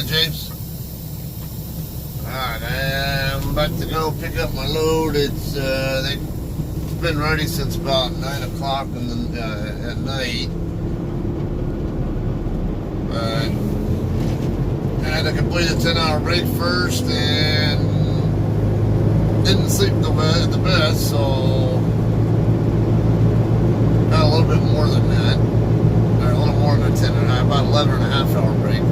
Morning, James. Alright, I'm about to go pick up my load. It's been ready since about 9 o'clock at night. But I had to complete a 10-hour break first and didn't sleep the best, so got a little bit more than that. Or a little more than a 10 and about 11 and a half hour break.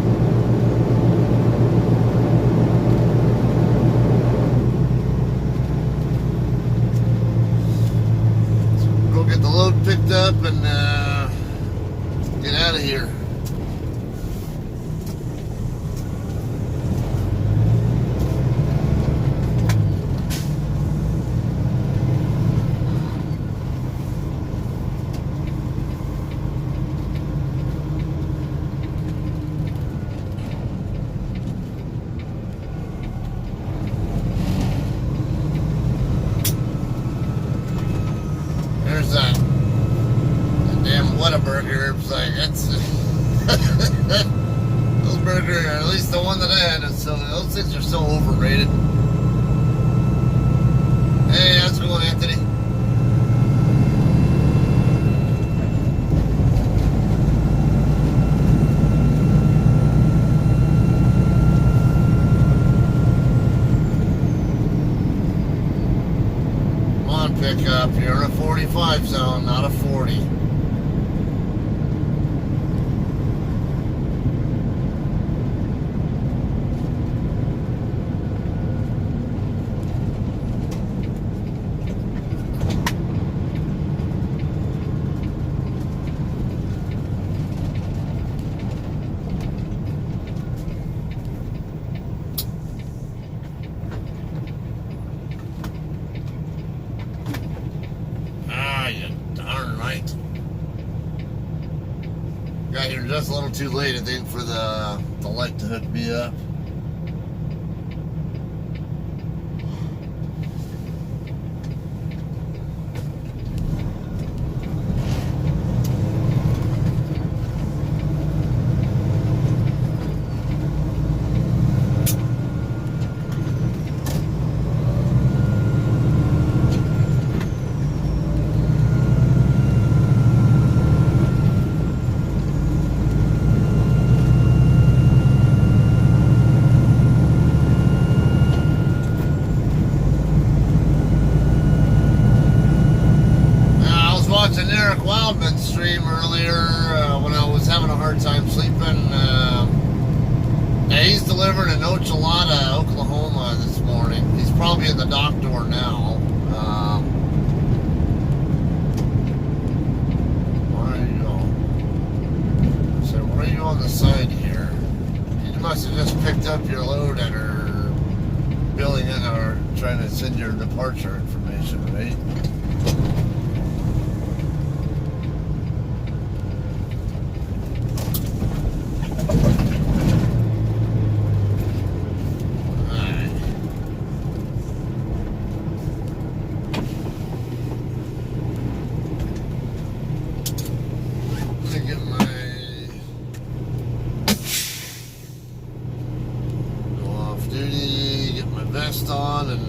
Get the load picked up and get out of here. There's that damn Whataburger. It's like, that's those burgers, at least the one that I had, so those things are so overrated. Hey, how's it going, Anthony? Pick up. You're in a 45 zone, not a 40. Got here just a little too late, I think, for the light to hook me up. Watching Eric Wildman's stream earlier when I was having a hard time sleeping. He's delivering in Ochalata, Oklahoma this morning. He's probably in the dock door now. Why are you on the side here? You must have just picked up your load and are billing it or trying to send your departure information, right? Vest on and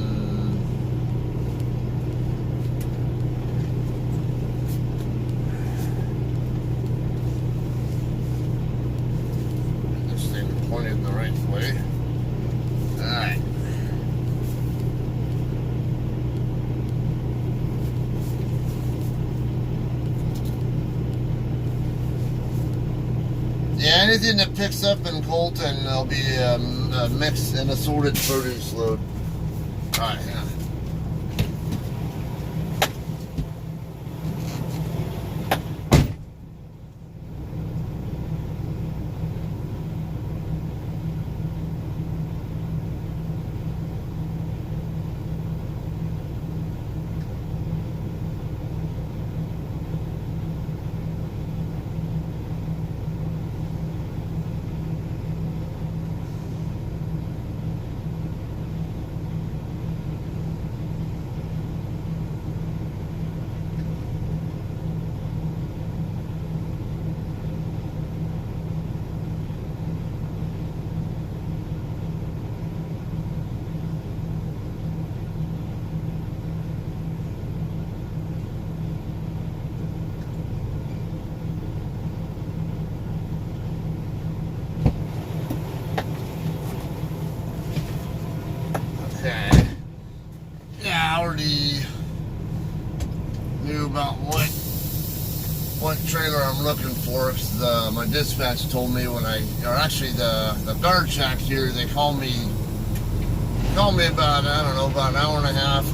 get this thing pointed in the right way. Alright. Yeah, anything that picks up in Colton, there'll be a mixed and assorted produce load. Alright, hang on. already knew about what trailer I'm looking for, because my dispatch told me when the guard shack here, they called me about, I don't know, about an hour and a half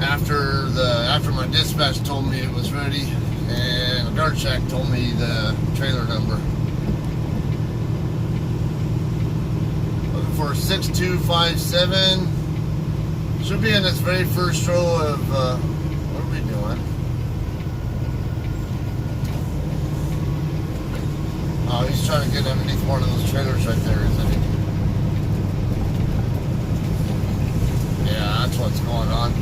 after my dispatch told me it was ready, and the guard shack told me the trailer number. Looking for 6257. Should be in this very first row of, what are we doing? Oh, he's trying to get underneath one of those trailers right there, isn't he? Yeah, that's what's going on.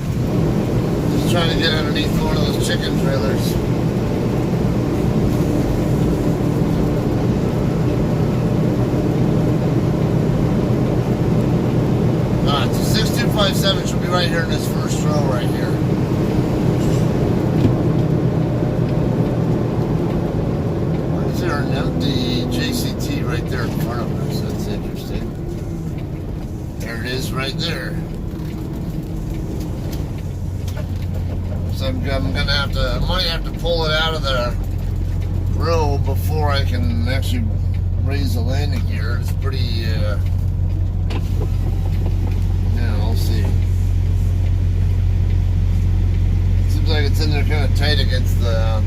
He's trying to get underneath one of those chicken trailers. Alright, so 6257 should be right here in this first row right here. Why is there an empty JCT right there in front of us? That's interesting. There it is right there. So I'm gonna have to, I might have to pull it out of the row before I can actually raise the landing gear. It's pretty, yeah, I'll see. Seems like it's in there kind of tight against the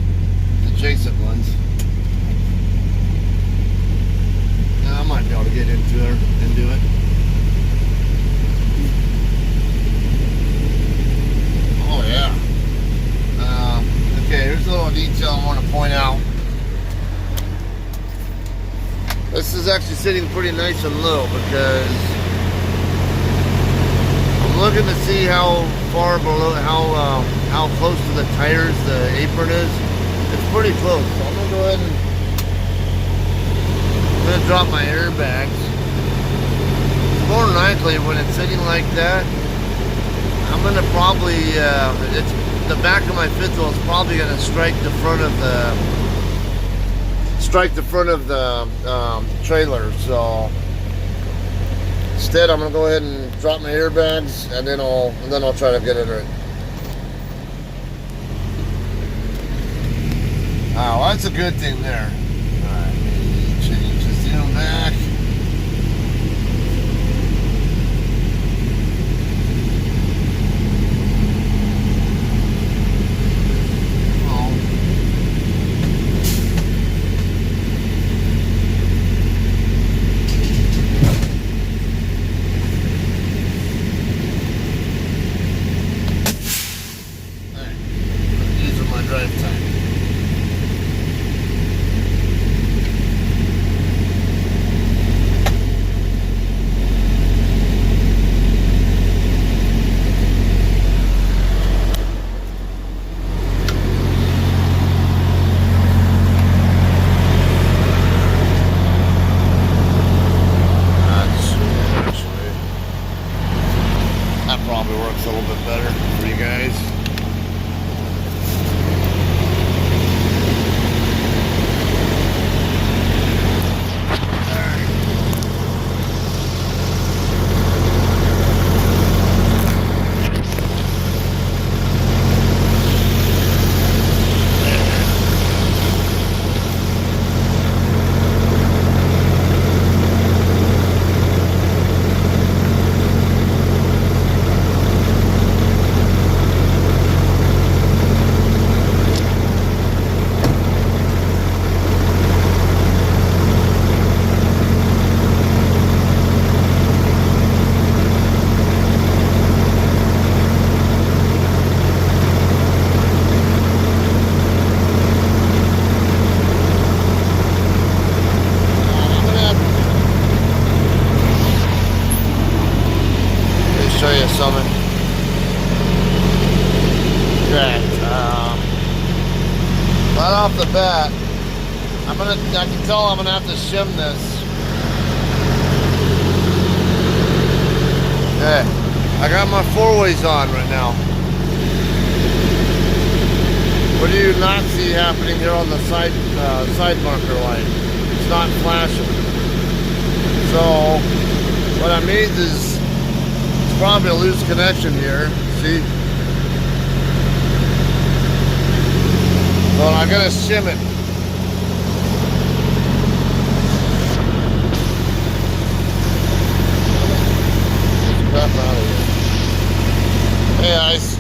adjacent ones. I might be able to get into it. Oh yeah. Okay, here's a little detail I want to point out. This is actually sitting pretty nice and low because I'm looking to see how far below, how close to the tires the apron is. It's pretty close, so I'm gonna go ahead and drop my airbags. More than likely, when it's sitting like that, I'm gonna probably the back of my fifth wheel is probably gonna strike the front of the trailer. So instead, I'm gonna go ahead and drop my airbags, and then I'll try to get it right. Oh, well, that's a good thing there. All right, change the zoom back. Right off the bat, I can tell I'm gonna have to shim this. Okay, I got my four-ways on right now. What do you not see happening here on the side marker light? It's not flashing. So what I mean is probably a loose connection here. See? But I gotta shim it. Crap out of here. Hey, Ice.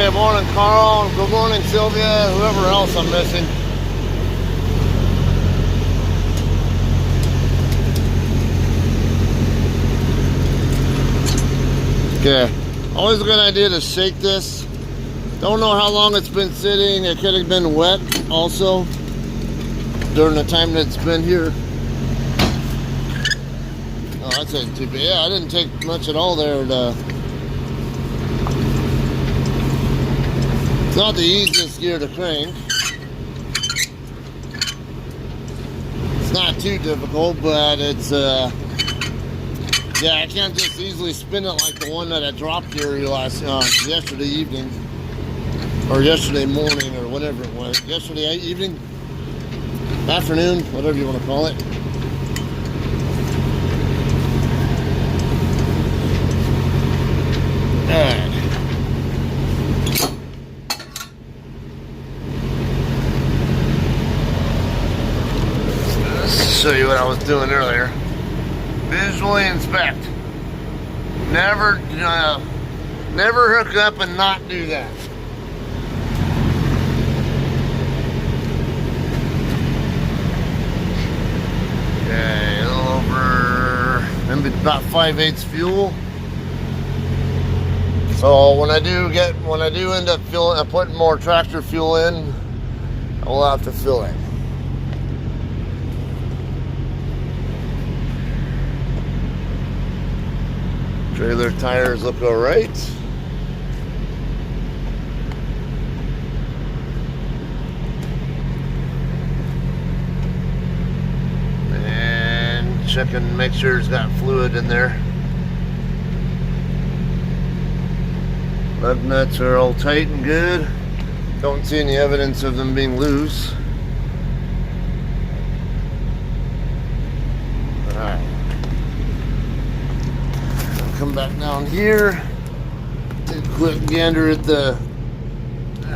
Good morning, Carl. Good morning, Sylvia. Whoever else I'm missing. Okay. Always a good idea to shake this. Don't know how long it's been sitting. It could have been wet also during the time that it's been here. Oh, that's ain't too bad. Yeah, I didn't take much at all there to... It's not the easiest gear to crank. It's not too difficult, but it's yeah, I can't just easily spin it like the one that I dropped here yesterday evening, or yesterday morning, or whatever it was. Yesterday evening, afternoon, whatever you want to call it. All right. Show you what I was doing earlier. Visually inspect. Never hook up and not do that. Okay, a little over maybe about 5/8 fuel. So when I do end up putting more tractor fuel in, I will have to fill it. Trailer tires look all right. And check and make sure it's got fluid in there. Lug nuts are all tight and good. Don't see any evidence of them being loose. Alright. Come back down here. Take a quick gander at the... I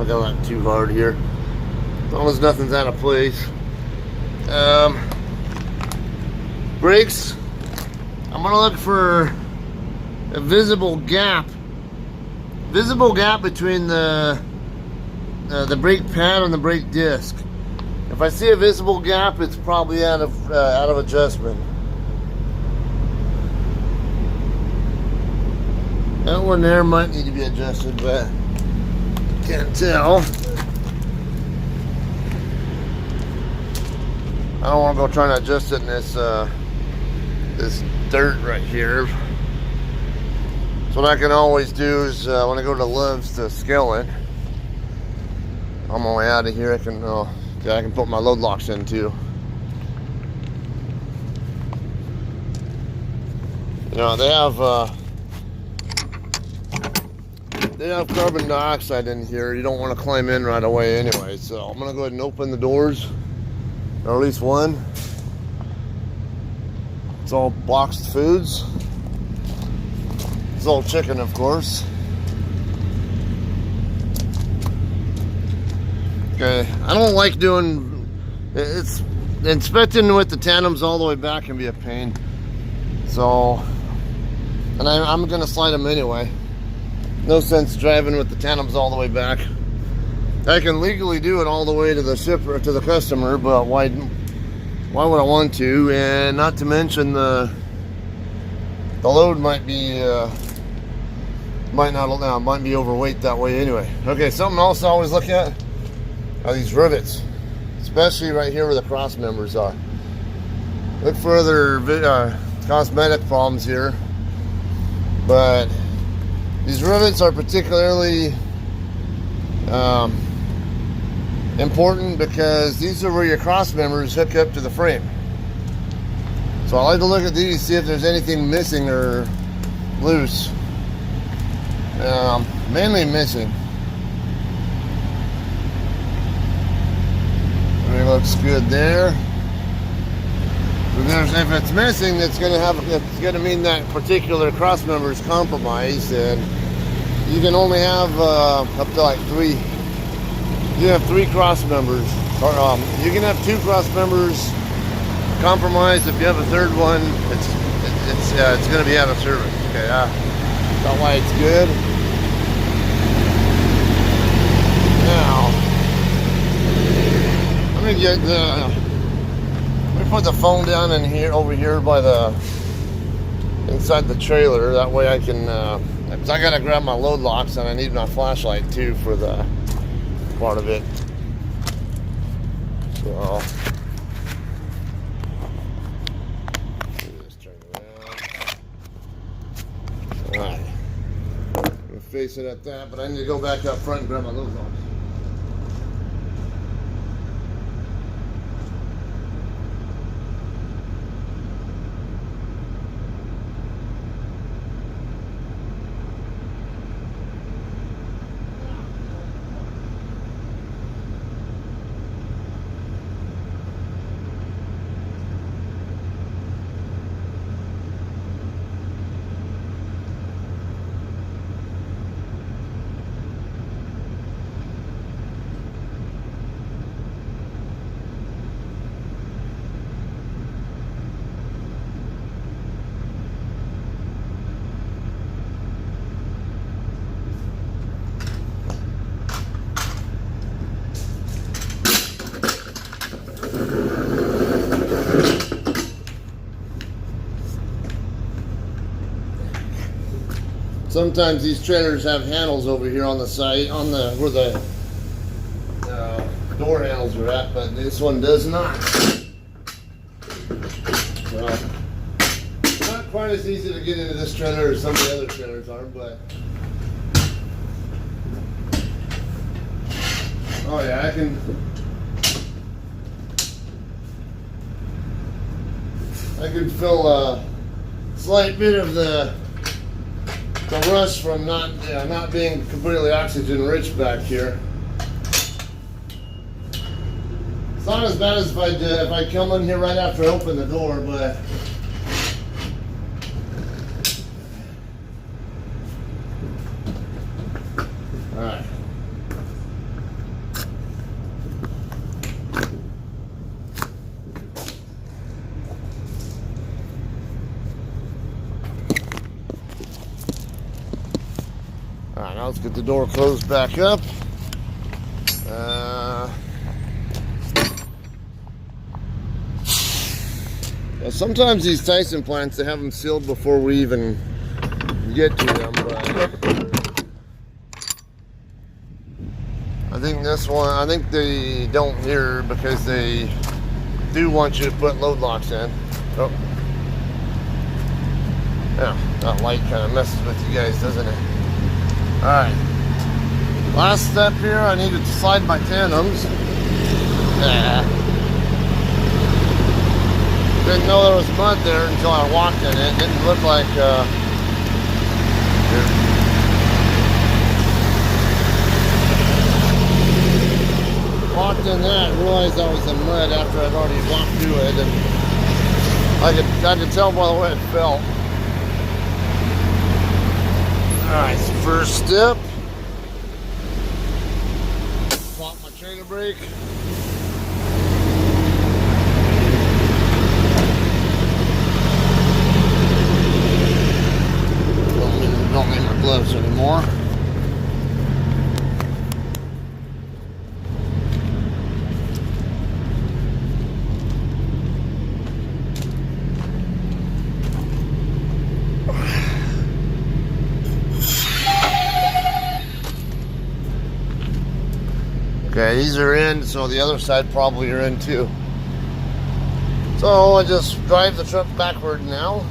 got that too hard here. As long as nothing's out of place. Brakes. I'm gonna look for a visible gap between the brake pad and the brake disc. If I see a visible gap, it's probably out of adjustment. That one there might need to be adjusted, but can't tell. I don't want to go trying to adjust it in this this dirt right here. So what I can always do is when I go to Love's to scale it, on my way out of here, I can put my load locks in too. You know, they have carbon dioxide in here. You don't want to climb in right away anyway. So I'm gonna go ahead and open the doors, or at least one. It's all boxed foods. It's all chicken, of course. Okay, I don't like doing, it's inspecting with the tandems all the way back can be a pain. So, and I'm gonna slide them anyway. No sense driving with the tandems all the way back. I can legally do it all the way to the shipper, to the customer, but why would I want to? And not to mention the load might be might be overweight that way anyway. Okay, something else I always look at are these rivets, especially right here where the cross members are. Look for other cosmetic problems here, but these rivets are particularly important because these are where your cross members hook up to the frame. So I like to look at these, see if there's anything missing or loose. Mainly missing. Everything looks good there. If it's missing, it's gonna mean that particular cross member is compromised, and you can only have up to like 3. You can have 3 cross members, or you can have 2 cross members compromised. If you have a third one, it's going to be out of service. Okay, that way it's good. Now, let me put the phone down in here, over here by inside the trailer. That way I can, because I gotta grab my load locks and I need my flashlight too for the part of it. So just turn it around. Alright. I'm gonna face it at that, but I need to go back up front and grab my load locks. Sometimes these trailers have handles over here on the side, where the door handles are at, but this one does not. So, not quite as easy to get into this trailer as some of the other trailers are, but oh yeah, I can feel a slight bit of the rust from not being completely oxygen rich back here. It's not as bad as if I come in here right after I open the door, but all right. Alright, now let's get the door closed back up. Well, sometimes these Tyson plants, they have them sealed before we even get to them, but I think this one, I think they don't here because they do want you to put load locks in. Oh. Yeah, that light kind of messes with you guys, doesn't it? Alright. Last step here, I need to slide my tandems. Didn't know there was mud there until I walked in it. It didn't look like walked in there and realized I was in mud after I'd already walked through it, and I could tell by the way it felt. Alright, so first step. Pop my trailer brake. Don't need my gloves anymore. Okay, these are in, so the other side probably are in too. So I just drive the truck backward now.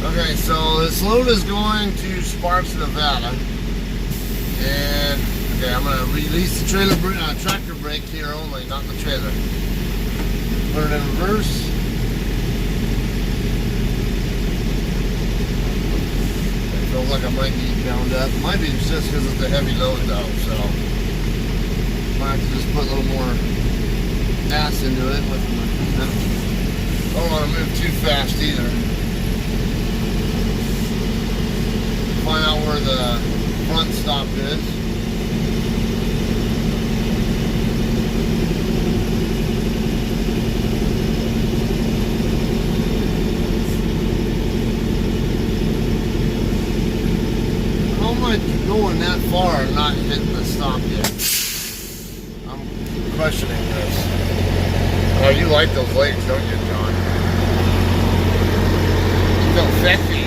Okay, so this load is going to Sparks, Nevada, and okay, I'm going to release the tractor brake here only, not the trailer. Put it in reverse. It feels like I might be bound up. Might be just because it's a heavy load though, so might have to just put a little more gas into it. I don't want to move too fast either. Find out where the front stop is. How am I going that far and not hitting the stop yet? I'm questioning this. Oh, you like those legs, don't you, John? You feel sexy.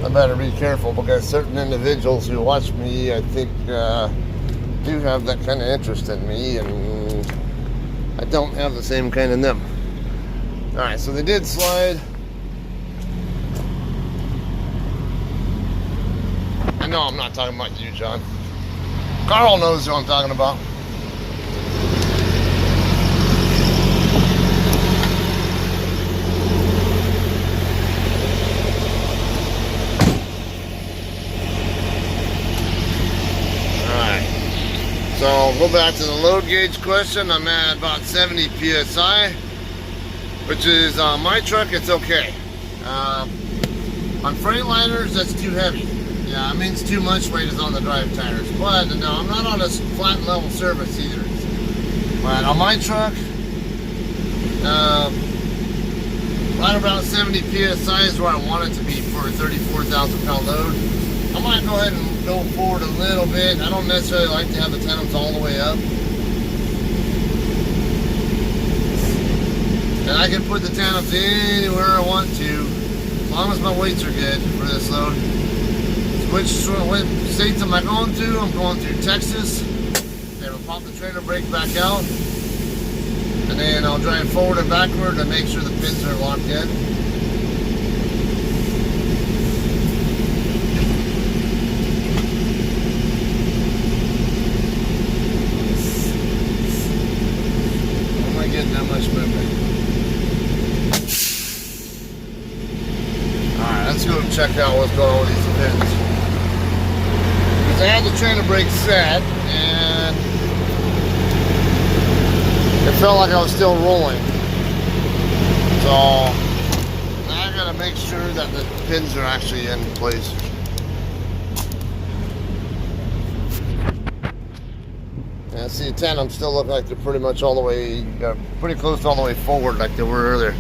I better be careful because certain individuals who watch me, I think, do have that kind of interest in me, and I don't have the same kind in them. Alright, so they did slide. I know I'm not talking about you, John. Carl knows who I'm talking about. So I'll go back to the load gauge question. I'm at about 70 psi, which is on my truck, it's okay. On Freightliners, that's too heavy. Yeah, it means too much weight is on the drive tires. But no, I'm not on a flat and level surface either. But on my truck, right about 70 psi is where I want it to be for a 34,000 pound load. I might go ahead and go forward a little bit. I don't necessarily like to have the tandems all the way up. And I can put the tandems anywhere I want to, as long as my weights are good for this load. Which states am I going to? I'm going through Texas. Okay, we'll pop the trailer brake back out. And then I'll drive forward and backward to make sure the pins are locked in. Getting that much movement. Alright, let's go check out what's going on with these pins. I had the trailer brake set, and it felt like I was still rolling. So now I gotta make sure that the pins are actually in place. Yeah, see, the tandems still look like they're pretty much all the way, pretty close all the way forward like they were earlier.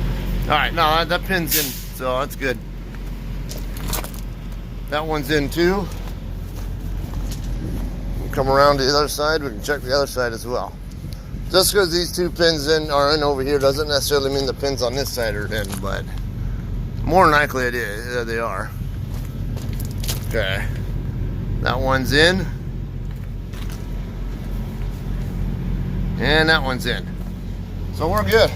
All right, no, that pin's in, so that's good. That one's in too. We'll come around to the other side, we can check the other side as well. Just because these two pins are in over here doesn't necessarily mean the pins on this side are in, but more than likely it is, they are. Okay, that one's in. And that one's in. So we're good.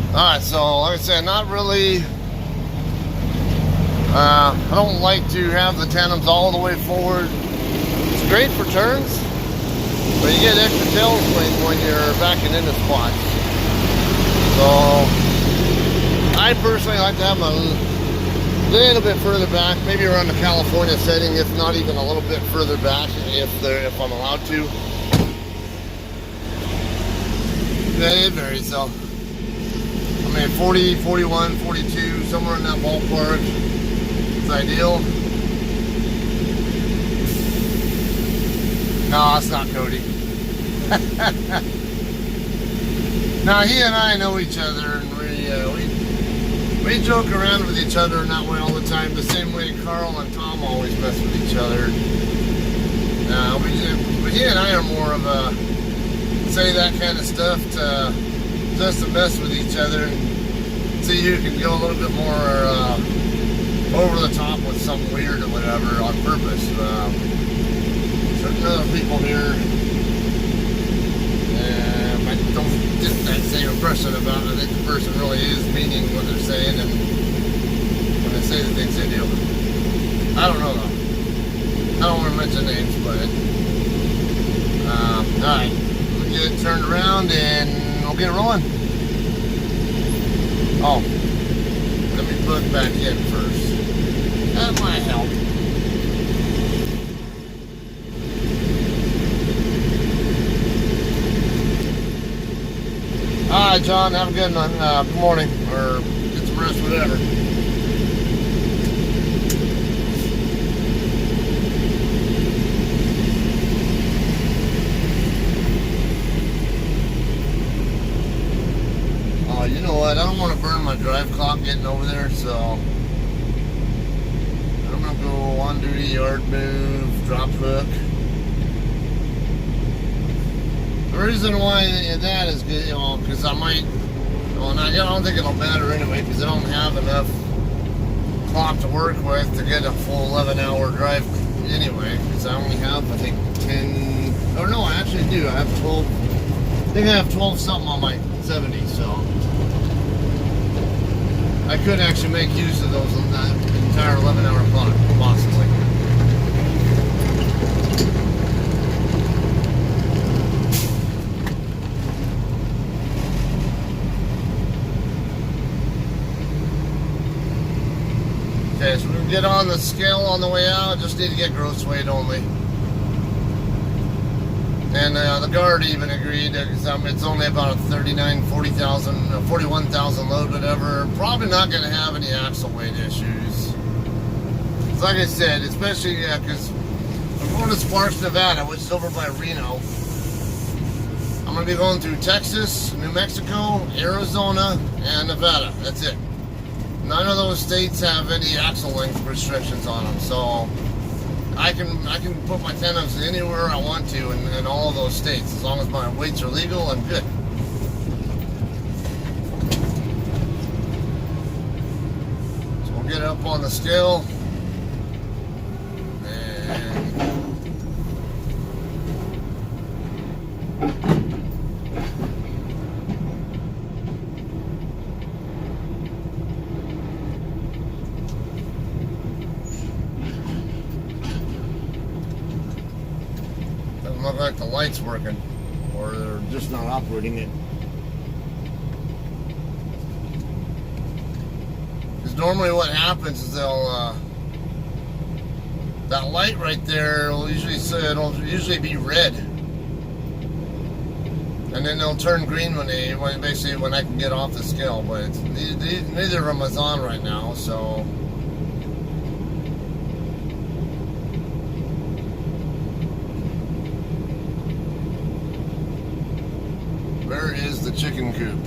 Alright, so like I said, not really, I don't like to have the tandems all the way forward. It's great for turns, but you get extra tail swing when you're backing into spots. So I personally like to have my little bit further back, maybe around the California setting, if not even a little bit further back, if I'm allowed to. Yeah, it varies though. I mean, 40, 41, 42, somewhere in that ballpark is ideal. No, it's not Cody. Now, he and I know each other, and we joke around with each other in that way all the time, the same way Carl and Tom always mess with each other. But he and I are more of a say that kind of stuff just to mess with each other and see who can go a little bit more over the top with something weird or whatever on purpose. Certain other people here I don't get that same impression about it. I think the person really is meaning what they're saying and when they say the things they do. I don't know though. I don't want to mention names, but alright, we'll get it turned around and we'll get it rolling. Oh, let me plug back in first. That might help. Alright, John, have a good morning, or get some rest, whatever. Oh, you know what? I don't want to burn my drive clock getting over there, so I'm going to go on duty, yard move, drop hook. The reason why that is good, you know, because I might, well, I don't think it'll matter anyway, because I don't have enough clock to work with to get a full 11-hour drive anyway, because I only have, I think, 10, or no, I actually do. I have 12, I think I have 12 something on my 70, so I could actually make use of those on that entire 11-hour clock, possibly. Okay, so we'll get on the scale on the way out. Just need to get gross weight only. And the guard even agreed that it's only about a 39, 40,000, 41,000 load, whatever. Probably not going to have any axle weight issues. It's like I said, especially because I'm going to Sparks, Nevada, which is over by Reno. I'm going to be going through Texas, New Mexico, Arizona, and Nevada. That's it. None of those states have any axle length restrictions on them, so I can put my tandems anywhere I want to in all of those states, as long as my weights are legal and good. So we'll get up on the scale. Look like the light's working, or they're just not operating it. Because normally what happens is they'll That light right there will usually say it'll usually be red, and then they'll turn green when I can get off the scale. But it's, neither of them is on right now, so. Where is the chicken coop?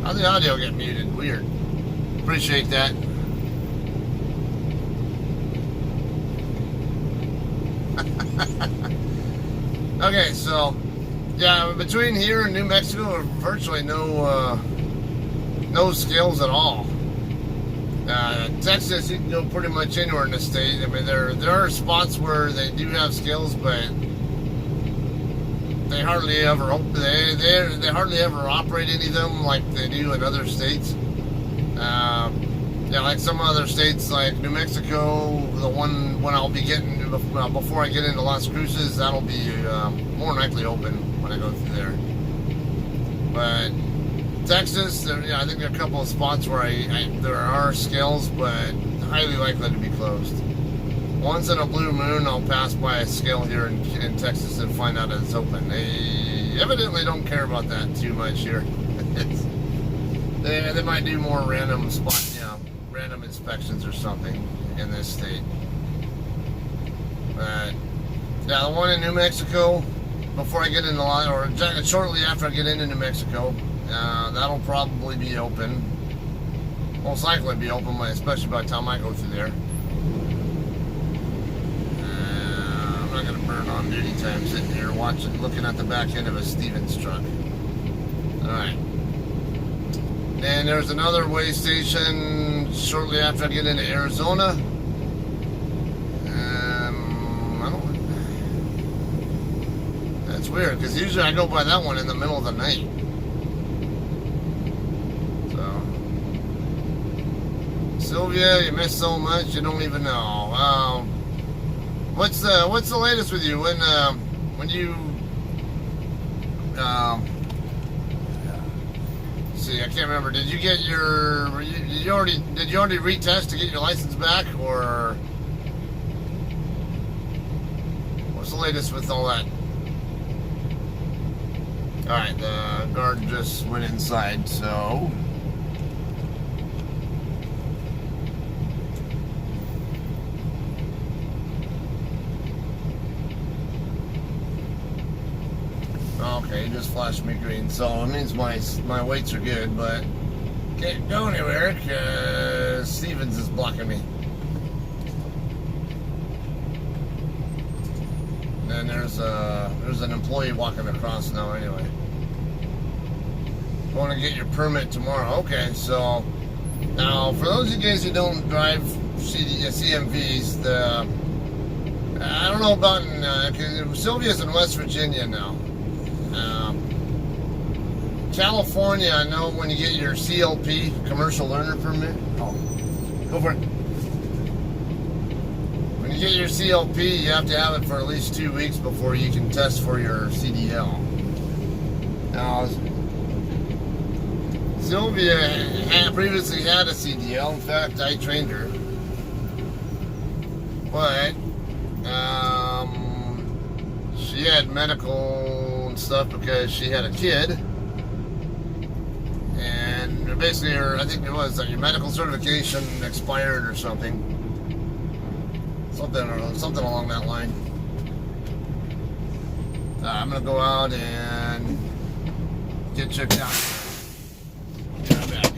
How'd the audio get muted? Weird. Appreciate that. Okay, so yeah, between here and New Mexico, virtually no scales at all. Texas, you can go pretty much anywhere in the state. I mean, there are spots where they do have scales, but they hardly ever they hardly ever operate any of them like they do in other states. Yeah, like some other states, like New Mexico, the one when I'll be getting before I get into Las Cruces, that'll be more than likely open when I go through there. But Texas, yeah, I think there are a couple of spots where there are scales, but highly likely to be closed. Once in a blue moon, I'll pass by a scale here in Texas and find out it's open. They evidently don't care about that too much here. They might do more random random inspections or something in this state. But yeah, the one in New Mexico, before I get into or shortly after I get into New Mexico, that'll probably be open. Most likely be open, especially by the time I go through there. I'm not going to burn on duty time sitting here looking at the back end of a Stevens truck. Alright. Then there's another way station shortly after I get into Arizona. That's weird, because usually I go by that one in the middle of the night. So, Sylvia, you missed so much you don't even know. What's the latest with you? When you see, I can't remember. Did you get your? Did you already retest to get your license back, or what's the latest with all that? All right, the guard just went inside, so. Okay, he just flashed me green, so it means my weights are good, but can't go anywhere because Stevens is blocking me. And there's an employee walking across now anyway. Want to get your permit tomorrow? Okay, so now for those of you guys who don't drive CMVs, I don't know about because Sylvia's in West Virginia now. California, I know when you get your CLP, Commercial Learner Permit. Oh, go for it. When you get your CLP, you have to have it for at least 2 weeks before you can test for your CDL. Now, Sylvia previously had a CDL. In fact, I trained her. But she had medical and stuff because she had a kid. And basically, I think it was your medical certification expired or something. Something along that line. I'm gonna go out and get checked out. Come back.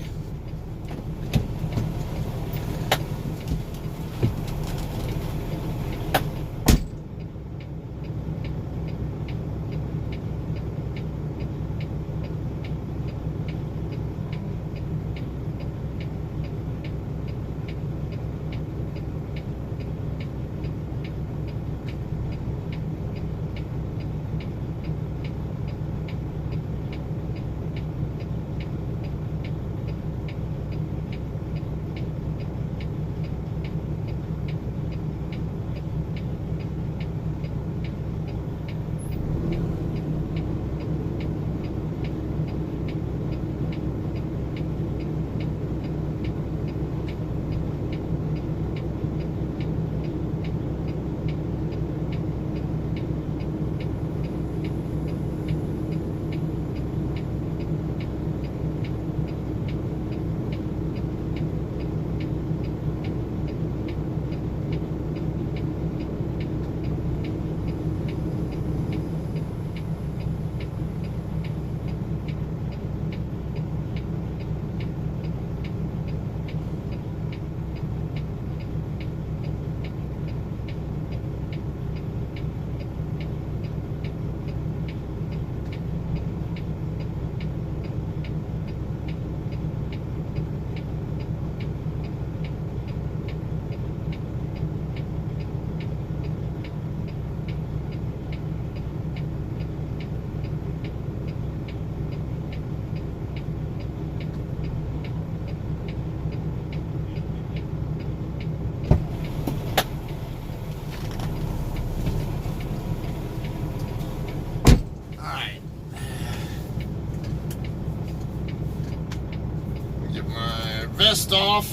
vest off.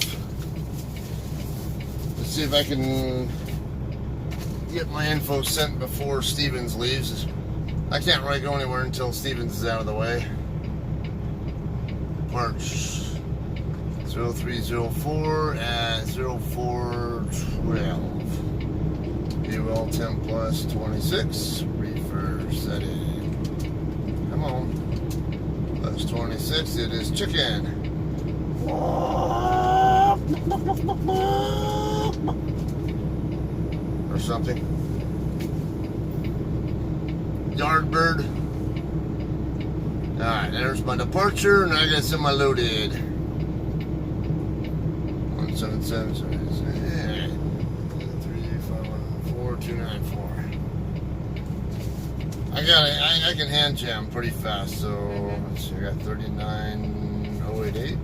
Let's see if I can get my info sent before Stevens leaves. I can't really go anywhere until Stevens is out of the way. March 0304 at 0412. UL 10 plus 26. Reefer setting. Come on. Plus 26. It is chicken. Or something. Yard bird. Alright, there's my departure, and I got some loaded. 177 294. I can hand jam pretty fast, so let's see, I got 39088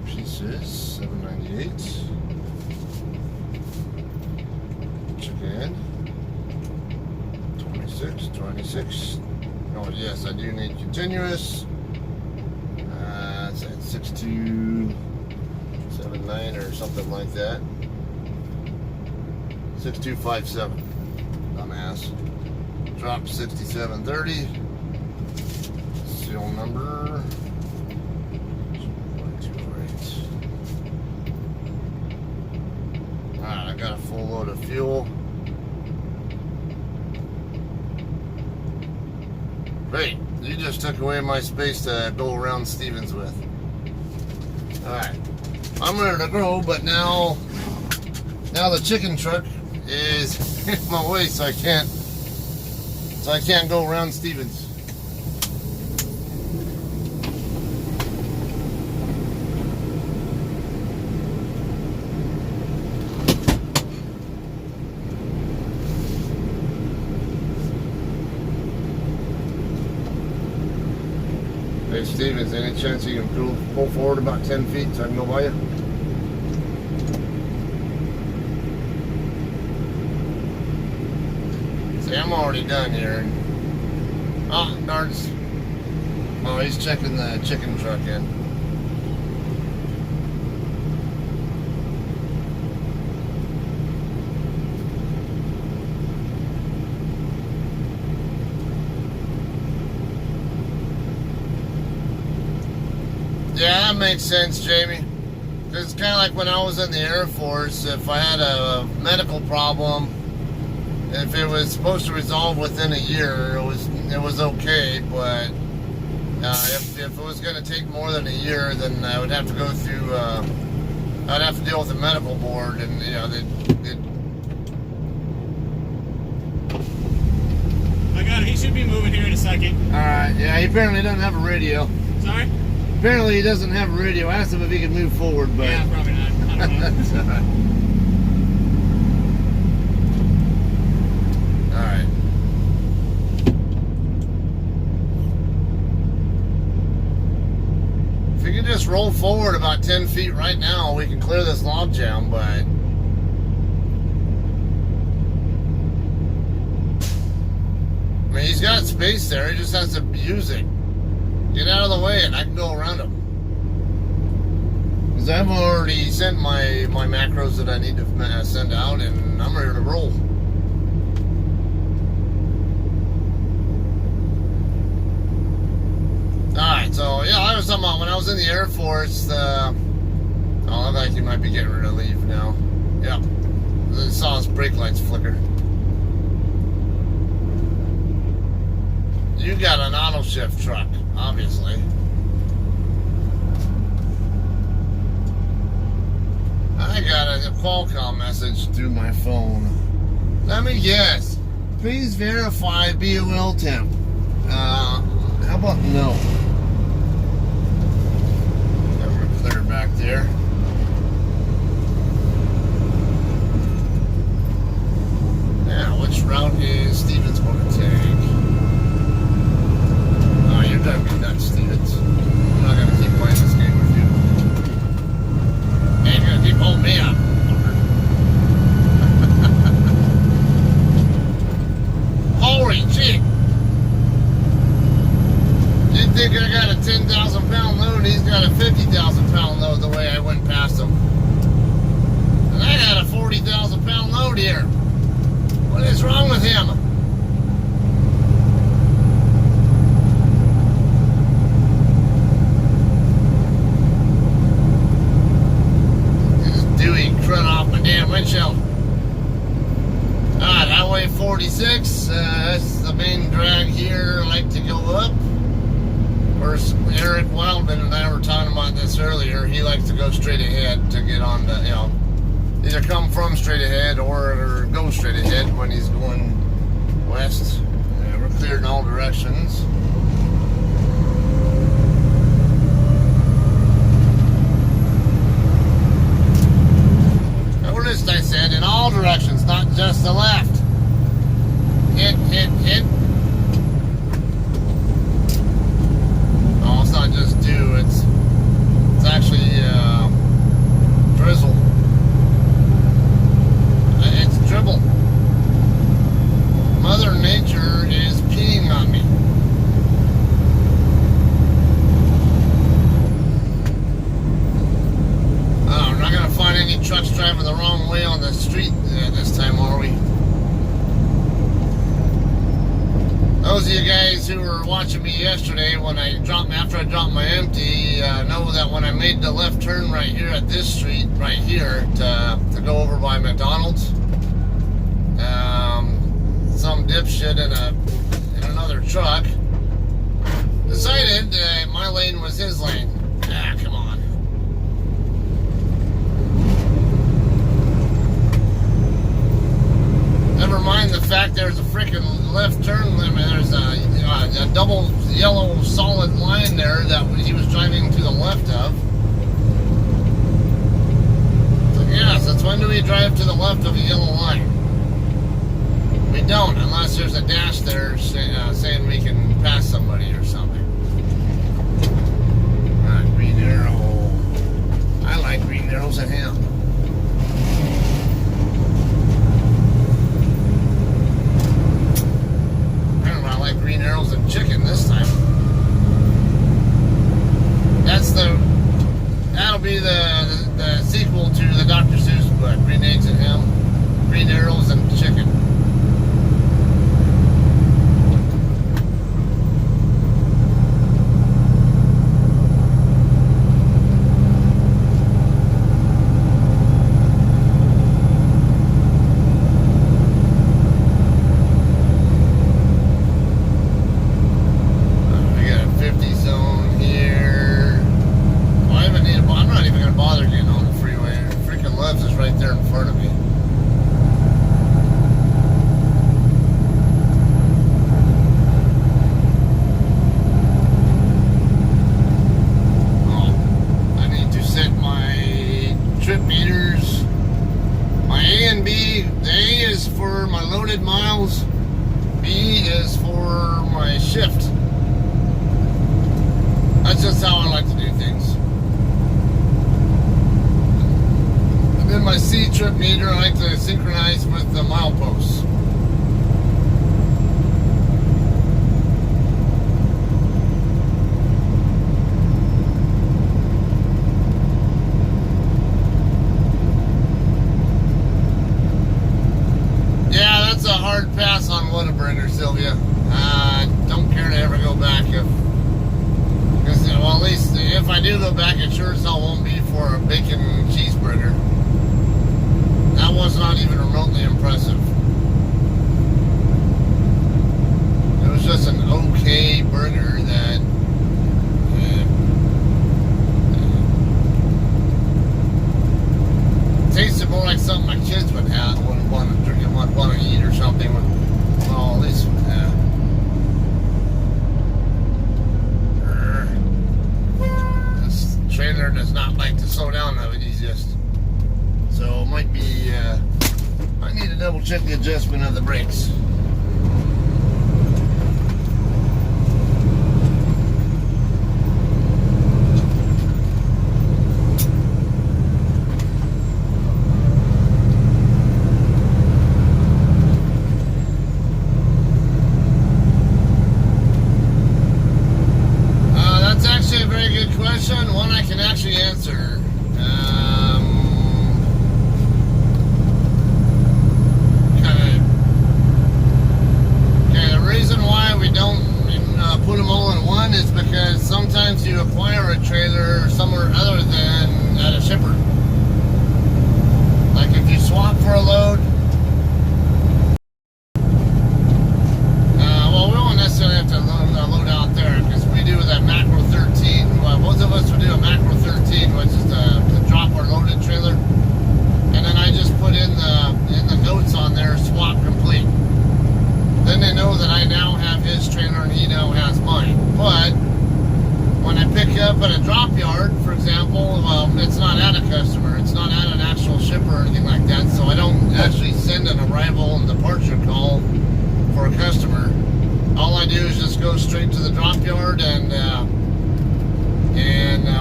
pieces, 798. Chicken 26. Oh yes, I do need continuous. It's at 6279 or something like that. 6257. Dumbass. Drop 6730. Seal number 208. Alright, I got a full load of fuel. Great. You just took away my space to go around Stevens with. Alright. I'm ready to go, but now the chicken truck is in my way, so I can't go around Stevens. Hey Stevens, any chance you can pull forward about 10 feet so I can go by you? See, I'm already done here. Oh, darns. Oh, he's checking the chicken truck in. Yeah, that makes sense, Jamie. It's kind of like when I was in the Air Force. If I had a medical problem, if it was supposed to resolve within a year, it was okay. But if it was going to take more than a year, then I would have to go through. I'd have to deal with the medical board, and you know, I got him. He should be moving here in a second. All right. Yeah, he apparently doesn't have a radio. Sorry. Apparently he doesn't have a radio. I asked him if he could move forward, but yeah, probably not. I don't know. That's all right. All right. If you can just roll forward about 10 feet right now, we can clear this log jam, but I mean, he's got space there. He just has to use it. Get out of the way and I can go around him. Because I've already sent my macros that I need to send out, and I'm ready to roll. Alright, so yeah, I was talking about when I was in the Air Force, oh, I think you might be getting ready to leave now. Yep. I saw his brake lights flicker. You got an auto shift truck, obviously. I got a Qualcomm message through my phone. Let me guess. Please verify BOL temp. How about no? We're clear back there. Now, which route is Stevens going to take? You're driving me nuts, Stevens. I'm not going to keep playing this game with you. Hey, you're going to keep holding me up. Holy shit. You think I got a 10 10,000 pound load, and he's got a 50,000 pound load the way I went past him. And I got a 40,000 pound load here. What is wrong with him? This Dewey crud off my damn windshield. Alright, Highway 46, that's the main drag here. I like to go up. Of course, Eric Wildman and I were talking about this earlier. He likes to go straight ahead to get on the, either come from straight ahead or go straight ahead when he's going west. We're cleared in all directions. Notice I said in all directions, not just the left. Hit, hit, hit. No, it's not just dew, it's actually drizzle. It's dribble. Mother Nature is peeing on me. We're not going to find any trucks driving the wrong way on the street this time, are we? Those of you guys who were watching me yesterday after I dropped my empty, know that when I made the left turn right here at this street right here to go over by McDonald's, some dipshit in another truck decided my lane was his lane. Ah, come on. Never mind the fact there's a freaking left turn limit. There's a double yellow solid line there that he was driving to the left of. So yes, that's when do we drive to the left of a yellow line? We don't, unless there's a dash there saying we can pass somebody or something. Alright, green arrow. I like green arrows at him. Green arrows and chicken this time. That'll be the sequel to the Dr. Seuss book. Green eggs and ham, green arrows and chicken. Miles. B is for my shift. That's just how I like to do things. And then my C trip meter I like to synchronize with the mileposts. A hard pass on Whataburger, Sylvia. Don't care to ever go back because, well, at least if I do go back, it sure as hell won't be for a bacon cheeseburger. That was not even remotely impressive. It was just an okay burger that tasted more like something my kids would have, wouldn't want to drink, want to eat or something. Well, at least, this trailer does not like to slow down the easiest. So it might be, I need to double check the adjustment of the brakes. actually answer. The reason why we don't put them all in one is because sometimes you acquire a trailer somewhere other than at a shipper. Like if you swap for a load, well, we won't necessarily have to load out there because we do that macro 13. Well, most of us would do a macro 13, which is to drop our loaded trailer, and then I just put in the notes on there, swap complete. Then they know that I now have his trailer and he now has mine. But when I pick up at a drop yard, for example, it's not at a customer, it's not at an actual shipper or anything like that, so I don't actually send an arrival and departure call for a customer. All I do is just go straight to the drop yard, and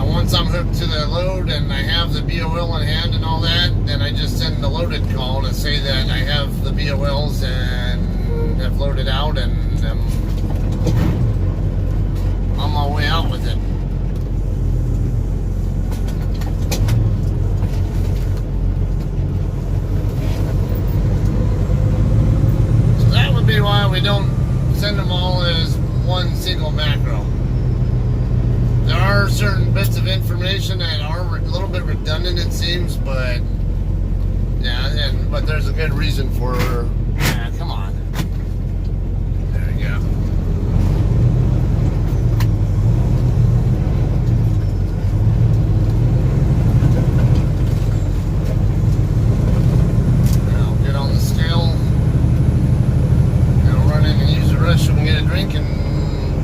once I'm hooked to the load and I have the BOL in hand and all that, then I just send the loaded call to say that I have the BOLs and have loaded out, and I'm on my way out with it. So that would be why we don't send them all as one single macro. There are certain bits of information that are a little bit redundant, it seems, but yeah, but there's a good reason for. Come on. There we go. Now get on the scale. Now run in and use the restroom and get a drink and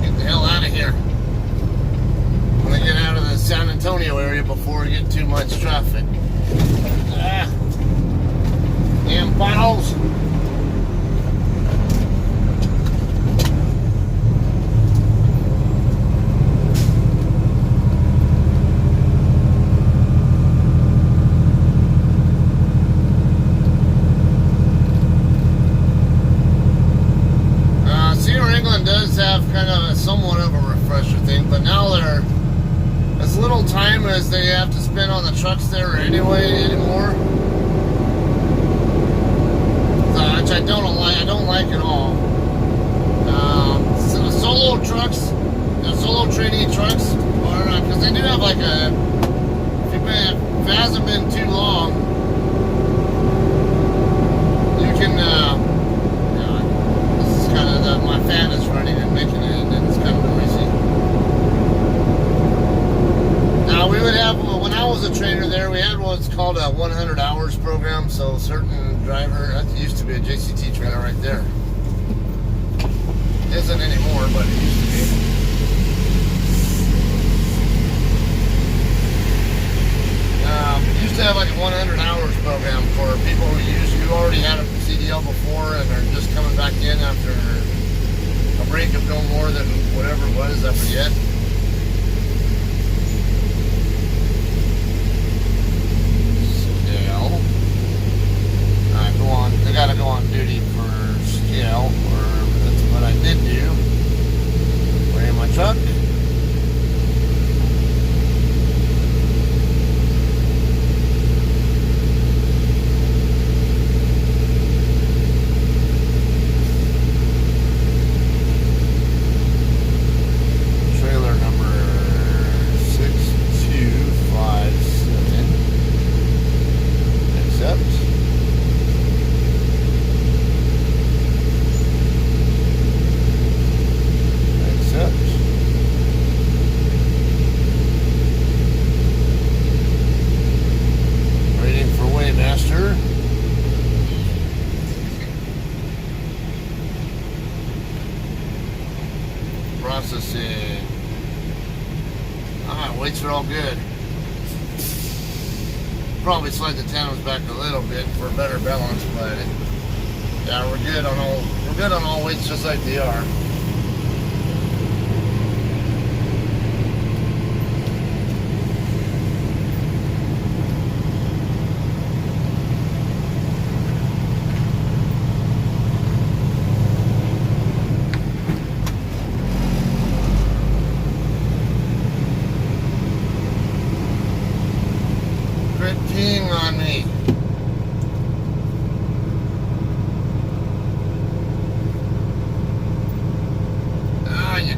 get the hell out of here. I'm gonna get out of the San Antonio area before we get too much traffic. Damn potholes. Does have kind of somewhat of a refresher thing, but now they're as little time as they have to spend on the trucks there anymore, which I don't like at all. So the solo trucks, the solo trainee trucks, because they do have like a, if it hasn't been too long, you can. Kind of my fan is running and making it, and it's kind of noisy. Now we would have, when I was a trainer there, we had what's called a 100 hours program. So certain driver, that used to be a JCT trailer right there. It isn't anymore, but it used to be. Used to have like a 100 hours program for people who already had a CDL before and are just coming back in after a break of no more than whatever it was, I forget. Scale. Go on. They gotta go on duty for scale, or that's what I did do. We're in my truck. Processing. Alright, weights are all good. Probably slide the tandems back a little bit for better balance, but yeah, we're good on all weights just like they are.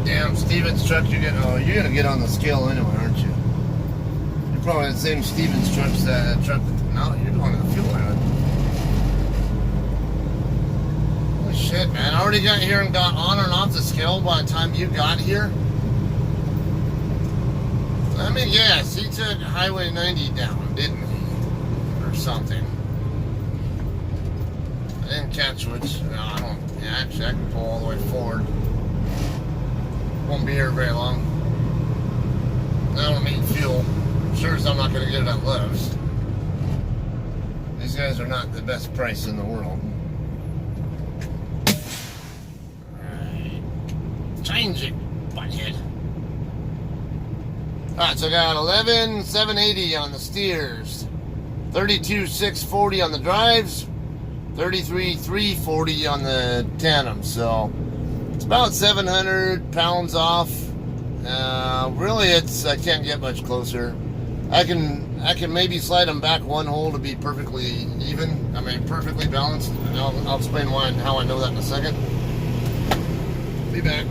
that damn Stevens truck you're gonna get on the scale anyway, aren't you? You're probably the same Stevens truck truck. No, you're going to the fuel limit. Holy shit, man! I already got here and got on and off the scale by the time you got here. Let me guess, he took Highway 90 down, didn't he? Or something. I didn't catch which. No, I don't. Yeah, actually, I can pull all the way forward. Won't be here very long. I don't need fuel. Sure as I'm not going to get it at Love's. These guys are not the best price in the world. Alright. Change it, butthead. Alright, so I got 11,780 on the steers, 32,640 on the drives, 33,340 on the tandem. So it's about 700 pounds off. Really, I can't get much closer. I can maybe slide them back one hole to be perfectly even. I mean, perfectly balanced. And I'll explain how I know that in a second. Be back.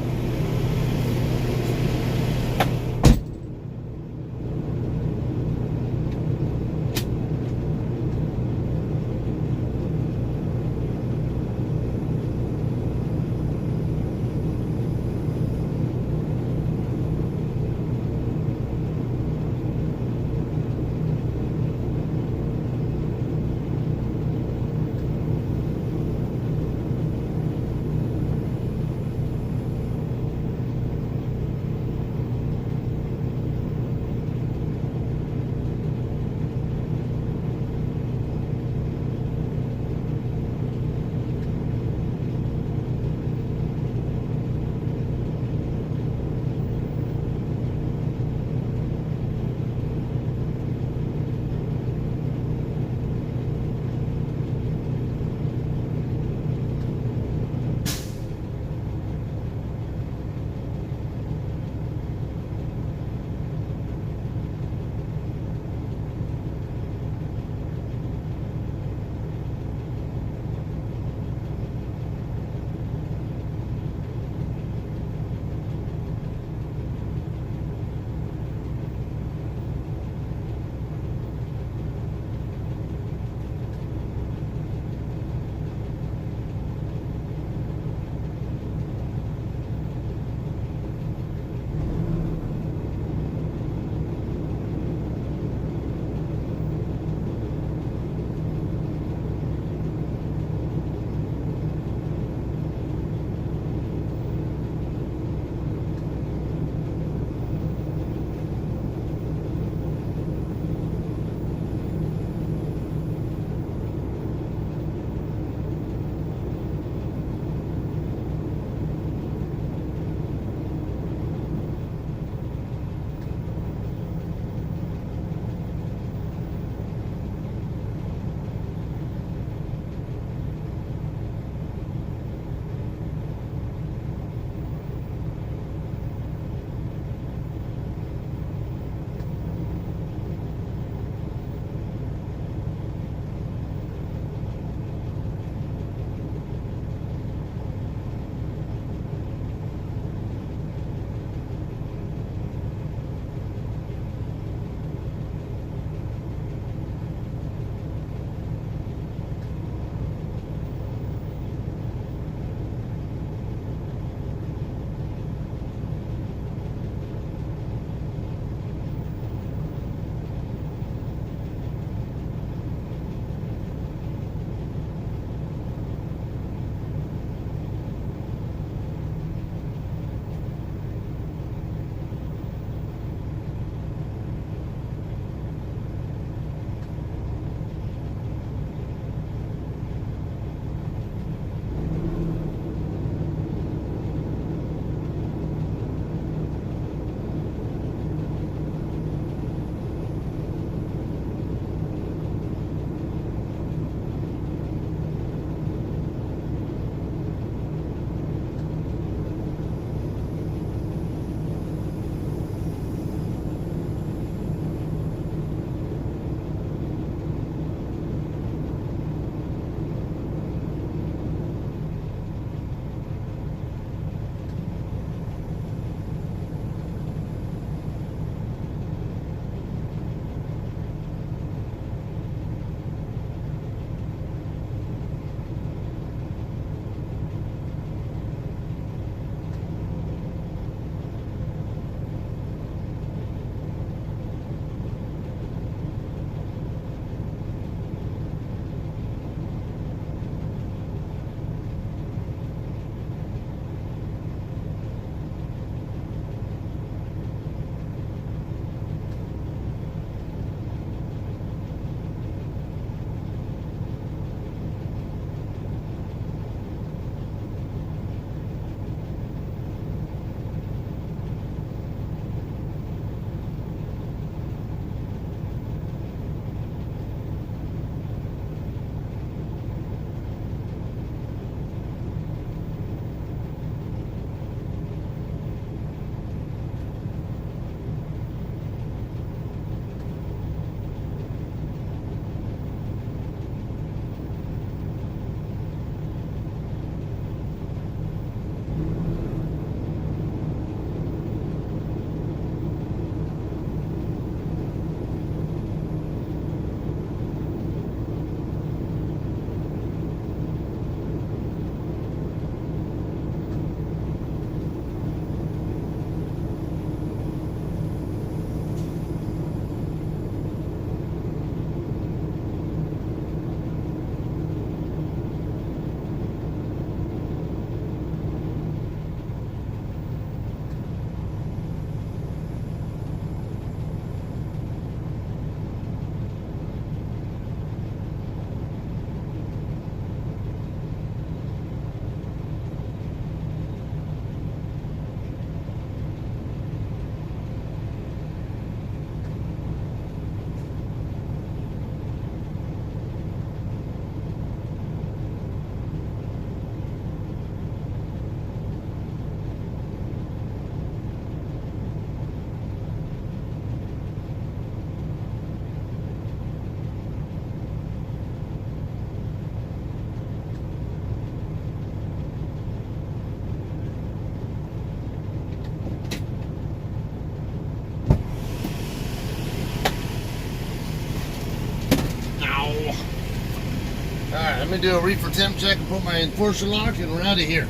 Let me do a reefer temp check and put my enforcer lock, and we're out of here.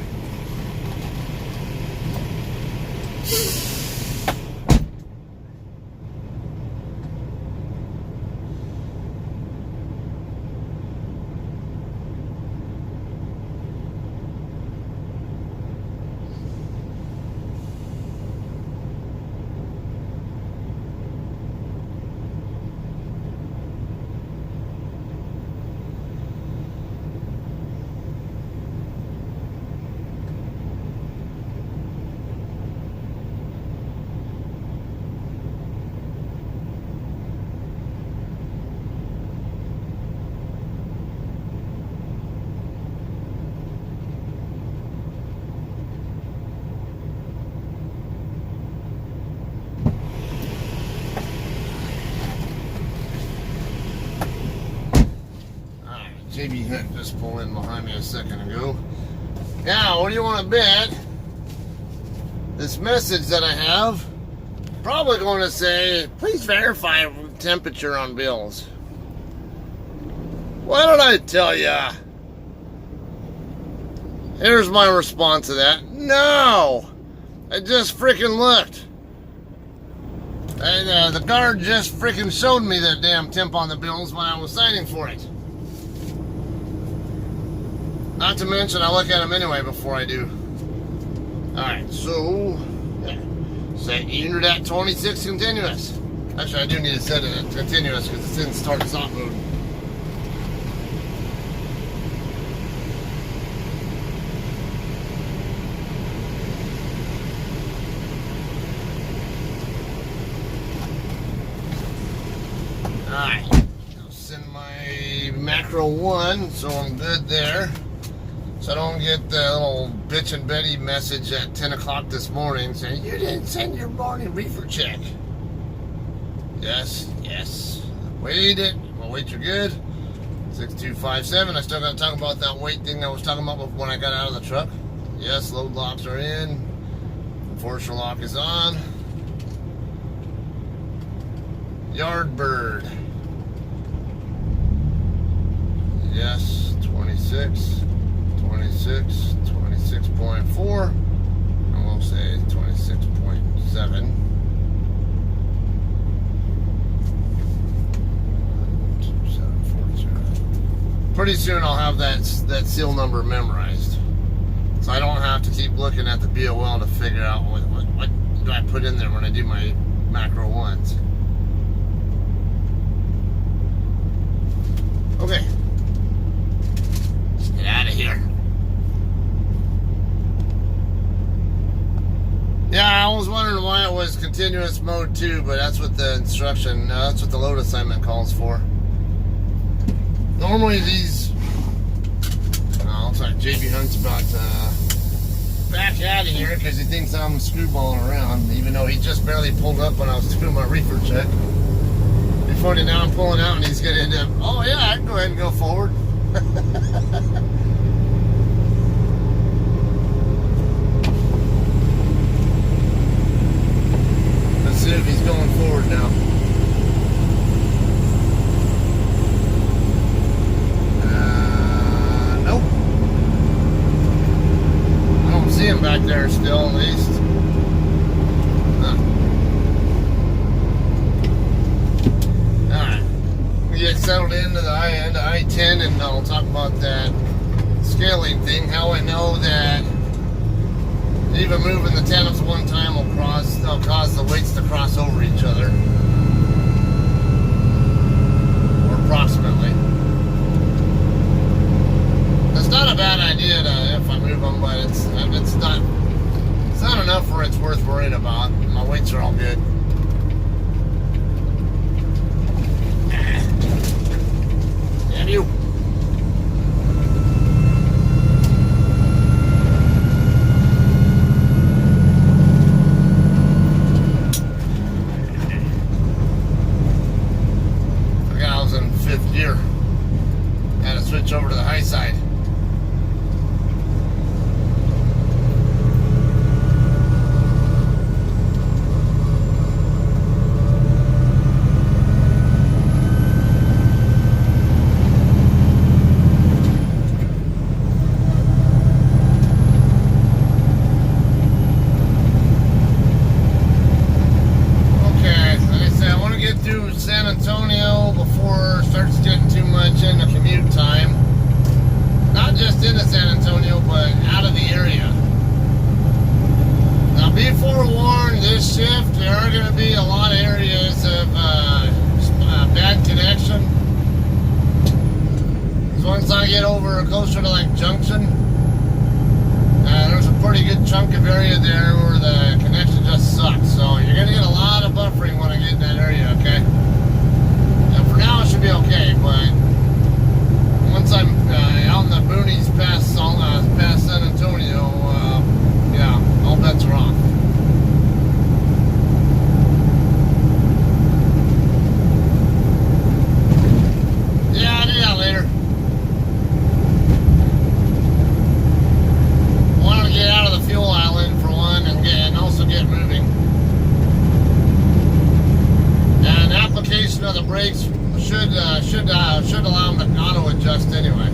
JB Hunt just pulled in behind me a second ago. Now, what do you want to bet? This message that I have, probably going to say, please verify temperature on bills. What did I tell ya? Here's my response to that. No! I just freaking looked. And the guard just freaking showed me that damn temp on the bills when I was signing for it. Not to mention, I look at them anyway before I do. Alright, so, yeah. Set unit at 26 continuous. Actually, I do need to set it at continuous because it's in start and stop mode. Alright, I'll send my macro 1 so I'm good there. So I don't get the little bitch and Betty message at 10 o'clock this morning saying, you didn't send your morning reefer check. Yes, yes. Weighed it. My weights are good. 6257. I still got to talk about that weight thing I was talking about when I got out of the truck. Yes, load locks are in. Enforcer lock is on. Yard bird. Yes, 26. 26, 26.4, and we'll say 26.7. Pretty soon I'll have that seal number memorized, so I don't have to keep looking at the BOL to figure out what do I put in there when I do my macro ones. Okay, let's get out of here. Yeah, I was wondering why it was continuous mode 2, but that's what the instruction, that's what the load assignment calls for. Normally these, looks like JB Hunt's about to back out of here because he thinks I'm screwballing around, even though he just barely pulled up when I was doing my reefer check. Before now I'm pulling out and he's going to end up, oh yeah, I can go ahead and go forward. See if he's going forward now. Nope. I don't see him back there still, at least. Alright. We get settled into the I-10 and I'll talk about that scaling thing. How I know that even moving the tandems one time will cause the weights to cross over each other. Or approximately. It's not a bad idea if I move them, but it's not enough where it's worth worrying about. My weights are all good. Damn you. Fifth gear. Had to switch over to the high side. Be forewarned, this shift, there are going to be a lot of areas of bad connection. Because once I get over closer to like Junction, there's a pretty good chunk of area there where the connection just sucks. So you're going to get a lot of buffering when I get in that area, okay? Now for now it should be okay, but once I'm out in the boonies past San Antonio, yeah, all bets are off. Yeah, I'll do that later. Wanted to get out of the fuel island for one, and also get moving. And application of the brakes should allow them to auto adjust anyway.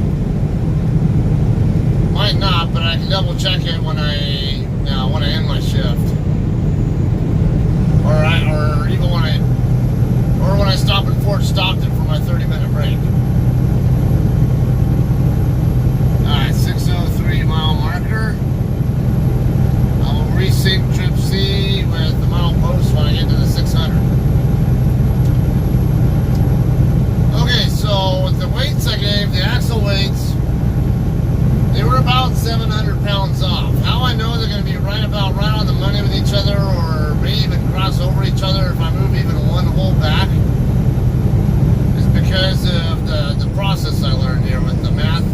Might not, but I can double check it when I end my shift, or even when I stop in Fort Stockton for my 30-minute break. All right, 603 mile marker. I will resync trip C with the mile post when I get to the 600. Okay, so with the weights I gave, the axle weights, they were about 700 pounds off. How I know they're going to be right on the money with each other, or may even cross over each other if I move even one hole back, is because of the process I learned here with the math.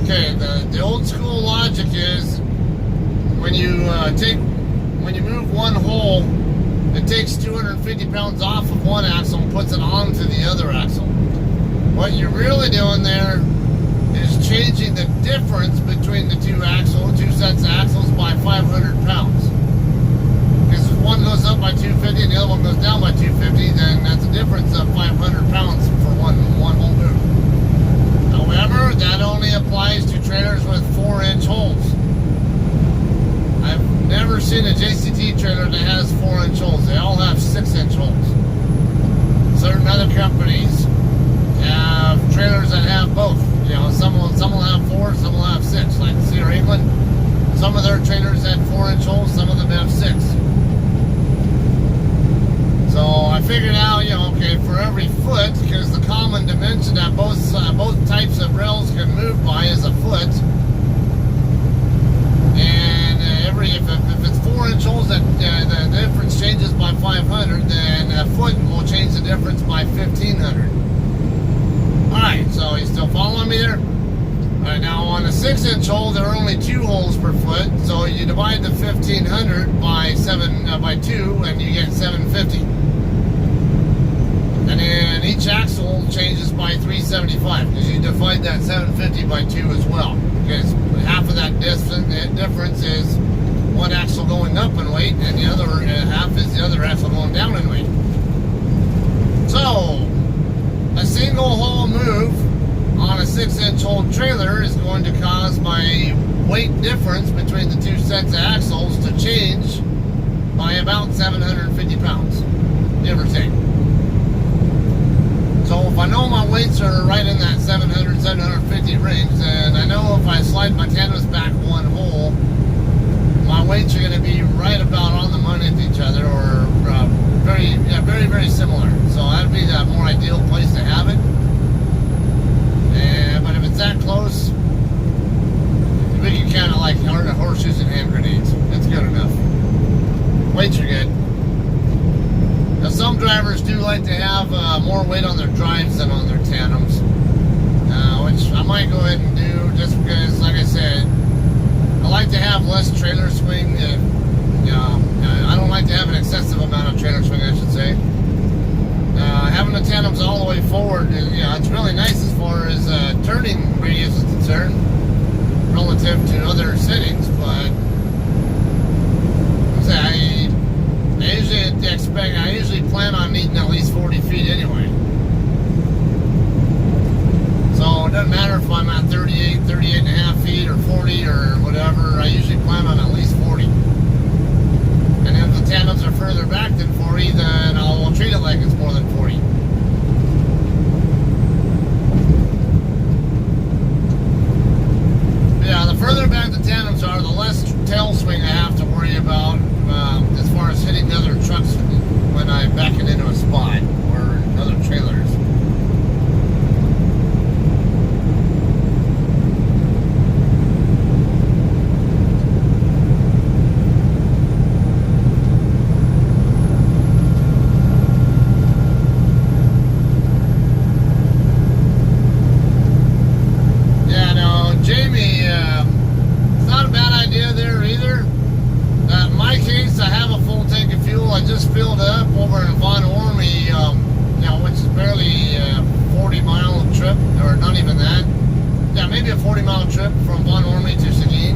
Okay, the old school logic is when you move one hole, it takes 250 pounds off of one axle and puts it onto the other axle. What you're really doing there is changing the difference between the two sets of axles by 500 pounds. Because if one goes up by 250 and the other one goes down by 250, then that's a difference of 500 pounds for one whole move. However, that only applies to trailers with 4-inch holes. I've never seen a JCT trailer that has 4-inch holes. They all have 6-inch holes. Certain other companies have trailers that have both. You know, some will have 4, some will have 6. Like Cedar England, some of their trailers had 4-inch holes, some of them have 6. So I figured out, okay, for every foot, because the common dimension that both types of rails can move by is a foot. And if it's 4-inch holes, that the difference changes by 500, then a foot will change the difference by 1,500. Alright, so you still following me there? Alright, now on a 6-inch hole, there are only 2 holes per foot, so you divide the 1,500 by 2, and you get 750. And then each axle changes by 375, because you divide that 750 by 2 as well. Because half of that difference is one axle going up in weight, and the other half is the other axle going down in weight. So a single hole move on a 6-inch hole trailer is going to cause my weight difference between the two sets of axles to change by about 750 pounds, give or take. So if I know my weights are right in that 700, 750 range, then I know if I slide my canvas back one hole, my weights are going to be right about on the money with each other, or very, very similar. So that'd be the more ideal place to have it. But if it's that close, we can kind of like horseshoes and hand grenades. That's good enough. Weights are good. Now some drivers do like to have more weight on their drives than on their tandems, which I might go ahead and do just because, like I said, I like to have less trailer swing. I don't like to have an excessive amount of trailer swing, I should say. Having the tandems all the way forward, it's really nice as far as turning radius is concerned, relative to other settings. But I usually plan on needing at least 40 feet anyway. So it doesn't matter if I'm at 38 and a half feet or 40 or whatever. I usually plan on at least 40. filled up over in Von Ormy, which is barely a 40-mile trip, or not even that. Yeah, maybe a 40-mile trip from Von Ormy to Seguin.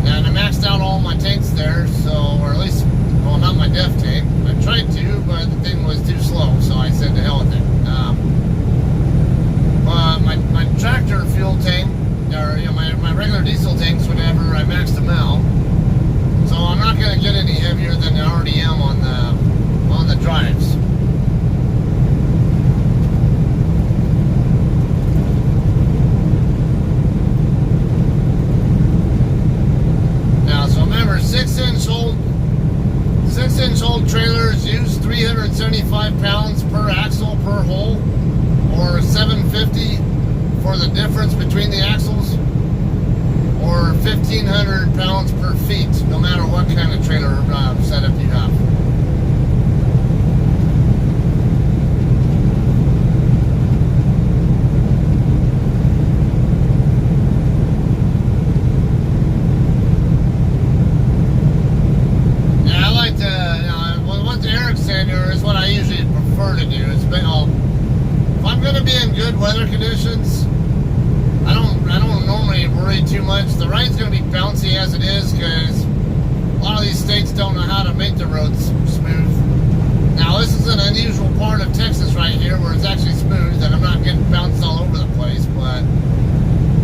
And I maxed out all my tanks there, so, or at least, well, not my def tank. I tried to, but the thing was too slow, so I said to hell with it. My tractor fuel tank, or my regular diesel tanks, whatever, I maxed them out. So I'm not going to get any heavier than I already am on the drives. Now, so remember, 6-inch old trailers use 375 pounds per axle per hole, or 750 for the difference between the axles, or 1,500 pounds per feet, no matter what kind of trailer setup you have. Yeah, I like to, what Eric said here is what I usually prefer to do. It's been, if I'm going to be in good weather conditions, I don't normally worry too much. The ride's going to be bouncy as it is, because a lot of these states don't know how to make the roads smooth. Now, this is an unusual part of Texas right here where it's actually smooth and I'm not getting bounced all over the place, but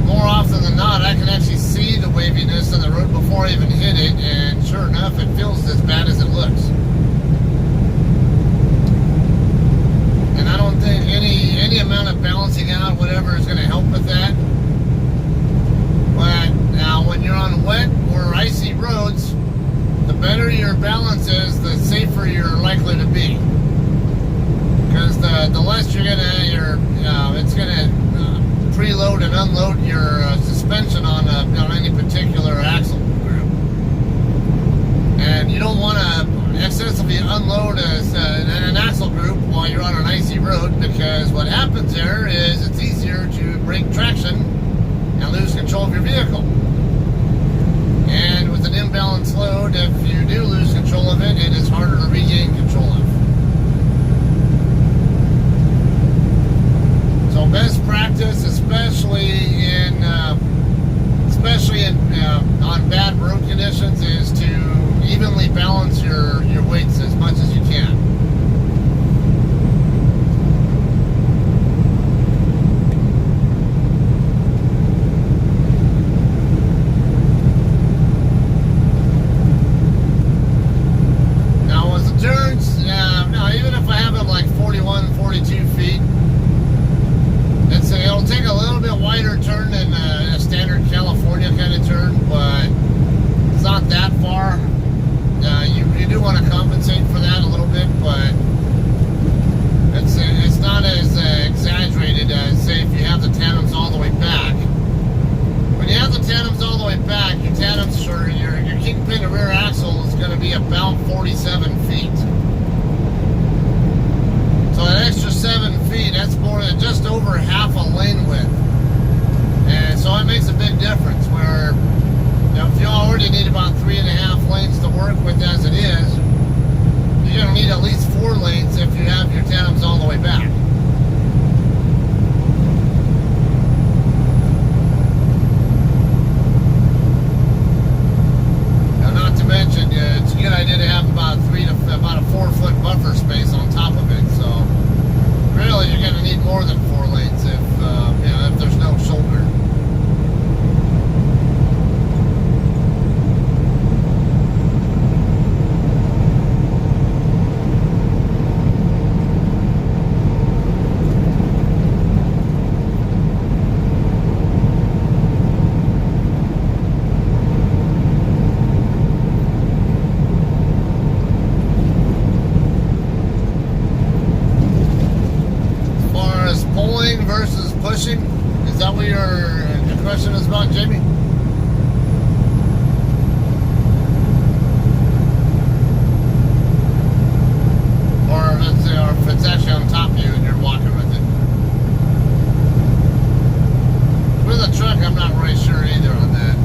more often than not, I can actually see the waviness of the road before I even hit it, and sure enough, it feels as bad as it looks. And I don't think any amount of balancing out, whatever, is going to help with that. But now, when you're on wet or icy roads, the better your balance is, the safer you're likely to be. Because the less you're gonna, it's gonna preload and unload your suspension on any particular axle group. And you don't want to excessively unload an axle group while you're on an icy road, because what happens there is it's easier to break traction and lose control of your vehicle. And with an imbalanced load, if you do lose control of it, it is harder to regain control of. So best practice, especially on bad road conditions, is to evenly balance your weights as much as you can. Even if I have them like 41, 42 feet, it'll take a little bit wider turn than a standard California kind of turn, but it's not that far. You do want to compensate for that a little bit, but it's not as exaggerated as, say, if you have the tandems all the way back. When you have the tandems all the way back, your tandems, or your kingpin to rear axle is going to be about 47 feet. So an extra 7 feet, that's more than just over half a lane width. And so it makes a big difference where, if you already need about 3.5 lanes to work with as it is, you're going to need at least 4 lanes if you have your tandems all the way back. Now, not to mention, it's a good idea to have about a 4-foot buffer space on top of it. So really, you're going to need more than 4 lanes if there's no shoulder. Versus pushing? Is that what your question is about, Jamie? Or if it's actually on top of you and you're walking with it. With a truck, I'm not really sure either on that.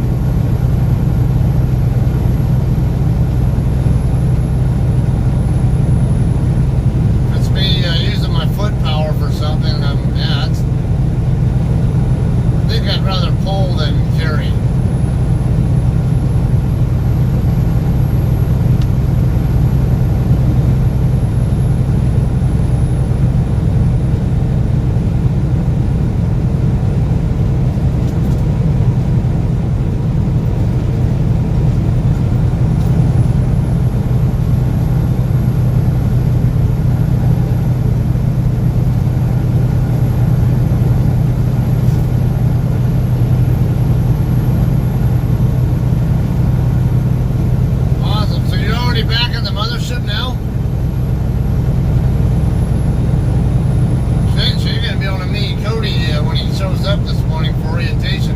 already back in the mothership now? Shit, so you're going to be able to meet Cody when he shows up this morning for orientation.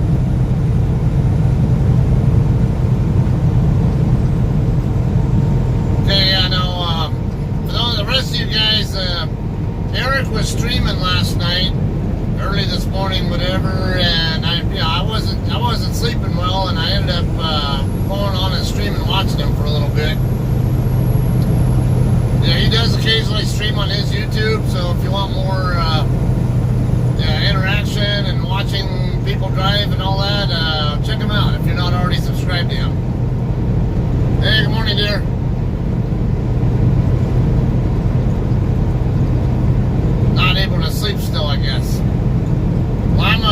Okay, I know, for those, the rest of you guys, Eric was streaming last night, early this morning, whatever, and I wasn't sleeping well, and I ended up going on and streaming, watching him for a little bit. Yeah, he does occasionally stream on his YouTube, so if you want more interaction and watching people drive and all that, check him out if you're not already subscribed to him. Hey, good morning, dear. Not able to sleep still, I guess. Well,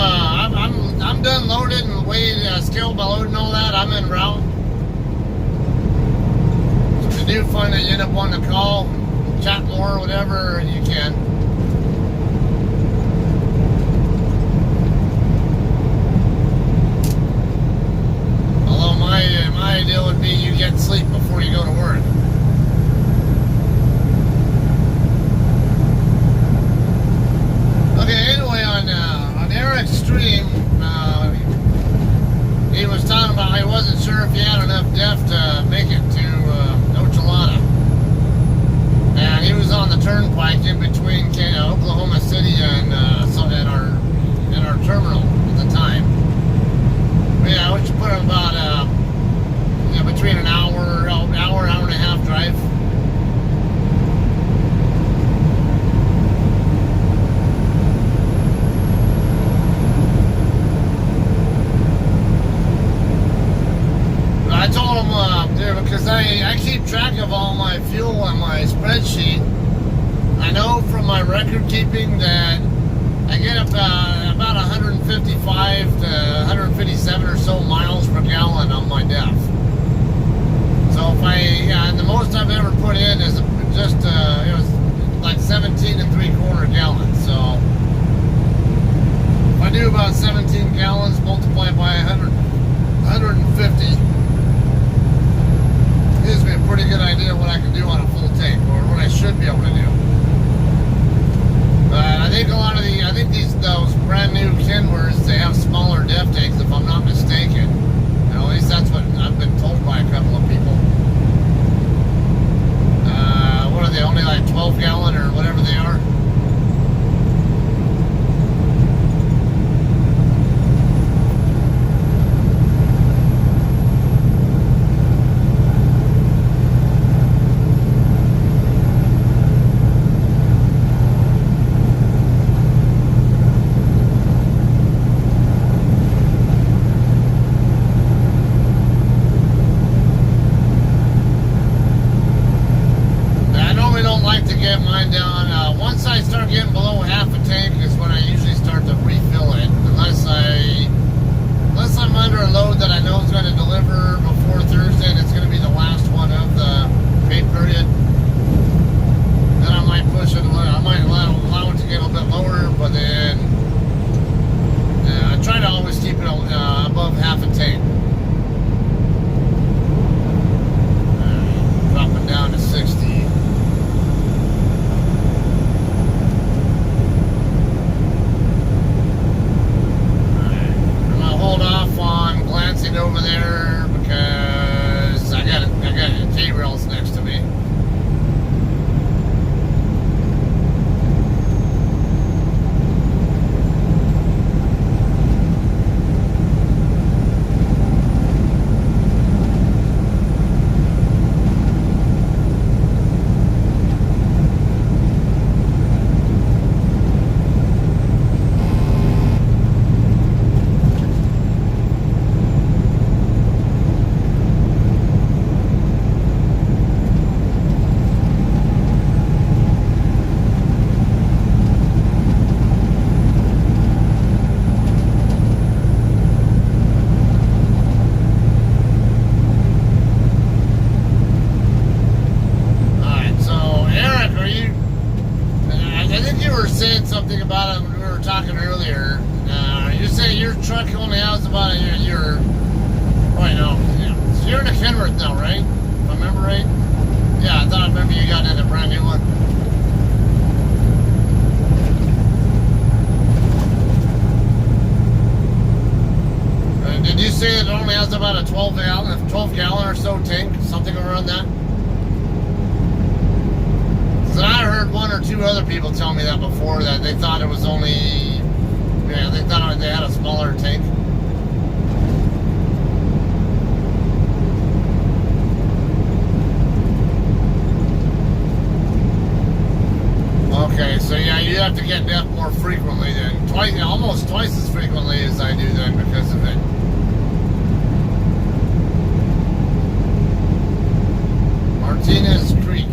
I'm done loaded and weighed, scaled by loading all that. I'm en route. So if you do find that you end up wanting to call, chat more, or whatever, you can. Although my idea would be you get sleep before you go to work. Okay, anyway, on Eric's stream, he was talking about he wasn't sure if he had enough def to make it to Ochalata. And he was on the turnpike in between Oklahoma City and our terminal at the time. But yeah, we should put him about between an hour and a half drive. I told him, because I keep track of all my fuel on my spreadsheet. I know from my record keeping that I get about 155 to 157 or so miles per gallon on my DEF. So if and the most I've ever put in is just, it was like 17 3/4 gallons. So if I do about 17 gallons multiplied by 150, gives me a pretty good idea what I can do on a full tank, or what I should be able to do. I think those brand new Kenworths, they have smaller def tanks, if I'm not mistaken. At least that's what I've been told by a couple of people. What are they, only like 12 gallon or whatever they are? truck only has about a year. Wait, no. Yeah. So you're in a Kenworth now, right? If I remember right? was about a 12 gallon or so tank, something around that. So I heard one or two other people tell me that before, that they thought it was only, yeah, they thought they had a smaller tank. Okay, so yeah, you have to get that more frequently then. Almost twice as frequently as I do then because of it. Martinez Creek.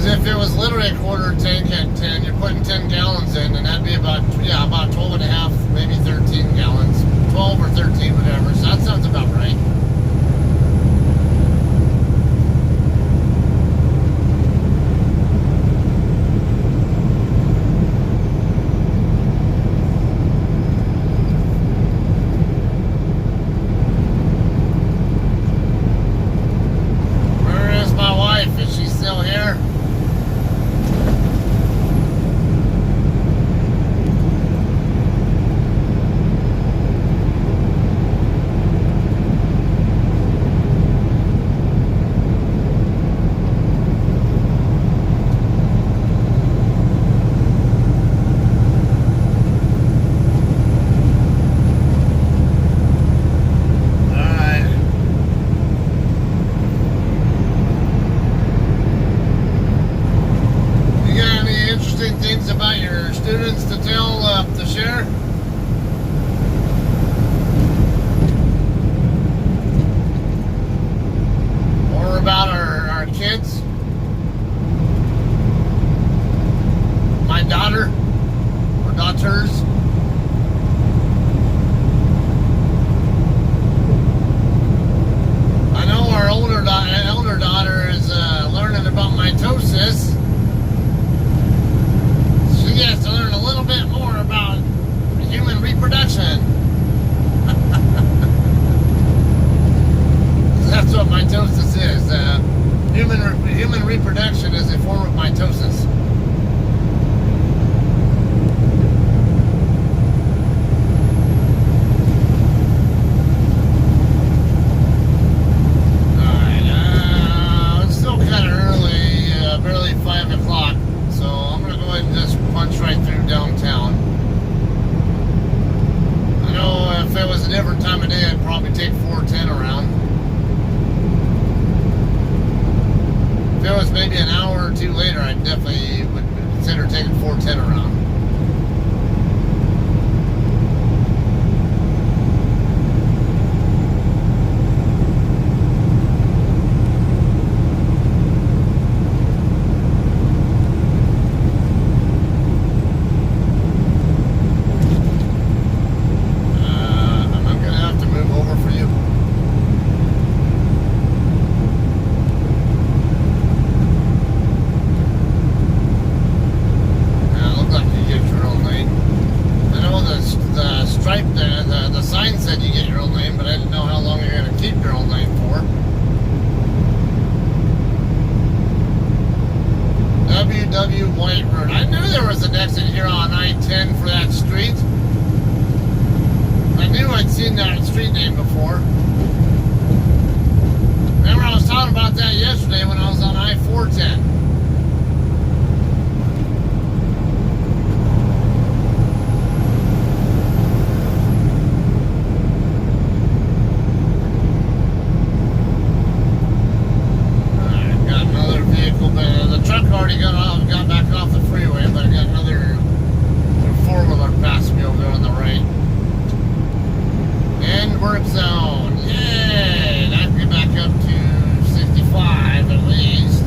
If it was literally a quarter tank at 10, you're putting 10 gallons in, and that'd be about 12 and a half, maybe 13 gallons. 12 or 13, whatever. So that sounds about right. Where is my wife? Is she still here? Things about your students to tell, to share? Or about our kids? My daughter? Or daughters? I know our elder daughter is learning about mitosis. She gets to learn a little bit more about human reproduction. That's what mitosis is. Human reproduction is a form of mitosis. Alright, it's still kind of early, barely 5 o'clock. So I'm going to go ahead and just punch right through downtown. I know if it was a different time of day, I'd probably take 410 around. If it was maybe an hour or two later, I definitely would consider taking 410 around. Look like I'd seen that street name before. Remember, I was talking about that yesterday when I was on I-410. Got back off the freeway, but I got another four-wheeler passing me over there on the right. End work zone. Yay! And I can get back up to 65 at least.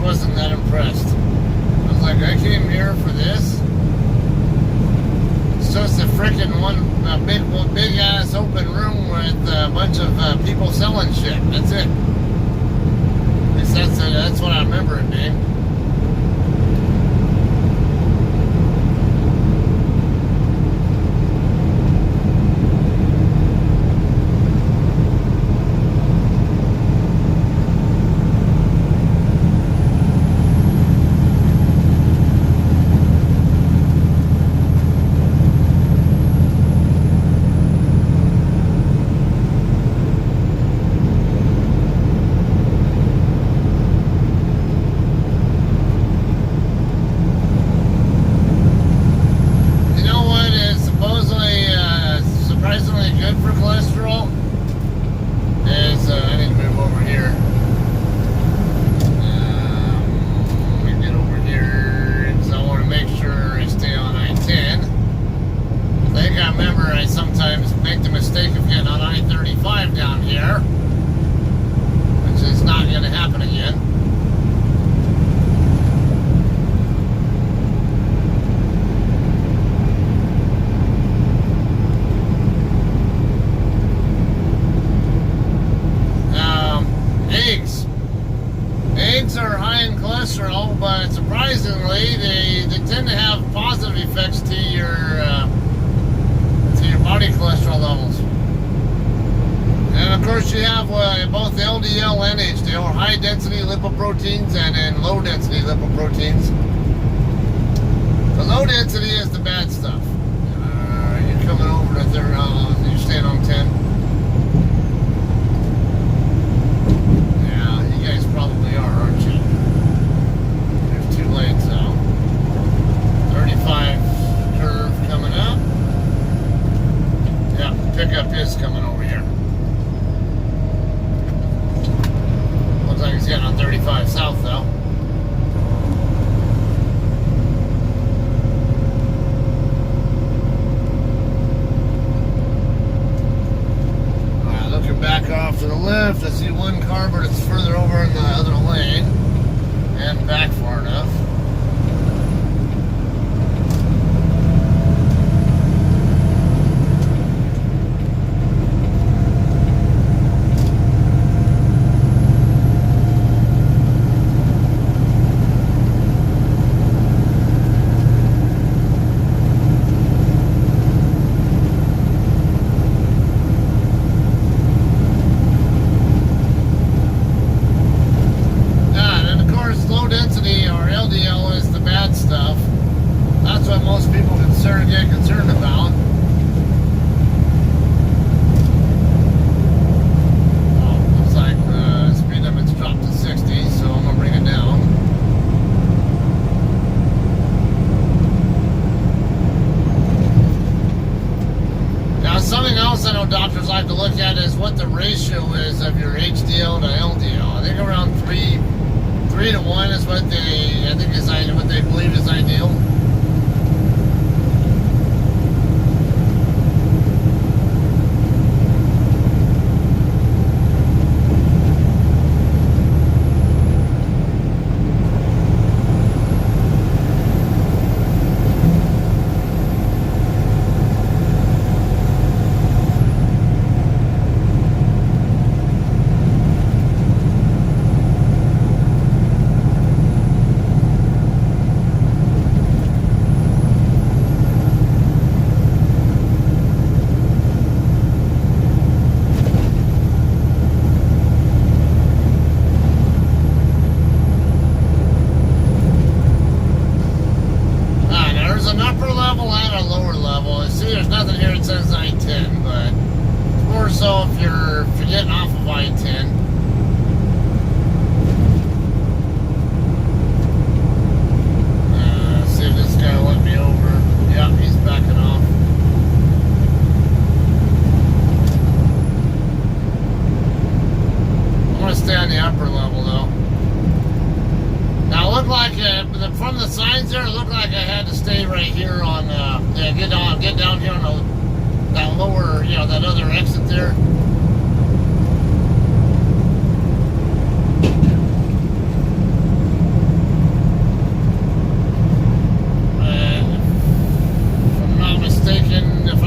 Wasn't that impressed. I was like, I came here for this. freaking big ass open room with a bunch of people selling shit. That's it. At least that's what I remember it being. Eggs are high in cholesterol, but surprisingly, they tend to have positive effects to your body cholesterol levels. And of course, you have both LDL and HDL, high density lipoproteins and low density lipoproteins. The low density is the bad stuff. You're coming over to you're staying on 10. Probably are, aren't you? There's 2 lanes out. 35 curve coming up. Yeah, pickup is coming over here. Looks like he's getting on 35 south though. Back off to the left, I see one car, but it's further over in the other lane and back far enough. Doctors like to look at is what the ratio is of your HDL to LDL. I think around 3 to 1 is what they believe is ideal. So if you're getting off of I-10, see if this guy will let me over. Yeah, he's backing off. I'm going to stay on the upper level though. Now it looked like from the signs there, it looked like I had to stay right here on get down here on that lower, that other exit there. And if I'm not mistaken, if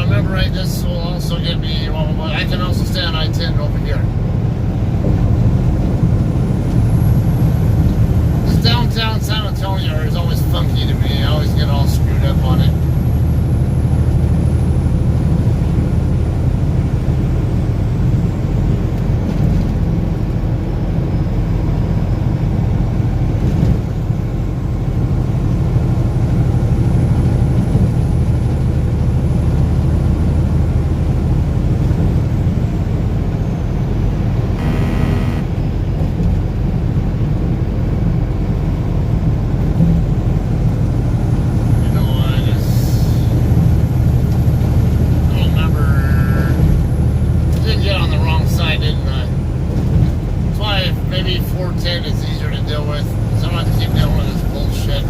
right, this will also get me, well, I can also stay on I-10 over here. This downtown San Antonio is always funky to me. I always get all screwed up on it. Maybe 410 is easier to deal with, so I don't have to keep dealing with this bullshit.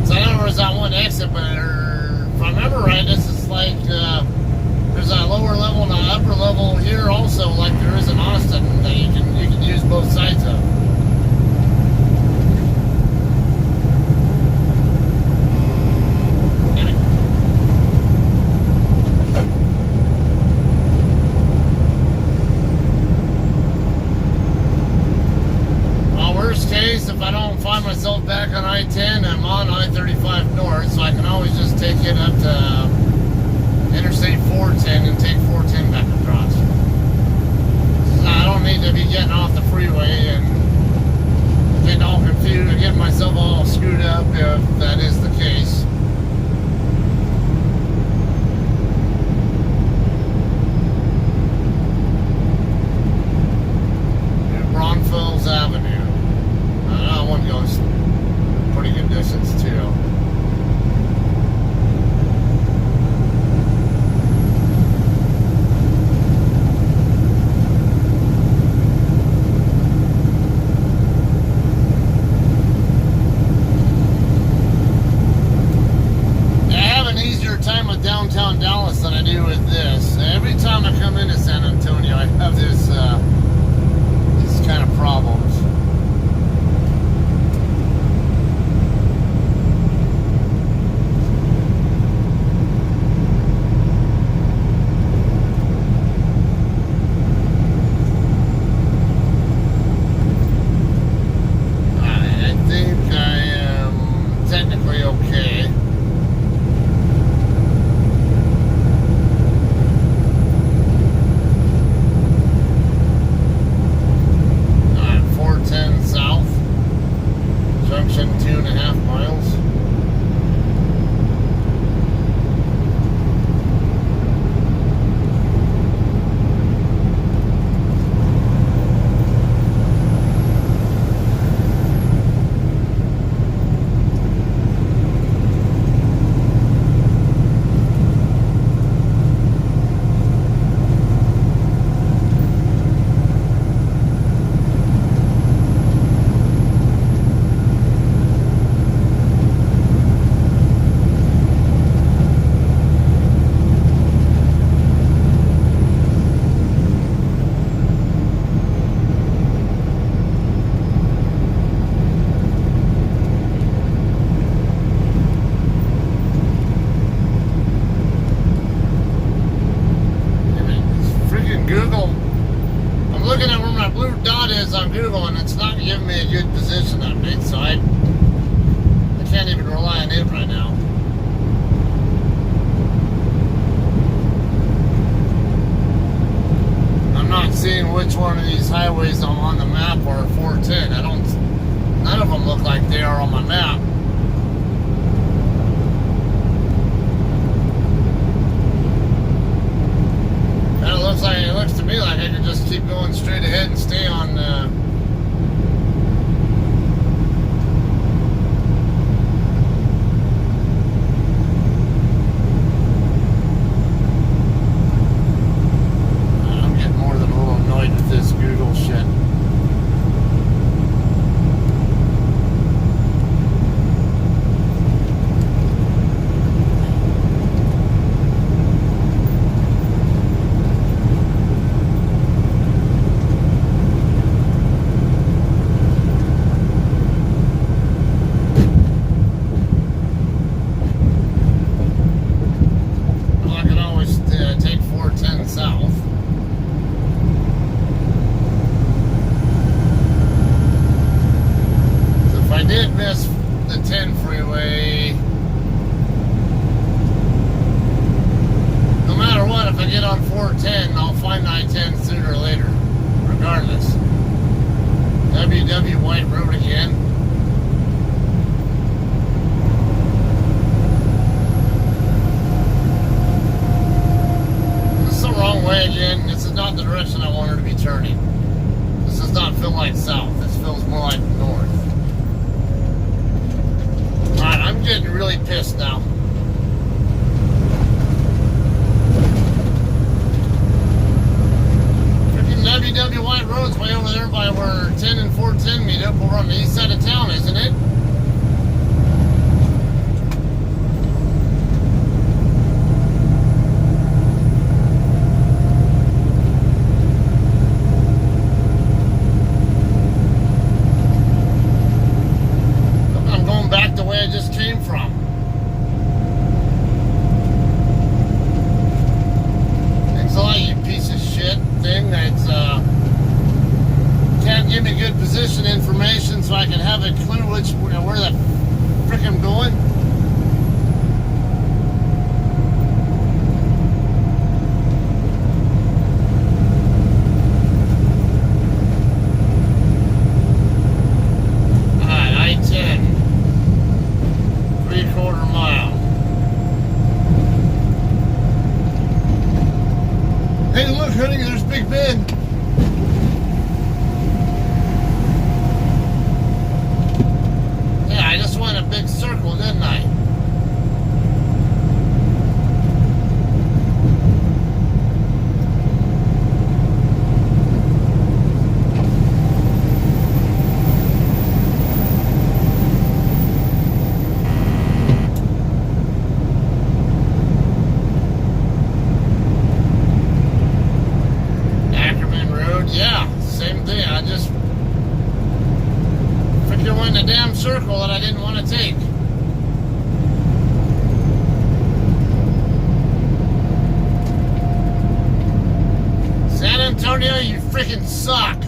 So I know there's that one exit, but if I remember right, this is like there's a lower level and an upper level here also, like there is in Austin, that you can use both sides of. If I don't find myself back on I-10, I'm on I-35 North, so I can always just take it up to Interstate 410 and take 410 back across. So I don't need to be getting off the freeway and getting all confused and getting myself all screwed up if that is the case. Braunfels Avenue. That one goes pretty good distance too. I have an easier time with downtown Dallas than I do with this. Every time I come into San Antonio, I have this these kind of problems. On Google, and it's not giving me a good position update, so I can't even rely on it right now. I'm not seeing which one of these highways I'm on the map are 410. None of them look like they are on my map. It looks to me like I can just keep going straight ahead and stay on I'm getting more than a little annoyed with this Google shit. did miss the 10 freeway. No matter what, if I get on 410, I'll find I-10 sooner or later, regardless. WW White Road again. This is the wrong way again. This is not the direction I wanted to be turning. This does not feel like south. This feels more like north. Alright, I'm getting really pissed now. WW White Road's way over there by where 10 and 410 meet up over on the east side of town, isn't it? I'm going back the way I just came from. Thanks a lot, you piece of shit thing that's can't give me good position information so I can have a clue where the frick I'm going. Alright, I-10. 3/4 mile. Hey, look, honey, there's Big Ben. Yeah, I just went a big circle, didn't I? Yeah, same thing. I just freaking went in a damn circle that I didn't want to take. San Antonio, you freaking suck.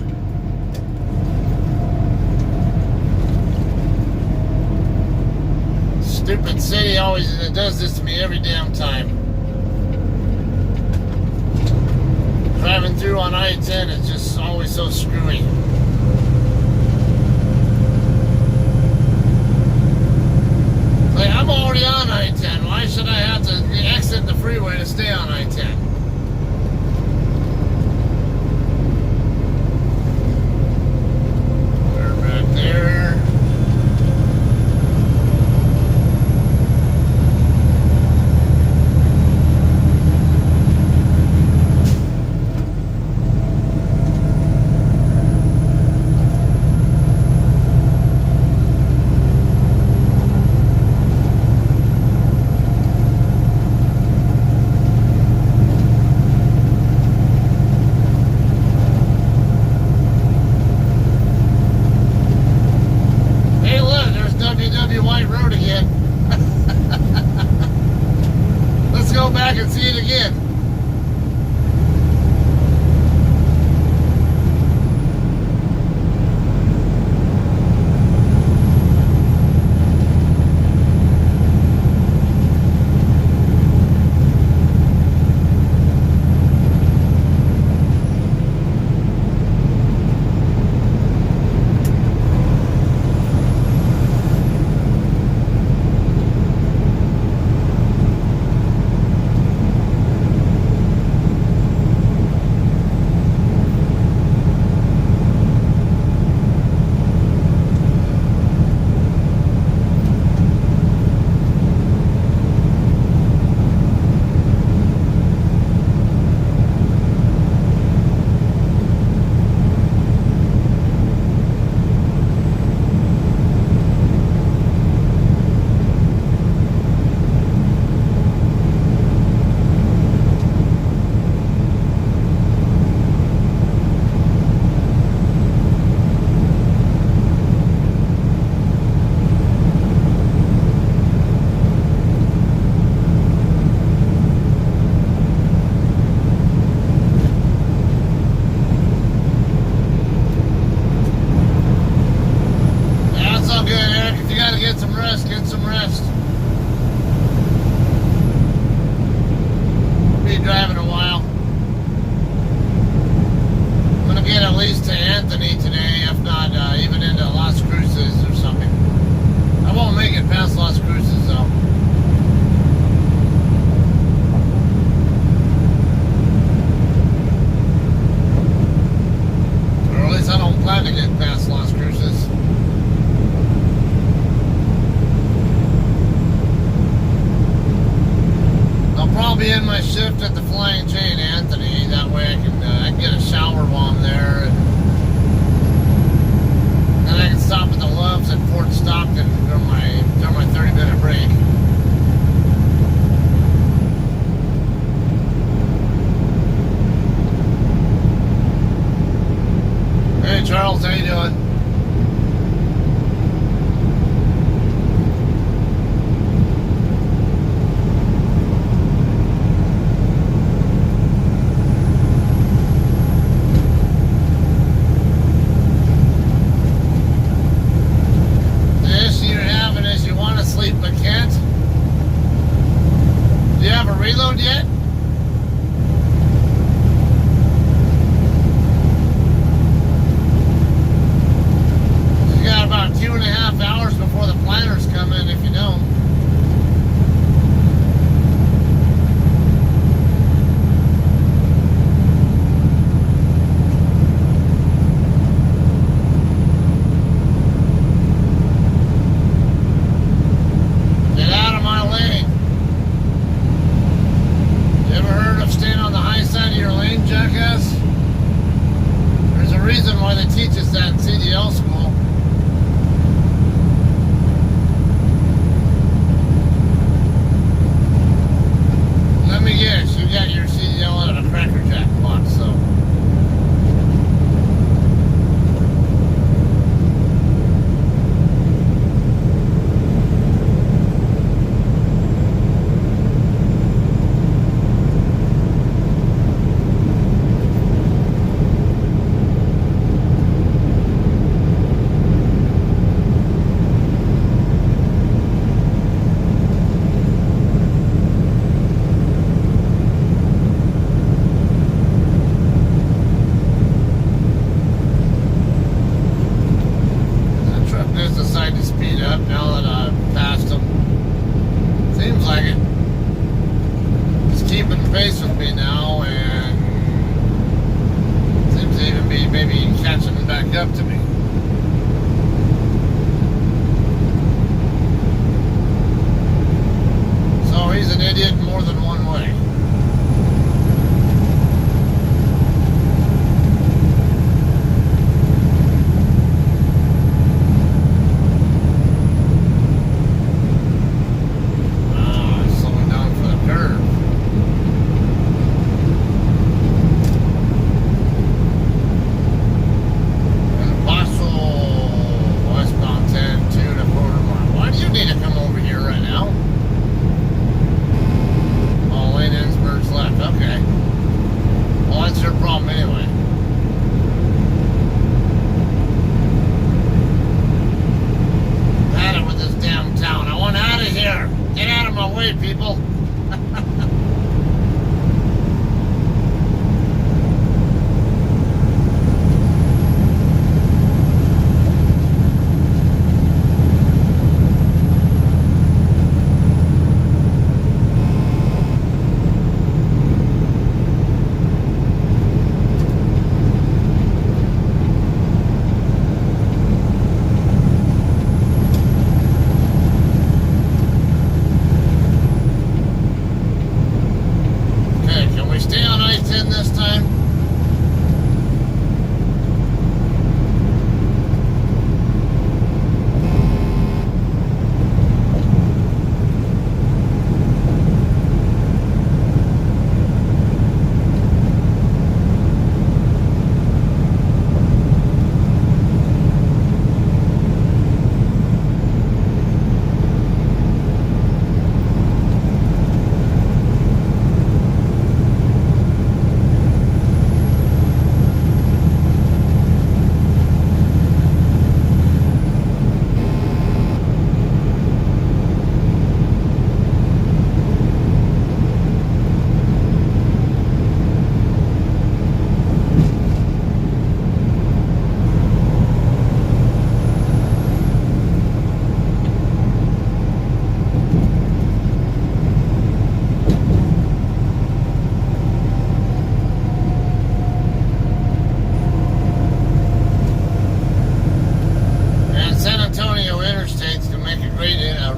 Stupid city always does this to me every damn time. Driving through on I-10 is just always so screwy. Like, I'm already on I-10. Why should I have to exit the freeway to stay on I-10? We're right there. rest. Get some rest. Be driving a while. I'm gonna get at least to Anthony today, if not even into Las Cruces or something. I won't make it past Las Cruces though. Or at least I don't plan to get past Las Cruces. I'll probably end my shift at the Flying J in Anthony. That way I can get a shower while I'm there. And then I can stop at the Loves at Fort Stockton during my 30-minute break. Hey Charles, how you doing? But can't. Do you have a reload yet? You got about 2.5 hours before the planners come in, if you know. Jackass. There's a reason why they teach us that in CDL school. Let me guess, you got your CDL out of a Cracker Jack box, so. To speed up now that I've passed them. Seems like it. It's keeping pace with me now, and seems to even be maybe catching back up to me. So he's an idiot in more than one way. People.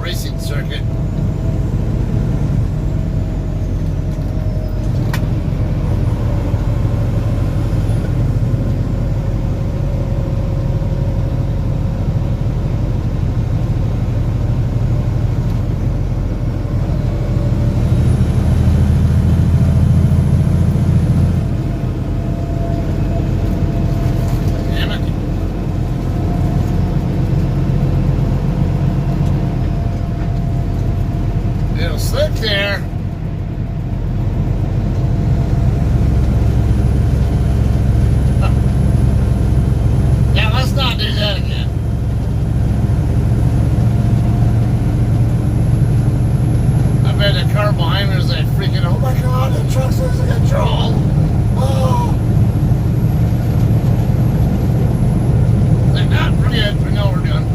racing circuit. Slick there. Yeah, let's not do that again. I bet the car behind me was like freaking, oh my god, the truck's losing control. Oh. Like, not forget, we know what we're doing.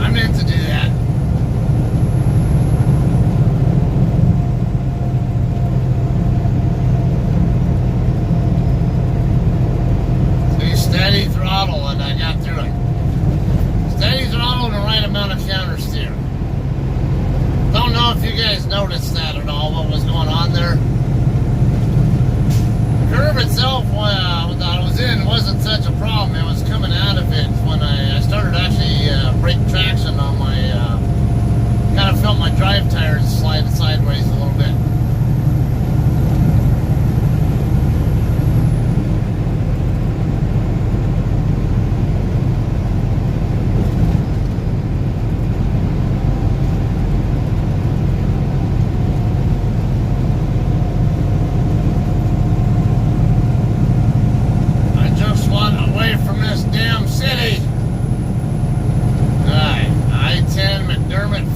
I meant to do that. Steady throttle, and I got through it. Steady throttle and the right amount of counter steer. Don't know if you guys noticed that at all, what was going on there. The curve itself, that I was in, wasn't such a problem. It was coming out of it when I started actually brake traction on my, kind of felt my drive tires slide sideways a little bit.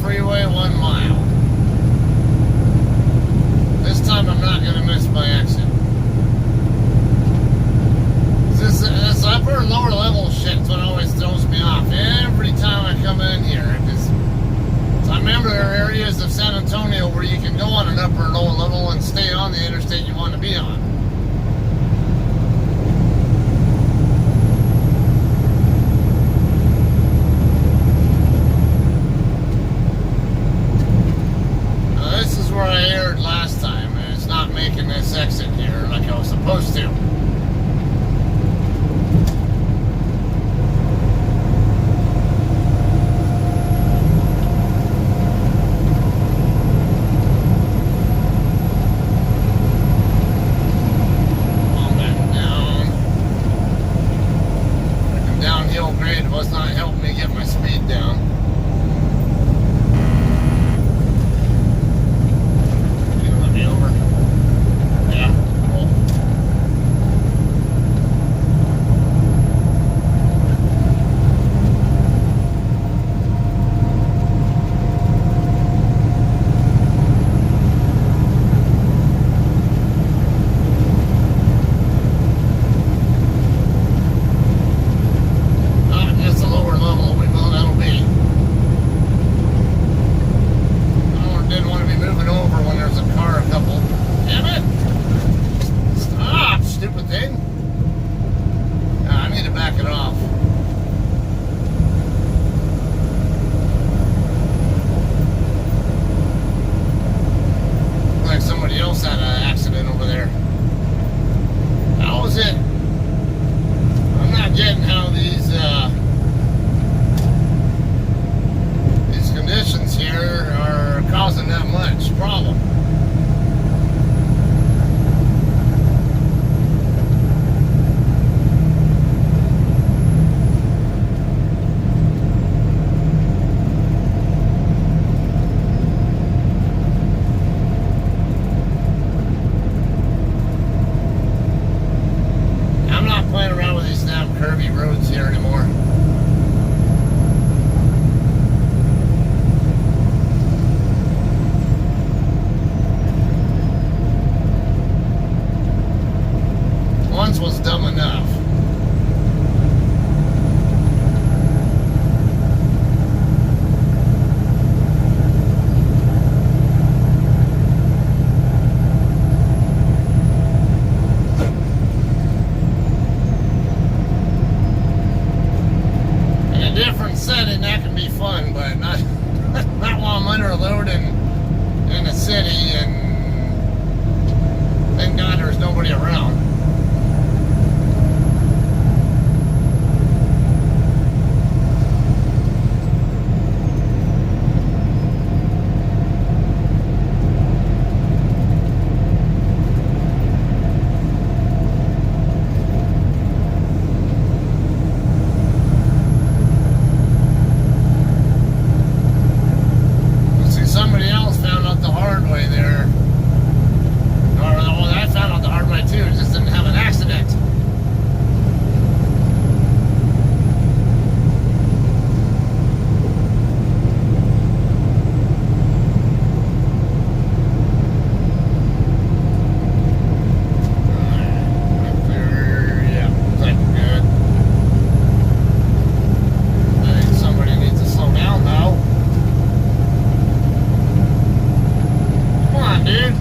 Freeway 1 mile. This time I'm not going to miss my exit. This upper and lower level shit's what always throws me off every time I come in here. So I remember there are areas of San Antonio where you can go on an upper and lower level and stay on the interstate you want to be on. Where I aired last time, and it's not making this exit here like I was supposed to. Calm back down. Freaking downhill grade was not helping me get my speed down. That's a lower level. We know that'll be. said it, that can be fun, but not not while I'm under a load in the city, and thank God there's nobody around. Somebody else found out the hard way there. Or, well, I found out the hard way too. Just didn't have an accident. Yeah, looks like we're good. I think somebody needs to slow down though. Dude,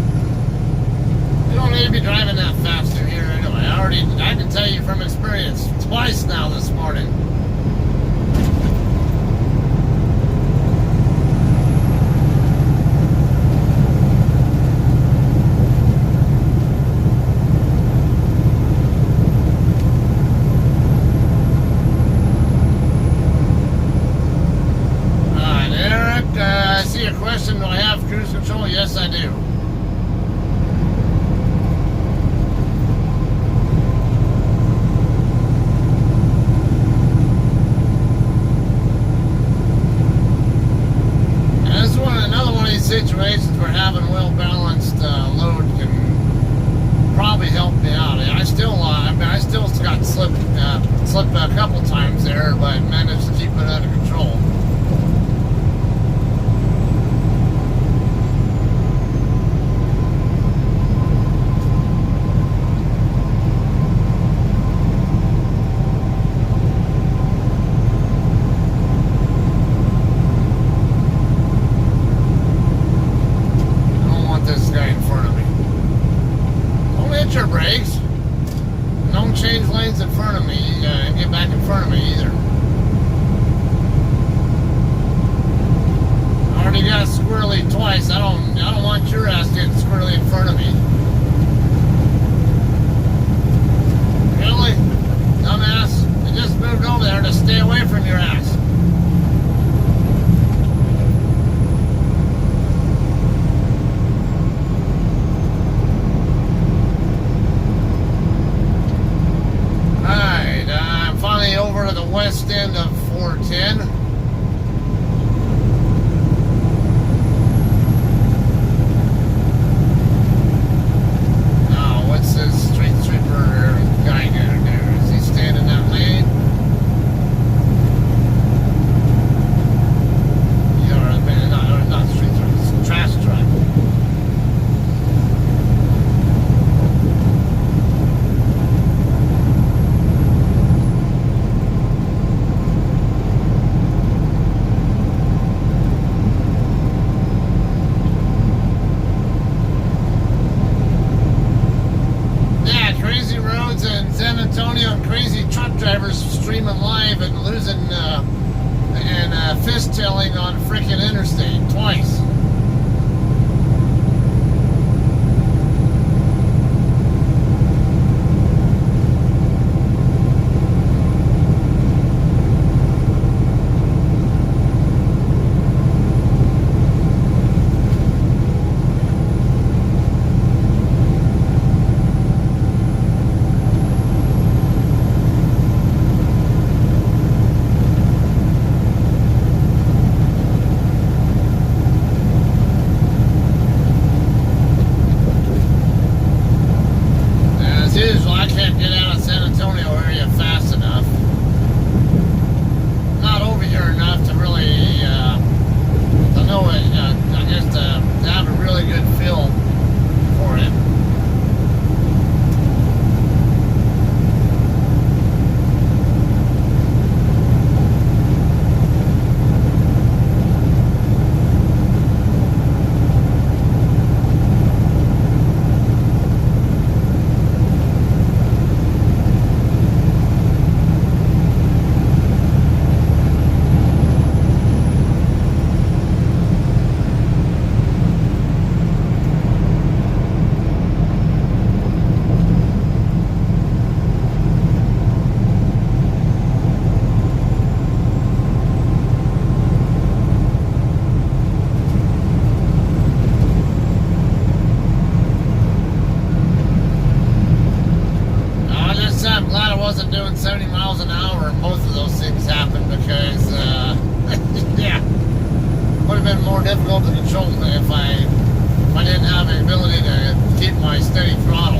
you don't need to be driving that fast through here anyway. I can tell you from experience twice now this morning. Alright, Eric, I see your question. Do I have cruise control? Yes, I do. Situations where having well-balanced load can probably help me out. I still got slipped a couple times there, but managed to keep it under control. Your brakes. Don't change lanes in front of me and get back in front of me either. I already got squirrely twice. I don't want your ass getting squirrely in front of me. Really? Dumbass. I just moved over there to stay away from your ass. Over to the west end of 410. Now, what's this street sweeper guy gonna do? Is he staying in that lane? Yeah, not street sweeper, it's a trash truck. Crazy truck drivers streaming live and losing and fishtailing on freaking interstate twice. off the controls if I didn't have the ability to keep my steady throttle.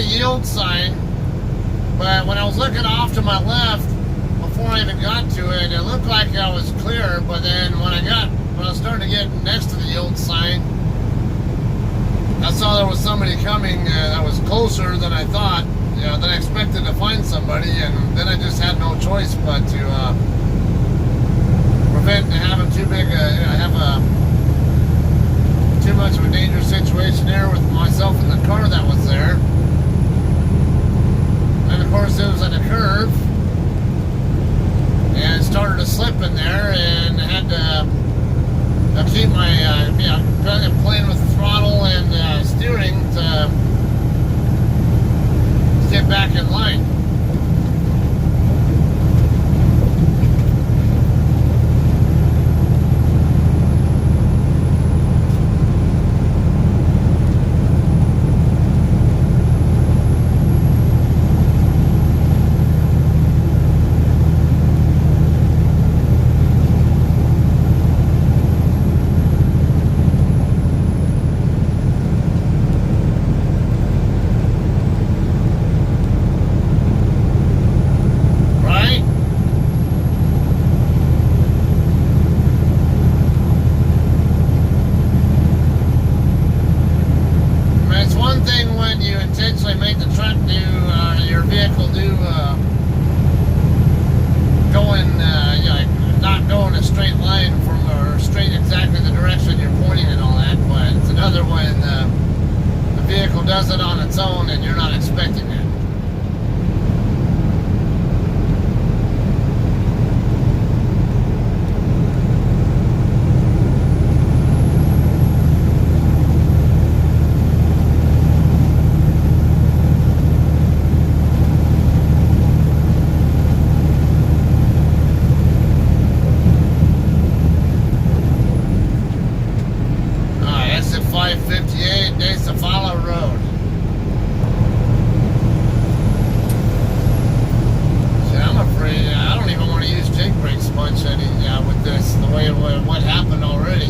Yield sign, but when I was looking off to my left before I even got to it, it looked like I was clear. But then when I was starting to get next to the yield sign, I saw there was somebody coming that was closer than I thought, than I expected to find somebody, and then I just had no choice but to prevent having too much of a dangerous situation there with myself and the car that was there. And of course it was at a curve and it started to slip in there, and I had to keep my playing with the throttle and steering to get back in line. Does it on its own and you're not expecting it. Alright, exit 558, there's the follow road. I don't even want to use jake brakes much with this, the way what happened already.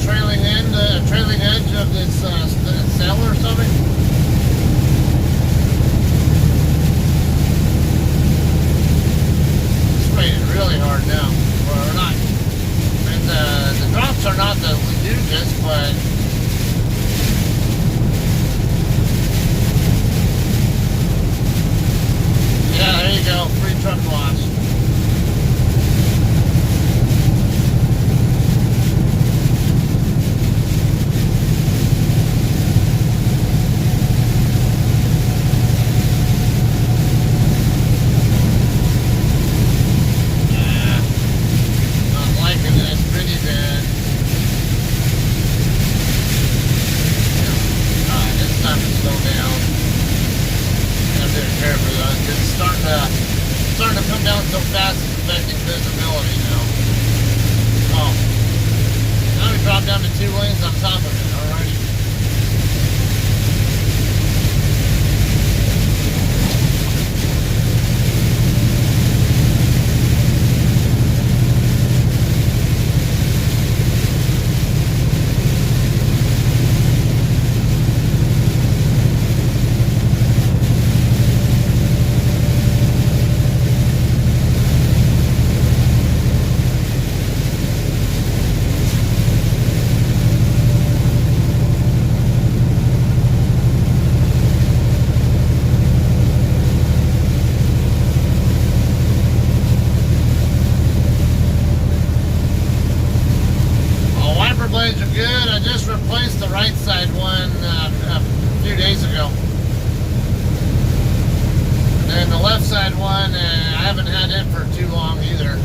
trailing edge of this cell or something? It's raining really hard now. Or not. I mean, the drops are not the hugest, but yeah, there you go. Free truck wash. Starting to come down so fast it's affecting visibility now. Oh. Now we drop down to 2 lanes on top of it, alrighty. Blades are good. I just replaced the right side one a few days ago. And then the left side one, I haven't had it for too long either.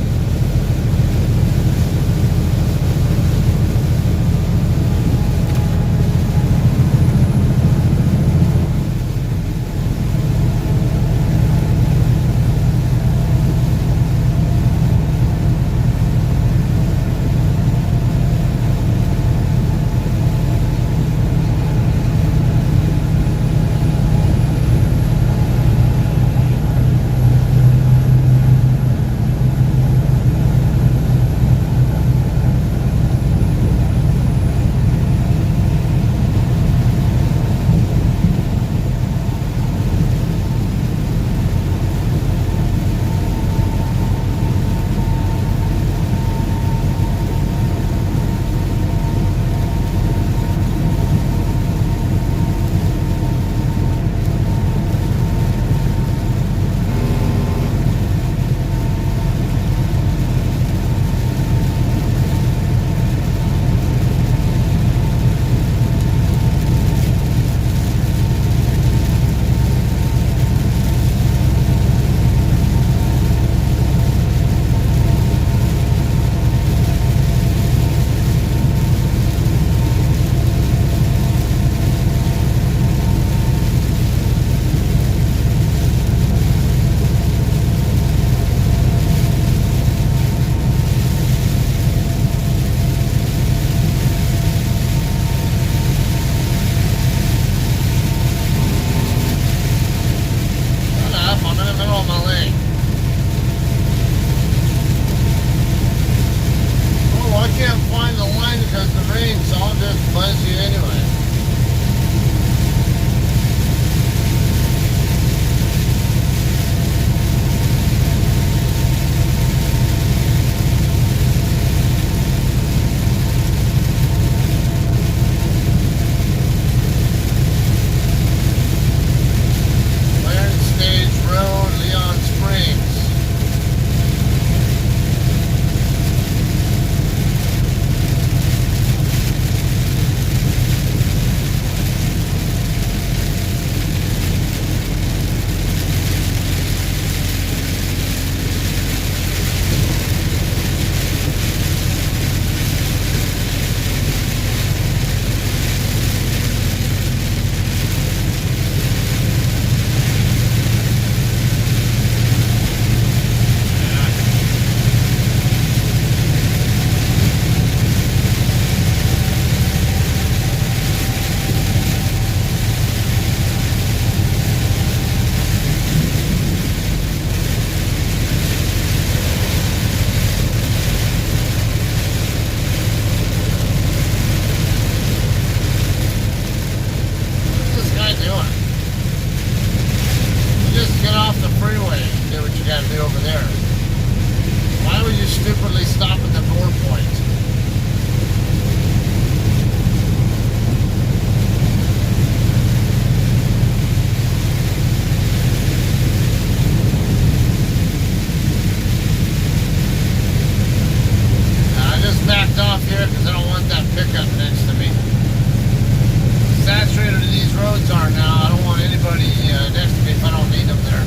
roads are now. I don't want anybody next to me if I don't need them there.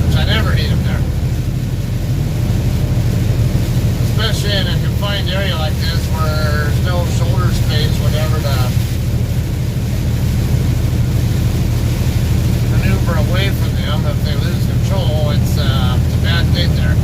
Which I never need them there. Especially in a confined area like this where there's no shoulder space, whatever, to maneuver away from them. If they lose control, it's a bad thing there.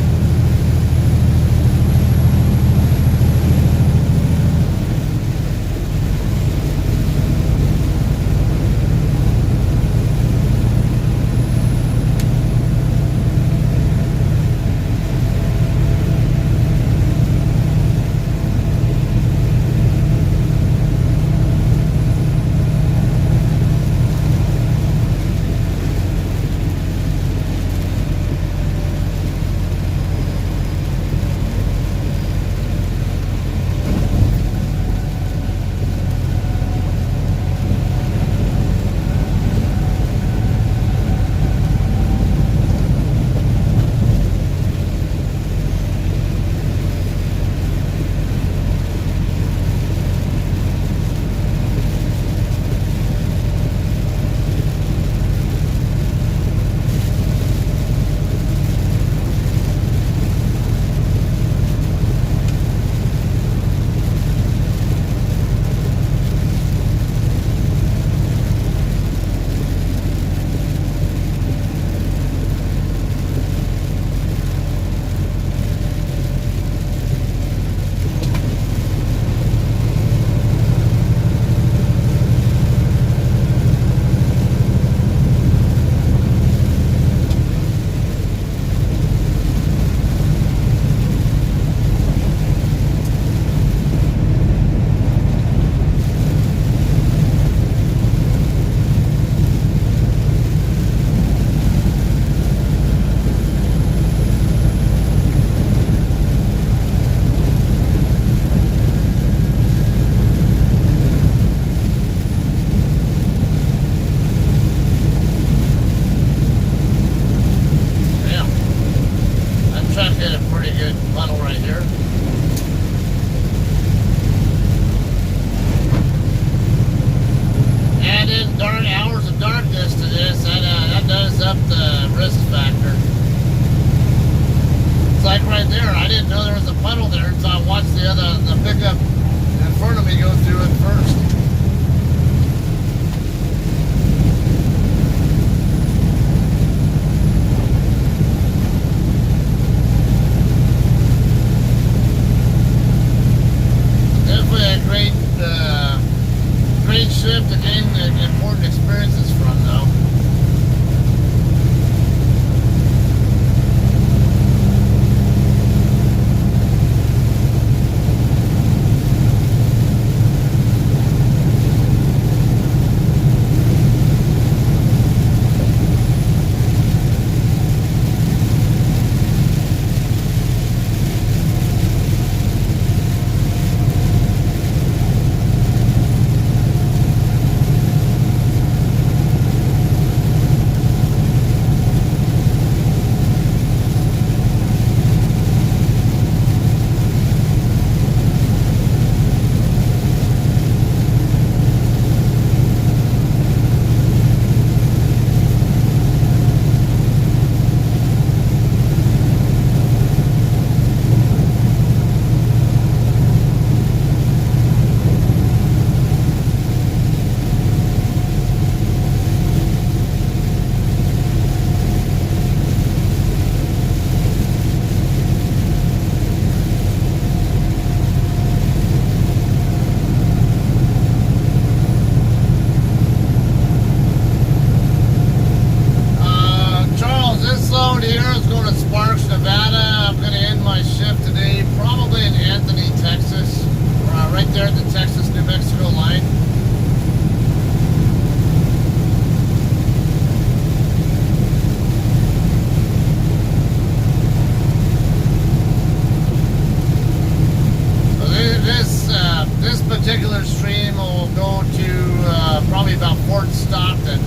particular stream will go to probably about Fort Stockton.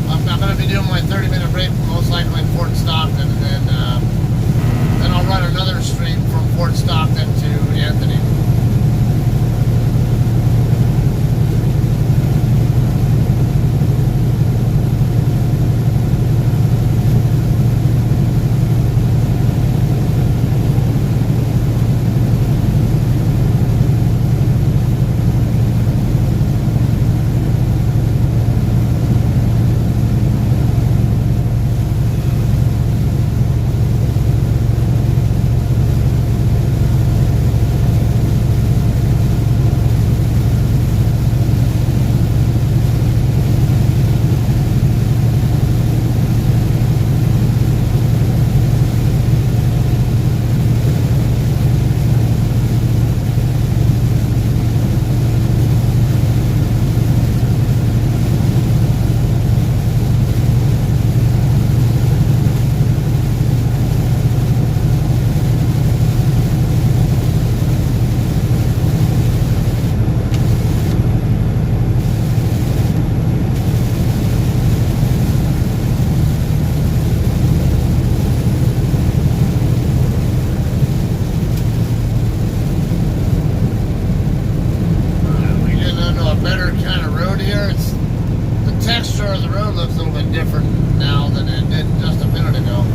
I'm going to be doing my 30-minute break most likely in Fort Stockton, and then I'll run another stream from Fort Stockton to Anthony. texture of the road looks a little bit different now than it did just a minute ago.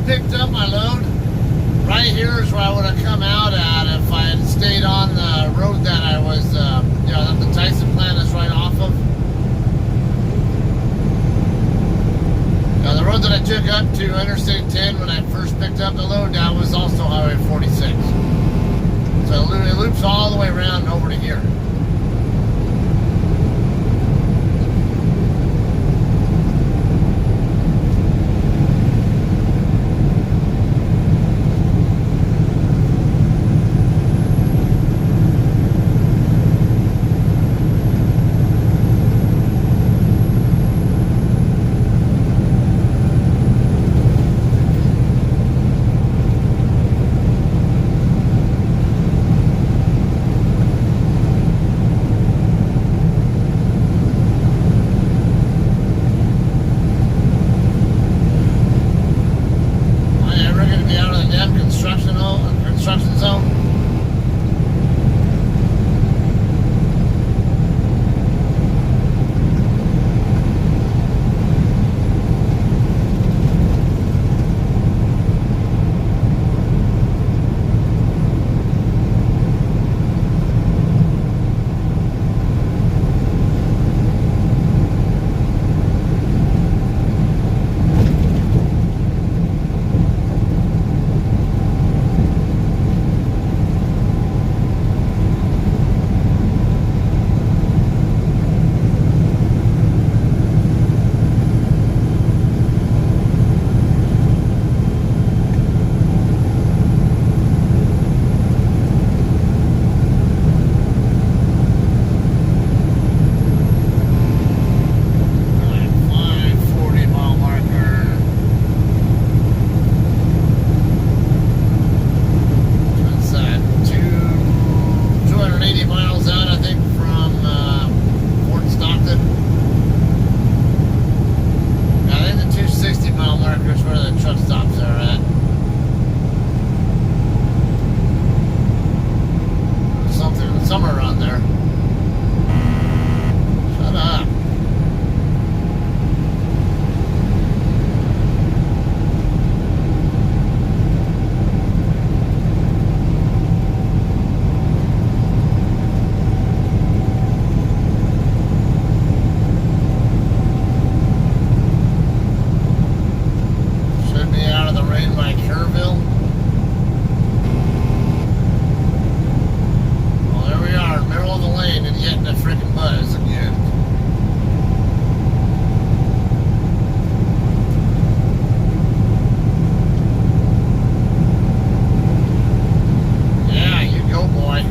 picked up my load, right here is where I would have come out at if I had stayed on the road that I was, that the Tyson plant is right off of. The road that I took up to Interstate 10 when I first picked up the load, that was also Highway 46. So it loops all the way around over to here. Construction zone. Somewhere around there. Shut up. Should be out of the rain by Kerrville. Middle of the lane and getting a freaking buzz again. Yeah, you go, boy.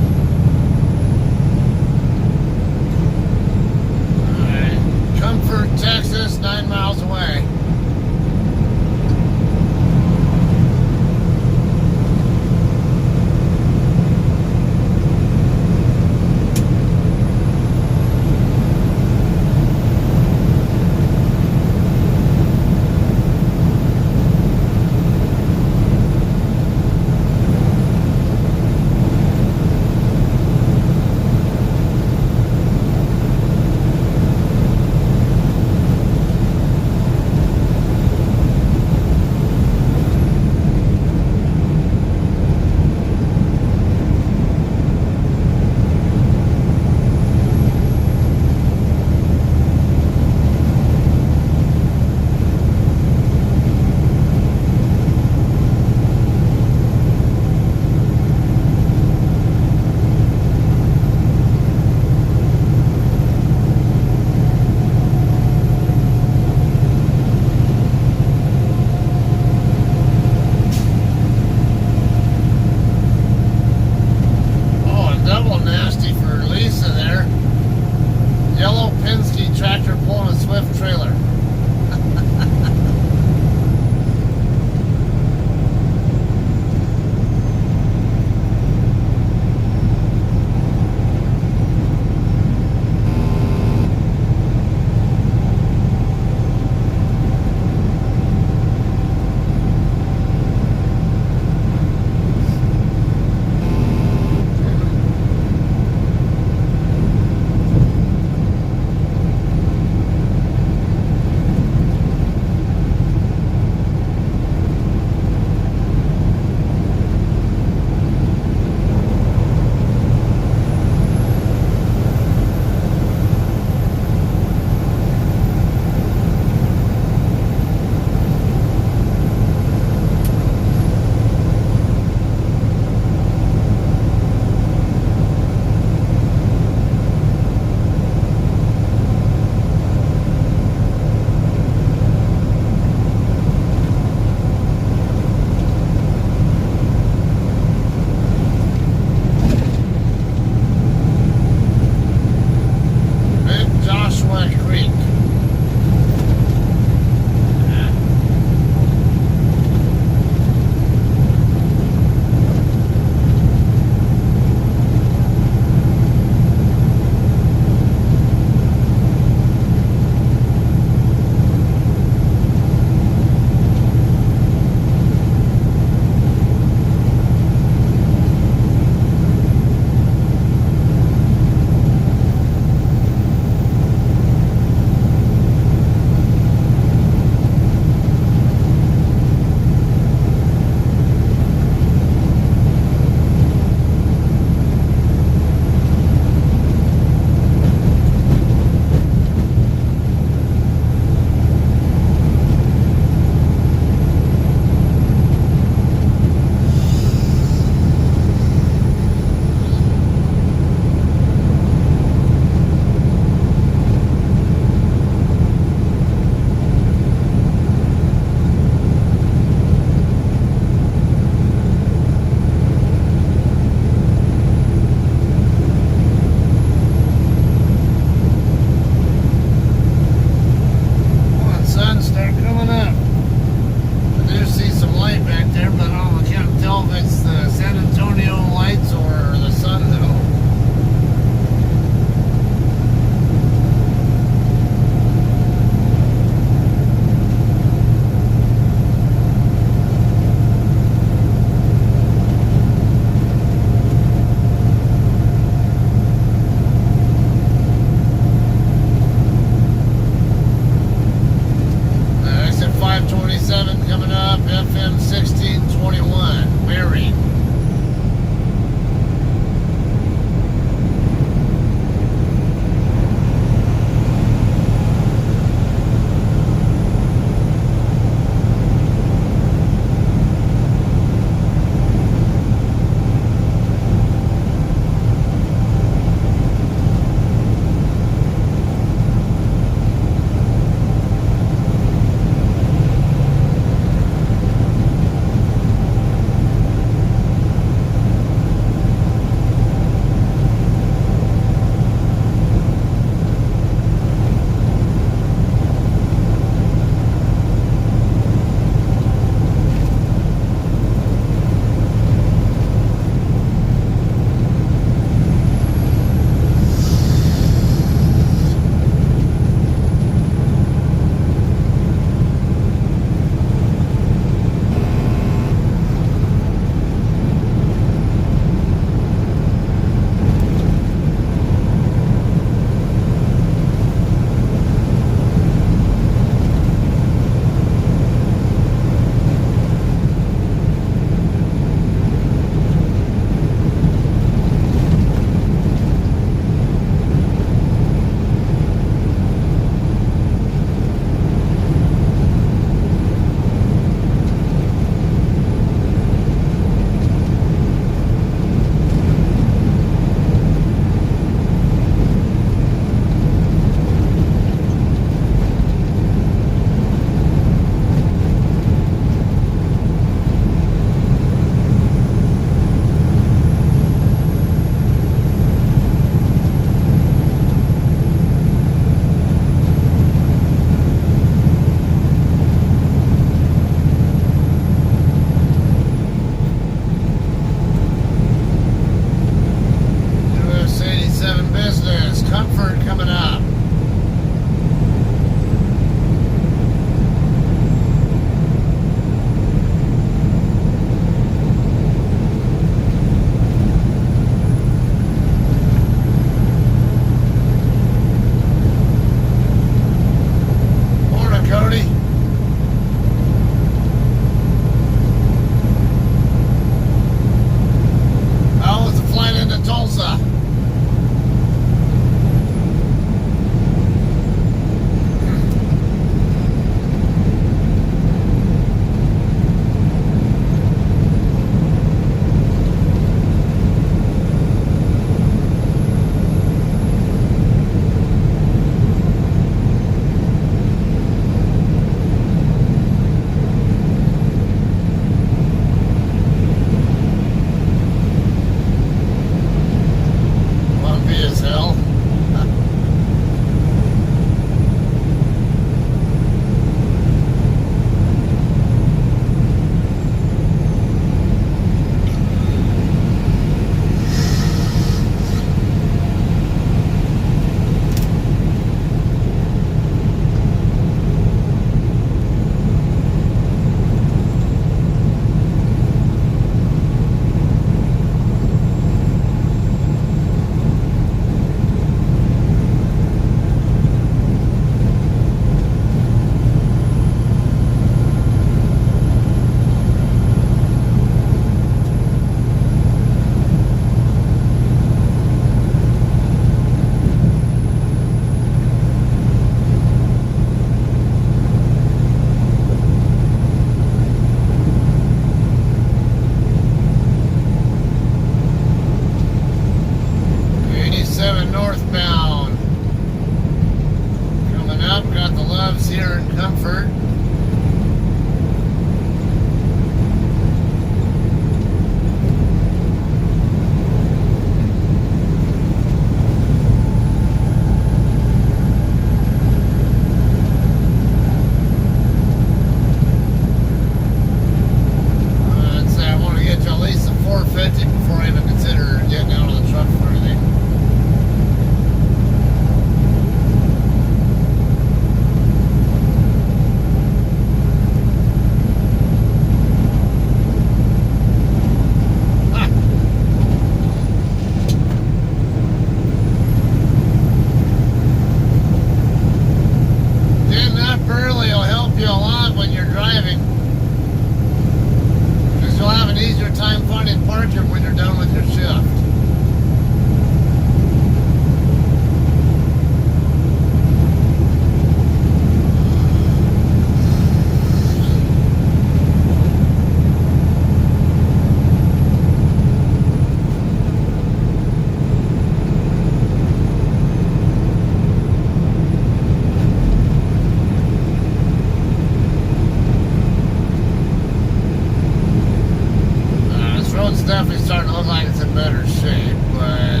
definitely starting to look like it's in better shape, but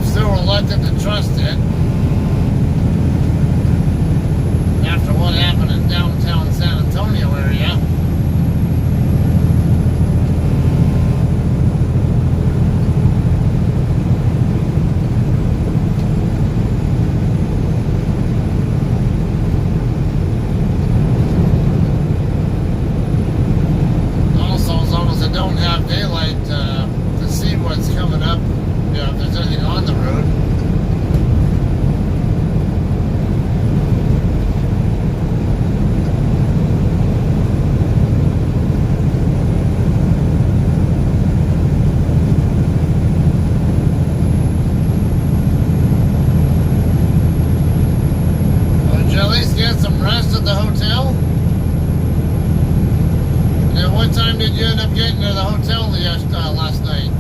still reluctant to trust it after what happened in downtown San Antonio area. Also, as long as I don't have daylight to see what's coming up, you know, if there's anything on the road. Did you at least get some rest at the hotel? And what time did you end up getting to the hotel last night?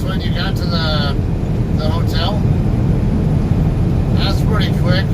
When you got to the hotel, that's pretty quick.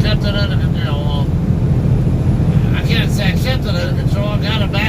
kept it under control. I can't say I kept it under control. I got it back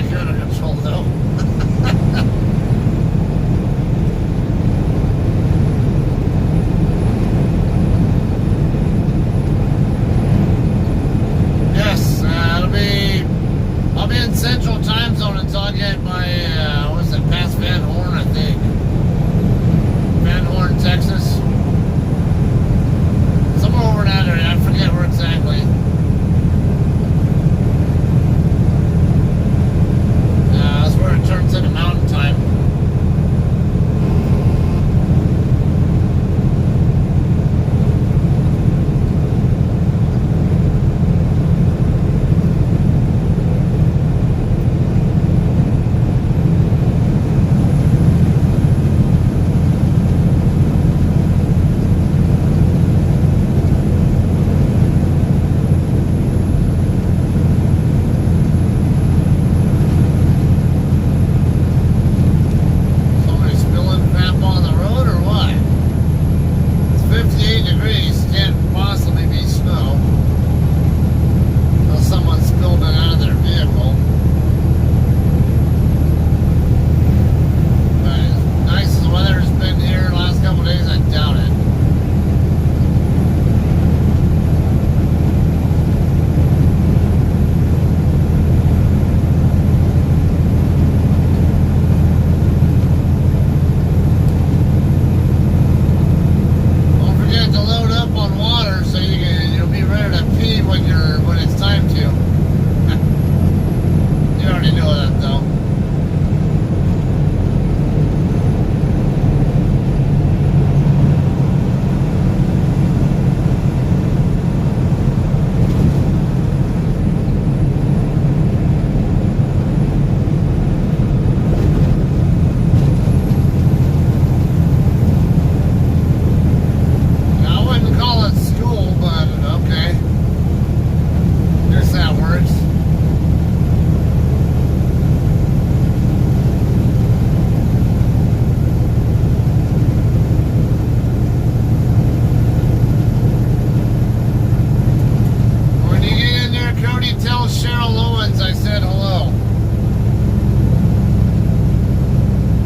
Cheryl Owens I said hello.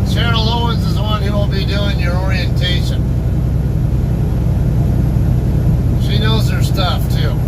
Cheryl Owens is the one who will be doing your orientation. She knows her stuff too.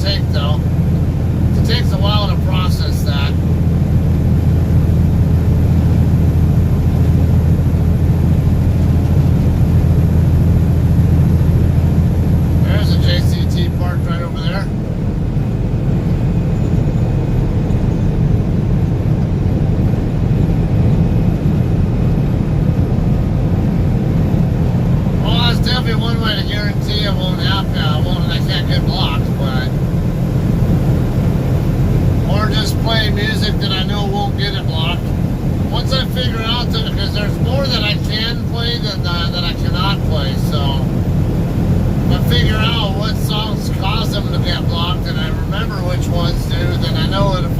take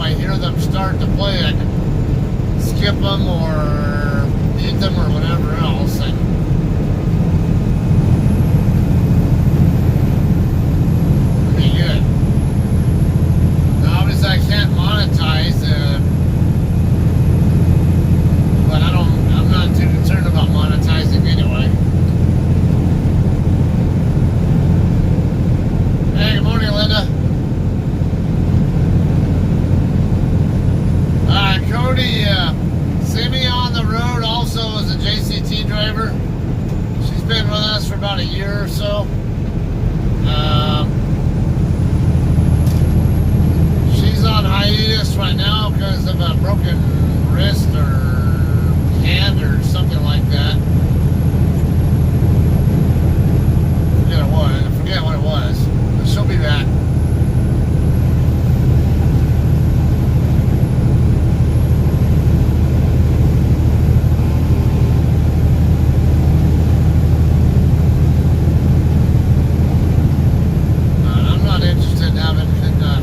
I hear them start to play, I can skip them or mute them or whatever else. And pretty good. Now, obviously, I can't monetize, but I'm not too concerned about monetizing anyway. Hey, good morning, Linda. Cody, Simi on the road also is a JCT driver. She's been with us for about a year or so. She's on hiatus right now because of a broken wrist or hand or something like that. I forget what it was, but she'll be back.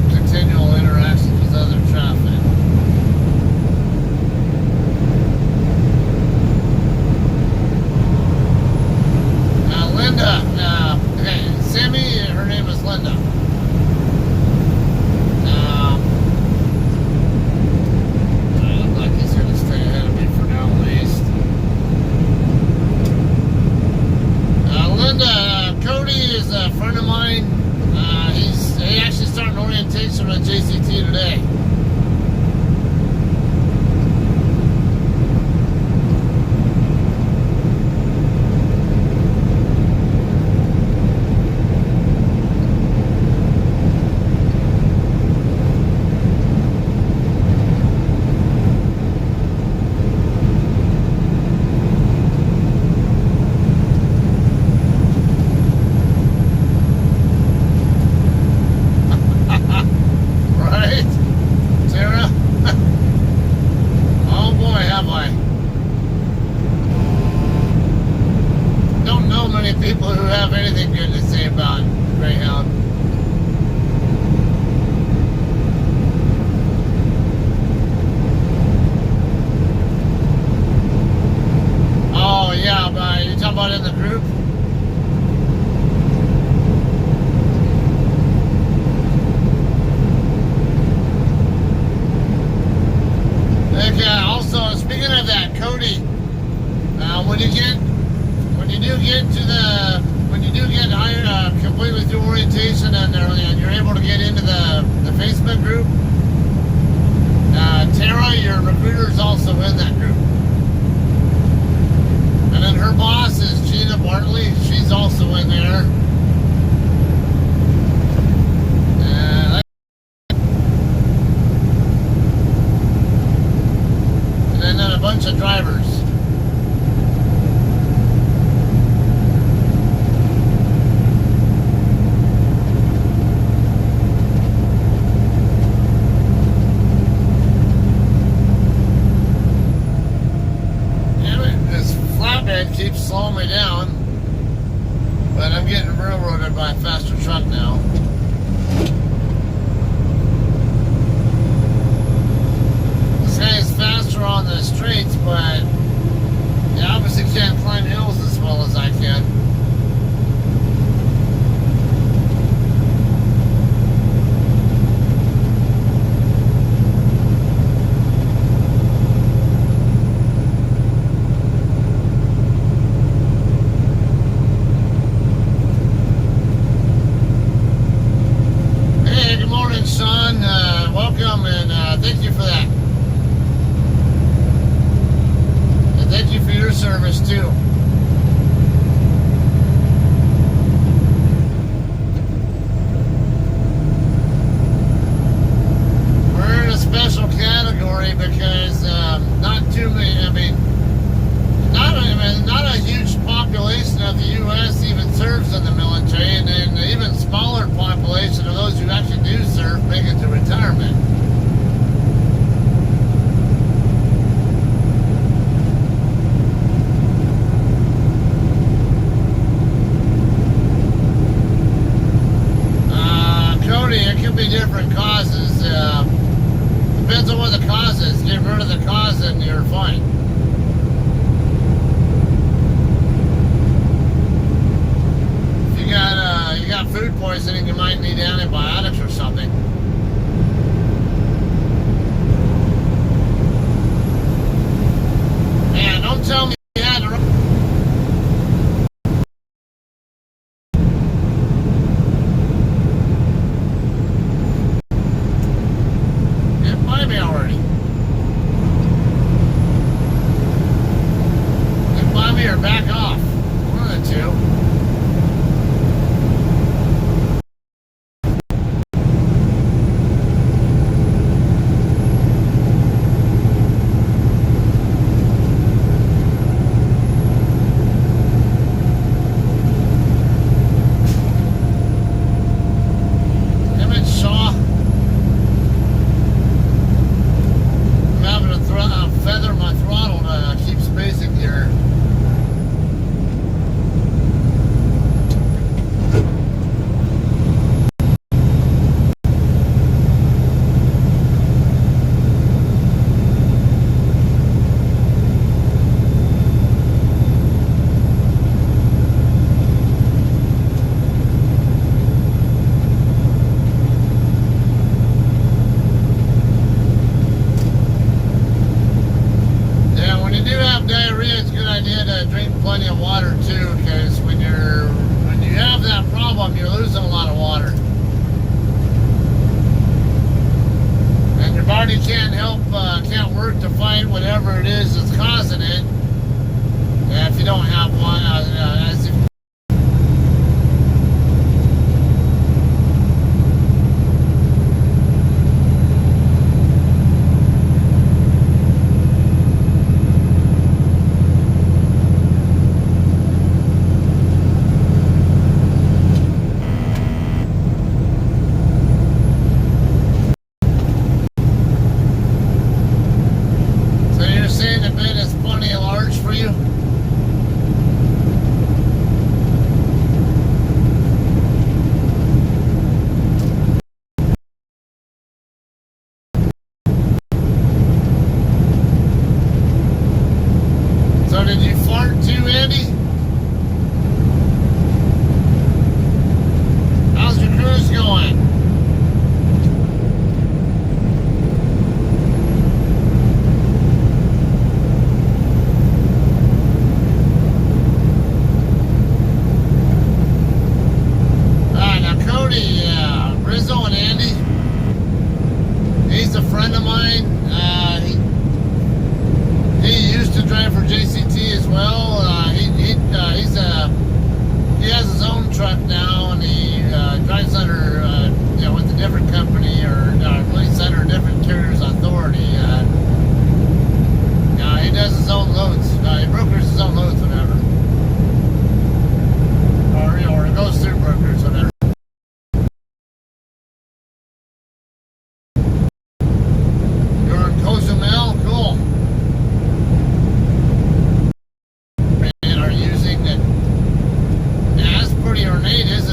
Continual interactions with other traffic. Linda, okay, Sammy, her name is Linda. I look like he's going to stay ahead of me for now at least. Linda, Cody is a friend of mine. He actually started orientation at JCT today. People who have anything good to say about Greyhound. Oh yeah, but you talking about in the group? Okay, also speaking of that, Cody, when you do get hired, completely through orientation and you're able to get into the Facebook group, Tara, your recruiter, is also in that group. And then her boss is Gina Bartley. She's also in there. And then a bunch of drivers. Keeps slowing me down, but I'm getting railroaded by a faster truck now. This guy is faster on the straights, but he obviously can't climb hills as well as I can. Sean, welcome and thank you for that. And thank you for your service too. We're in a special category because not too many, not a huge population of the U.S. even serves in the military, and an even smaller population of those who actually do serve make it to retirement. Cody, it could be different causes. depends on what the cause is. Get rid of the cause and you're fine. If you got food poisoning, you might need antibiotics or something. Man, don't tell me you had to run. Get by me already. Get by me or back off. One of the two. Feather my throttle to keep spacing here. Diarrhea, it's a good idea to drink plenty of water too, because when you have that problem, you're losing a lot of water, and your body can't work to fight whatever it is that's causing it. If you don't have one, saying the bed is plenty large for you? So did you fart too, Andy? How's your cruise going? Rizzo and Andy, he's a friend of mine. He used to drive for JCT as well. He has his own truck now, and he drives under with a different company, or leads under a different carrier's authority. He does his own loads. He brokers his own loads, whatever, or it goes through brokers, whatever. Cool. And are using it. Yeah, that's pretty ornate, isn't it?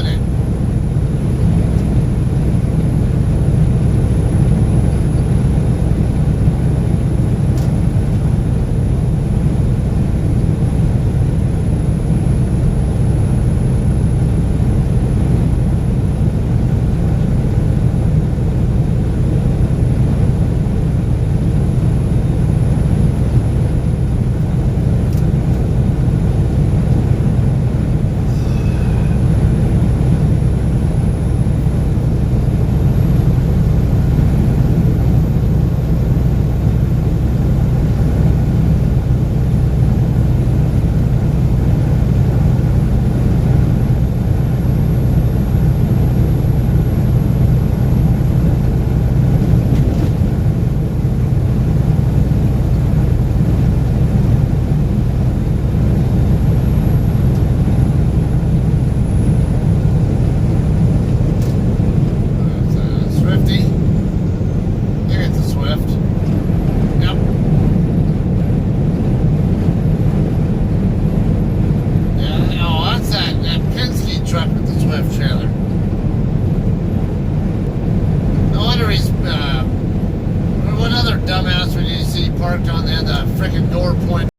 freaking door point.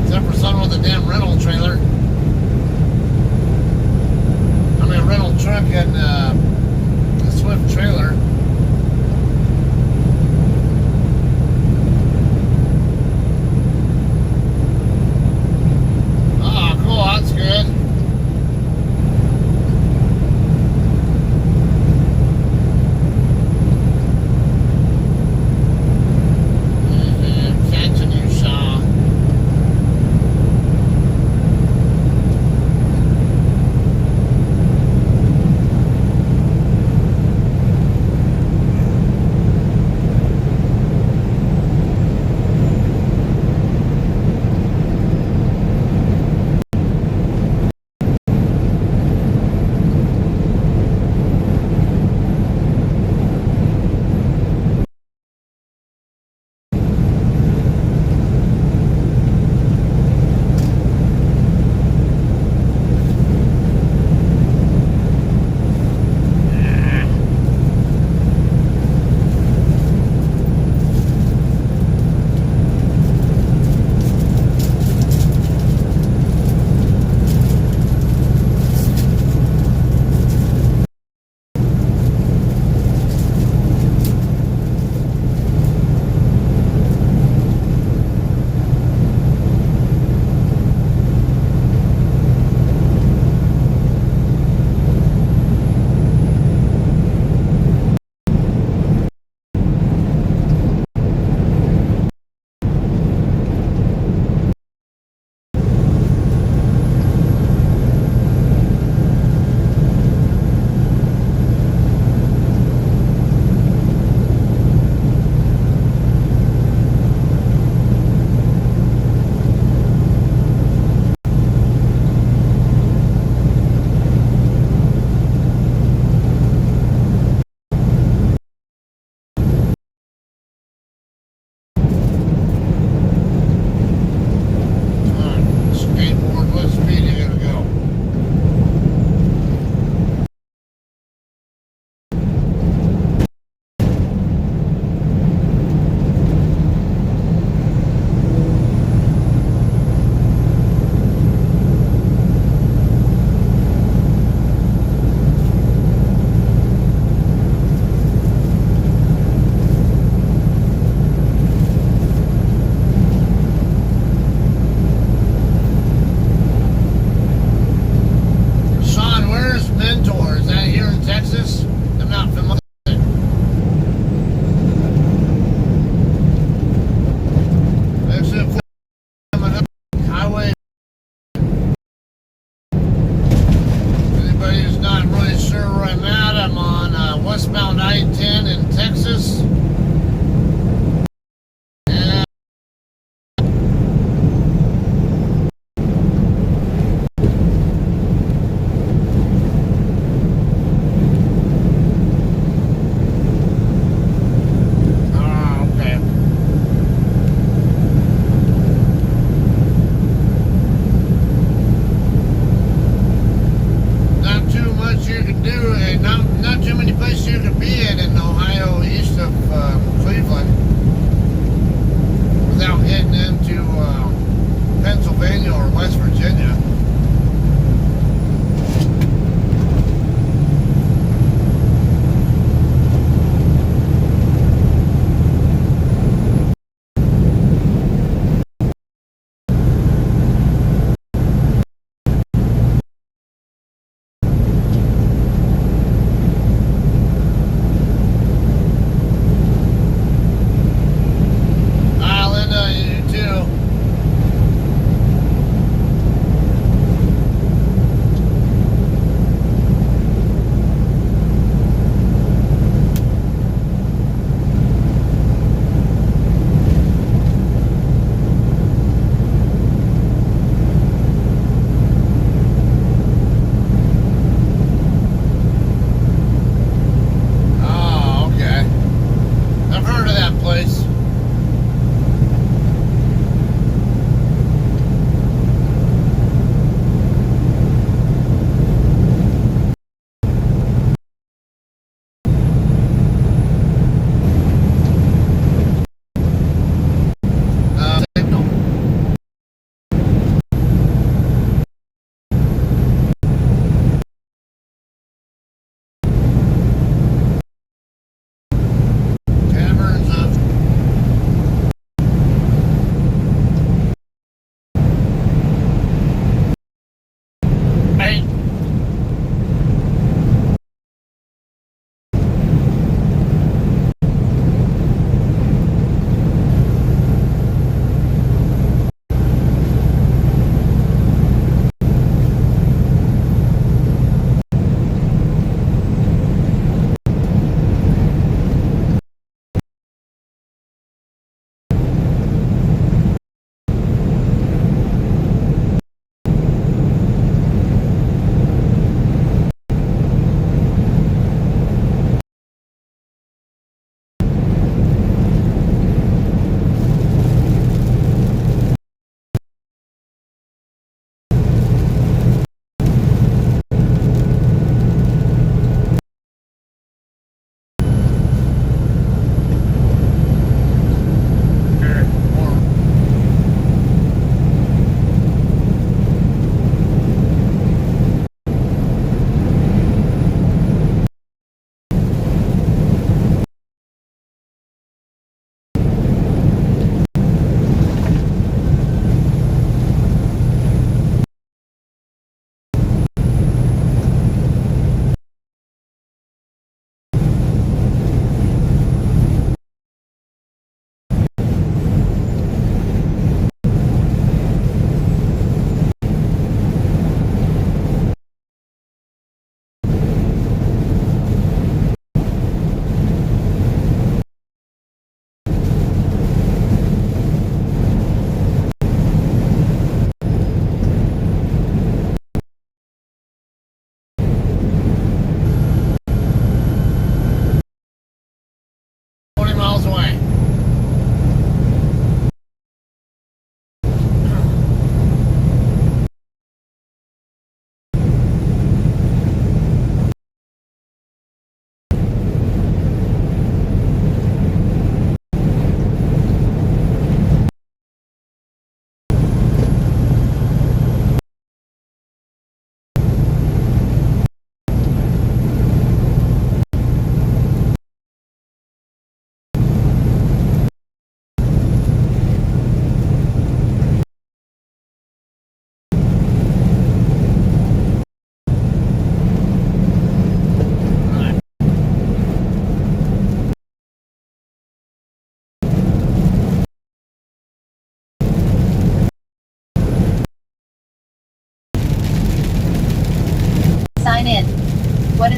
Except for someone with a damn rental trailer. I mean, a rental truck and a Swift trailer. Oh, cool. That's good. Catching you, Shaw.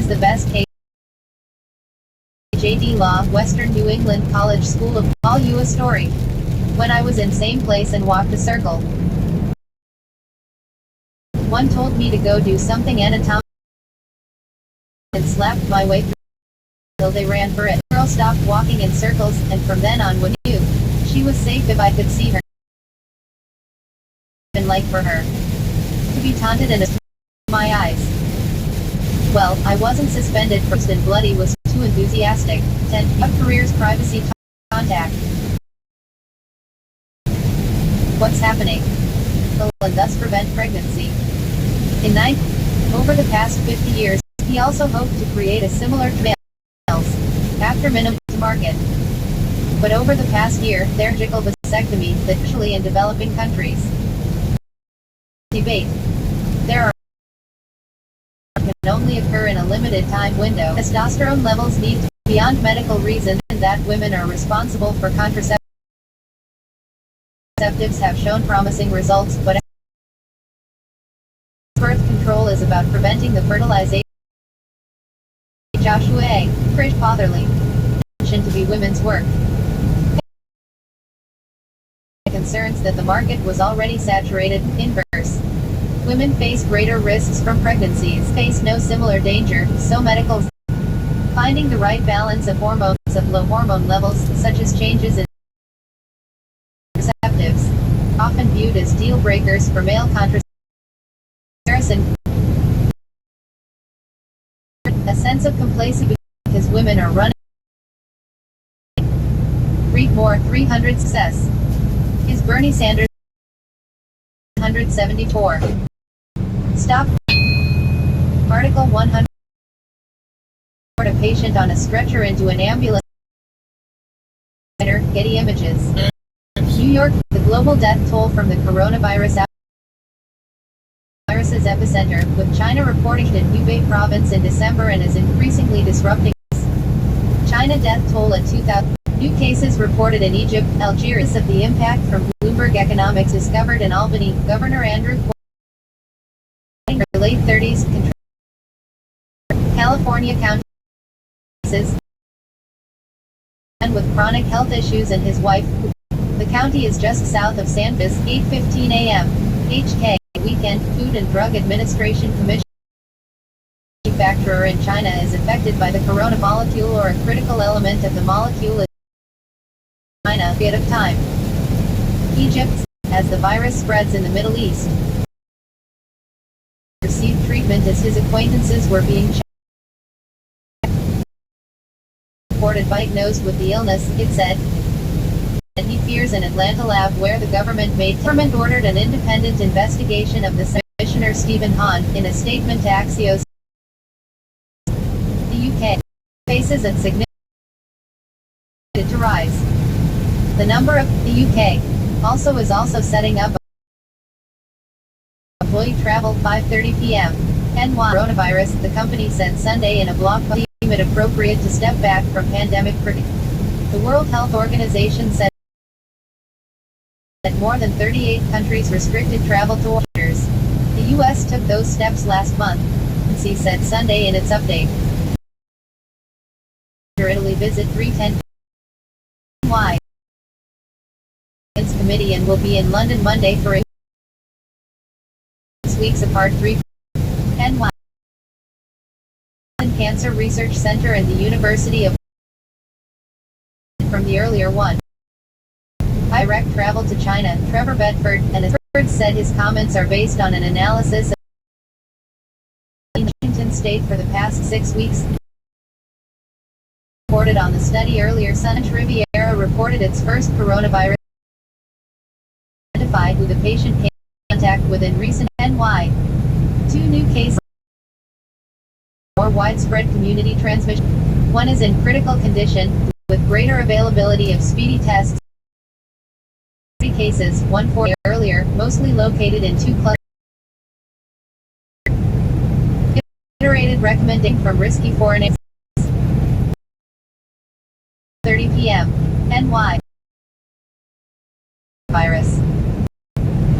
Here's the best case. JD Law, Western New England College School of All You a story. When I was in same place and walked a circle. One told me to go do something anatomical and slapped my way through till they ran for it. The girl stopped walking in circles, and from then on we knew she was safe if I could see her. And like for her to be taunted and my eyes. Well, I wasn't suspended first and bloody was too enthusiastic. 10. Of careers privacy contact. What's happening? And thus prevent pregnancy. In 9. Over the past 50 years, he also hoped to create a similar males after minimum to market. But over the past year, their surgical vasectomy, especially in developing countries. Debate. There are can only occur in a limited time window. Testosterone levels need to be beyond medical reasons, and that women are responsible for contraceptives have shown promising results, but birth control is about preventing the fertilization. Joshua A. Krish Potherly. To be women's work. Concerns that the market was already saturated. Inverse. Women face greater risks from pregnancies, face no similar danger, so medical. Finding the right balance of hormones of low hormone levels, such as changes in contraceptives, often viewed as deal breakers for male contraception. A sense of complacency because women are running. Read more. 300 success. Is Bernie Sanders 174. Stop. Article 100. A patient on a stretcher into an ambulance. Getty Images. New York. The global death toll from the coronavirus virus's epicenter, with China reporting in Hubei province in December and is increasingly disrupting. China death toll at 2,000. New cases reported in Egypt, Algeria. Of the impact from Bloomberg Economics discovered in Albany. Governor Andrew Cuomo, late 30s, California county and with chronic health issues and his wife. The county is just south of San Francisco. 8:15 a.m. HK weekend. Food and Drug Administration Commission. Manufacturer in China is affected by the corona molecule or a critical element of the molecule is China. Bit of time. Egypt, as the virus spreads in the Middle East, received treatment as his acquaintances were being reported diagnosed with the illness, it said. And he fears an Atlanta lab where the government ordered an independent investigation of the Commissioner Stephen Hahn. In a statement to Axios, the UK faces a significant to rise. The number of the UK is also setting up employee travel 5:30 p.m. NY coronavirus. The company said Sunday in a blog post it appropriate to step back from pandemic prevention. The World Health Organization said that more than 38 countries restricted travel to orders. The U.S. took those steps last month, he said Sunday in its update. Italy visit 310 NY committee and will be in London Monday for 6 weeks apart. 3 NY Cancer Research Center and the University of from the earlier one. Direct travel to China. Trevor Bedford, and Bedford said his comments are based on an analysis of Washington State for the past 6 weeks. Reported on the study earlier. Sun Riviera reported its first coronavirus identified who the patient came in contact with in recent NY. 2 new cases. More widespread community transmission. One is in critical condition, with greater availability of speedy tests. 3 cases, 1 4 earlier, mostly located in 2 clusters. Iterated recommendation from risky foreign 30 p.m. NY. Virus.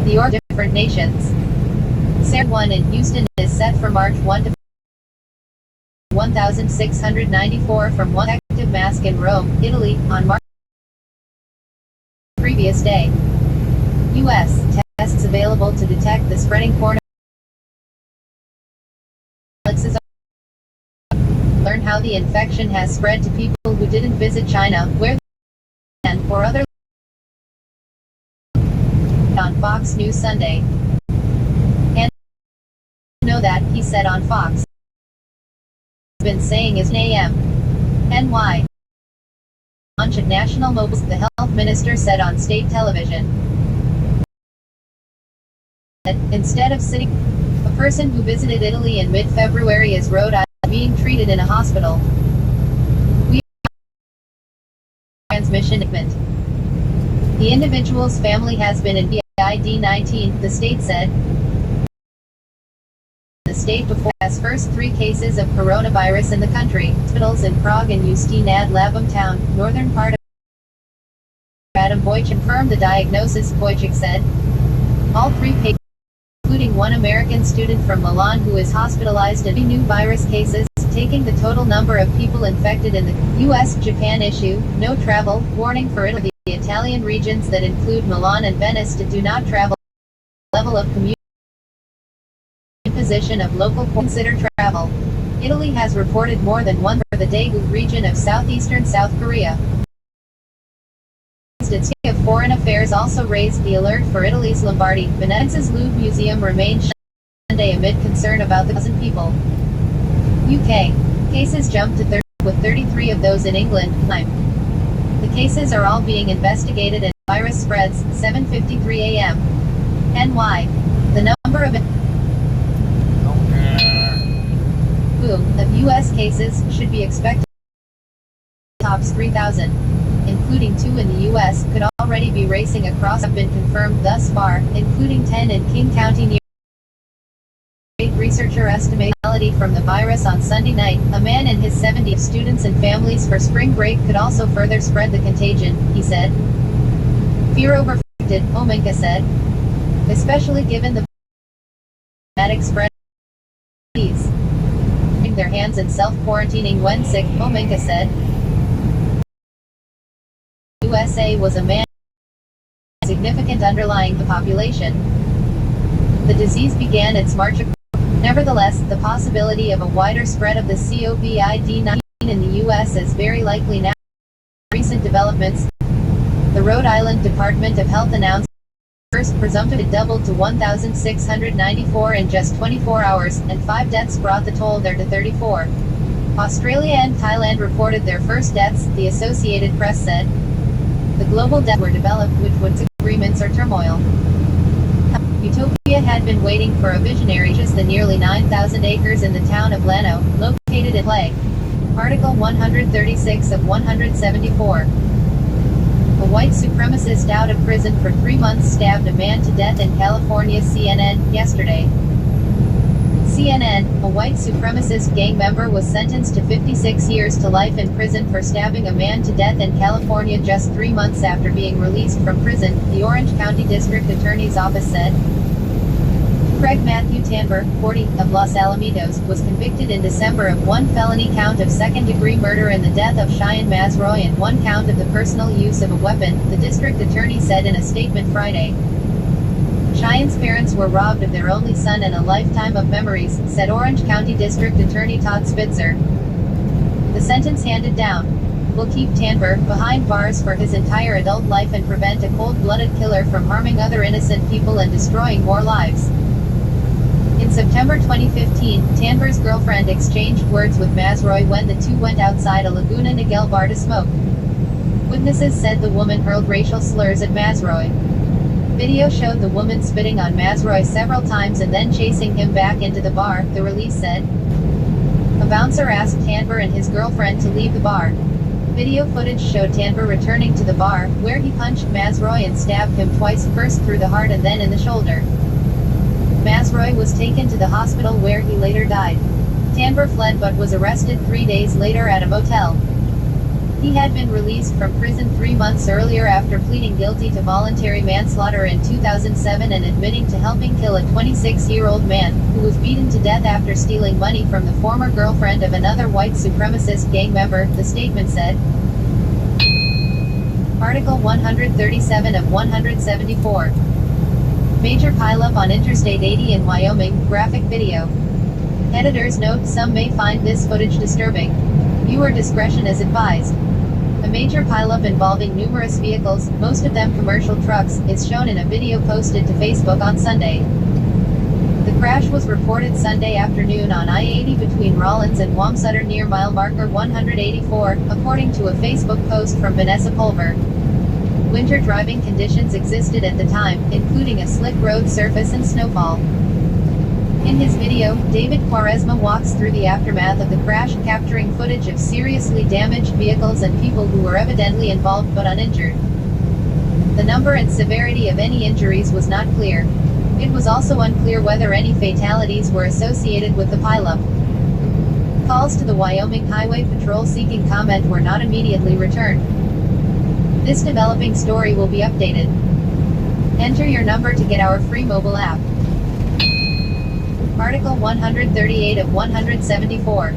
The org different nations. Seguin in Houston is set for March 1 to 1,694 from one active mask in Rome, Italy, on March previous day. U.S. tests available to detect the spreading coronavirus. Learn how the infection has spread to people who didn't visit China, where and or other on Fox News Sunday. And know that, he said on Fox. Been saying is AM. NY. Launch at national mobiles, the health minister said on state television. Instead of sitting, a person who visited Italy in mid-February is Rhode Island being treated in a hospital. We transmission equipment. The individual's family has been in COVID-19, the state said. The state before has first 3 cases of coronavirus in the country. Hospitals in Prague and Ústí nad Labem town, northern part of Adam Wojcik confirmed the diagnosis, Wojcik said. All 3 patients, including one American student from Milan who is hospitalized, and 3 new virus cases, taking the total number of people infected in the U.S.-Japan issue, no travel, warning for Italy. The Italian regions that include Milan and Venice do not travel. Level of community imposition of local consider travel. Italy has reported more than 1 for the Daegu region of southeastern South Korea. Its of Foreign Affairs also raised the alert for Italy's Lombardy. Venezia's Louvre Museum remained shut Sunday amid concern about the 1,000 people. UK. Cases jumped to 30, with 33 of those in England. The cases are all being investigated and virus spreads, 7:53 a.m. NY. The number of U.S. cases should be expected tops 3,000, including 2 in the U.S., could already be racing across. Have been confirmed thus far, including 10 in King County near. Researcher estimates from the virus on Sunday night. A man in his 70s, students and families for spring break could also further spread the contagion, he said. Fear overfected, Omenka said. Especially given the dramatic spread of disease. Their hands and self-quarantining when sick, Omenka said. USA was a man significant underlying the population. The disease began its march. Nevertheless, the possibility of a wider spread of the COVID-19 in the U.S. is very likely now. Recent developments. The Rhode Island Department of Health announced first presumptive it doubled to 1,694 in just 24 hours, and 5 deaths brought the toll there to 34. Australia and Thailand reported their first deaths, the Associated Press said. The global deaths were developed, which would agreements or turmoil. Utopia had been waiting for a visionary. Just the nearly 9,000 acres in the town of Llano, located in Play. Article 136 of 174. A white supremacist out of prison for 3 months stabbed a man to death in California. CNN, yesterday. CNN, a white supremacist gang member was sentenced to 56 years to life in prison for stabbing a man to death in California just 3 months after being released from prison, the Orange County District Attorney's Office said. Craig Matthew Tanver, 40, of Los Alamitos, was convicted in December of 1 felony count of second-degree murder in the death of Cheyenne Mazroy and 1 count of the personal use of a weapon, the district attorney said in a statement Friday. Cheyenne's parents were robbed of their only son and a lifetime of memories, said Orange County District Attorney Todd Spitzer. The sentence handed down will keep Tanver behind bars for his entire adult life and prevent a cold-blooded killer from harming other innocent people and destroying more lives. In September 2015, Tanver's girlfriend exchanged words with Mazroy when the two went outside a Laguna Niguel bar to smoke. Witnesses said the woman hurled racial slurs at Mazroy. Video showed the woman spitting on Mazroy several times and then chasing him back into the bar, the release said. A bouncer asked Tanver and his girlfriend to leave the bar. Video footage showed Tanver returning to the bar, where he punched Mazroy and stabbed him twice, first through the heart and then in the shoulder. Mazroy was taken to the hospital where he later died. Tanver fled but was arrested 3 days later at a motel. He had been released from prison 3 months earlier after pleading guilty to voluntary manslaughter in 2007 and admitting to helping kill a 26-year-old man, who was beaten to death after stealing money from the former girlfriend of another white supremacist gang member, the statement said. Article 137 of 174. Major pileup on Interstate 80 in Wyoming, graphic video. Editor's note: some may find this footage disturbing. Viewer discretion is advised. A major pileup involving numerous vehicles, most of them commercial trucks, is shown in a video posted to Facebook on Sunday. The crash was reported Sunday afternoon on I-80 between Rollins and Wamsutter near mile marker 184, according to a Facebook post from Vanessa Pulver. Winter driving conditions existed at the time, including a slick road surface and snowfall. In his video, David Quaresma walks through the aftermath of the crash, capturing footage of seriously damaged vehicles and people who were evidently involved but uninjured. The number and severity of any injuries was not clear. It was also unclear whether any fatalities were associated with the pileup. Calls to the Wyoming Highway Patrol seeking comment were not immediately returned. This developing story will be updated. Enter your number to get our free mobile app. Article 138 of 174.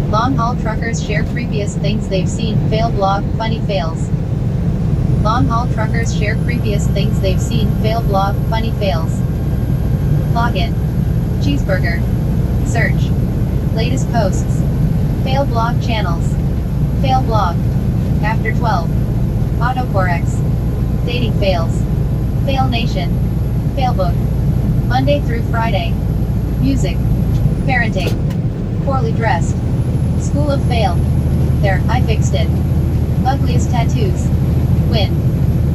Long-haul truckers share creepiest things they've seen, fail blog, funny fails. Long-haul truckers share creepiest things they've seen, fail blog, funny fails. Login. Cheeseburger. Search. Latest posts. Fail blog channels. Fail blog. After 12. Autocorrects. Dating fails. Fail Nation. Failbook. Monday through Friday. Music. Parenting. Poorly dressed. School of Fail. There, I fixed it. Ugliest tattoos. Win.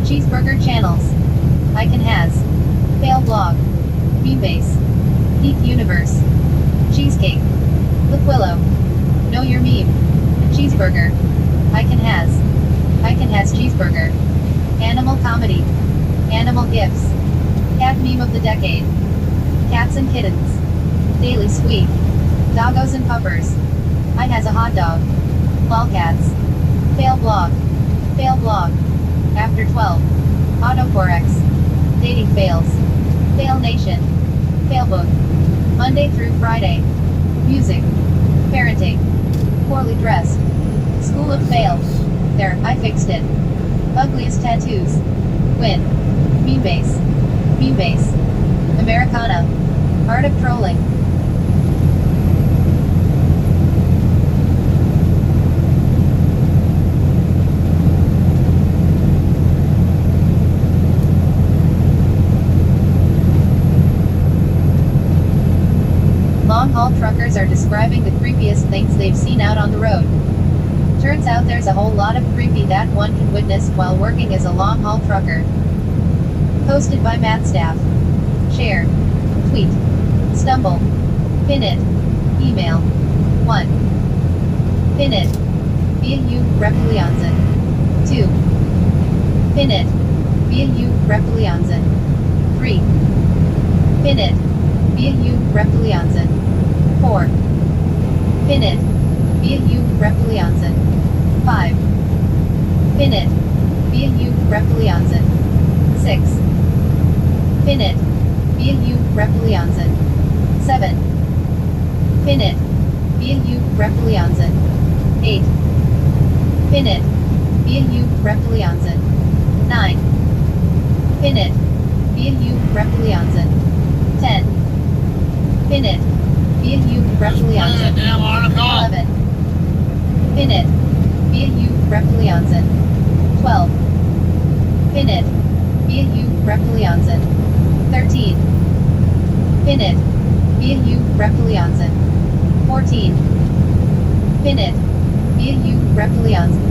Cheeseburger channels. I can has. Fail blog. Memebase. Peak Universe. Cheesecake. Liquillo. Know your meme. Cheeseburger. I can has. I can has cheeseburger. Animal comedy. Animal gifts. Cat meme of the decade. Cats and kittens. Daily squeak. Doggos and puppers. I has a hot dog. Lolcats. Fail blog. Fail blog. After 12. Autocorrects. Dating fails. Fail Nation. Failbook. Monday through Friday. Music. Parenting. Poorly dressed. School of Fail. There, I fixed it. Ugliest tattoos. Win. Memebase. Memebase. Americana. Art of trolling. Long-haul truckers are describing the creepiest things they've seen out on the road. Turns out there's a whole lot of creepy that one can witness while working as a long-haul trucker. Posted by Matt Staff. Share. Tweet. Stumble. Pin it. Email. 1. Pin it. Via U. Reptiliansen. 2. Pin it. Via U. Reptiliansen. 3. Pin it. Via U. Reptiliansen. 4. Pin it. Via U. Reptiliansen. 5. Pin it. Via U. Reptiliansen. 6. Pin it. Via U. Reptiliansen. 7. Pin it. Via U. Reptiliansen. 8. Pin it. Via U. Reptiliansen. 9. Pin it. Via U. Reptiliansen. 10. Pin it. Via U. Reptiliansen. 11. Pin it. Via U. Reptiliansen. 12. Pin it. Via U. Reptiliansen. 13. Pin it. Via U. Reptiliansen. 14. Pin it. Via U. Reptiliansen.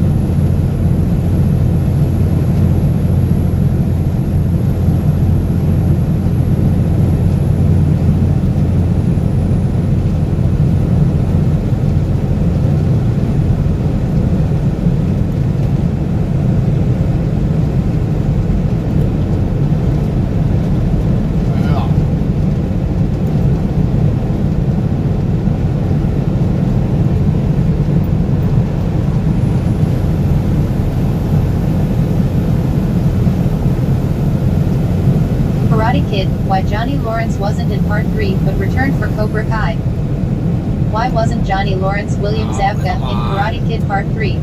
Karate Kid, why Johnny Lawrence wasn't in Part 3 but returned for Cobra Kai. Why wasn't Johnny Lawrence William Zabka in Karate Kid Part 3?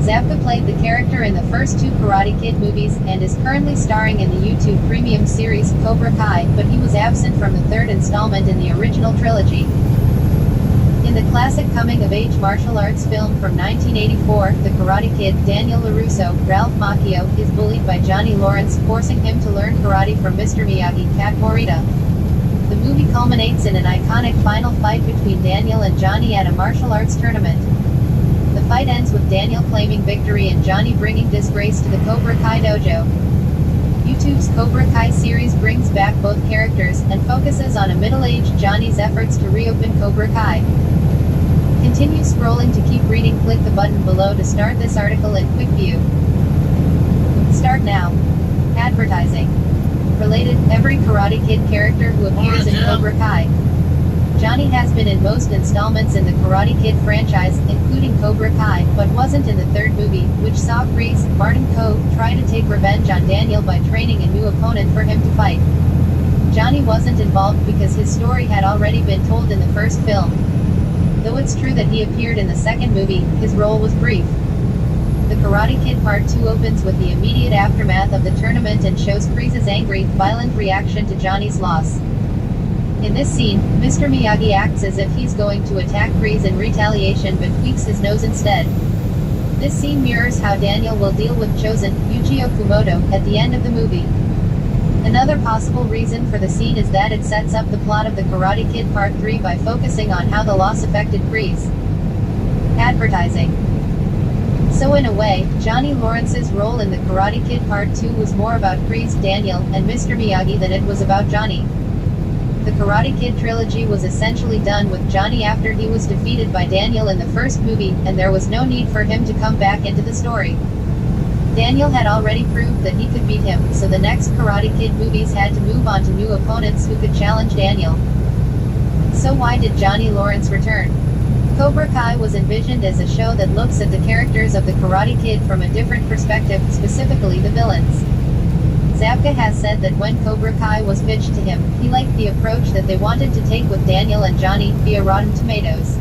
Zabka played the character in the first 2 Karate Kid movies and is currently starring in the YouTube premium series Cobra Kai, but he was absent from the 3rd installment in the original trilogy. In the classic coming-of-age martial arts film from 1984, The Karate Kid, Daniel LaRusso, Ralph Macchio, is bullied by Johnny Lawrence, forcing him to learn karate from Mr. Miyagi, Cat Morita. The movie culminates in an iconic final fight between Daniel and Johnny at a martial arts tournament. The fight ends with Daniel claiming victory and Johnny bringing disgrace to the Cobra Kai dojo. YouTube's Cobra Kai series brings back both characters and focuses on a middle-aged Johnny's efforts to reopen Cobra Kai. Continue scrolling to keep reading. Click the button below to start this article in quick view. Start now. Advertising. Related, every Karate Kid character who appears in Cobra Kai. Johnny has been in most installments in the Karate Kid franchise, including Cobra Kai, but wasn't in the 3rd movie, which saw Kreese, Martin Kove, try to take revenge on Daniel by training a new opponent for him to fight. Johnny wasn't involved because his story had already been told in the first film. Though it's true that he appeared in the 2nd movie, his role was brief. The Karate Kid Part 2 opens with the immediate aftermath of the tournament and shows Kreese's angry, violent reaction to Johnny's loss. In this scene, Mr. Miyagi acts as if he's going to attack Kreese in retaliation but tweaks his nose instead. This scene mirrors how Daniel will deal with Chosen, Yujiro Kumoto, at the end of the movie. Another possible reason for the scene is that it sets up the plot of The Karate Kid Part 3 by focusing on how the loss affected Kreese. Advertising. So in a way, Johnny Lawrence's role in The Karate Kid Part 2 was more about Kreese, Daniel, and Mr. Miyagi than it was about Johnny. The Karate Kid trilogy was essentially done with Johnny after he was defeated by Daniel in the first movie, and there was no need for him to come back into the story. Daniel had already proved that he could beat him, so the next Karate Kid movies had to move on to new opponents who could challenge Daniel. So why did Johnny Lawrence return? Cobra Kai was envisioned as a show that looks at the characters of the Karate Kid from a different perspective, specifically the villains. Zabka has said that when Cobra Kai was pitched to him, he liked the approach that they wanted to take with Daniel and Johnny, via Rotten Tomatoes.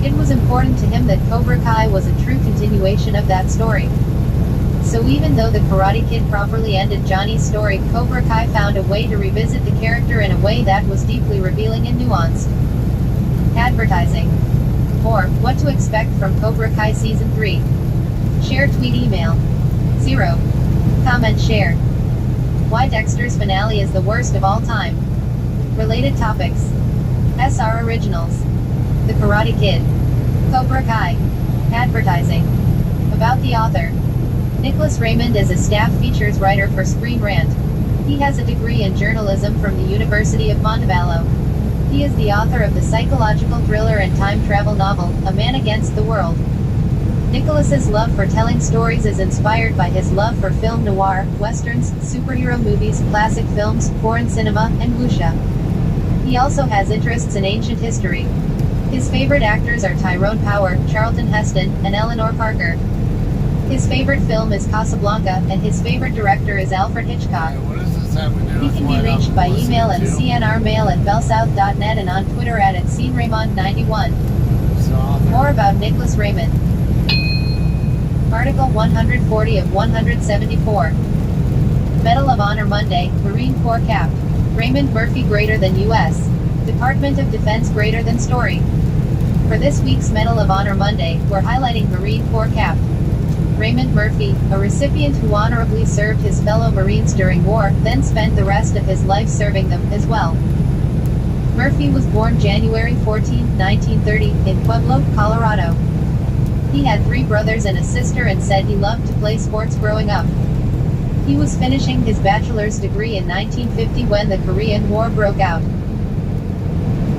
It was important to him that Cobra Kai was a true continuation of that story. So even though The Karate Kid properly ended Johnny's story, Cobra Kai found a way to revisit the character in a way that was deeply revealing and nuanced. Advertising. More, what to expect from Cobra Kai Season 3. Share, tweet, email. 0. Comment, share. Why Dexter's finale is the worst of all time. Related topics. SR Originals. The Karate Kid. Cobra Kai. Advertising. About the author. Nicholas Raymond is a staff features writer for Screen Rant. He has a degree in journalism from the University of Montevallo. He is the author of the psychological thriller and time travel novel, A Man Against the World. Nicholas's love for telling stories is inspired by his love for film noir, westerns, superhero movies, classic films, foreign cinema, and wuxia. He also has interests in ancient history. His favorite actors are Tyrone Power, Charlton Heston, and Eleanor Parker. His favorite film is Casablanca, and his favorite director is Alfred Hitchcock. What does this have to do He with can what be I'm reached by listening email at to? cnrmail@bellsouth.net and on Twitter at @SceneRaymond91. So, More about Nicholas Raymond. Article 140 of 174. Medal of Honor Monday, Marine Corps Cap. Raymond Murphy greater than U.S. Department of Defense greater than story. For this week's Medal of Honor Monday, we're highlighting Marine Corps Cap. Raymond Murphy, a recipient who honorably served his fellow Marines during war, then spent the rest of his life serving them, as well. Murphy was born January 14, 1930, in Pueblo, Colorado. He had 3 brothers and a sister and said he loved to play sports growing up. He was finishing his bachelor's degree in 1950 when the Korean War broke out.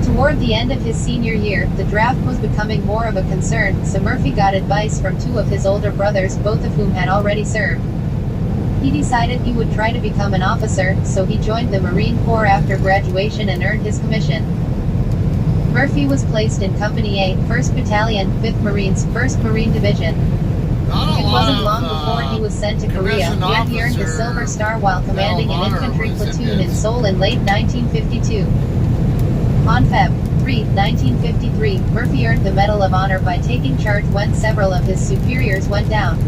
Toward the end of his senior year, the draft was becoming more of a concern, so Murphy got advice from 2 of his older brothers, both of whom had already served. He decided he would try to become an officer, so he joined the Marine Corps after graduation and earned his commission. Murphy was placed in Company A, 1st Battalion, 5th Marines, 1st Marine Division. Not a It lot wasn't of, long before he was sent to Korea, commissioned yet he earned the officer Silver Star while commanding an Medal of Honor infantry platoon in recipients. Seoul in late 1952. On Feb. 3, 1953, Murphy earned the Medal of Honor by taking charge when several of his superiors went down.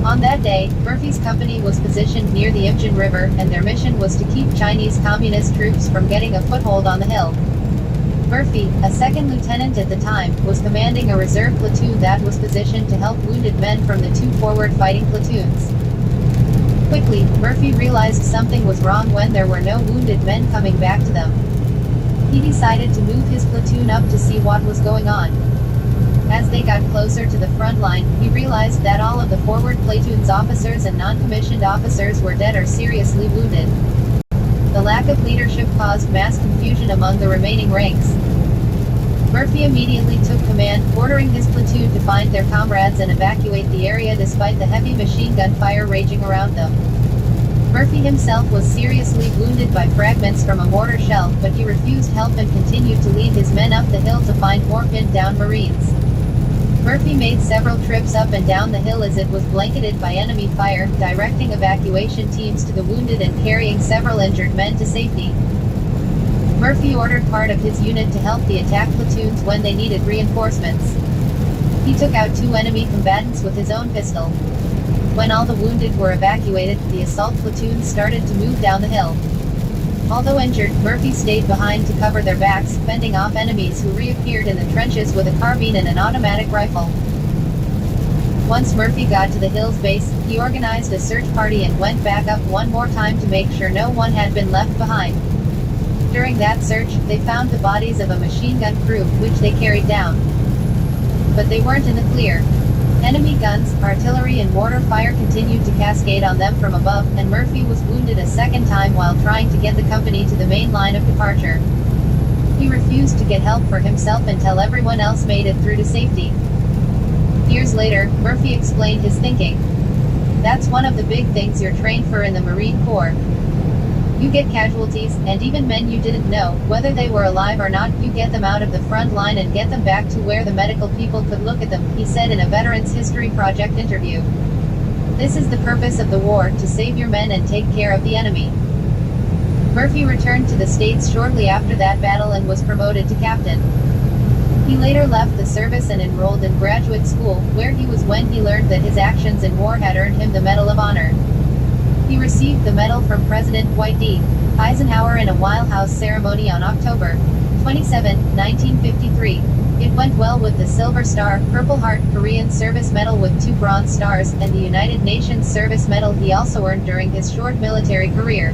On that day, Murphy's company was positioned near the Imjin River, and their mission was to keep Chinese communist troops from getting a foothold on the hill. Murphy, a second lieutenant at the time, was commanding a reserve platoon that was positioned to help wounded men from the two forward fighting platoons. Quickly, Murphy realized something was wrong when there were no wounded men coming back to them. He decided to move his platoon up to see what was going on. As they got closer to the front line, he realized that all of the forward platoon's officers and non-commissioned officers were dead or seriously wounded. The lack of leadership caused mass confusion among the remaining ranks. Murphy immediately took command, ordering his platoon to find their comrades and evacuate the area despite the heavy machine gun fire raging around them. Murphy himself was seriously wounded by fragments from a mortar shell, but he refused help and continued to lead his men up the hill to find more pinned down Marines. Murphy made several trips up and down the hill as it was blanketed by enemy fire, directing evacuation teams to the wounded and carrying several injured men to safety. Murphy ordered part of his unit to help the attack platoons when they needed reinforcements. He took out 2 enemy combatants with his own pistol. When all the wounded were evacuated, the assault platoon started to move down the hill. Although injured, Murphy stayed behind to cover their backs, fending off enemies who reappeared in the trenches with a carbine and an automatic rifle. Once Murphy got to the hill's base, he organized a search party and went back up one more time to make sure no one had been left behind. During that search, they found the bodies of a machine gun crew, which they carried down. But they weren't in the clear. Enemy guns, artillery and mortar fire continued to cascade on them from above, and Murphy was wounded a second time while trying to get the company to the main line of departure. He refused to get help for himself until everyone else made it through to safety. Years later, Murphy explained his thinking. That's one of the big things you're trained for in the Marine Corps. You get casualties, and even men you didn't know, whether they were alive or not, you get them out of the front line and get them back to where the medical people could look at them, he said in a Veterans History Project interview. This is the purpose of the war, to save your men and take care of the enemy. Murphy returned to the States shortly after that battle and was promoted to captain. He later left the service and enrolled in graduate school, where he was when he learned that his actions in war had earned him the Medal of Honor. He received the medal from President Dwight D. Eisenhower in a White House ceremony on October 27, 1953. It went well with the Silver Star, Purple Heart, Korean Service Medal with 2 Bronze Stars, and the United Nations Service Medal he also earned during his short military career.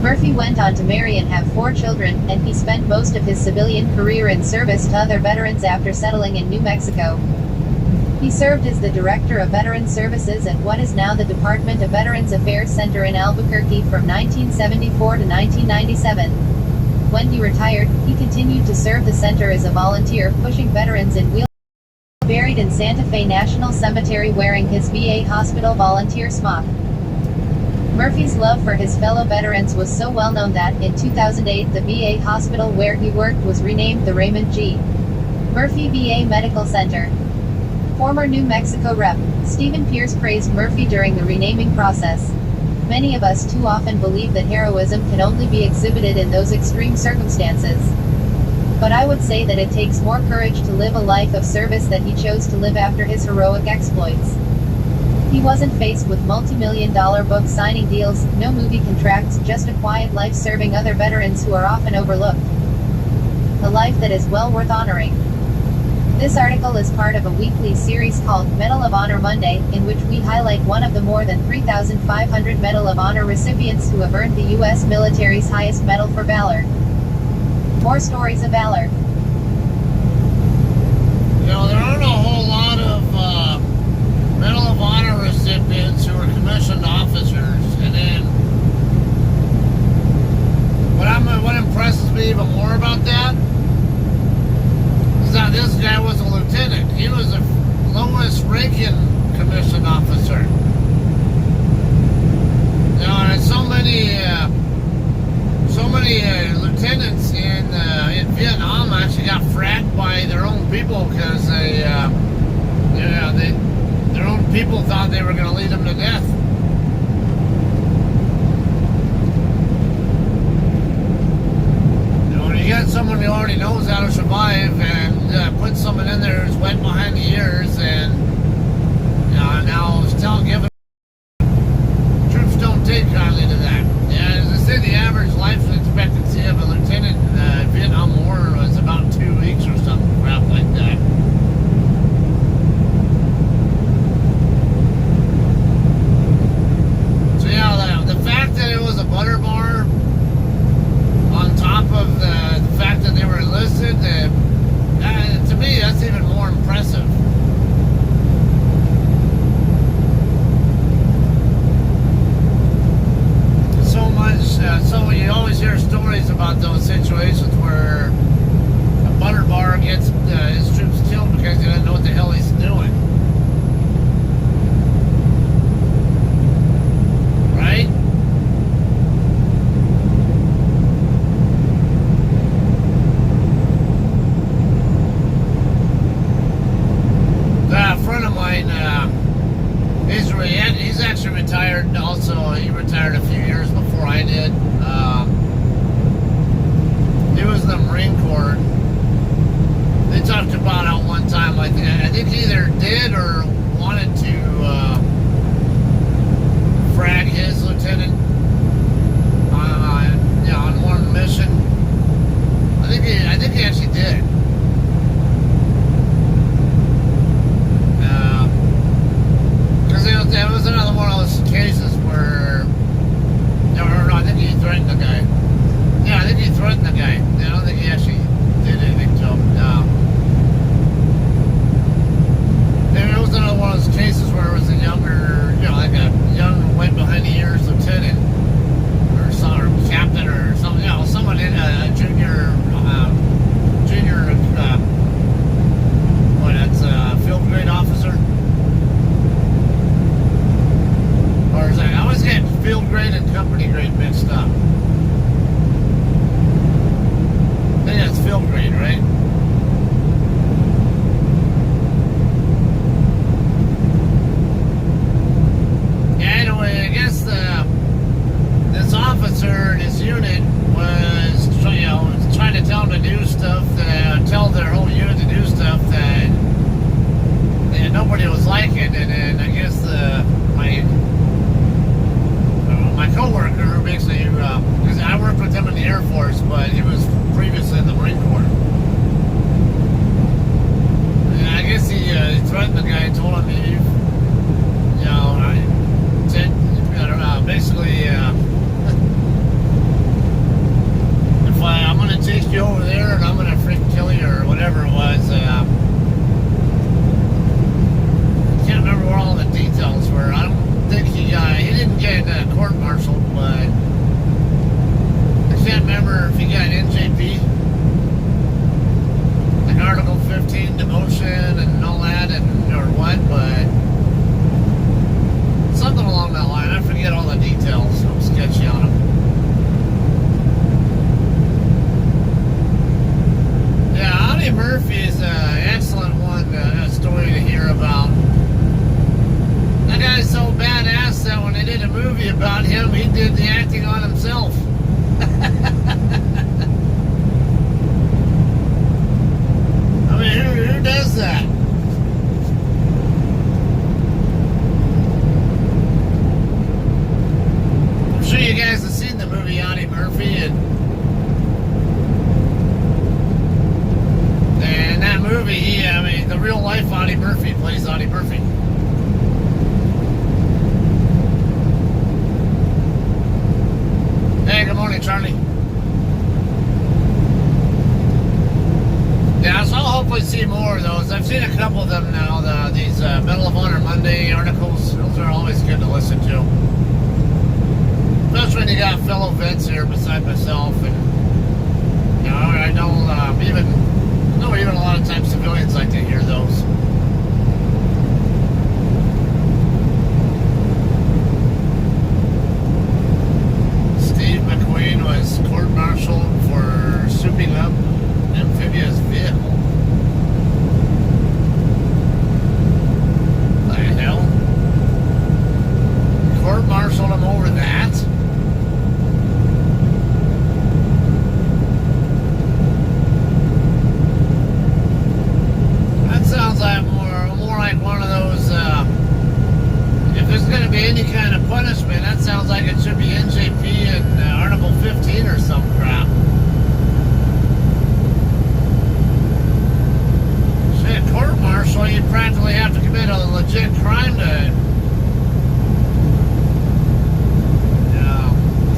Murphy went on to marry and have 4 children, and he spent most of his civilian career in service to other veterans after settling in New Mexico. He served as the Director of Veteran Services at what is now the Department of Veterans Affairs Center in Albuquerque from 1974 to 1997. When he retired, he continued to serve the center as a volunteer, pushing veterans in wheelchairs. Buried in Santa Fe National Cemetery wearing his VA hospital volunteer smock. Murphy's love for his fellow veterans was so well known that, in 2008, the VA hospital where he worked was renamed the Raymond G. Murphy VA Medical Center. Former New Mexico Rep. Stephen Pierce praised Murphy during the renaming process. Many of us too often believe that heroism can only be exhibited in those extreme circumstances. But I would say that it takes more courage to live a life of service that he chose to live after his heroic exploits. He wasn't faced with multi-million-dollar book signing deals, no movie contracts, just a quiet life serving other veterans who are often overlooked. A life that is well worth honoring. This article is part of a weekly series called Medal of Honor Monday, in which we highlight one of the more than 3,500 Medal of Honor recipients who have earned the U.S. military's highest medal for valor. More stories of valor. You know, there aren't a whole lot of Medal of Honor recipients who are commissioned officers, and then what impresses me even more about that is that this guy was a lieutenant. He was the lowest ranking commissioned officer. You know, and so many lieutenants in Vietnam actually got fragged by their own people because they Yeah, their own people thought they were going to lead them to death. You know, when you got someone who already knows how to survive and put someone in there who's wet behind the ears, and now giving troops don't take kindly to that. Yeah, as I said, the average life expectancy of a lieutenant in the Vietnam War was about 2 weeks or something crap like that. So yeah, the fact that it was a butter bar on top of the fact that they were enlisted, to me that's even more impressive. So you always hear stories about those situations where a butter bar gets his troops killed because he doesn't know what the hell he's doing. Right? A friend of mine, he's actually retired also. He retired a few years before I did. He was in the Marine Corps. They talked about how one time, I think he either did or wanted to frag his lieutenant on one mission. I think he actually did. It was another one of those cases where, I think he threatened the guy. Yeah, I think he threatened the guy. I don't think he actually did anything to him. It was another one of those cases where it was a younger, like a young went behind the ears lieutenant or captain or something, someone in a junior, field grade officer. Or is that, I always get field grade and company grade mixed up. I think that's field grade, right? Yeah, anyway, I guess this officer and his unit was trying to tell them to do stuff, tell their whole unit to do stuff that nobody was liking, and then I guess my co-worker, who basically, because I worked with him in the Air Force, but he was previously in the Marine Corps. And I guess he threatened the guy and told him, basically, if I'm going to take you over there and I'm going to freaking kill you or whatever it was. I can't remember where all the details were. I don't think he didn't get court-martialed, but I can't remember if he got NJP, like Article 15 demotion and all that, or what, but something along that line. I forget all the details. I'm sketchy on him. Yeah, Audie Murphy is an excellent one, story to hear about. That guy's so badass that when they did a movie about him, he did the acting on himself. I mean, who does that? I'm sure you guys have seen the movie Audie Murphy, and that movie, the real life Audie Murphy plays Audie Murphy. Hey, good morning, Charlie. Yeah, so I'll hopefully see more of those. I've seen a couple of them now, these Medal of Honor Monday articles. Those are always good to listen to. Especially when you got fellow vets here beside myself. And, I know even a lot of times civilians like to hear those. Was court-martialed for souping up amphibious vehicle. punishment. That sounds like it should be NJP and Article 15 or some crap. Shit, court-martial, you practically have to commit a legit crime to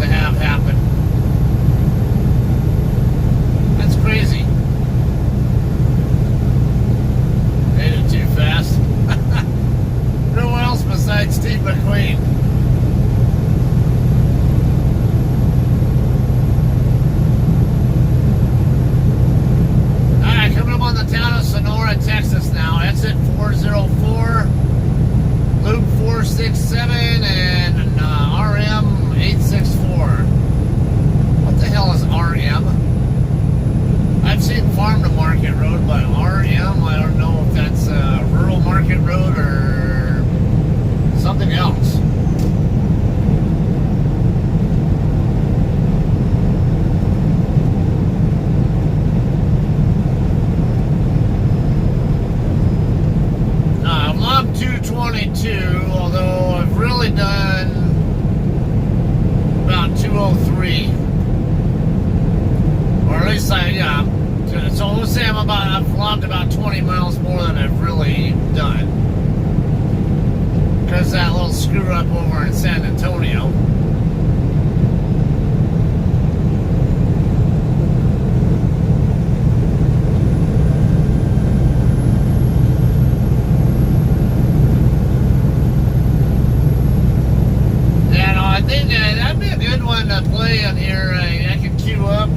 have happen. That's crazy. Made it too fast. No one else besides Steve McQueen. Alright, coming up on the town of Sonora, Texas now. Exit 404, Loop 467, and RM 864. What the hell is RM? I've seen Farm to Market Road, but RM, I don't know if that's Rural Market Road or something else. I've logged 222, although I've really done about 203. Or at least so we'll say I've logged about 20 miles more than I've really done. Because that little screw up over in San Antonio. Yeah, no, I think that'd be a good one to play on here. I could queue up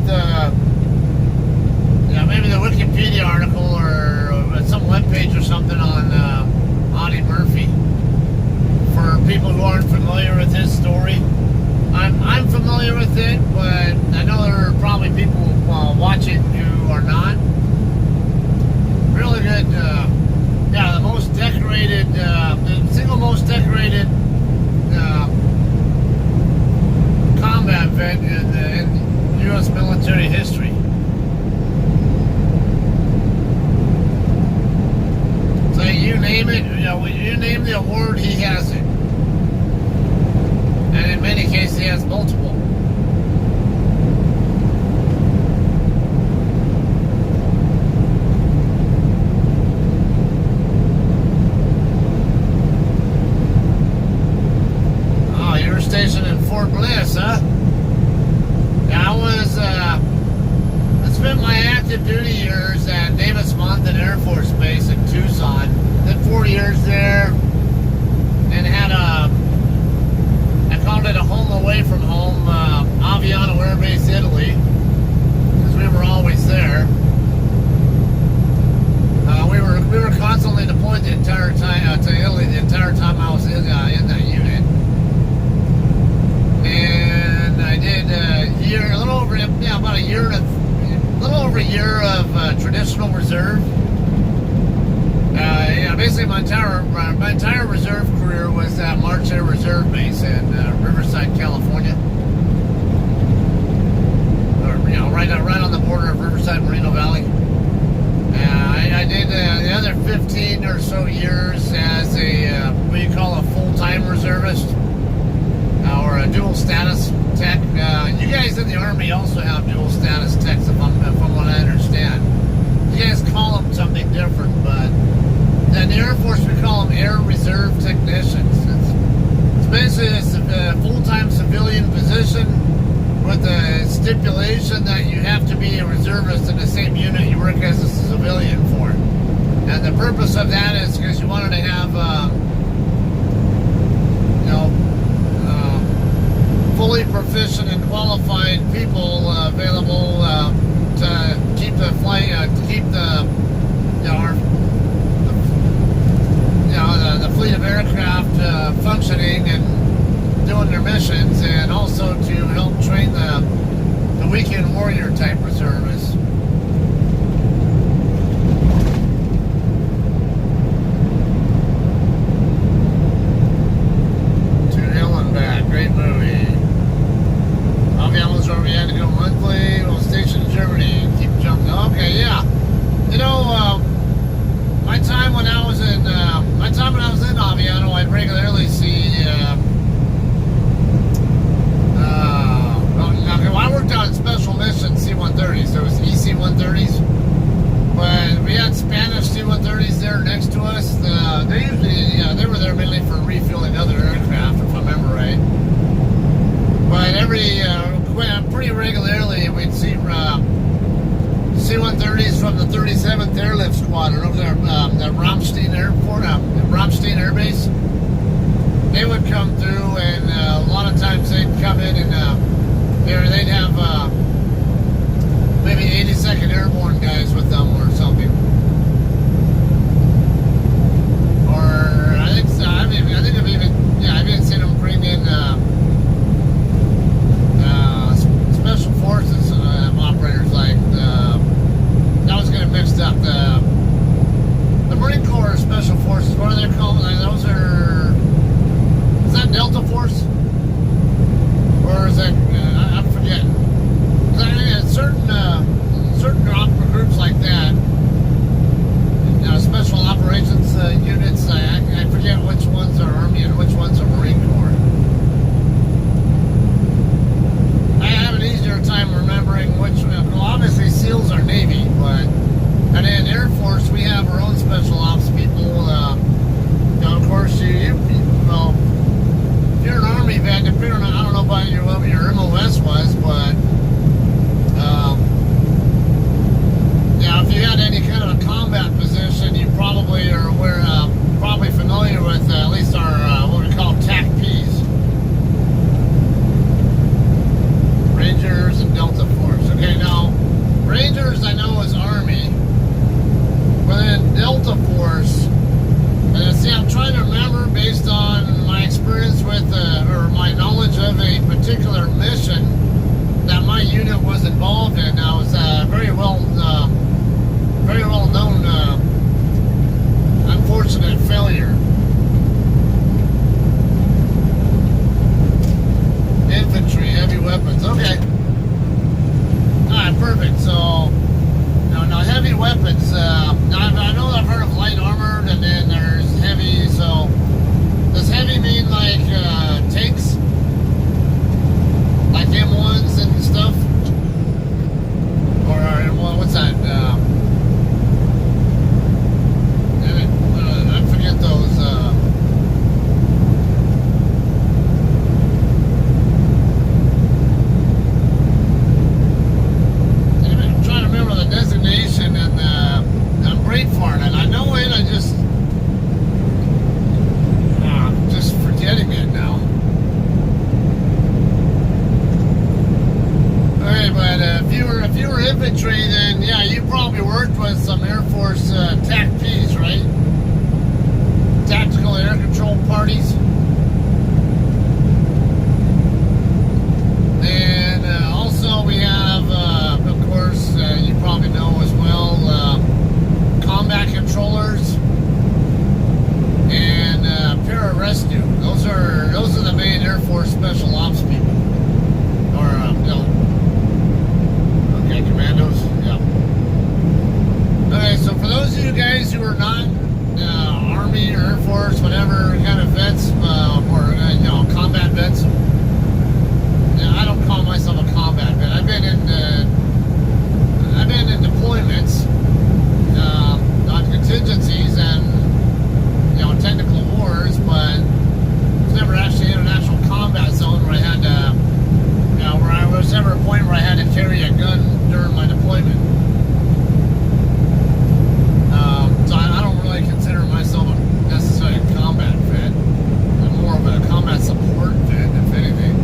maybe the Wikipedia article or some webpage or something on Audie Murphy. For people who aren't familiar with his story, I'm familiar with it, but I know there are probably people watching who are not. Really good, the most decorated, the single most decorated combat vet in U.S. military history. So you name it, you name the award, he has it. And in many cases, he has multiple. Oh, you were stationed in Fort Bliss, huh? I spent my active duty years at Davis-Monthan Air Force Base in Tucson. Did 4 years there, and had I called it a home away from home, Aviano Air Base, Italy, because we were always there. We were constantly deployed the entire time to Italy. The entire time I was in that unit, and I did a little over a year of traditional reserve. Basically my entire reserve career was at March Air Reserve Base in Riverside, California. Or, right on the border of Riverside, Moreno Valley. I did the other 15 or so years as a what you call a full-time reservist or a dual status tech. You guys in the Army also have dual status techs, from what I understand. You guys call them something different, but in the Air Force we call them Air Reserve Technicians. It's basically a full-time civilian position with a stipulation that you have to be a reservist in the same unit you work as a civilian for. And the purpose of that is because you wanted to have, fully proficient and qualified people available to keep the flight, to keep the fleet of aircraft functioning and doing their missions, and also to help train the weekend warrior type reservists. To Hell and Back, great movie. Where we had to go monthly. Well, stationed in Germany. Keep jumping. Okay, yeah. My time when I was in Aviano, I'd regularly see Ramstein Airport, Ramstein Air Base. They would come through, and a lot of times they'd come in and they'd have maybe 82nd Airborne guys with them or something. Or I think I've even seen them bring in special forces operators like that was getting mixed up. The Marine Corps Special Forces. What are they called? Those are. Is that Delta Force? Or is that, I forget. Certain groups like that, special operations units, I forget which ones are Army and which ones are Marine Corps. I have an easier time remembering which, well, obviously SEALs are Navy, but, and in Air Force we have our own special ops people, of course well, if you're an Army vet, I don't know about what your MOS was, but if you had any kind of a combat position, you probably are aware, probably familiar with at least our what we call TAC-Ps, Rangers and Delta Force. Okay, now Rangers I know is Army, but then Delta Force. And see, I'm trying to remember based on my experience with, or my knowledge of a particular mission that my unit was involved in. Now, it was very well known, unfortunate failure. Infantry, heavy weapons. Okay. Alright, perfect. So, now heavy weapons. Now I know I've heard of light armored, and then there's heavy. So does heavy mean like tanks, like M1s and stuff, or what's that? I forget those. I'm trying to remember the designation, and I'm great for it, and I know it. I just forgetting it now. Okay, but if you were infantry, then yeah, you probably worked with some Air Force TAC-Ps, right? Tactical Air Control Parties. And also we have, of course, you probably know as well, combat controllers and para-rescue. Those are the main Air Force Special Ops people. Or, okay, commandos, yeah. Okay, so for those of you guys who are not Army or Air Force, whatever kind of vets, or combat vets, I don't call myself a combat vet. I've been in deployments, on contingencies and technical wars, but it's never actually an international combat zone where I had to, where I was never a point where I had to carry a gun during my deployment. So I don't really consider myself necessarily a combat vet. I'm more of a combat support vet, if anything.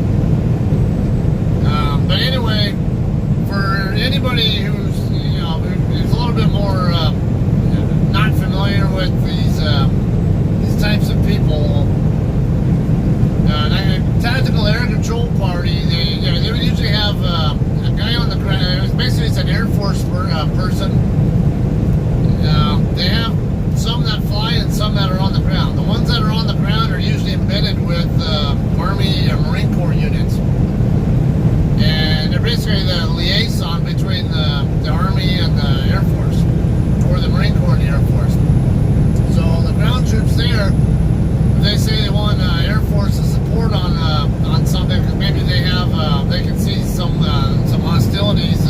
But anyway, for anybody who's who's a little bit more not familiar with these types of people, tactical air control party. They would usually have a guy on the ground. Basically, it's an Air Force person. They have some that fly and some that are on the ground. The ones that are on the ground are usually embedded with Army or Marine Corps units. And they're basically the liaison between the Army and the Air Force, or the Marine Corps and the Air Force. So the ground troops there, if they say they want Air Force support on something, because maybe they can see some hostilities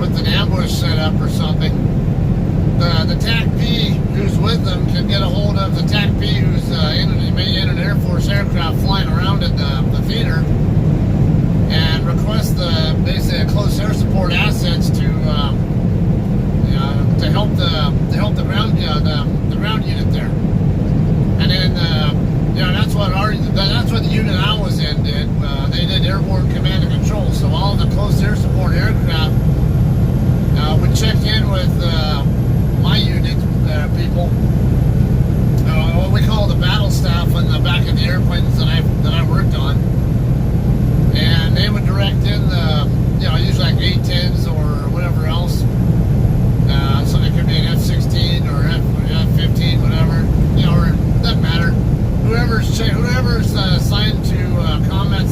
with an ambush set up or something. The TAC-P who's with them can get a hold of the TAC-P who's in an Air Force aircraft flying around in the theater, and request basically a close air support assets to help the ground the ground unit there. And then that's what the unit I was in did. They did airborne command and control. So all the close air support aircraft would check in with my unit people. What we call the battle staff on the back of the airplanes that I worked on, and they would direct in usually like A-10s or whatever else. So it could be an F-16 or F-15, whatever. Or it doesn't matter. Whoever's assigned to combat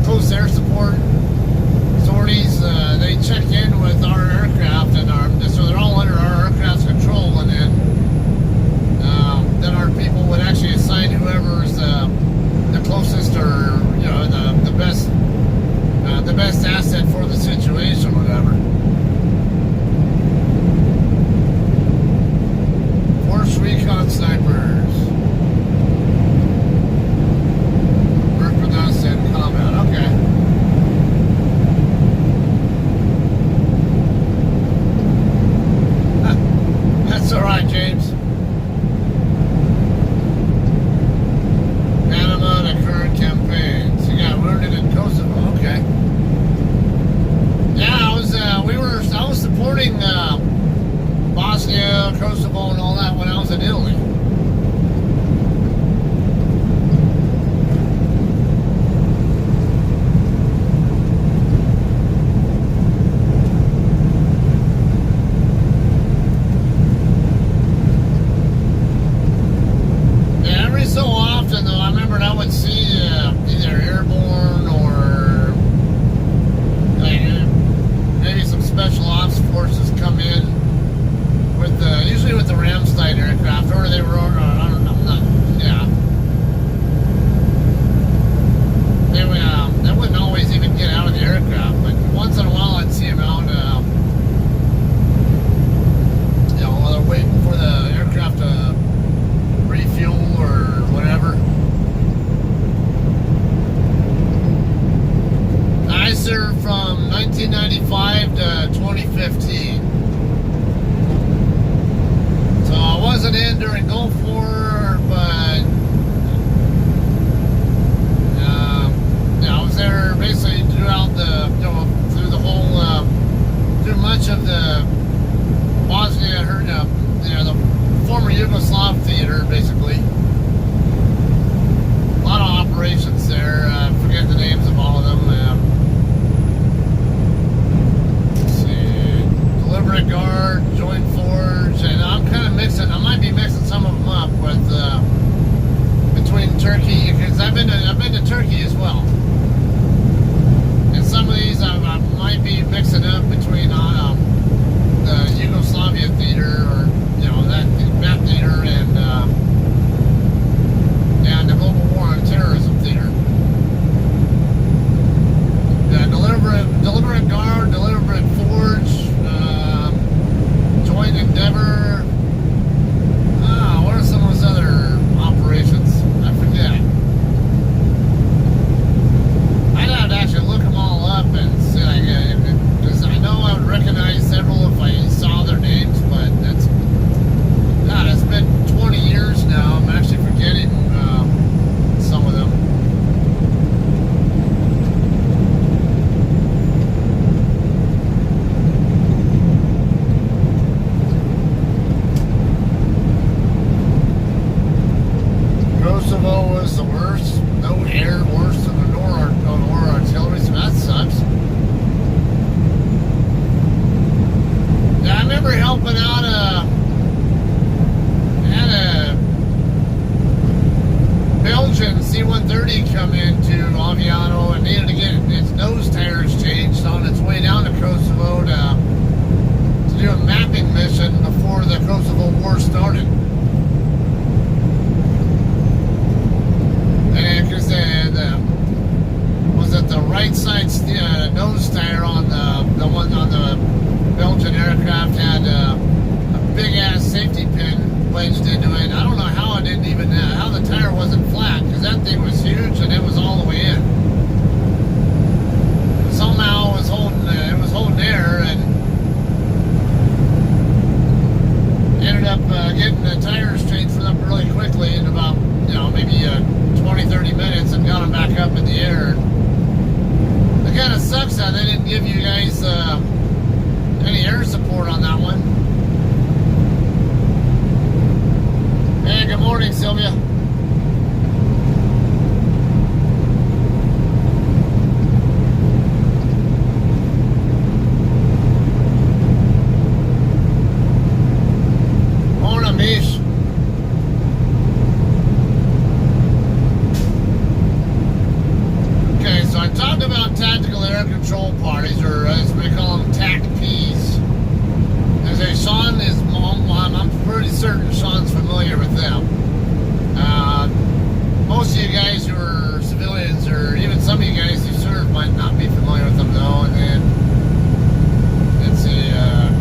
close air support sorties, they check in with our aircraft, and so they're all under our aircraft's control, and then our people would actually assign whoever's the closest or the best asset for the situation, whatever. Force Recon Snipers work with us in combat. Okay. That's all right, James. Panama to current campaigns. You got wounded in Kosovo. Okay. Yeah, I was supporting Bosnia, Kosovo, and all that when I was in Italy. Yeah, every so often, though, I remember I would see either airborne or maybe some special ops forces come in with usually with the Ramstein aircraft, or they were they wouldn't always even get out of the aircraft, but once in a while I'd see them out while they're waiting for the aircraft to refuel or whatever. I served from 1995 to 2015. So I wasn't in during Gulf War, but I was there basically throughout through the whole, through much of the Bosnia, the former Yugoslav theater, basically. A lot of operations there. I forget the names of all of them. Deliberate Guard, Joint Forge, and I'm kind of mixing. I might be mixing some of them up with between Turkey, because I've been to Turkey as well. And some of these I might be mixing up between the Yugoslavia theater, or that theater, and the Global War on Terrorism theater. Deliberate Guard, Deliberate Forge. Joint Endeavor. What are some of those other operations? I forget. I'd have to actually look them all up and see, because I know I would recognize several if I saw their names, but it's been 20 years now. I'm actually forgetting some of them. Kosovo was the worst. No air worse than the Nor artillery, so that sucks. Yeah, I remember helping out had a Belgian C-130 come into Aviano and needed to get its nose tires changed on its way down to Kosovo to do a mapping mission before the Kosovo War started. Because was it the right side nose tire on the one on the Belgian aircraft had a big ass safety pin wedged into it. I don't know how it didn't even how the tire wasn't flat, because that thing was huge and it was all the way in. Somehow it was holding air, and maybe 20, 30 minutes and got them back up in the air. It kind of sucks that they didn't give you guys any air support on that one. Hey, good morning, Sylvia. Morning, Mish. Okay, so I talked about tactical air control parties, or as we call them, TAC-Ps. As a Sean is, I'm pretty certain Sean's familiar with them. Most of you guys who are civilians, or even some of you guys who serve, might not be familiar with them though. And then it's the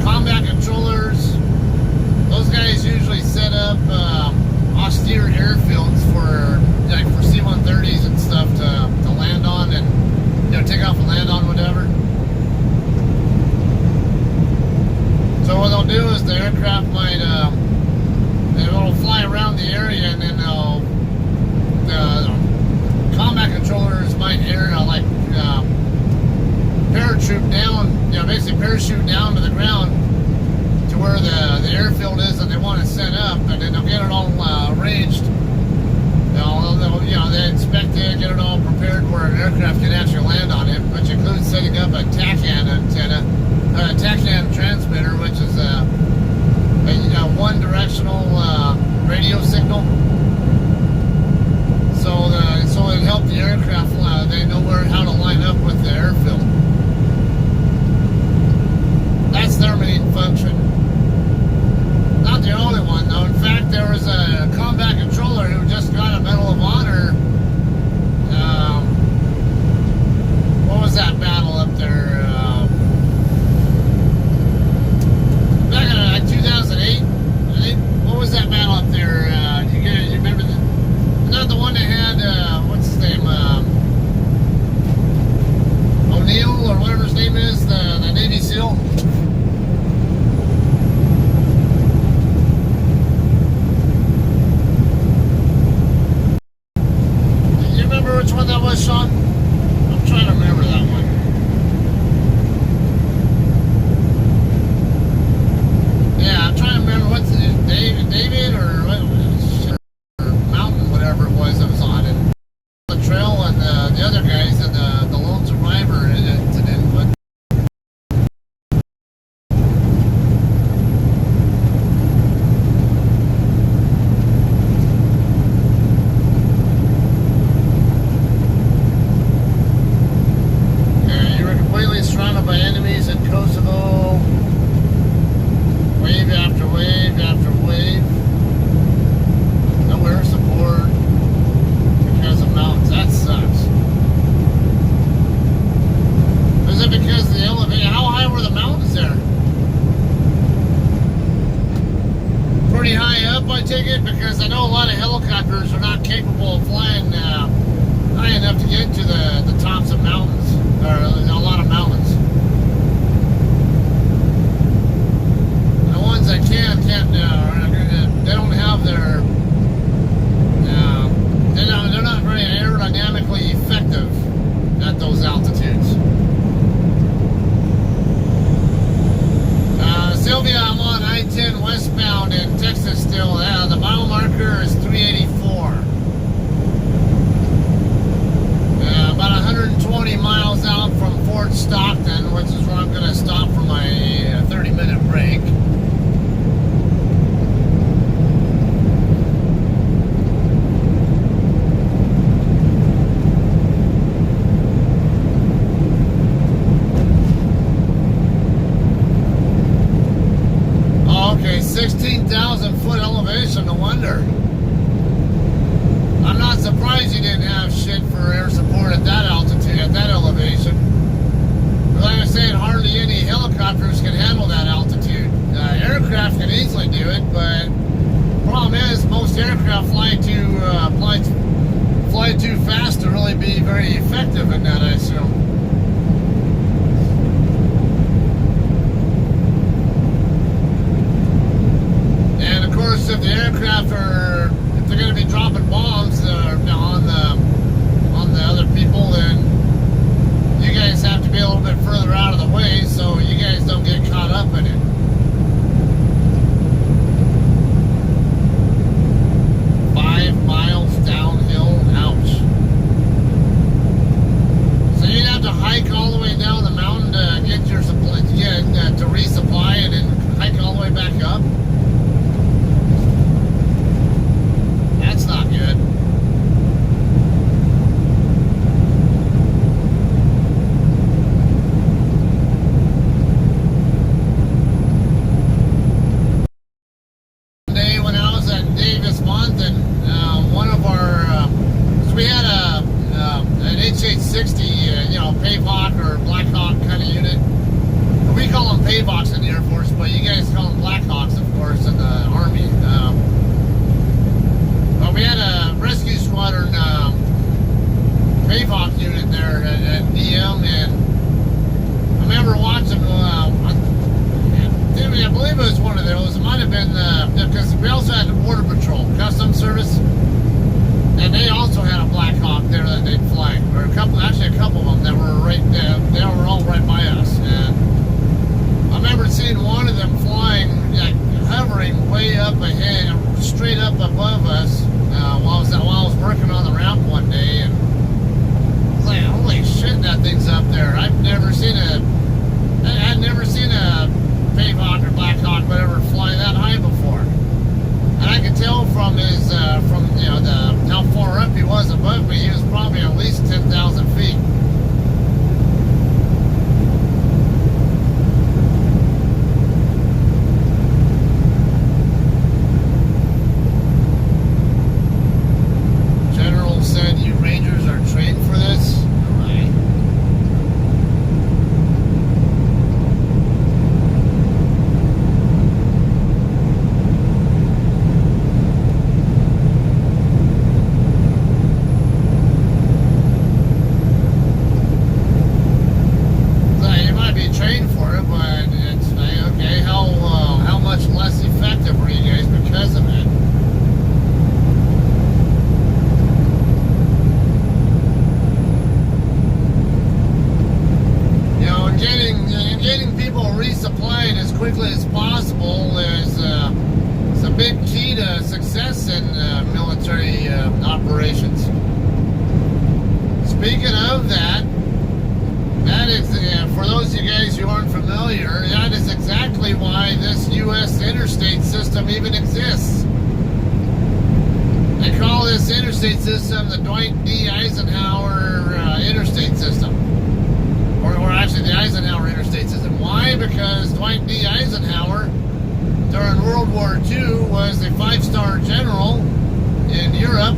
combat controllers. Those guys usually set up austere airfields for like for C-130s and stuff to land on and take off and land on whatever. So what they'll do is the aircraft might they'll fly around the area, and then the combat controllers might parachute down, basically parachute down to the ground to where the airfield is that they want to set up, and then they'll get it all arranged. They inspect it, get it all prepared where an aircraft can actually land on it, which includes setting up a TACAN antenna, a TACAN transmitter, which is a one-directional radio signal. So it helped the aircraft. They know how to line up with the airfield. That's their main function. Not the only one, though. In fact, there was a combat controller who just got a Medal of Honor. What was that battle up there? Back in 2008, I think. What was that battle up there? You remember not the one that had what's his name? O'Neill or whatever his name is, the Navy SEAL. Which one that was, Sean? I'm trying to remember that one. Yeah, I'm trying to remember what's it, David or what was it? Or Mountain, whatever it was that was on it. The trail and the other guys and the lone survivor incident. But surrounded by enemies in Kosovo. Wave after wave after wave. No air support because of mountains. That sucks. Is it because of the elevation? How high were the mountains there? Pretty high up, I take it, because I know a lot of helicopters are not capable of flying high enough to get to the tops of mountains, or a lot of mountains. The ones that can't they don't have their, they're not very aerodynamically effective at those altitudes. Sylvia, I'm on I-10 westbound in Texas still. The mile marker is 384. About 120 miles out from Fort Stockton, which is where I'm going to stop for my 30-minute break. Oh, okay, 16,000 foot elevation, no wonder. I'm not surprised you didn't have shit for air support at that altitude, at that elevation. But like I was saying, hardly any helicopters can handle that altitude. Aircraft can easily do it, but the problem is most aircraft fly too fast to really be very effective in that, I assume. And of course, if the they're going to be dropping bombs on the other people, then you guys have to be a little bit further out of the way so you guys don't get caught up in it. Downhill, ouch. So you'd have to hike all the way down the mountain to get your supply, to resupply, and then hike all the way back up. That's not good. One day when I was at Davis Mountain, one of our, we had an HH-60, Pavehawk or Blackhawk kind of unit. We call them Pavehawks in the Air Force, but you guys call them Blackhawks, of course, in the Army. But we had a rescue squadron Pavehawk unit there at DM, and I remember watching. I believe it was one of those. It might have been because we also had the Border Patrol, Customs Service. And they also had a Black Hawk there that they'd fly, or actually a couple of them that were right there. They were all right by us, and I remember seeing one of them flying, like hovering way up ahead, straight up above us, while I was working on the ramp one day, and I was like, holy shit, that thing's up there. I'd never seen a Pavehawk or Black Hawk, whatever, fly that high before. And I could tell from his, how far up he was above me, he was probably at least 10,000 feet. General said you Rangers are trained for this. All right. Resupplied as quickly as possible is a big key to success in military operations. Speaking of that, that is, for those of you guys who aren't familiar, that is exactly why this U.S. interstate system even exists. They call this interstate system the Dwight D. Eisenhower interstate system. Or actually the Eisenhower interstate system. Why? Because Dwight D. Eisenhower, during World War II, was a 5-star general in Europe.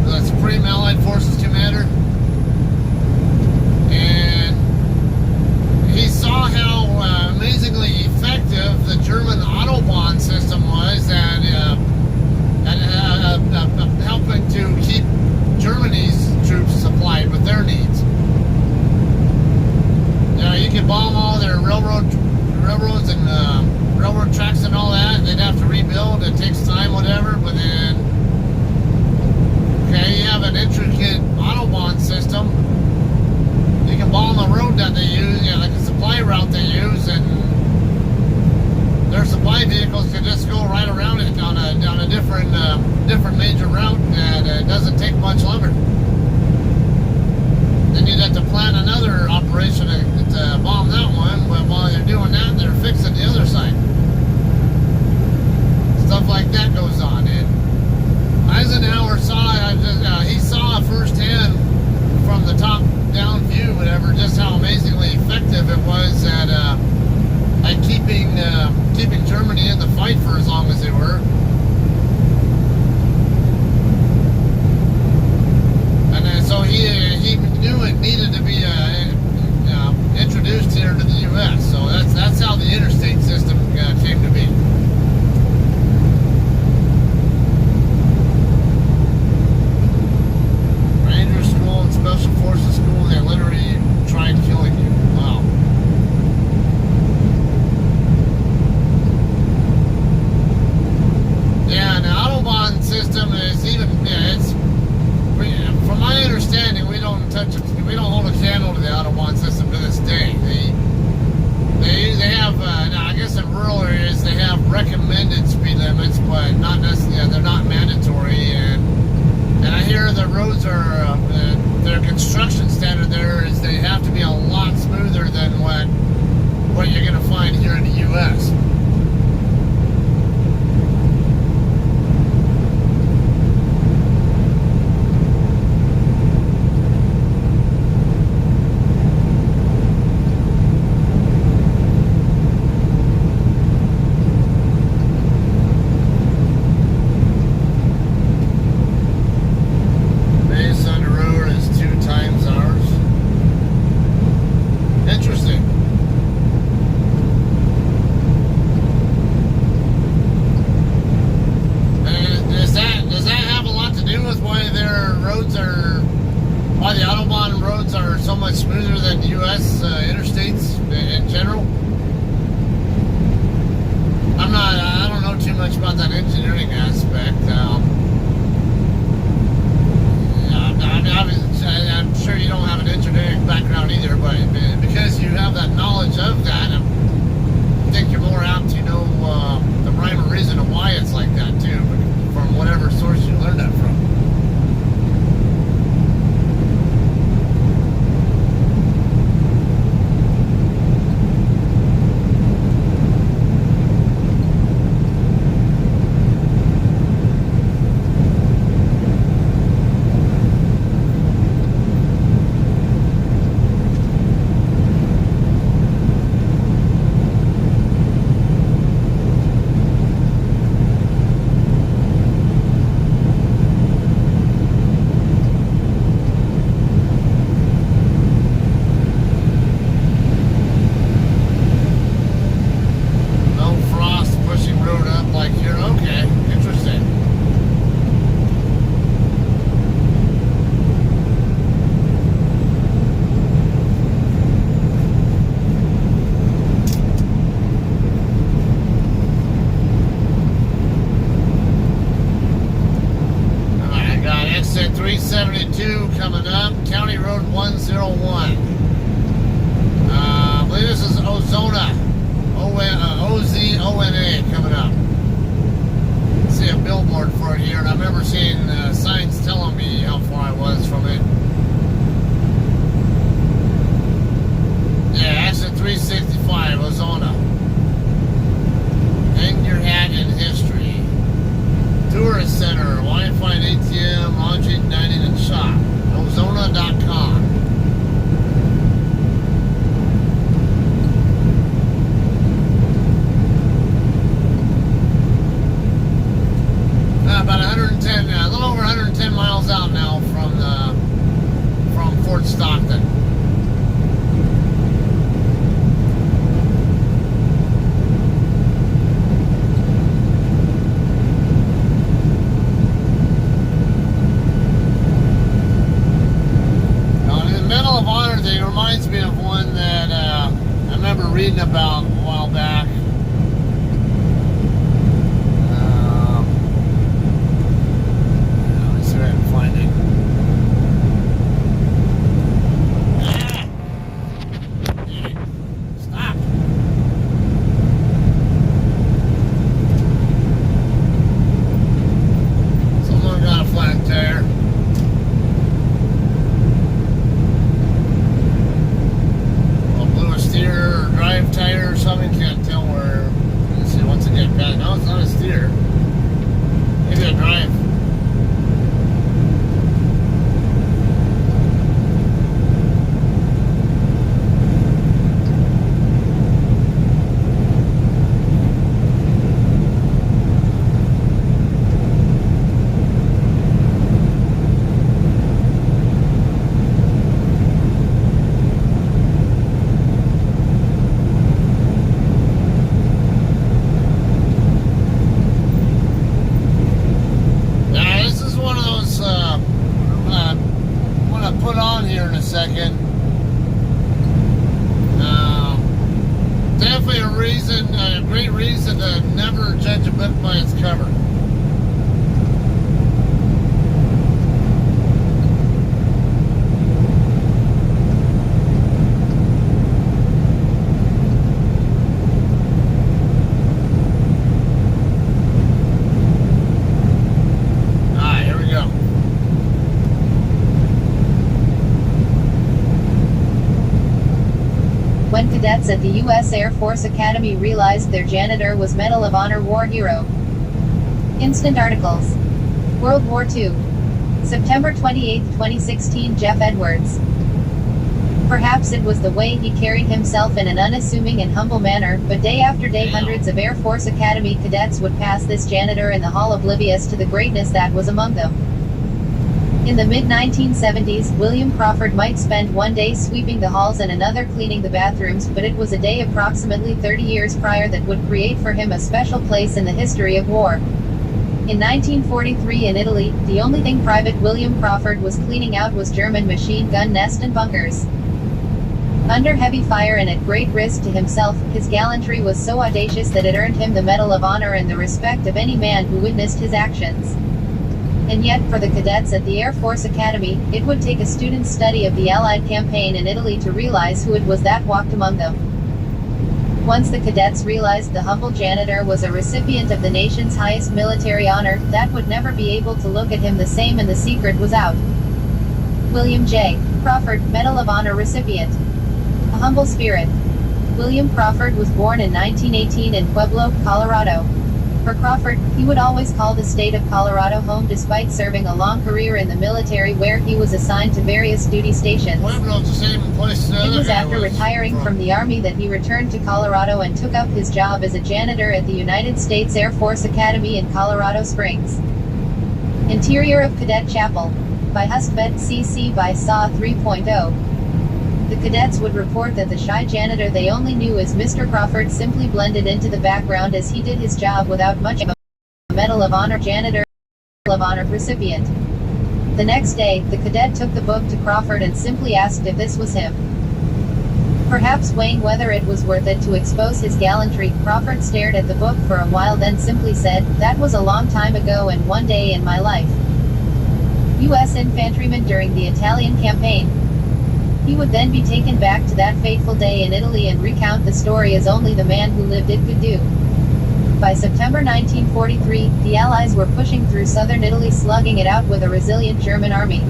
The Supreme Allied Forces Commander. And he saw how amazingly effective the German Autobahn system was at helping to keep Germany's troops supplied with their needs. You could bomb all their railroads and railroad tracks and all that. They'd have to rebuild. It takes time, whatever. But then, okay, you have an intricate Autobahn system. You can bomb a road that they use, like a supply route they use, and their supply vehicles can just go right around it down a different major route, and it doesn't take much longer. Then you'd have to plan another operation to bomb that one, but while you're doing that, they're fixing the other side. Stuff like that goes on. And Eisenhower saw firsthand from the top down view, whatever, just how amazingly effective it was at keeping Germany in the fight for as long as they were. And so he knew it needed to be introduced here to the U.S. So that's how the interstate system came to be. Ranger School and Special Forces School, they literally tried killing you. Wow. what you're going to find here in the U.S. Why the Autobahn roads are so much smoother than U.S. Interstates in general. I don't know too much about that engineering aspect. I'm sure you don't have an engineering background either, but because you have that knowledge of that, I think you're more apt to know the rhyme or reason of why it's like that too, from whatever source you learned that from. Exit 372 coming up, County Road 101. I believe this is Ozona, O-Z-O-N-A coming up. See a billboard for it here, and I remember seeing signs telling me how far I was from it. Yeah, exit 365, Ozona. Hang your hat in history. Tourist Center, Wi-Fi and ATM, lodging, dining, and shop. Ozona.com. About 110, a little over 110 miles out now from Fort Stockton. It reminds me of one that I remember reading about a while back. Let me see if I can find it. Stop. Someone got a flat tire. Steer or drive tire or something, can't tell where. Let's see, once again, no, it's not a steer. Maybe a drive. Put on here in a second. Definitely a great reason to never judge a book by its cover. When cadets cadets at the U.S. Air Force Academy realized their janitor was Medal of Honor war hero. Instant articles. World War II. September 28, 2016. Jeff Edwards. Perhaps it was the way he carried himself in an unassuming and humble manner, but day after day hundreds of Air Force Academy cadets would pass this janitor in the hall oblivious to the greatness that was among them. In the mid-1970s, William Crawford might spend one day sweeping the halls and another cleaning the bathrooms, but it was a day approximately 30 years prior that would create for him a special place in the history of war. In 1943 in Italy, the only thing Private William Crawford was cleaning out was German machine gun nests and bunkers. Under heavy fire and at great risk to himself, his gallantry was so audacious that it earned him the Medal of Honor and the respect of any man who witnessed his actions. And yet, for the cadets at the Air Force Academy, it would take a student's study of the Allied campaign in Italy to realize who it was that walked among them. Once the cadets realized the humble janitor was a recipient of the nation's highest military honor, that would never be able to look at him the same, and the secret was out. William J. Crawford, Medal of Honor recipient. A humble spirit. William Crawford was born in 1918 in Pueblo, Colorado. For Crawford, he would always call the state of Colorado home despite serving a long career in the military where he was assigned to various duty stations. Pueblo's the same place the It other was guy after retiring from the Army that he returned to Colorado and took up his job as a janitor at the United States Air Force Academy in Colorado Springs. Interior of Cadet Chapel. By Hustvedt CC by SAW 3.0. The cadets would report that the shy janitor they only knew as Mr. Crawford simply blended into the background as he did his job without much of a Medal of Honor janitor, Medal of Honor recipient. The next day, the cadet took the book to Crawford and simply asked if this was him. Perhaps weighing whether it was worth it to expose his gallantry, Crawford stared at the book for a while, then simply said, "That was a long time ago and one day in my life." U.S. infantryman during the Italian campaign. He would then be taken back to that fateful day in Italy and recount the story as only the man who lived it could do. By September 1943, the Allies were pushing through southern Italy, slugging it out with a resilient German army.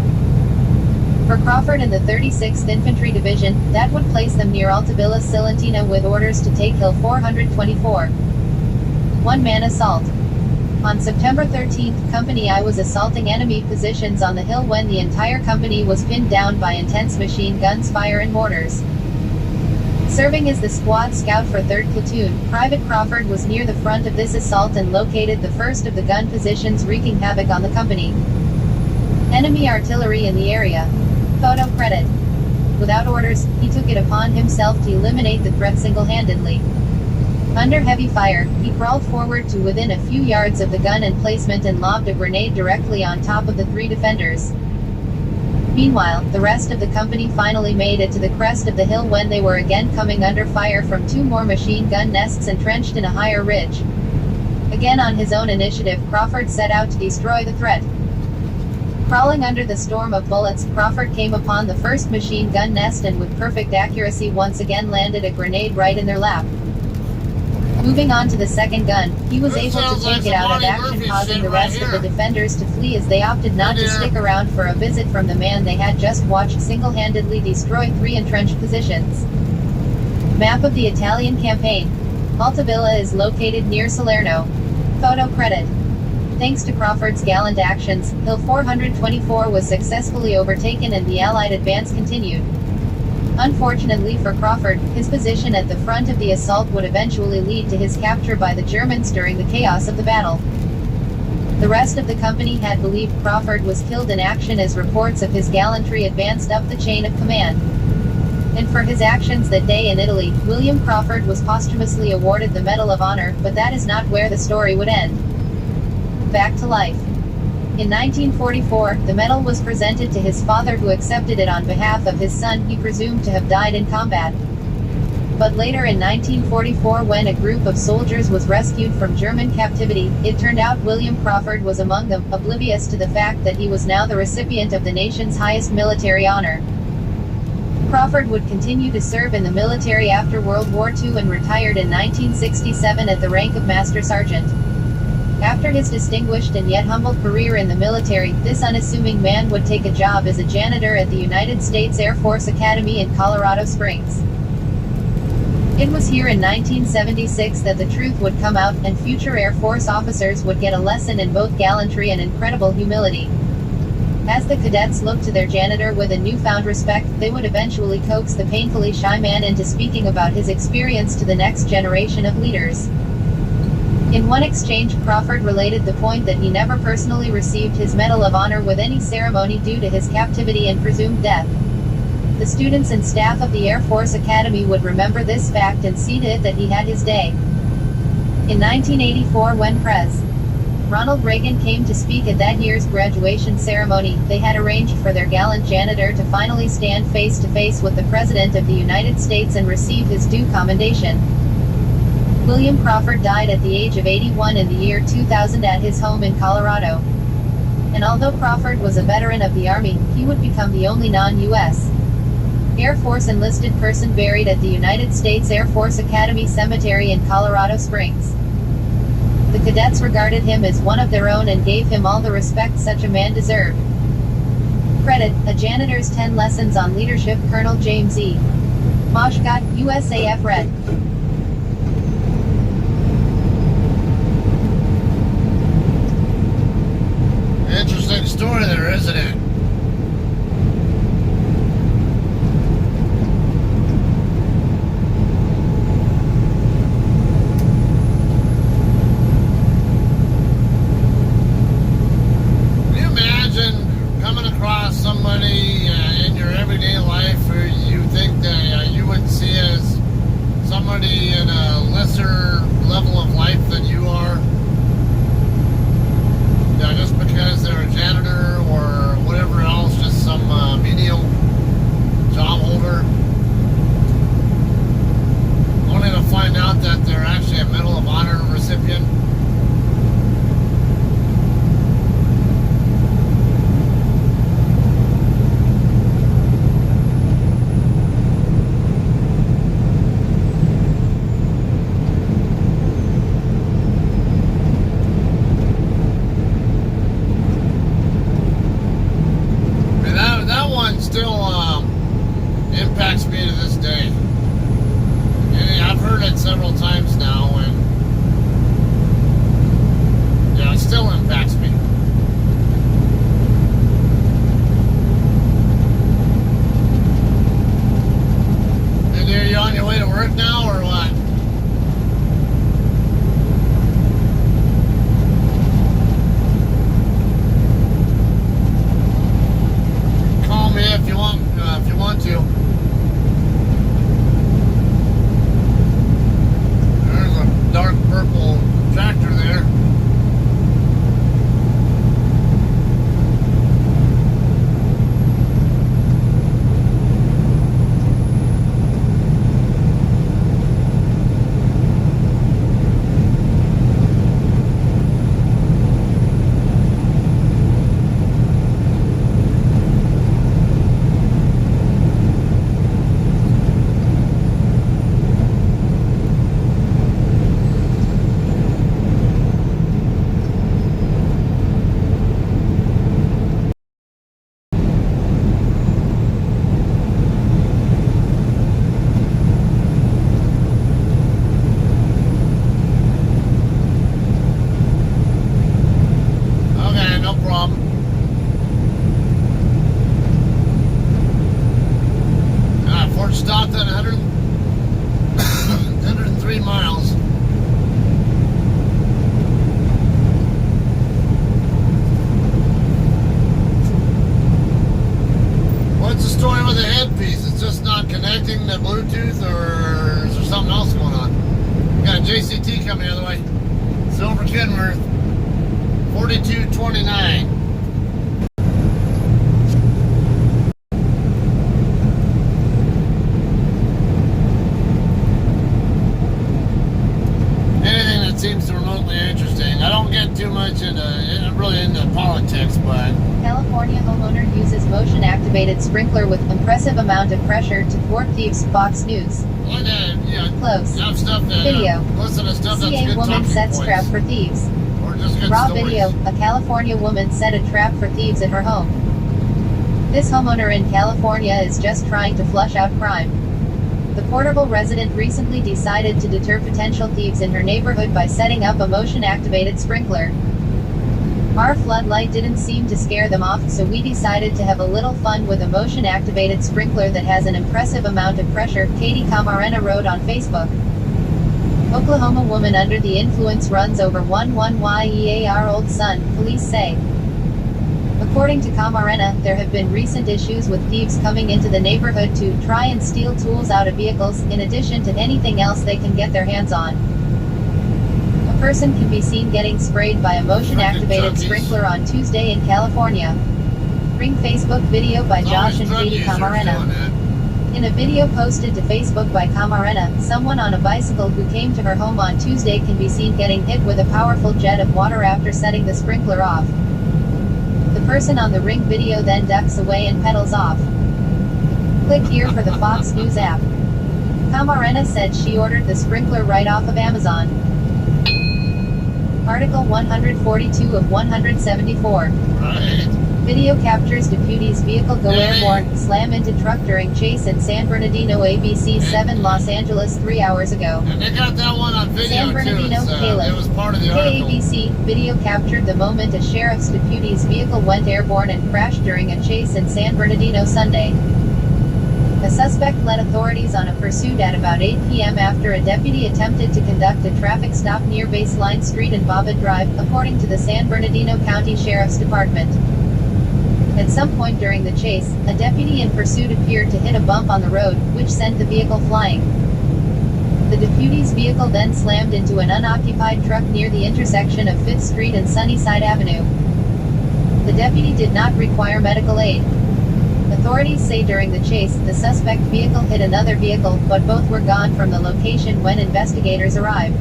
For Crawford and the 36th Infantry Division, that would place them near Altavilla Silentina with orders to take Hill 424. One-man assault. On September 13th, Company I was assaulting enemy positions on the hill when the entire company was pinned down by intense machine guns, fire and mortars. Serving as the squad scout for 3rd Platoon, Private Crawford was near the front of this assault and located the first of the gun positions, wreaking havoc on the company. Enemy artillery in the area. Photo credit. Without orders, he took it upon himself to eliminate the threat single-handedly. Under heavy fire, he crawled forward to within a few yards of the gun emplacement and lobbed a grenade directly on top of the 3 defenders. Meanwhile, the rest of the company finally made it to the crest of the hill when they were again coming under fire from 2 more machine gun nests entrenched in a higher ridge. Again on his own initiative, Crawford set out to destroy the threat. Crawling under the storm of bullets, Crawford came upon the first machine gun nest and with perfect accuracy once again landed a grenade right in their lap. Moving on to the second gun, he was able to take it out of action, causing the rest of the defenders to flee as they opted not to stick around for a visit from the man they had just watched single-handedly destroy 3 entrenched positions. Map of the Italian campaign. Altavilla is located near Salerno. Photo credit. Thanks to Crawford's gallant actions, Hill 424 was successfully overtaken and the Allied advance continued. Unfortunately for Crawford, his position at the front of the assault would eventually lead to his capture by the Germans during the chaos of the battle. The rest of the company had believed Crawford was killed in action as reports of his gallantry advanced up the chain of command. And for his actions that day in Italy, William Crawford was posthumously awarded the Medal of Honor, but that is not where the story would end. Back to life. In 1944, the medal was presented to his father, who accepted it on behalf of his son, he presumed to have died in combat. But later in 1944, when a group of soldiers was rescued from German captivity, it turned out William Crawford was among them, oblivious to the fact that he was now the recipient of the nation's highest military honor. Crawford would continue to serve in the military after World War II and retired in 1967 at the rank of Master Sergeant. After his distinguished and yet humble career in the military, this unassuming man would take a job as a janitor at the United States Air Force Academy in Colorado Springs. It was here in 1976 that the truth would come out, and future Air Force officers would get a lesson in both gallantry and incredible humility. As the cadets looked to their janitor with a newfound respect, they would eventually coax the painfully shy man into speaking about his experience to the next generation of leaders. In one exchange, Crawford related the point that he never personally received his Medal of Honor with any ceremony due to his captivity and presumed death. The students and staff of the Air Force Academy would remember this fact and see to it that he had his day. In 1984, when Pres. Ronald Reagan came to speak at that year's graduation ceremony, they had arranged for their gallant janitor to finally stand face to face with the President of the United States and receive his due commendation. William Crawford died at the age of 81 in the year 2000 at his home in Colorado. And although Crawford was a veteran of the Army, he would become the only non-U.S. Air Force enlisted person buried at the United States Air Force Academy Cemetery in Colorado Springs. The cadets regarded him as one of their own and gave him all the respect such a man deserved. Credit, A Janitor's 10 Lessons on Leadership, Colonel James E. Moshcott, USAF Red. Interesting story there, isn't it? Can you imagine coming across somebody in your everyday life who you think that you would see as somebody in a lesser level of life than you are? Just because they're a janitor or whatever else, just some menial job holder, only to find out that they're actually a Medal of Honor recipient. Still impacts me to this day. And I've heard it several times now, and yeah, it still impacts me. And are you on your way to work now, or what? If you want to. There's a dark purple tractor there. Fort Stockton, 103 miles. What's the story with the headpiece? It's just not connecting the Bluetooth, or is there something else going on? We got a JCT coming the other way. Silver Kenworth, 4229. Seems remotely interesting. I don't get too much into politics, but California homeowner uses motion-activated sprinkler with impressive amount of pressure to thwart thieves. Fox News. Close. Stuff that, video. Listen to stuff that's CA good woman sets points. trap for thieves. Or just good Raw stories. video. A California woman set a trap for thieves at her home. This homeowner in California is just trying to flush out crime. The Portable resident recently decided to deter potential thieves in her neighborhood by setting up a motion-activated sprinkler. Our floodlight didn't seem to scare them off, so we decided to have a little fun with a motion-activated sprinkler that has an impressive amount of pressure, Katie Camarena wrote on Facebook. Oklahoma woman under the influence runs over 11-year-old son, police say. According to Camarena, there have been recent issues with thieves coming into the neighborhood to try and steal tools out of vehicles, in addition to anything else they can get their hands on. A person can be seen getting sprayed by a motion-activated sprinkler on Tuesday in California. Ring Facebook video by Josh and Katie Camarena. In a video posted to Facebook by Camarena, someone on a bicycle who came to her home on Tuesday can be seen getting hit with a powerful jet of water after setting the sprinkler off. The person on the Ring video then ducks away and pedals off. Click here for the Fox News app. Camarena said she ordered the sprinkler right off of Amazon. Article 142 of 174. Right. Video captures deputy's vehicle go airborne, slam into truck during chase in San Bernardino, ABC 7 Los Angeles 3 hours ago. And they got that one on video San Bernardino, too. Caleb. It was part of the article. KABC, video captured the moment a sheriff's deputy's vehicle went airborne and crashed during a chase in San Bernardino Sunday. A suspect led authorities on a pursuit at about 8 p.m. after a deputy attempted to conduct a traffic stop near Baseline Street and Bobbitt Drive, according to the San Bernardino County Sheriff's Department. At some point during the chase, a deputy in pursuit appeared to hit a bump on the road, which sent the vehicle flying. The deputy's vehicle then slammed into an unoccupied truck near the intersection of 5th Street and Sunnyside Avenue. The deputy did not require medical aid. Authorities say during the chase, the suspect vehicle hit another vehicle, but both were gone from the location when investigators arrived.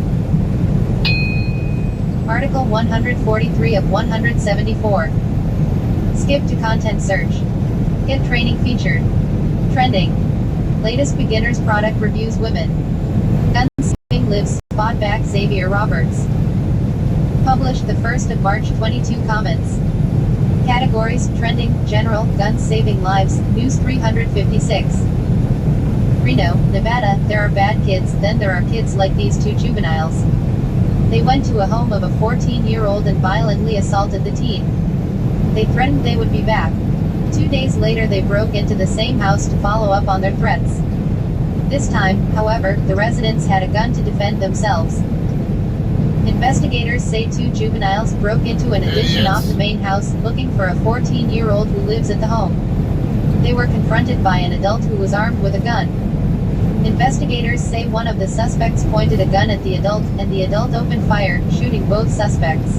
Article 143 of 174. Skip to content search. Get training featured. Trending. Latest beginners product reviews women. Gun saving lives, fought back Xavier Roberts. Published the 1st of March 22 comments. Categories, trending, general, guns saving lives, news 356. Reno, Nevada, there are bad kids, then there are kids like these two juveniles. They went to a home of a 14-year-old and violently assaulted the teen. They threatened they would be back. 2 days later they broke into the same house to follow up on their threats. This time, however, the residents had a gun to defend themselves. Investigators say two juveniles broke into an addition off the main house, looking for a 14-year-old who lives at the home. They were confronted by an adult who was armed with a gun. Investigators say one of the suspects pointed a gun at the adult, and the adult opened fire, shooting both suspects.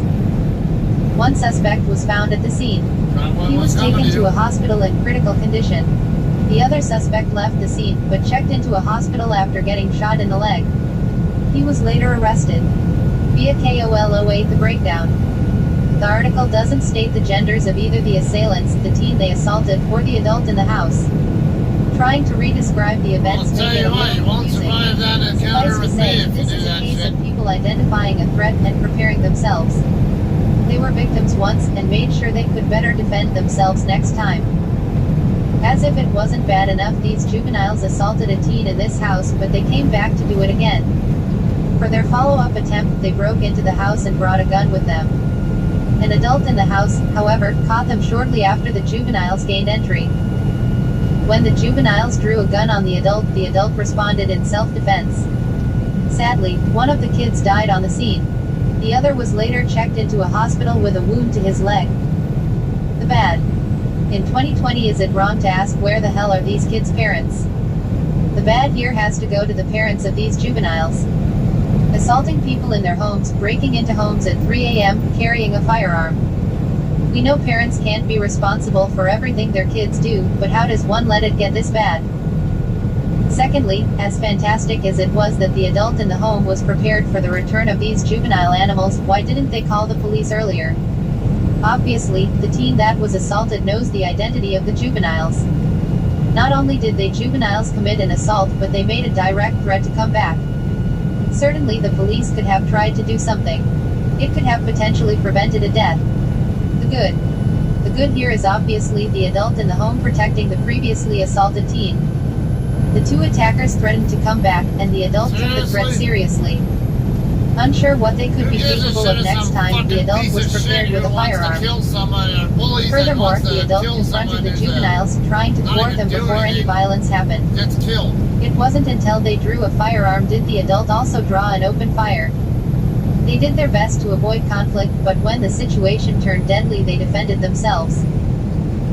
One suspect was found at the scene. He was taken to a hospital in critical condition. The other suspect left the scene, but checked into a hospital after getting shot in the leg. He was later arrested. Via KOL08 The Breakdown. The article doesn't state the genders of either the assailants, the teen they assaulted, or the adult in the house. Trying to re-describe the events made it a little confusing. Suffice to say, this is a case of people identifying a threat and preparing themselves. They were victims once, and made sure they could better defend themselves next time. As if it wasn't bad enough, these juveniles assaulted a teen in this house, but they came back to do it again. For their follow-up attempt, they broke into the house and brought a gun with them. An adult in the house, however, caught them shortly after the juveniles gained entry. When the juveniles drew a gun on the adult responded in self-defense. Sadly, one of the kids died on the scene. The other was later checked into a hospital with a wound to his leg. The bad. In 2020, is it wrong to ask where the hell are these kids' parents? The bad here has to go to the parents of these juveniles. Assaulting people in their homes, breaking into homes at 3 a.m., carrying a firearm. We know parents can't be responsible for everything their kids do, but how does one let it get this bad? Secondly, as fantastic as it was that the adult in the home was prepared for the return of these juvenile animals, why didn't they call the police earlier? Obviously, the teen that was assaulted knows the identity of the juveniles. Not only did they juveniles commit an assault, but they made a direct threat to come back. Certainly the police could have tried to do something. It could have potentially prevented a death. The good here is obviously the adult in the home protecting the previously assaulted teen. The two attackers threatened to come back, and the adult took the threat seriously. Unsure what they could be capable of next time, the adult was prepared with a firearm. Furthermore, the adult confronted the juveniles, trying to thwart them before any violence happened. It wasn't until they drew a firearm did the adult also draw and open fire. They did their best to avoid conflict, but when the situation turned deadly, they defended themselves.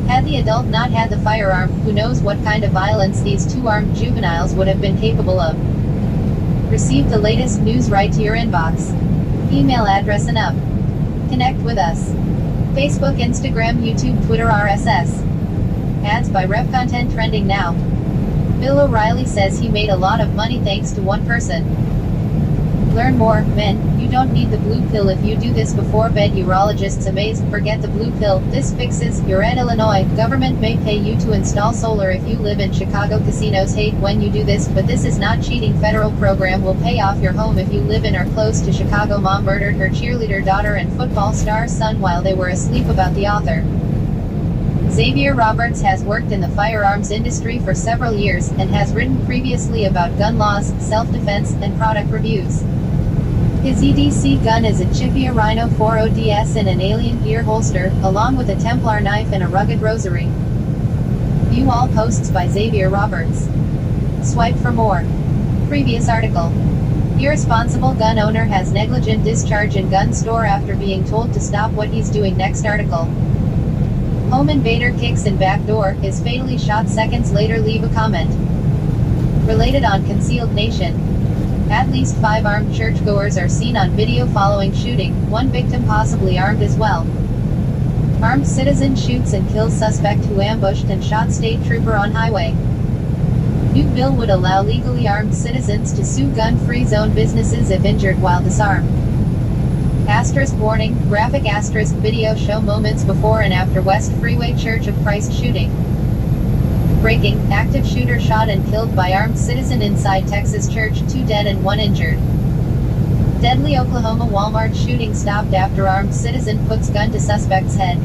Had the adult not had the firearm, who knows what kind of violence these two armed juveniles would have been capable of. Receive the latest news right to your inbox. Email address and up. Connect with us. Facebook, Instagram, YouTube, Twitter, RSS. Ads by Rev Content trending now. Bill O'Reilly says he made a lot of money thanks to one person. Learn more, men, you don't need the blue pill if you do this before bed. Urologists amazed, forget the blue pill, this fixes. You're at Illinois, government may pay you to install solar if you live in Chicago. Casinos hate when you do this, but this is not cheating. Federal program will pay off your home if you live in or close to Chicago. Mom murdered her cheerleader daughter and football star son while they were asleep. About the author. Xavier Roberts has worked in the firearms industry for several years, and has written previously about gun laws, self-defense, and product reviews. His EDC gun is a Chivia Rhino 40DS in an alien gear holster, along with a Templar knife and a rugged rosary. View all posts by Xavier Roberts. Swipe for more. Previous article. Irresponsible gun owner has negligent discharge in gun store after being told to stop what he's doing. Next article. Home invader kicks in back door, is fatally shot seconds later. Leave a comment. Related on Concealed Nation. At least 5 armed churchgoers are seen on video following shooting, one victim possibly armed as well. Armed citizen shoots and kills suspect who ambushed and shot state trooper on highway. New bill would allow legally armed citizens to sue gun-free zone businesses if injured while disarmed. Asterisk warning, graphic asterisk video show moments before and after West Freeway Church of Christ shooting. Breaking, active shooter shot and killed by armed citizen inside Texas church, 2 dead and 1 injured. Deadly Oklahoma Walmart shooting stopped after armed citizen puts gun to suspect's head.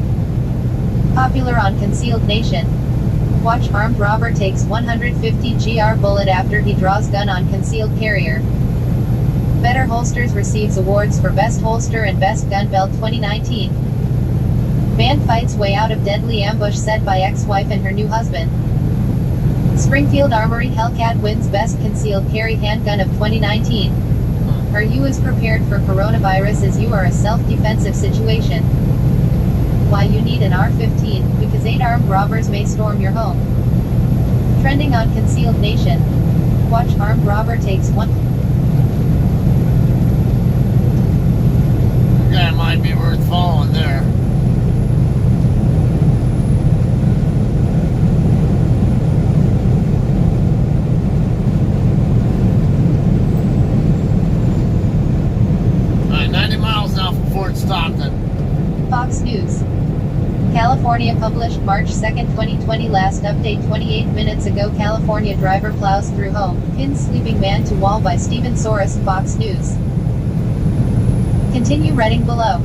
Popular on Concealed Nation. Watch armed robber takes 150 GR bullet after he draws gun on concealed carrier. Better Holsters receives awards for Best Holster and Best Gun Belt 2019. Man fights way out of deadly ambush set by ex-wife and her new husband. Springfield Armory Hellcat wins Best Concealed Carry Handgun of 2019. Are you as prepared for coronavirus as you are a self-defensive situation? Why you need an R-15, because 8 armed robbers may storm your home. Trending on Concealed Nation. Watch armed robber takes 1. That might be worth following there. All right, 90 miles now from Fort Stockton. Fox News. California published March 2, 2020. Last update 28 minutes ago. California driver plows through home, pins sleeping man to wall by Stephen Soros. Fox News. Continue reading below.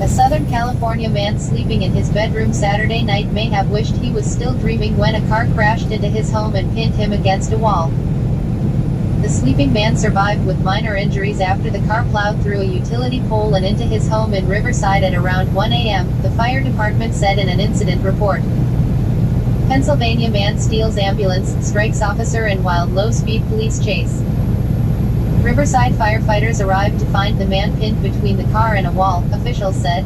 A Southern California man sleeping in his bedroom Saturday night may have wished he was still dreaming when a car crashed into his home and pinned him against a wall. The sleeping man survived with minor injuries after the car plowed through a utility pole and into his home in Riverside at around 1 a.m., the fire department said in an incident report. Pennsylvania man steals ambulance, strikes officer in wild low-speed police chase. Riverside firefighters arrived to find the man pinned between the car and a wall, officials said.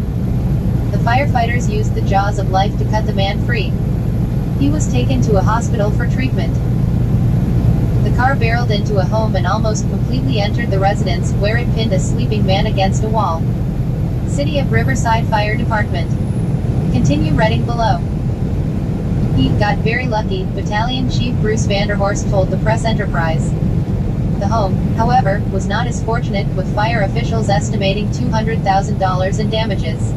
The firefighters used the jaws of life to cut the man free. He was taken to a hospital for treatment. The car barreled into a home and almost completely entered the residence, where it pinned a sleeping man against a wall. City of Riverside Fire Department. Continue reading below. He got very lucky, Battalion Chief Bruce Vanderhorst told the Press Enterprise. The home, however, was not as fortunate, with fire officials estimating $200,000 in damages.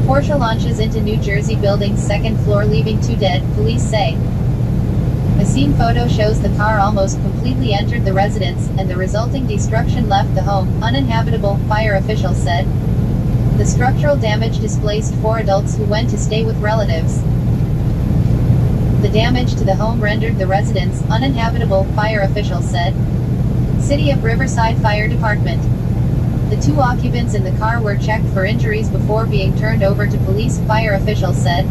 Porsche launches into New Jersey building's 2nd floor, leaving 2 dead, police say. A scene photo shows the car almost completely entered the residence, and the resulting destruction left the home uninhabitable, fire officials said. The structural damage displaced 4 adults who went to stay with relatives. The damage to the home rendered the residence uninhabitable, fire officials said. City of Riverside Fire Department. The 2 occupants in the car were checked for injuries before being turned over to police, fire officials said.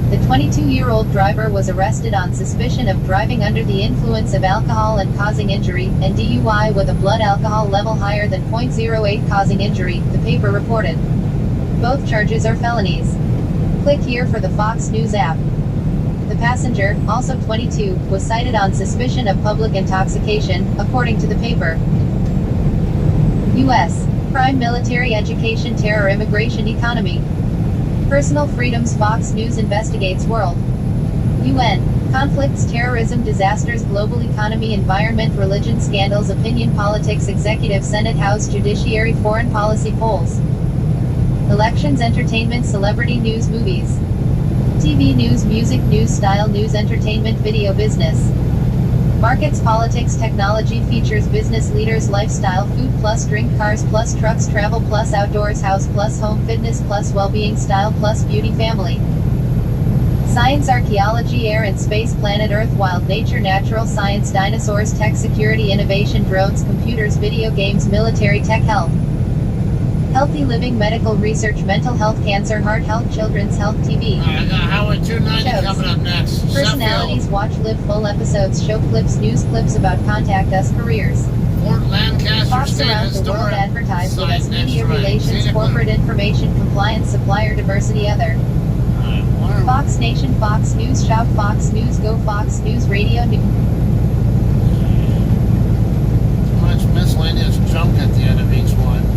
The 22-year-old driver was arrested on suspicion of driving under the influence of alcohol and causing injury, and DUI with a blood alcohol level higher than .08 causing injury, the paper reported. Both charges are felonies. Click here for the Fox News app. The passenger, also 22, was cited on suspicion of public intoxication, according to the paper. U.S. Crime, military, education, terror, immigration, economy. Personal freedoms. Fox News investigates world. UN. Conflicts, terrorism, disasters, global economy, environment, religion, scandals, opinion, politics, executive, Senate, House, judiciary, foreign policy, polls. Elections, entertainment, celebrity news, movies. TV news, music news, style news, entertainment, video, business. Markets, politics, technology, features, business leaders, lifestyle, food plus drink, cars plus trucks, travel plus outdoors, house plus home, fitness plus well-being, style plus beauty, family. Science, archaeology, air and space, planet Earth, wild nature, natural science, dinosaurs, tech, security, innovation, drones, computers, video games, military, tech, health. Healthy living, medical research, mental health, cancer, heart health, children's health, TV. I got Highway 290 Shows. coming up next. Personalities, watch, live full episodes, show clips, news clips about contact us, careers. Fort Lancaster Fox State around the world, Historic advertise with us, Site next media to it. relations, Scenic corporate information, compliance, supplier diversity, other. One. Fox Nation, Fox News, Shop, Fox News, Go, Fox News, Radio, News. Too much miscellaneous junk at the end of each one.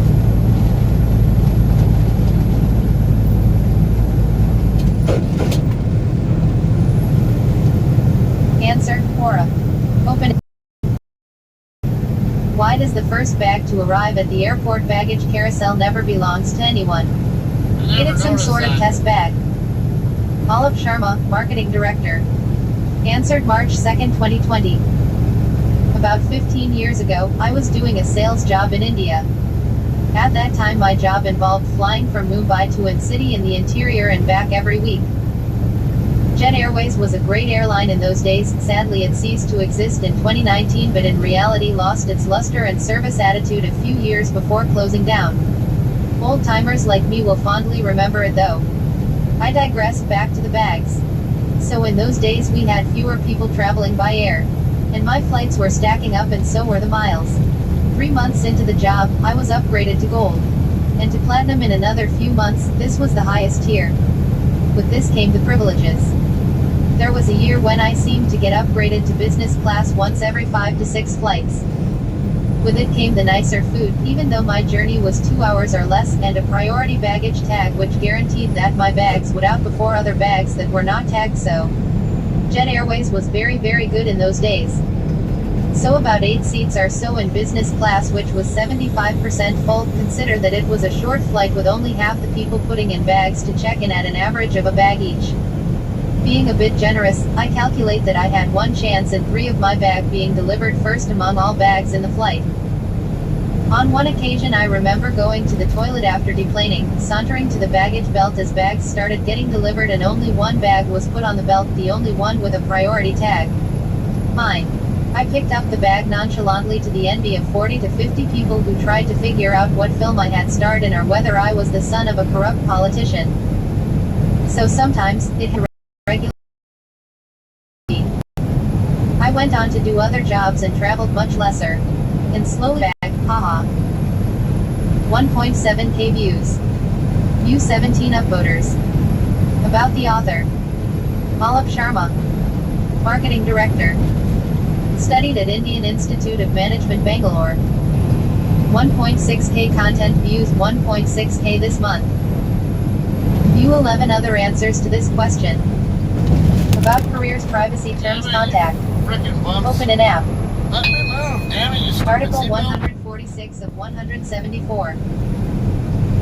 Answer, Quora. Open. Why does the first bag to arrive at the airport baggage carousel never belongs to anyone? It is some sort of test bag. Olive Sharma, Marketing Director. Answered March 2, 2020. About 15 years ago, I was doing a sales job in India. At that time my job involved flying from Mumbai to an city in the interior and back every week. Jet Airways was a great airline in those days. Sadly it ceased to exist in 2019 but in reality lost its luster and service attitude a few years before closing down. Old-timers like me will fondly remember it though. I digress, back to the bags. So in those days we had fewer people traveling by air. And my flights were stacking up and so were the miles. 3 months into the job, I was upgraded to gold. And to platinum in another few months. This was the highest tier. With this came the privileges. There was a year when I seemed to get upgraded to business class once every 5 to 6 flights. With it came the nicer food, even though my journey was 2 hours or less, and a priority baggage tag which guaranteed that my bags would out before other bags that were not tagged so. Jet Airways was very good in those days. So about 8 seats or so in business class which was 75% full. Consider that it was a short flight with only half the people putting in bags to check in at an average of a bag each. Being a bit generous, I calculate that I had 1 chance in 3 of my bag being delivered first among all bags in the flight. On one occasion I remember going to the toilet after deplaning, sauntering to the baggage belt as bags started getting delivered and only 1 bag was put on the belt, the only one with a priority tag. Mine. I picked up the bag nonchalantly to the envy of 40 to 50 people who tried to figure out what film I had starred in or whether I was the son of a corrupt politician. So sometimes, it had regular. I went on to do other jobs and traveled much lesser. And slowly back, haha. 1.7k views. View 17 upvoters. About the author. Olive Sharma. Marketing Director. Studied at Indian Institute of Management Bangalore. 1.6k content views, 1.6k this month. View 11 other answers to this question. About careers, privacy, terms, contact. Open an app. Let me move, damn it, you stupid Article seatbelt. 146 of 174.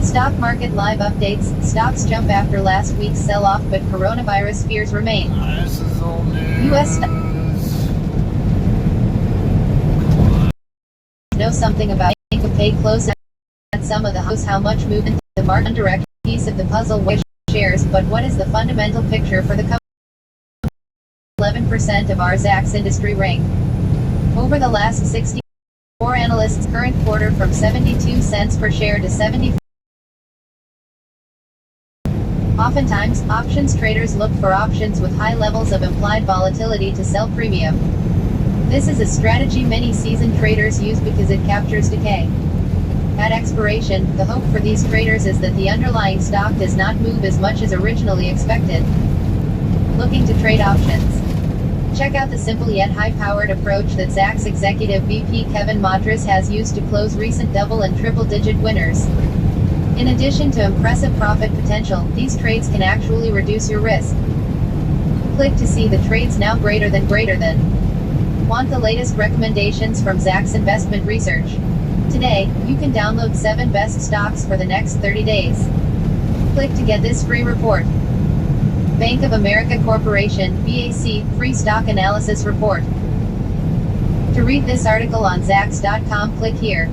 Stock market live updates. Stocks jump after last week's sell-off, but coronavirus fears remain. This is old news. U.S. Know something about pay close at some of the house how much movement the market direct piece of the puzzle which shares, but what is the fundamental picture for the company? 11% of our Zacks industry rank. Over the last 64 analysts' current quarter from 72 cents per share to 70. Oftentimes, options traders look for options with high levels of implied volatility to sell premium. This is a strategy many seasoned traders use because it captures decay. At expiration, the hope for these traders is that the underlying stock does not move as much as originally expected. Looking to trade options? Check out the simple yet high-powered approach that Zacks executive VP Kevin Madras has used to close recent double and triple-digit winners. In addition to impressive profit potential, these trades can actually reduce your risk. Click to see the trades now greater than. Want the latest recommendations from Zacks Investment Research? Today, you can download 7 best stocks for the next 30 days. Click to get this free report. Bank of America Corporation, BAC, Free Stock Analysis Report. To read this article on Zacks.com, click here.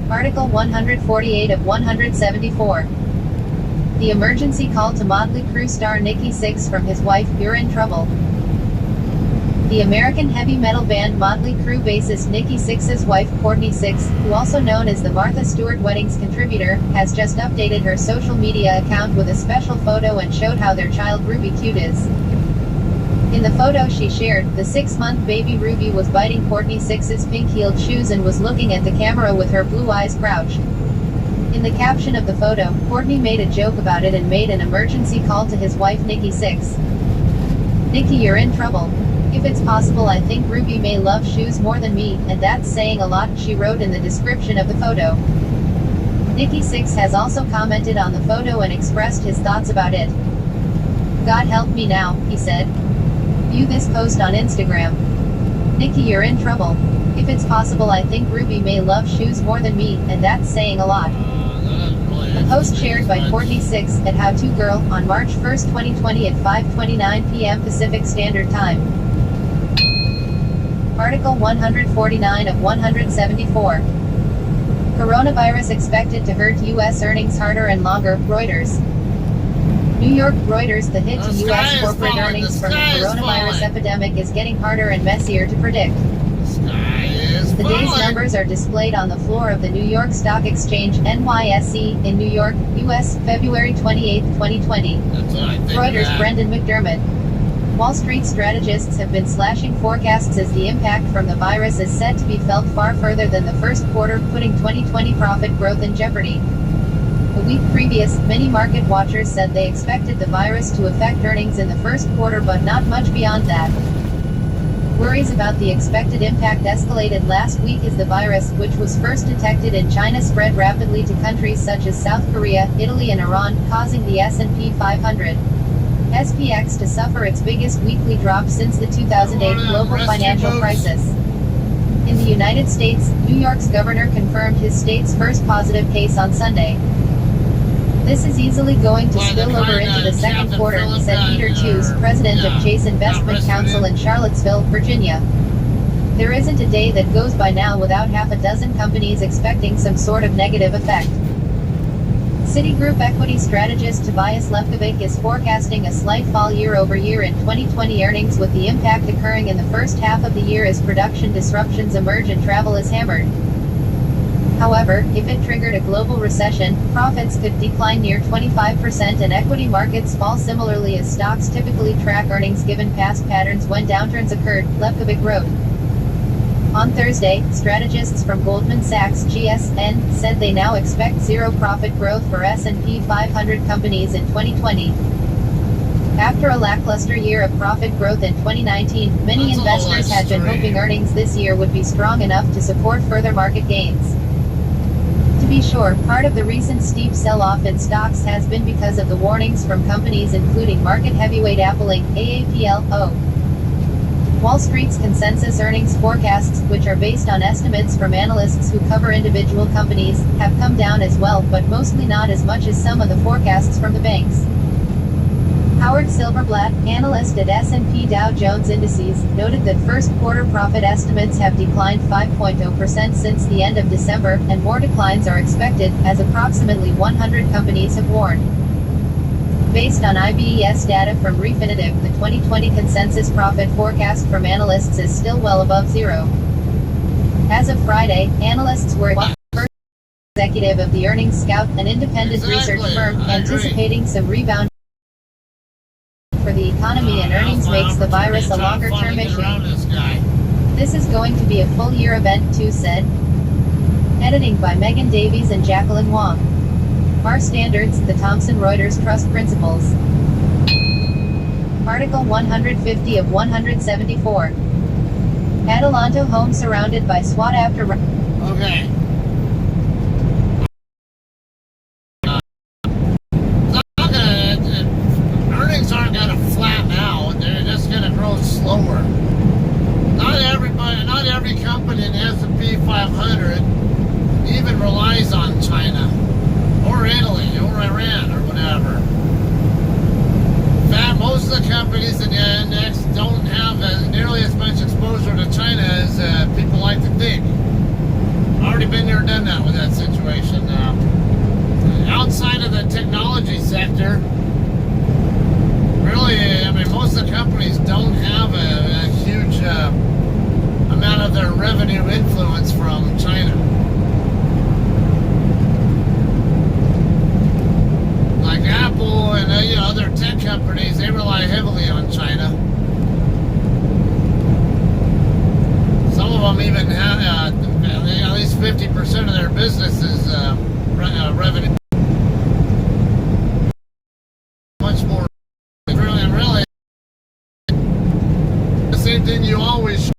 Article 148 of 174. The emergency call to Motley Crue star Nikki Sixx from his wife, "You're in trouble." The American heavy metal band Motley Crue bassist Nikki Sixx's wife, Courtney Sixx, who also known as the Martha Stewart Weddings contributor, has just updated her social media account with a special photo and showed how their child Ruby cute is. In the photo she shared, the 6-month baby Ruby was biting Courtney Sixx's pink-heeled shoes and was looking at the camera with her blue eyes crouched. In the caption of the photo, Courtney made a joke about it and made an emergency call to his wife Nikki Sixx. "Nikki, you're in trouble. If it's possible, I think Ruby may love shoes more than me, and that's saying a lot," she wrote in the description of the photo. Nikki Sixx has also commented on the photo and expressed his thoughts about it. "God help me now," he said. View this post on Instagram. "Nikki, you're in trouble. If it's possible, I think Ruby may love shoes more than me, and that's saying a lot." A post shared by Courtney Sixx at How To Girl on March 1, 2020 at 5:29 p.m. Pacific Standard Time. Article 149 of 174. Coronavirus expected to hurt U.S. earnings harder and longer, Reuters. New York Reuters. The hit to U.S. corporate earnings from the coronavirus epidemic is getting harder and messier to predict. The day's numbers are displayed on the floor of the New York Stock Exchange, NYSE, in New York, U.S., February 28, 2020. Reuters. Brendan McDermott. Wall Street strategists have been slashing forecasts as the impact from the virus is said to be felt far further than the first quarter, putting 2020 profit growth in jeopardy. A week previous, many market watchers said they expected the virus to affect earnings in the first quarter but not much beyond that. Worries about the expected impact escalated last week as the virus, which was first detected in China, spread rapidly to countries such as South Korea, Italy and Iran, causing the S&P 500 SPX to suffer its biggest weekly drop since the 2008 global financial crisis. In the United States, New York's governor confirmed his state's first positive case on Sunday. "This is easily going to spill over into the second quarter," said Peter Tews, president of Chase Investment Counsel in Charlottesville, Virginia. "There isn't a day that goes by now without half a dozen companies expecting some sort of negative effect." Citigroup equity strategist Tobias Lefkovic is forecasting a slight fall year-over-year in 2020 earnings, with the impact occurring in the first half of the year as production disruptions emerge and travel is hammered. However, if it triggered a global recession, profits could decline near 25% and equity markets fall similarly, as stocks typically track earnings given past patterns when downturns occurred, Lefkovic wrote. On Thursday, strategists from Goldman Sachs (GSN) said they now expect zero profit growth for S&P 500 companies in 2020. After a lackluster year of profit growth in 2019, many investors had been hoping earnings this year would be strong enough to support further market gains. To be sure, part of the recent steep sell-off in stocks has been because of the warnings from companies including market heavyweight Apple Inc., AAPL. Wall Street's consensus earnings forecasts, which are based on estimates from analysts who cover individual companies, have come down as well, but mostly not as much as some of the forecasts from the banks. Howard Silverblatt, analyst at S&P Dow Jones Indices, noted that first quarter profit estimates have declined 5.0% since the end of December, and more declines are expected, as approximately 100 companies have warned. Based on IBES data from Refinitiv, the 2020 consensus profit forecast from analysts is still well above zero. As of Friday, analysts were first executive of the Earnings Scout, an independent research firm, anticipating some rebound for the economy and earnings makes the virus a longer-term issue. This is going to be a full-year event, too said. Editing by Megan Davies and Jacqueline Wong. Our Standards, the Thomson Reuters Trust Principles. Article 150 of 174. Adelanto home surrounded by SWAT after... Okay. Earnings aren't going to flatten out. They're just going to grow slower. Not every company in the S&P 500 even relies on China or Italy or Iran or whatever. In fact, most of the companies in the index don't have nearly as much exposure to China as people like to think. Already been there, done that with that situation. Outside of the technology sector, really, I mean, most of the companies don't have a huge amount of their revenue influence from China. Like Apple and other tech companies, they rely heavily on China. Some of them even have at least 50% of their business is revenue. Much more. Really, the same thing you always.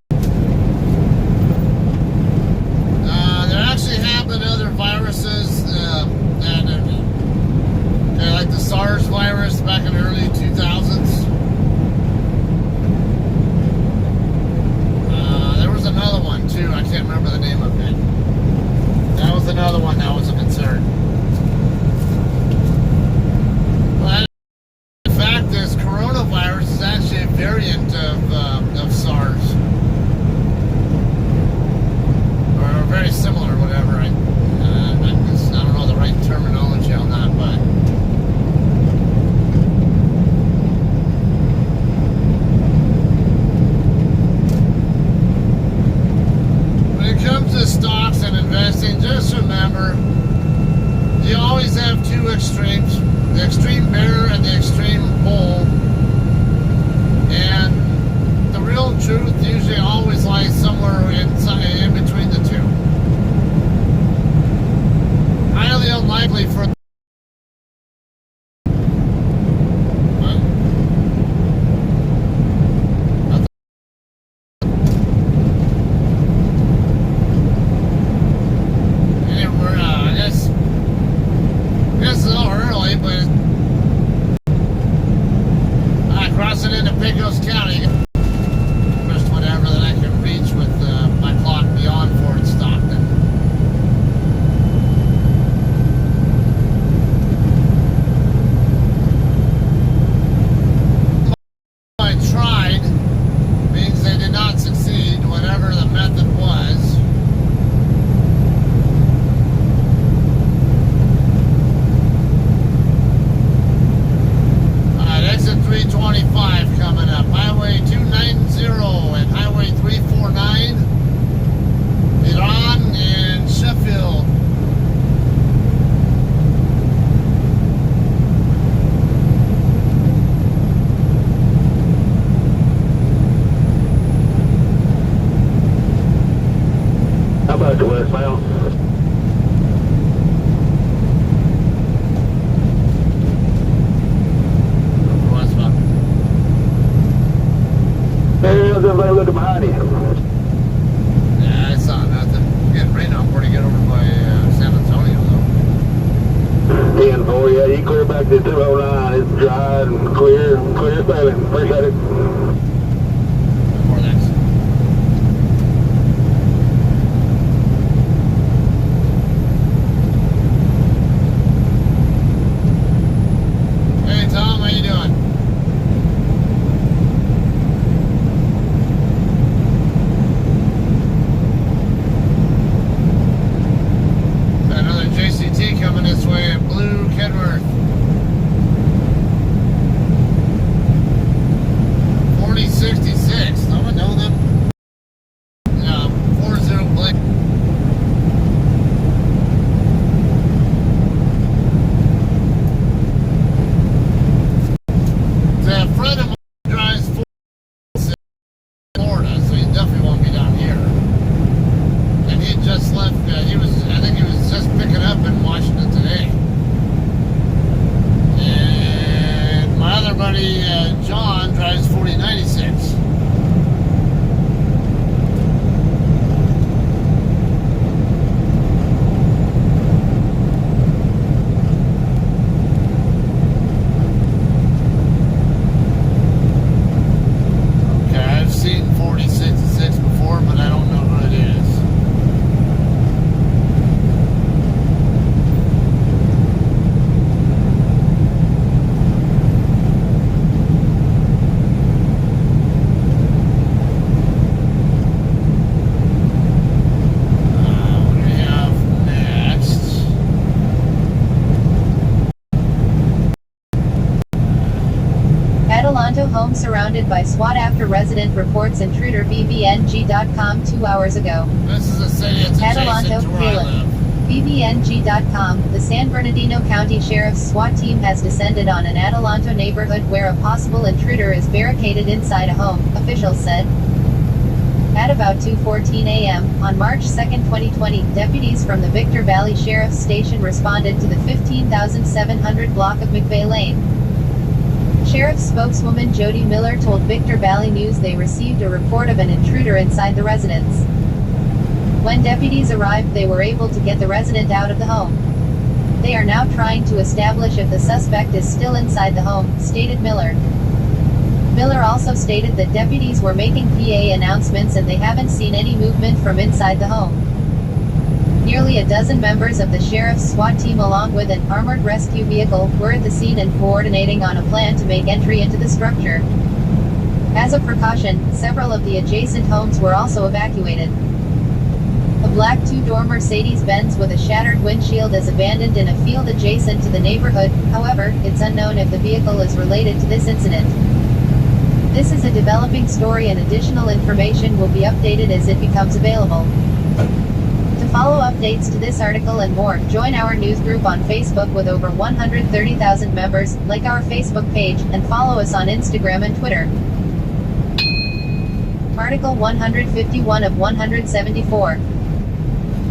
There actually have been other viruses like the SARS virus back in the early 2000s. There was another one too. I can't remember the name of it. That was another one that was a concern. But in fact, this coronavirus is actually a variant of SARS, or very similar, whatever. I don't know the right terminology on that, but. When it comes to stocks and investing, just remember, you always have two extremes, the extreme bear and the extreme bull. And the real truth usually always lies somewhere in between the two. Highly unlikely for crossing into Pecos County, just whatever that I can reach with my clock beyond Fort Stockton. I tried means they did not succeed, whatever the method was. Exit 325 coming up. Highway 290 and Highway 349. Iran and Sheffield. How about the westbound? Hey, how's everybody looking behind you? Yeah, I saw nothing. Getting rain out pretty good over by San Antonio, though. 10-4, yeah, you clear back to 209. It's dry and clear sailing. Appreciate it. More thanks. Hey, Tom, how you doing? JCT coming this way at Blue Kenworth. home surrounded by SWAT after resident reports intruder BBNG.com 2 hours ago. This is a city that's Adelanto, adjacent to where I Caleb. live. BBNG.com, the San Bernardino County Sheriff's SWAT team has descended on an Adelanto neighborhood where a possible intruder is barricaded inside a home, officials said. At about 2:14 a.m. on March 2, 2020, deputies from the Victor Valley Sheriff's Station responded to the 15,700 block of McVeigh Lane. Sheriff's spokeswoman Jody Miller told Victor Valley News they received a report of an intruder inside the residence. When deputies arrived, they were able to get the resident out of the home. They are now trying to establish if the suspect is still inside the home, stated Miller. Miller also stated that deputies were making PA announcements and they haven't seen any movement from inside the home. Nearly a dozen members of the sheriff's SWAT team along with an armored rescue vehicle were at the scene and coordinating on a plan to make entry into the structure. As a precaution, several of the adjacent homes were also evacuated. A black two-door Mercedes-Benz with a shattered windshield is abandoned in a field adjacent to the neighborhood. However, it's unknown if the vehicle is related to this incident. This is a developing story and additional information will be updated as it becomes available. To follow updates to this article and more, join our news group on Facebook with over 130,000 members, like our Facebook page, and follow us on Instagram and Twitter. Article 151 of 174.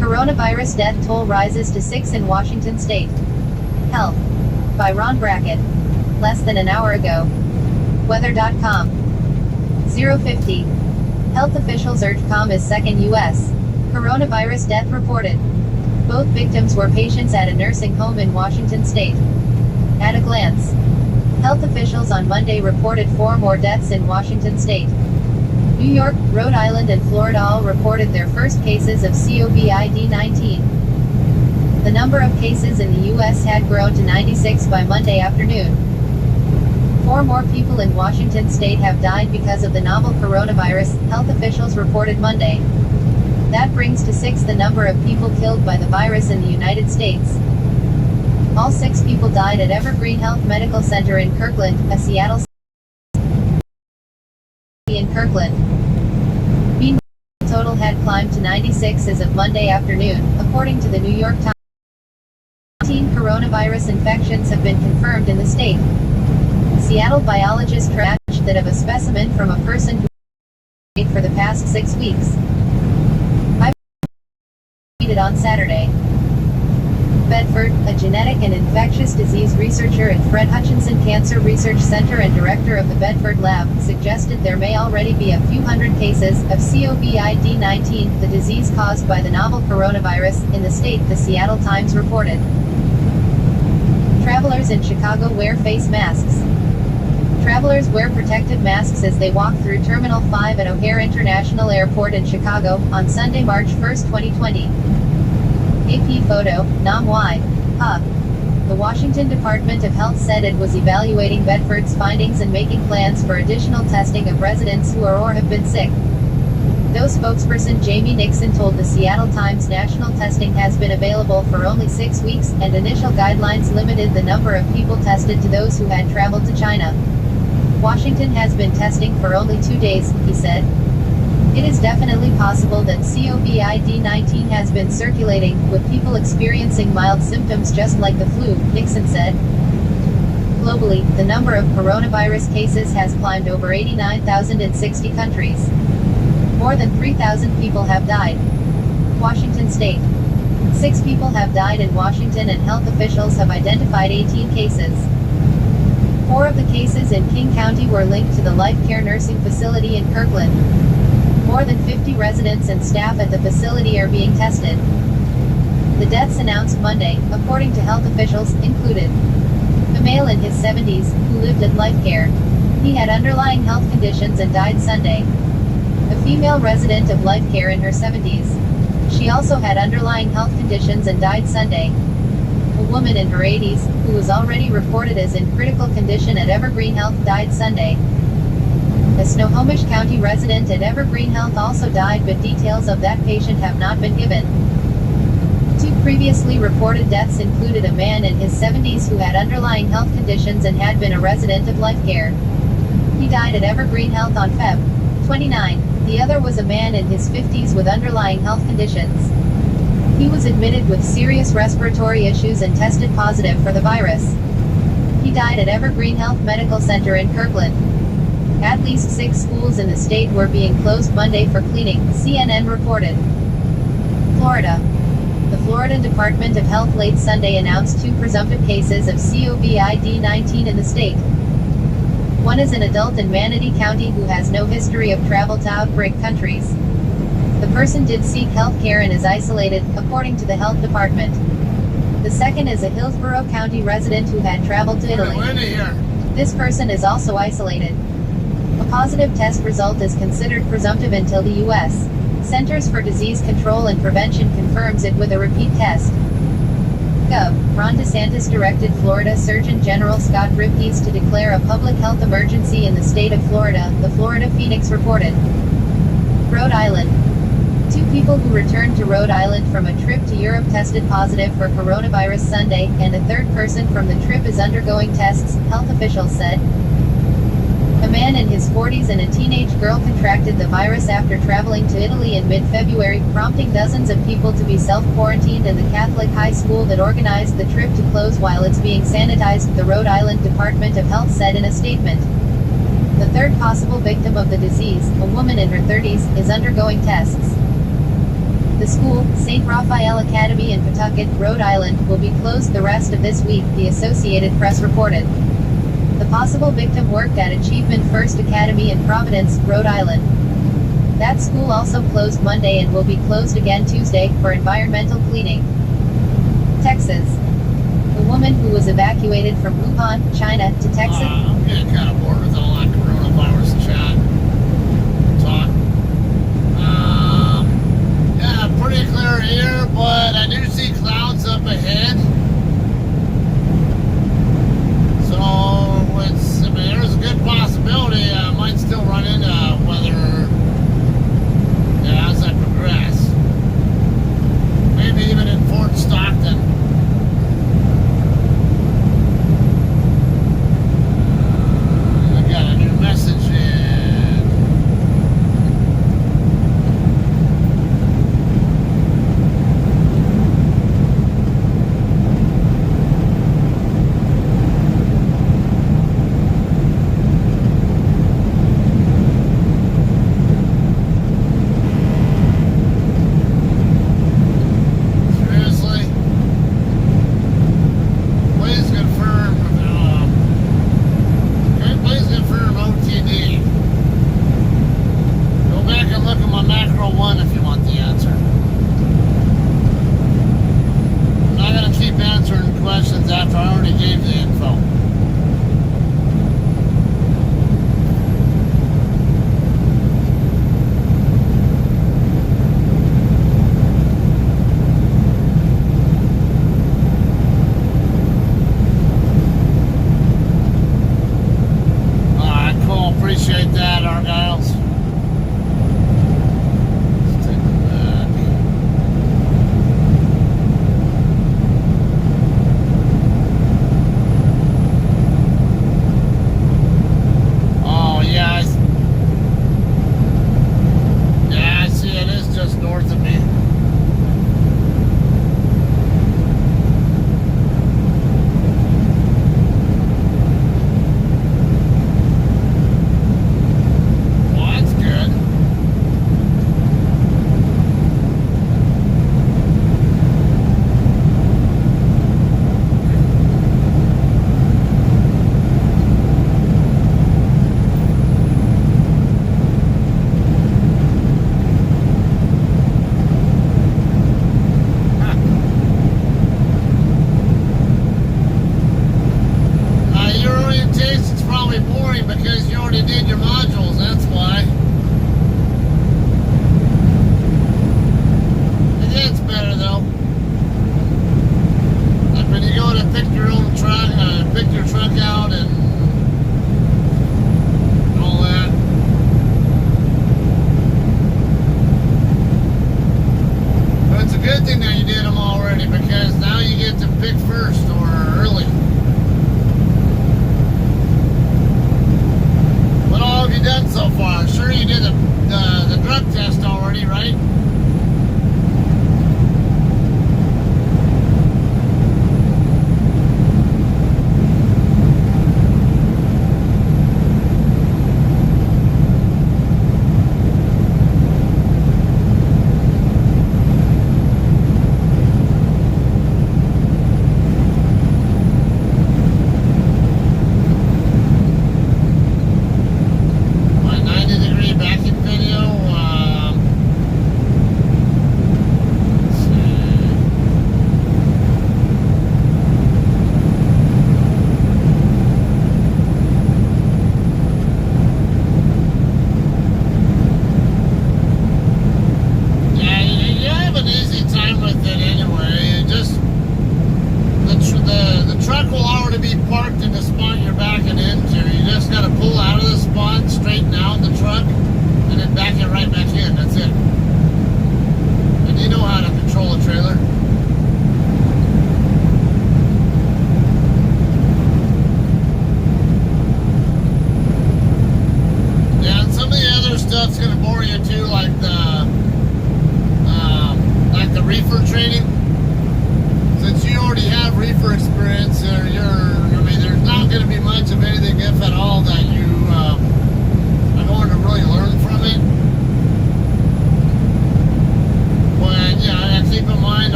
Coronavirus death toll rises to 6 in Washington state. Health. By Ron Brackett. Less than an hour ago. Weather.com. 050. Health officials urge calm as second U.S. coronavirus death reported. Both victims were patients at a nursing home in Washington state. At a glance. Health officials on Monday reported 4 more deaths in Washington state. New York, Rhode Island and Florida all reported their first cases of COVID-19. The number of cases in the U.S. had grown to 96 by Monday afternoon. 4 more people in Washington state have died because of the novel coronavirus, health officials reported Monday. That brings to 6 the number of people killed by the virus in the United States. All 6 people died at Evergreen Health Medical Center in Kirkland, a Seattle in Kirkland. Meanwhile, the total had climbed to 96 as of Monday afternoon, according to the New York Times. 19 coronavirus infections have been confirmed in the state. Seattle biologists traced that of a specimen from a person who died for the past 6 weeks. I tweeted on Saturday. Bedford, a genetic and infectious disease researcher at Fred Hutchinson Cancer Research Center and director of the Bedford Lab, suggested there may already be a few hundred cases of COVID-19, the disease caused by the novel coronavirus, in the state, the Seattle Times reported. Travelers in Chicago wear face masks. Travelers wear protective masks as they walk through Terminal 5 at O'Hare International Airport in Chicago, on Sunday, March 1, 2020. AP photo, Nam Y. The Washington Department of Health said it was evaluating Bedford's findings and making plans for additional testing of residents who are or have been sick. Though spokesperson Jamie Nixon told the Seattle Times national testing has been available for only 6 weeks, and initial guidelines limited the number of people tested to those who had traveled to China. Washington has been testing for only 2 days, he said. It is definitely possible that COVID-19 has been circulating, with people experiencing mild symptoms just like the flu, Nixon said. Globally, the number of coronavirus cases has climbed over 89,000 in 60 countries. More than 3,000 people have died. Washington state. 6 people have died in Washington and health officials have identified 18 cases. 4 of the cases in King County were linked to the Life Care Nursing Facility in Kirkland. More than 50 residents and staff at the facility are being tested. The deaths announced Monday, according to health officials, included a male in his 70s, who lived at Life Care. He had underlying health conditions and died Sunday. A female resident of Life Care in her 70s. She also had underlying health conditions and died Sunday. A woman in her 80s, who was already reported as in critical condition at Evergreen Health, died Sunday. A Snohomish County resident at Evergreen Health also died, but details of that patient have not been given. 2 previously reported deaths included a man in his 70s who had underlying health conditions and had been a resident of Life Care. He died at Evergreen Health on Feb. 29. The other was a man in his 50s with underlying health conditions. He was admitted with serious respiratory issues and tested positive for the virus. He died at Evergreen Health Medical Center in Kirkland. At least 6 schools in the state were being closed Monday for cleaning, CNN reported. Florida. The Florida Department of Health late Sunday announced 2 presumptive cases of COVID-19 in the state. One is an adult in Manatee County who has no history of travel to outbreak countries. The person did seek health care and is isolated, according to the health department. The second is a Hillsborough County resident who had traveled to Italy. This person is also isolated. A positive test result is considered presumptive until the U.S. Centers for Disease Control and Prevention confirms it with a repeat test. Gov. Ron DeSantis directed Florida Surgeon General Scott Ripkeys to declare a public health emergency in the state of Florida, the Florida Phoenix reported. Rhode Island. 2 people who returned to Rhode Island from a trip to Europe tested positive for coronavirus Sunday, and a third person from the trip is undergoing tests, health officials said. A man in his 40s and a teenage girl contracted the virus after traveling to Italy in mid-February, prompting dozens of people to be self-quarantined and the Catholic high school that organized the trip to close while it's being sanitized, the Rhode Island Department of Health said in a statement. The third possible victim of the disease, a woman in her 30s, is undergoing tests. The school, St. Raphael Academy in Pawtucket, Rhode Island, will be closed the rest of this week, the Associated Press reported. The possible victim worked at Achievement First Academy in Providence, Rhode Island. That school also closed Monday and will be closed again Tuesday, for environmental cleaning. Texas. A woman who was evacuated from Wuhan, China, to Texas. I'm getting kind of bored with all that coronavirus chat. Talk. Yeah, pretty clear here, but I do see clouds up ahead. So, there's a good possibility I might still run into weather as I progress. Maybe even in Fort Stockton. I got a new message in. sure you did the drug test already, right? My 90-degree backing video,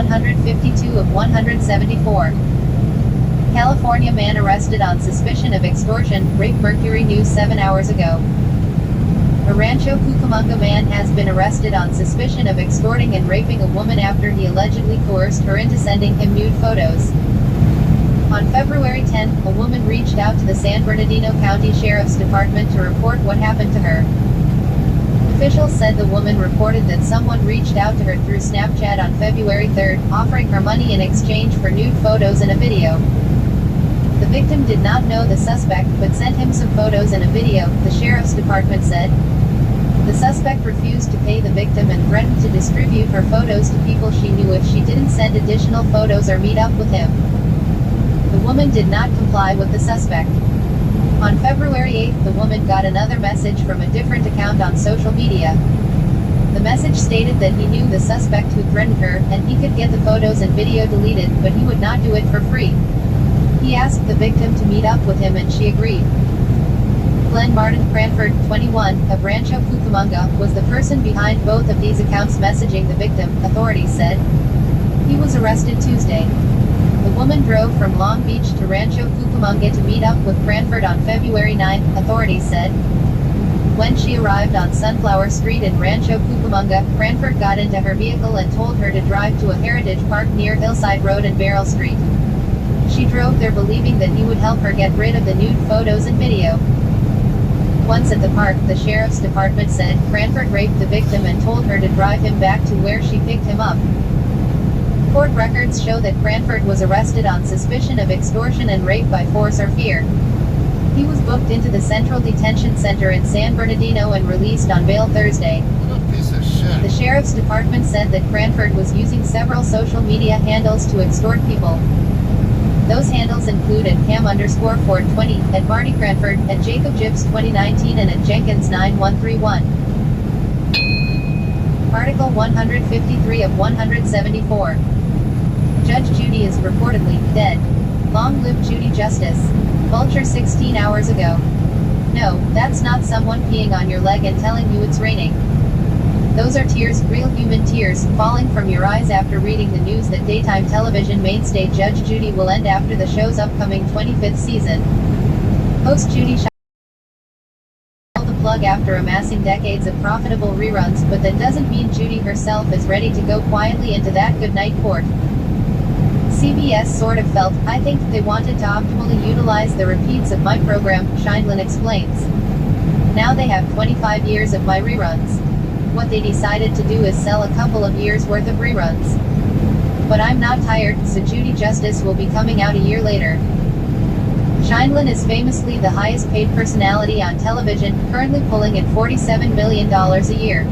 152 of 174. California man arrested on suspicion of extortion, rape. Mercury News 7 hours ago. A Rancho Cucamonga man has been arrested on suspicion of extorting and raping a woman after he allegedly coerced her into sending him nude photos. On February 10, a woman reached out to the San Bernardino County Sheriff's Department to report what happened to her. Officials said the woman reported that someone reached out to her through Snapchat on February 3, offering her money in exchange for nude photos and a video. The victim did not know the suspect, but sent him some photos and a video, the sheriff's department said. The suspect refused to pay the victim and threatened to distribute her photos to people she knew if she didn't send additional photos or meet up with him. The woman did not comply with the suspect. On February 8, the woman got another message from a different account on social media. The message stated that he knew the suspect who threatened her, and he could get the photos and video deleted, but he would not do it for free. He asked the victim to meet up with him and she agreed. Glenn Martin Cranford, 21, of Rancho Cucamonga, was the person behind both of these accounts messaging the victim, authorities said. He was arrested Tuesday. The woman drove from Long Beach to Rancho Cucamonga to meet up with Cranford on February 9, authorities said. When she arrived on Sunflower Street in Rancho Cucamonga, Cranford got into her vehicle and told her to drive to a heritage park near Hillside Road and Beryl Street. She drove there believing that he would help her get rid of the nude photos and video. Once at the park, the sheriff's department said, Cranford raped the victim and told her to drive him back to where she picked him up. Court records show that Cranford was arrested on suspicion of extortion and rape by force or fear. He was booked into the Central Detention Center in San Bernardino and released on bail Thursday. What a piece of shit. The sheriff's department said that Cranford was using several social media handles to extort people. Those handles include @Cam_Ford20, @Marty Cranford, @JacobGibbs2019 and @Jenkins9131. Article 153 of 174. Judge Judy is reportedly dead. Long live Judy Justice. Vulture 16 hours ago. No, that's not someone peeing on your leg and telling you it's raining. Those are tears, real human tears, falling from your eyes after reading the news that daytime television mainstay Judge Judy will end after the show's upcoming 25th season. Host Judy pulled the plug after amassing decades of profitable reruns, but that doesn't mean Judy herself is ready to go quietly into that goodnight court. CBS sort of felt, I think, they wanted to optimally utilize the repeats of my program, Scheindlin explains. Now they have 25 years of my reruns. What they decided to do is sell a couple of years worth of reruns. But I'm not tired, so Judy Justice will be coming out a year later. Scheindlin is famously the highest paid personality on television, currently pulling in $47 million a year.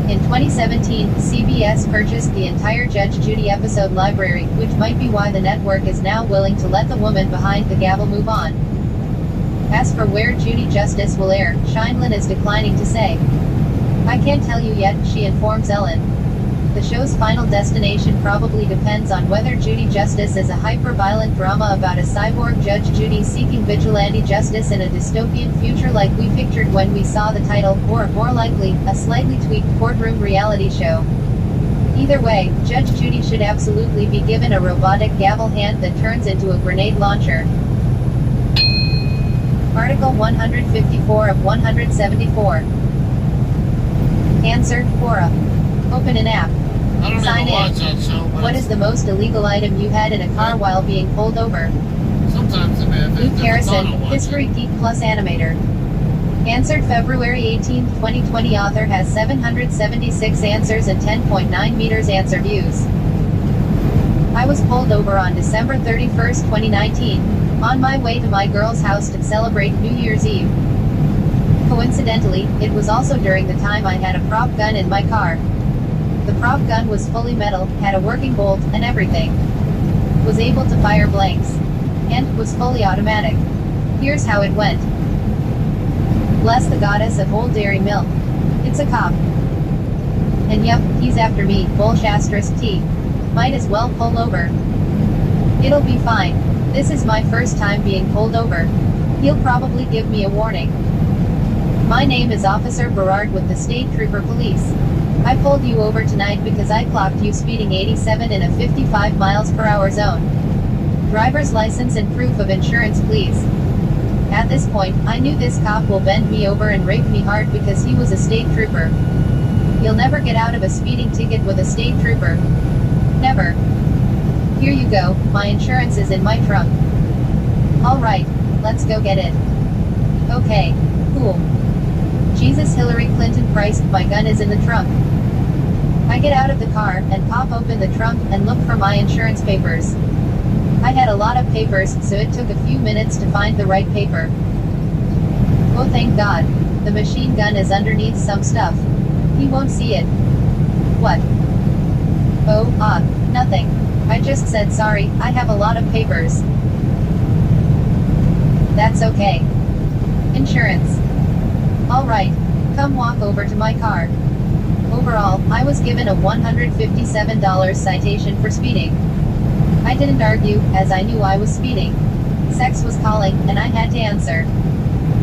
In 2017, CBS purchased the entire Judge Judy episode library, which might be why the network is now willing to let the woman behind the gavel move on. As for where Judy Justice will air, Scheindlin is declining to say. I can't tell you yet, she informs Ellen. The show's final destination probably depends on whether Judy Justice is a hyper-violent drama about a cyborg Judge Judy seeking vigilante justice in a dystopian future like we pictured when we saw the title, or, more likely, a slightly tweaked courtroom reality show. Either way, Judge Judy should absolutely be given a robotic gavel hand that turns into a grenade launcher. Article 154 of 174. Answer, Quora. Open an app. I don't Sign even watch in. that show. But What is the most illegal item you had in a car while being pulled over? sometimes I mean, Luke Harrison, History Geek Plus Animator. Answered February 18, 2020. Author has 776 answers and 10.9 meters answer views. I was pulled over on December 31, 2019, on my way to my girl's house to celebrate New Year's Eve. Coincidentally, it was also during the time I had a prop gun in my car. The prop gun was fully metal, had a working bolt, and everything. Was able to fire blanks. And was fully automatic. Here's how it went. Bless the goddess of Old Dairy Milk. It's a cop. And yup, he's after me, **T. Might as well pull over. It'll be fine. This is my first time being pulled over. He'll probably give me a warning. My name is Officer Berard with the State Trooper Police. I pulled you over tonight because I clocked you speeding 87 in a 55 miles per hour zone. Driver's license and proof of insurance, please. At this point, I knew this cop will bend me over and rape me hard because he was a state trooper. You'll never get out of a speeding ticket with a state trooper. Never. Here you go, my insurance is in my trunk. Alright, let's go get it. Okay, cool. Jesus, Hillary Clinton Christ, my gun is in the trunk. I get out of the car and pop open the trunk and look for my insurance papers. I had a lot of papers, so it took a few minutes to find the right paper. Oh, thank God. The machine gun is underneath some stuff. He won't see it. What? Oh, nothing. I just said sorry, I have a lot of papers. That's okay. Insurance. Alright, come walk over to my car. Overall, I was given a $157 citation for speeding. I didn't argue, as I knew I was speeding. Sex was calling, and I had to answer.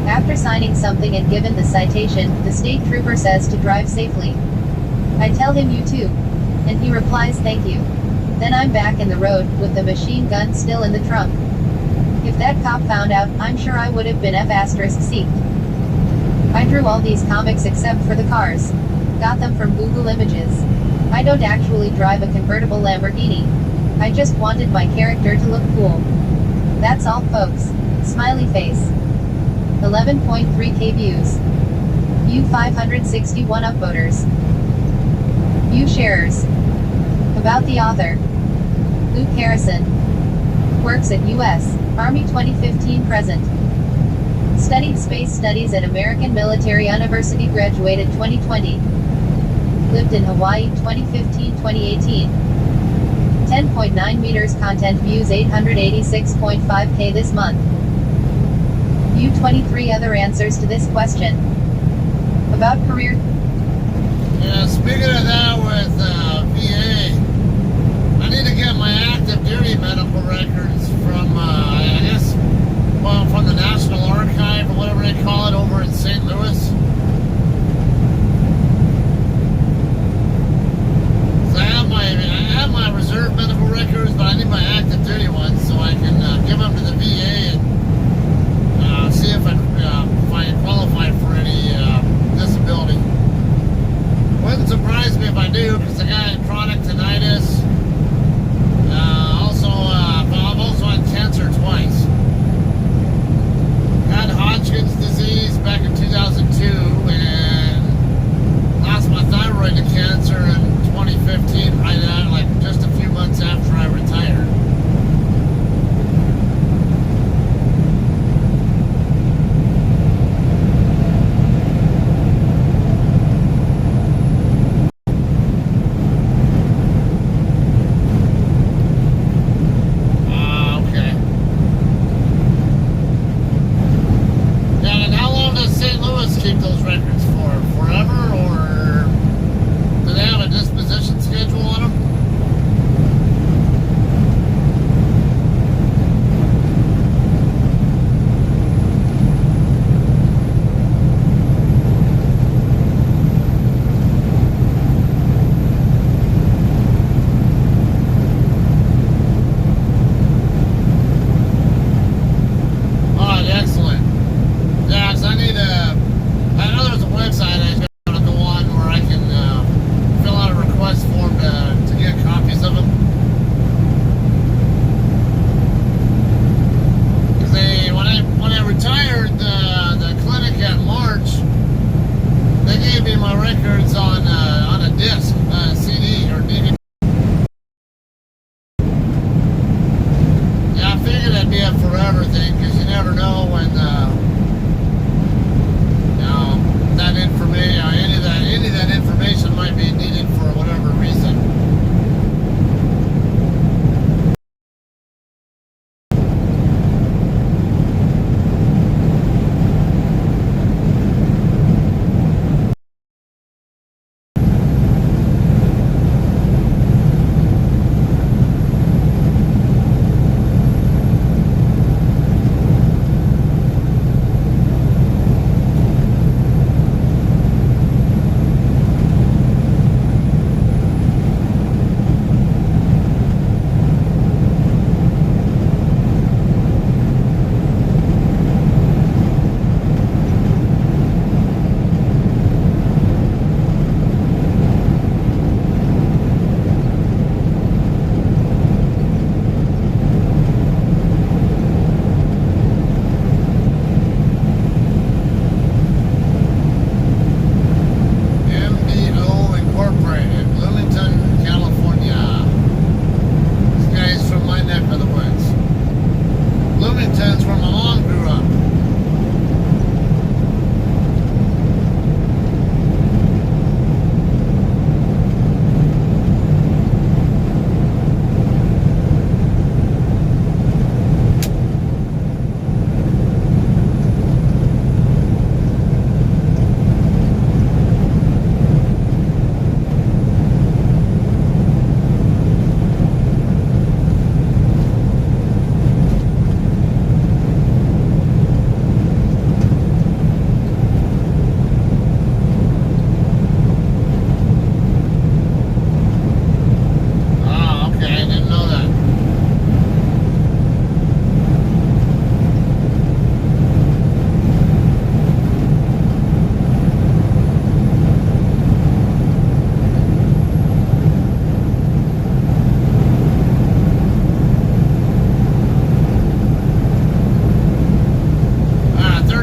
After signing something and given the citation, the state trooper says to drive safely. I tell him you too. And he replies thank you. Then I'm back in the road, with the machine gun still in the trunk. If that cop found out, I'm sure I would have been F***ed. I drew all these comics except for the cars. Got them from Google Images. I don't actually drive a convertible Lamborghini. I just wanted my character to look cool. That's all, folks. Smiley face. 11.3k views. View 561 upvoters. View sharers. About the author. Luke Harrison. Works at U.S. Army 2015 present. Studied space studies at American Military University, graduated 2020. Lived in Hawaii 2015-2018. 10.9 meters, content views 886.5k this month. View 23 other answers to this question. About career. Yeah, speaking of that with VA, I need to get my active duty medical records from, I guess, well, from the National Archive or whatever they call it over in St. Louis. So I have my reserve medical records, but I need my active duty ones so I can give them to the VA and see if I qualify for any disability. Wouldn't surprise me if I do, because I got chronic tinnitus. I'm also on cancer twice.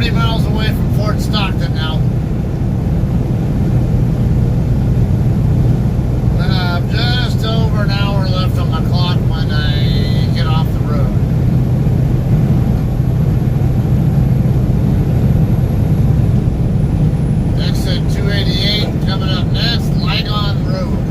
30 miles away from Fort Stockton now. Just over an hour left on my clock when I get off the road. Exit 288 coming up next, Ligon Road.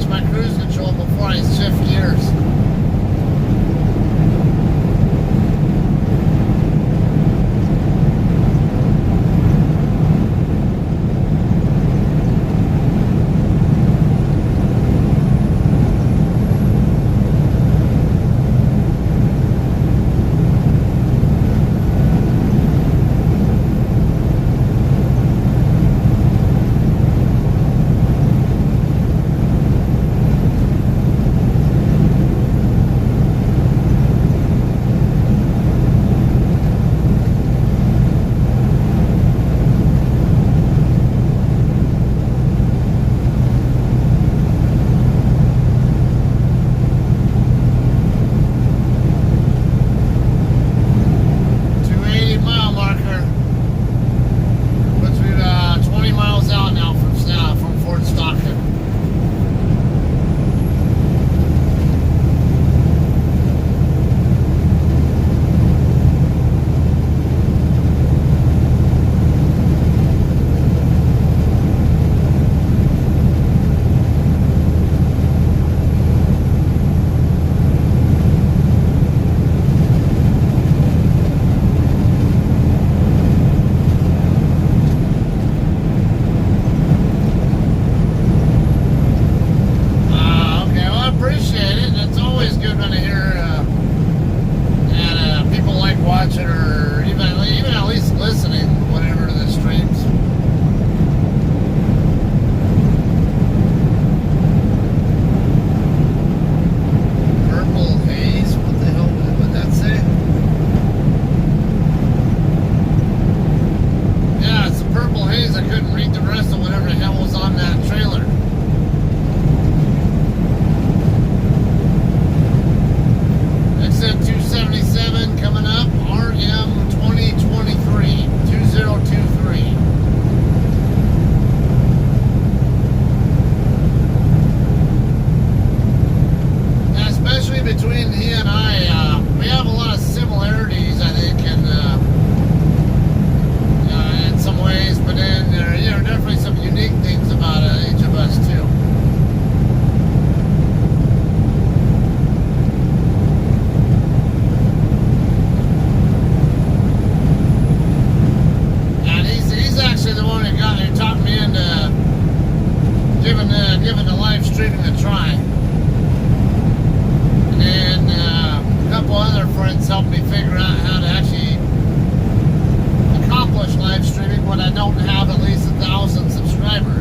my cruise control before I shift gears. Fort Stockton. Watching or even at least listening, whatever, to the streams. Purple haze? What the hell would that say? Yeah, it's the purple haze. I couldn't read the rest of whatever the hell was on that trailer. Exit 277 coming up, RM 2023, 2023. And especially between he and I, we have a lot of similarities, I think, in some ways, but then there are definitely some unique things about each of us, too. The one who talked me into giving the live streaming a try, and then a couple other friends helped me figure out how to actually accomplish live streaming when I don't have at least 1,000 subscribers.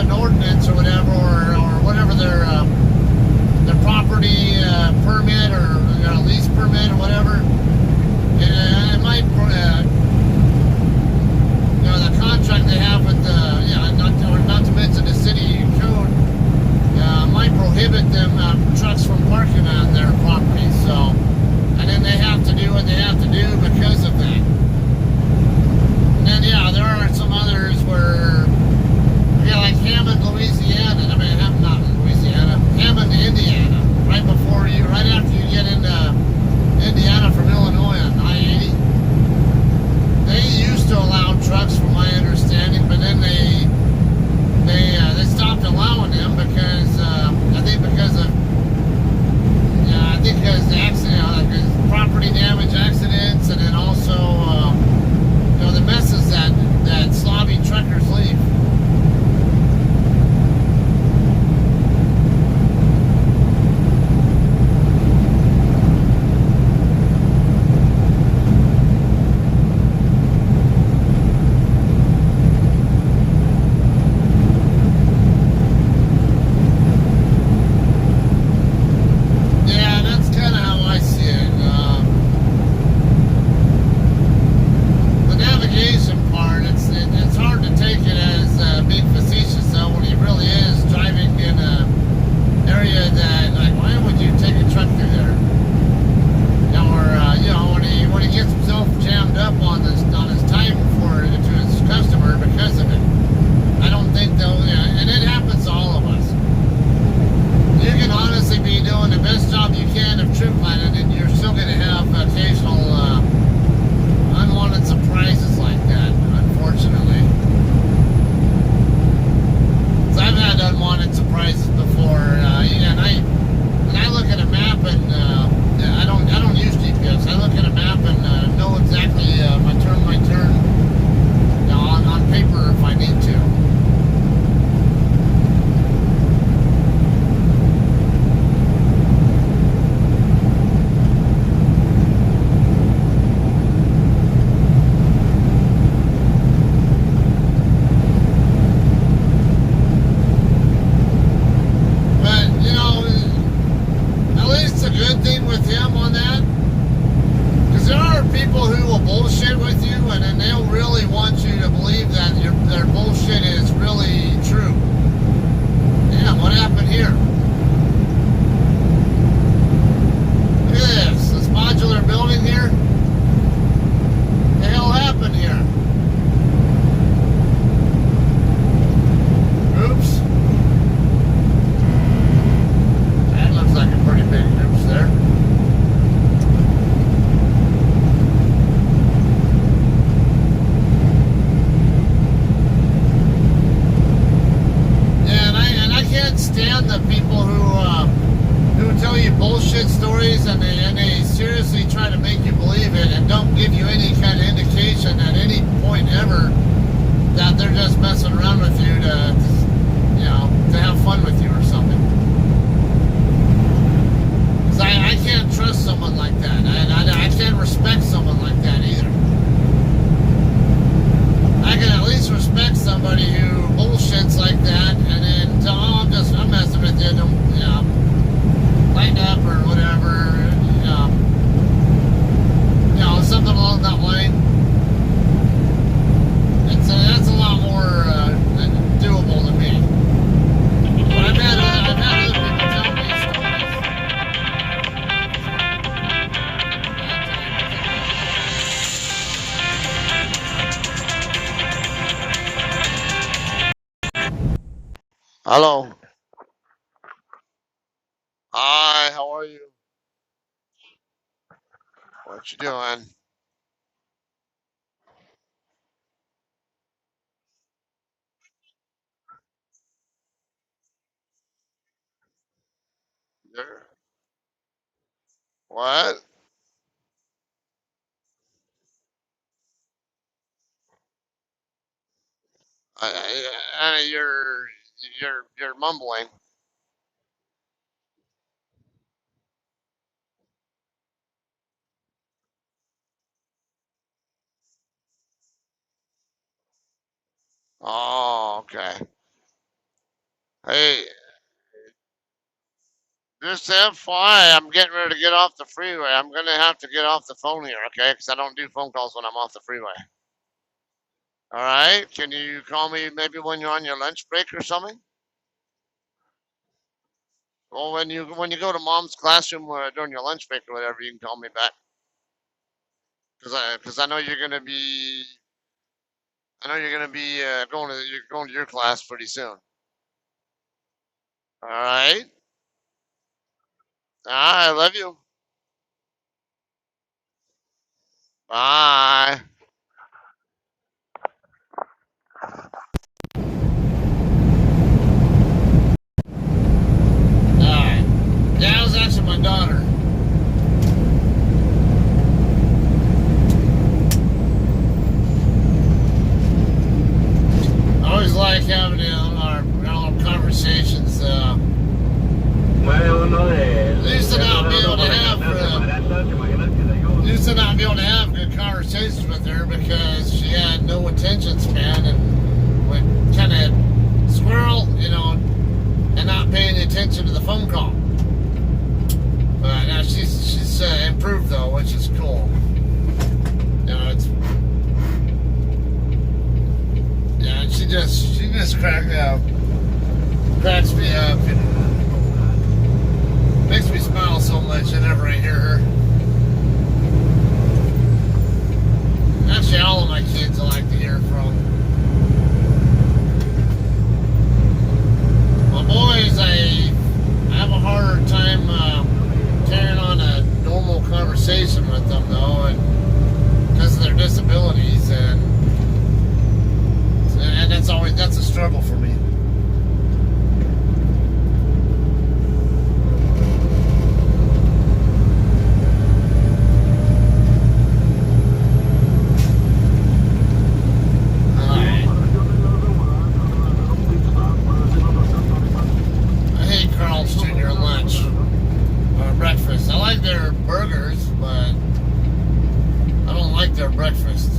an ordinance or whatever, or whatever their property permit or lease permit or whatever. And it might, the contract they have with the, not to mention the city code, might prohibit them trucks from parking on their property. So, and then they have to do what they have to do because of that. And then there are some others where, like Hammond, Louisiana. I mean, not Louisiana, Hammond, Indiana. Right after you get into Indiana from Illinois on I-80. They used to allow trucks, from my understanding, but then they stopped allowing them because I think because of the accident, because property damage accidents, and then also the messes that slobby truckers leave. Hello. Hi, how are you? What you doing? There. What? You're mumbling. Oh, okay. just FYI, I'm getting ready to get off the freeway. I'm going to have to get off the phone here, okay? Because I don't do phone calls when I'm off the freeway. All right? Can you call me maybe when you're on your lunch break or something? Well, when you go to mom's classroom during your lunch break or whatever, you can call me back. Because I know you're going to be going to your class pretty soon. All right? I love you. Bye. Alright. Yeah, that was actually my daughter. I always like having our conversations. Used to not be able to have good conversations with her because she had no attention span and would kind of squirrel, and not paying attention to the phone call. But now she's improved though, which is cool. She just cracks me up and makes me smile so much whenever I hear her. Actually, all of my kids I like to hear from. My boys, I have a harder time carrying on a normal conversation with them though, and because of their disabilities, and that's a struggle for me. Breakfast. I like their burgers, but I don't like their breakfast.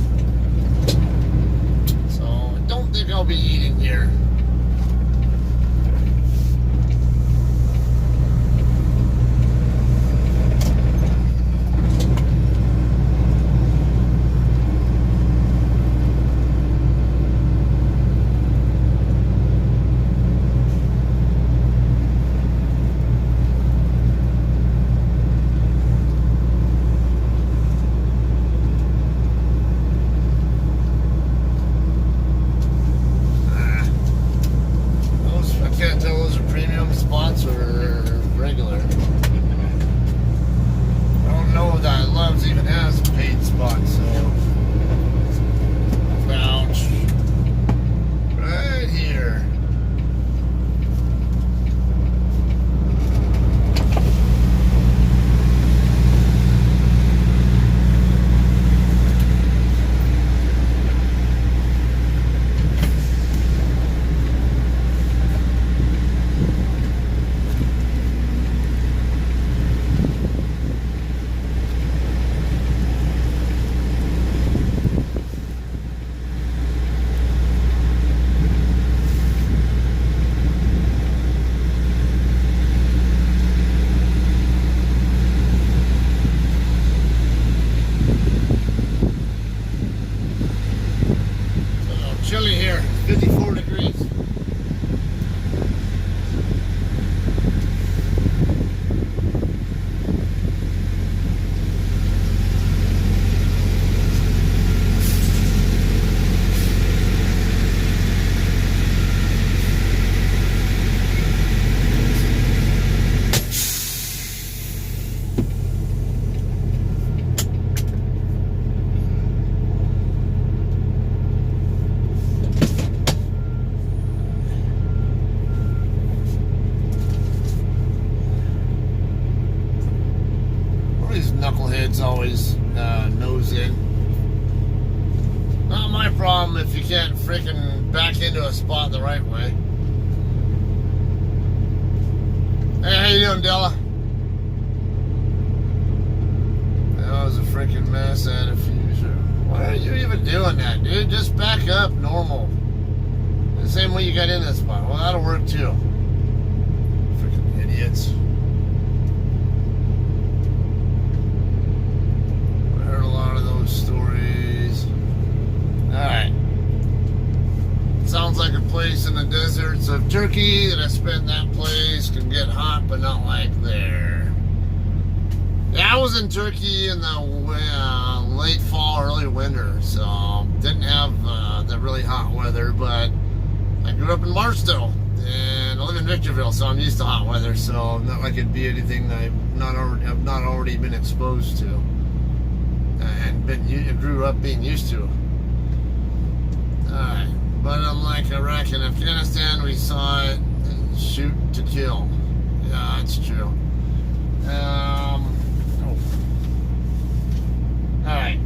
So I don't think I'll be eating here. Chilly here, 54 degrees. Knuckleheads always nose in. Not my problem if you can't freaking back into a spot the right way. Hey, how you doing, Della? That was a freaking mess and a fuser. Why are you even doing that, dude? Just back up normal. The same way you got in that spot. Well, that'll work too. Freaking idiots. ghost stories. Alright. Sounds like a place in the deserts of Turkey that I spent. That place can get hot, but not like there. Yeah, I was in Turkey in the late fall, early winter, so didn't have the really hot weather, but I grew up in Barstow, and I live in Victorville, so I'm used to hot weather, so not like it'd be anything that have not already been exposed to, and grew up being used to. Alright, but unlike Iraq and Afghanistan, we saw it shoot to kill. Yeah, it's true. Alright.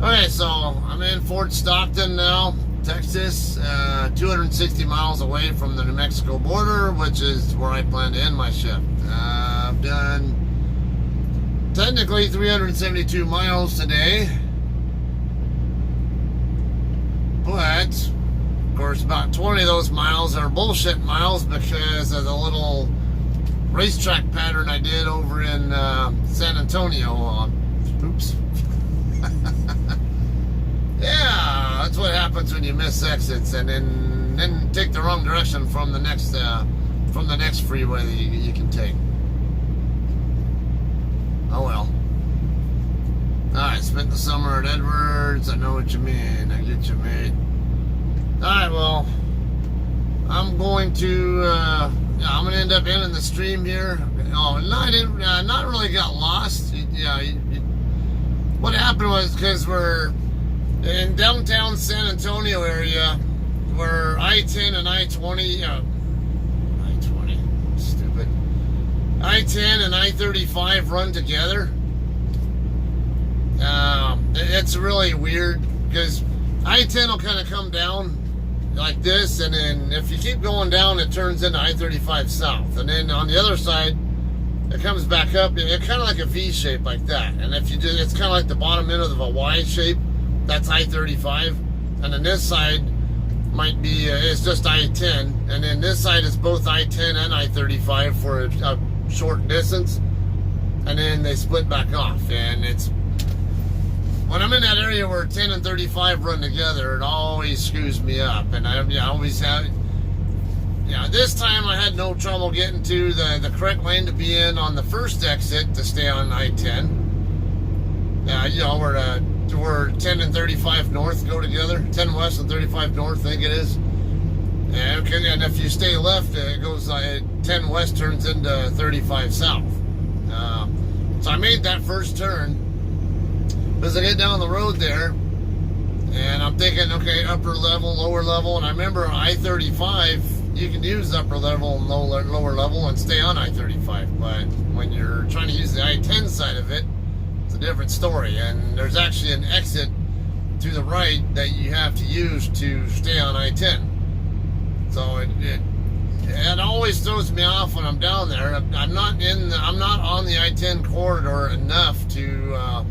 Okay, so I'm in Fort Stockton now, Texas, 260 miles away from the New Mexico border, which is where I plan to end my shift. I've done technically 372 miles today, but of course about 20 of those miles are bullshit miles because of the little racetrack pattern I did over in San Antonio. Oops. Yeah, that's what happens when you miss exits and then take the wrong direction from the next freeway that you can take. Oh well. Alright, spent the summer at Edwards. I know what you mean. I get you, mate. Alright, well, I'm going to I'm gonna end up ending the stream here. Oh, no, I didn't. Not really got lost. What happened was because we're in downtown San Antonio area, where I-10 and I-20, I-20, stupid. I-10 and I-35 run together. It's really weird because I-10 will kind of come down like this, and then if you keep going down, it turns into I-35 south, and then on the other side, it comes back up. It's kind of like a V shape like that, and if you do, it's kind of like the bottom end of a Y shape. That's I-35, and then this side might be it's just I-10, and then this side is both I-10 and I-35 for a short distance, and then they split back off. And it's when I'm in that area where 10 and 35 run together, it always screws me up, and I always have. Yeah, this time I had no trouble getting to the correct lane to be in on the first exit to stay on I-10. Where 10 and 35 north go together, 10 west and 35 north, I think it is. And if you stay left, it goes 10 west turns into 35 south. So I made that first turn. As I get down the road there, and I'm thinking, okay, upper level, lower level, and I remember I-35, you can use upper level and lower level and stay on I-35, but when you're trying to use the I-10 side of it, it's a different story. And there's actually an exit to the right that you have to use to stay on I-10. So it always throws me off when I'm down there. I'm not on the I-10 corridor enough to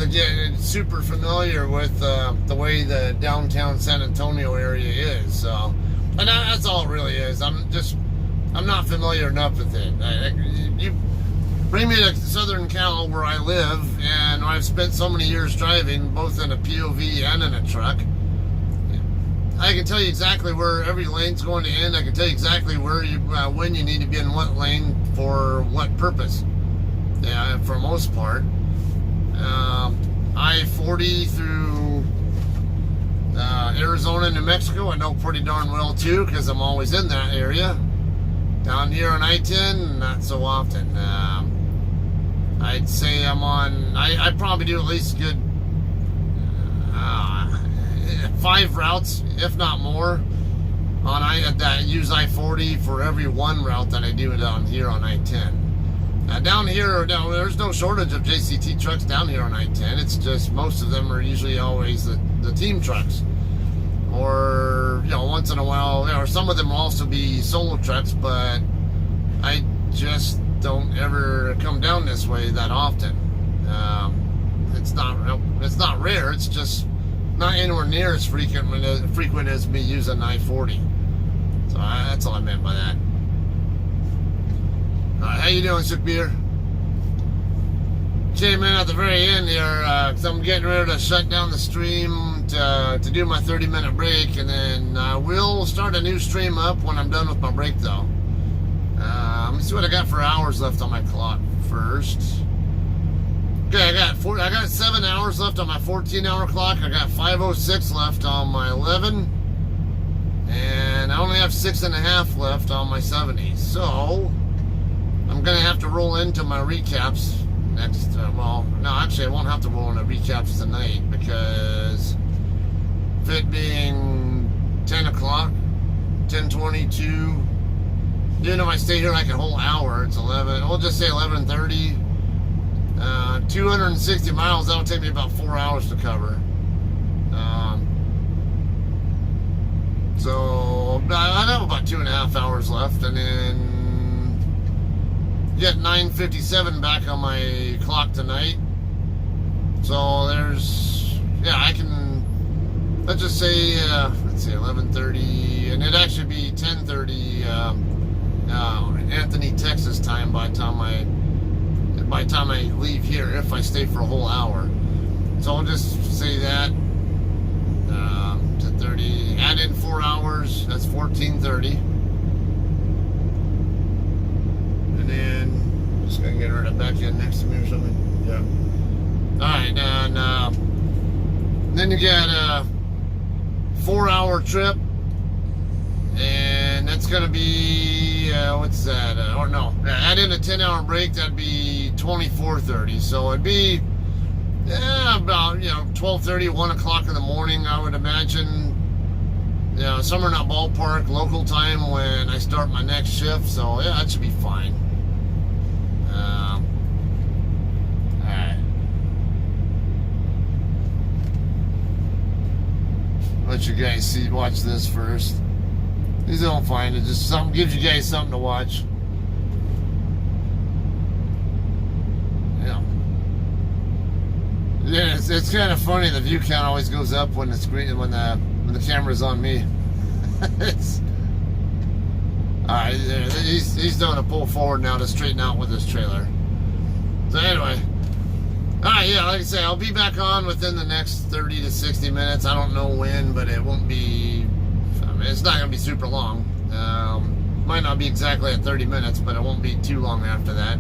get super familiar with the way the downtown San Antonio area is. So, and that's all it really is. I'm not familiar enough with it. You bring me to Southern Cal where I live, and I've spent so many years driving, both in a POV and in a truck. I can tell you exactly where every lane's going to end. I can tell you exactly where when you need to be in what lane for what purpose. Yeah, for the most part. I-40 through Arizona, New Mexico, I know pretty darn well too, because I'm always in that area. Down here on I-10, not so often. I'd say I'm on, I probably do at least good 5 routes, if not more, on that use I-40 for every one route that I do down here on I-10. Down here, there's no shortage of JCT trucks down here on I-10. It's just most of them are usually always the team trucks, or once in a while, or some of them will also be solo trucks. But I just don't ever come down this way that often. It's not rare. It's just not anywhere near as frequent as me using I-40. So that's all I meant by that. How you doing, Sick Beer? came in at the very end here because I'm getting ready to shut down the stream to do my 30-minute break, and then we'll start a new stream up when I'm done with my break, though. Let me see what I got for hours left on my clock first. Okay, I got 7 hours left on my 14-hour clock. I got 5:06 left on my 11, and I only have 6.5 left on my 70. So I'm gonna have to roll into my recaps next. Well, no, actually, I won't have to roll into recaps tonight because if it being 10 o'clock, 10:22. Even if I stay here like a whole hour, it's 11. We'll just say 11:30. 260 miles. That'll take me about 4 hours to cover. So I have about 2.5 hours left, and then get 9:57 back on my clock tonight. So there's, yeah, I can. Let's just say, let's see, 11:30, and it'd actually be 10:30. Anthony, Texas time by the time I leave here, if I stay for a whole hour. So I'll just say that 10:30, add in 4 hours, that's 14:30, and then just gonna get her back in next to me or something. Yeah. All right, and then you get a 4-hour trip. And that's going to be, what's that? Or no, add in a 10-hour break, that'd be 24:30. So it'd be about, 12:30, 1 o'clock in the morning, I would imagine. Somewhere in that ballpark, local time when I start my next shift. So, yeah, that should be fine. Alright. Let you guys watch this first. These don't find it, just something gives you guys something to watch. Yeah, it's kind of funny. The view count always goes up when the screen when the camera's on me. Alright, he's doing a pull forward now to straighten out with his trailer. So anyway, alright, yeah, like I say, I'll be back on within the next 30 to 60 minutes. I don't know when, but it won't be. It's not going to be super long. Might not be exactly at 30 minutes, but it won't be too long after that.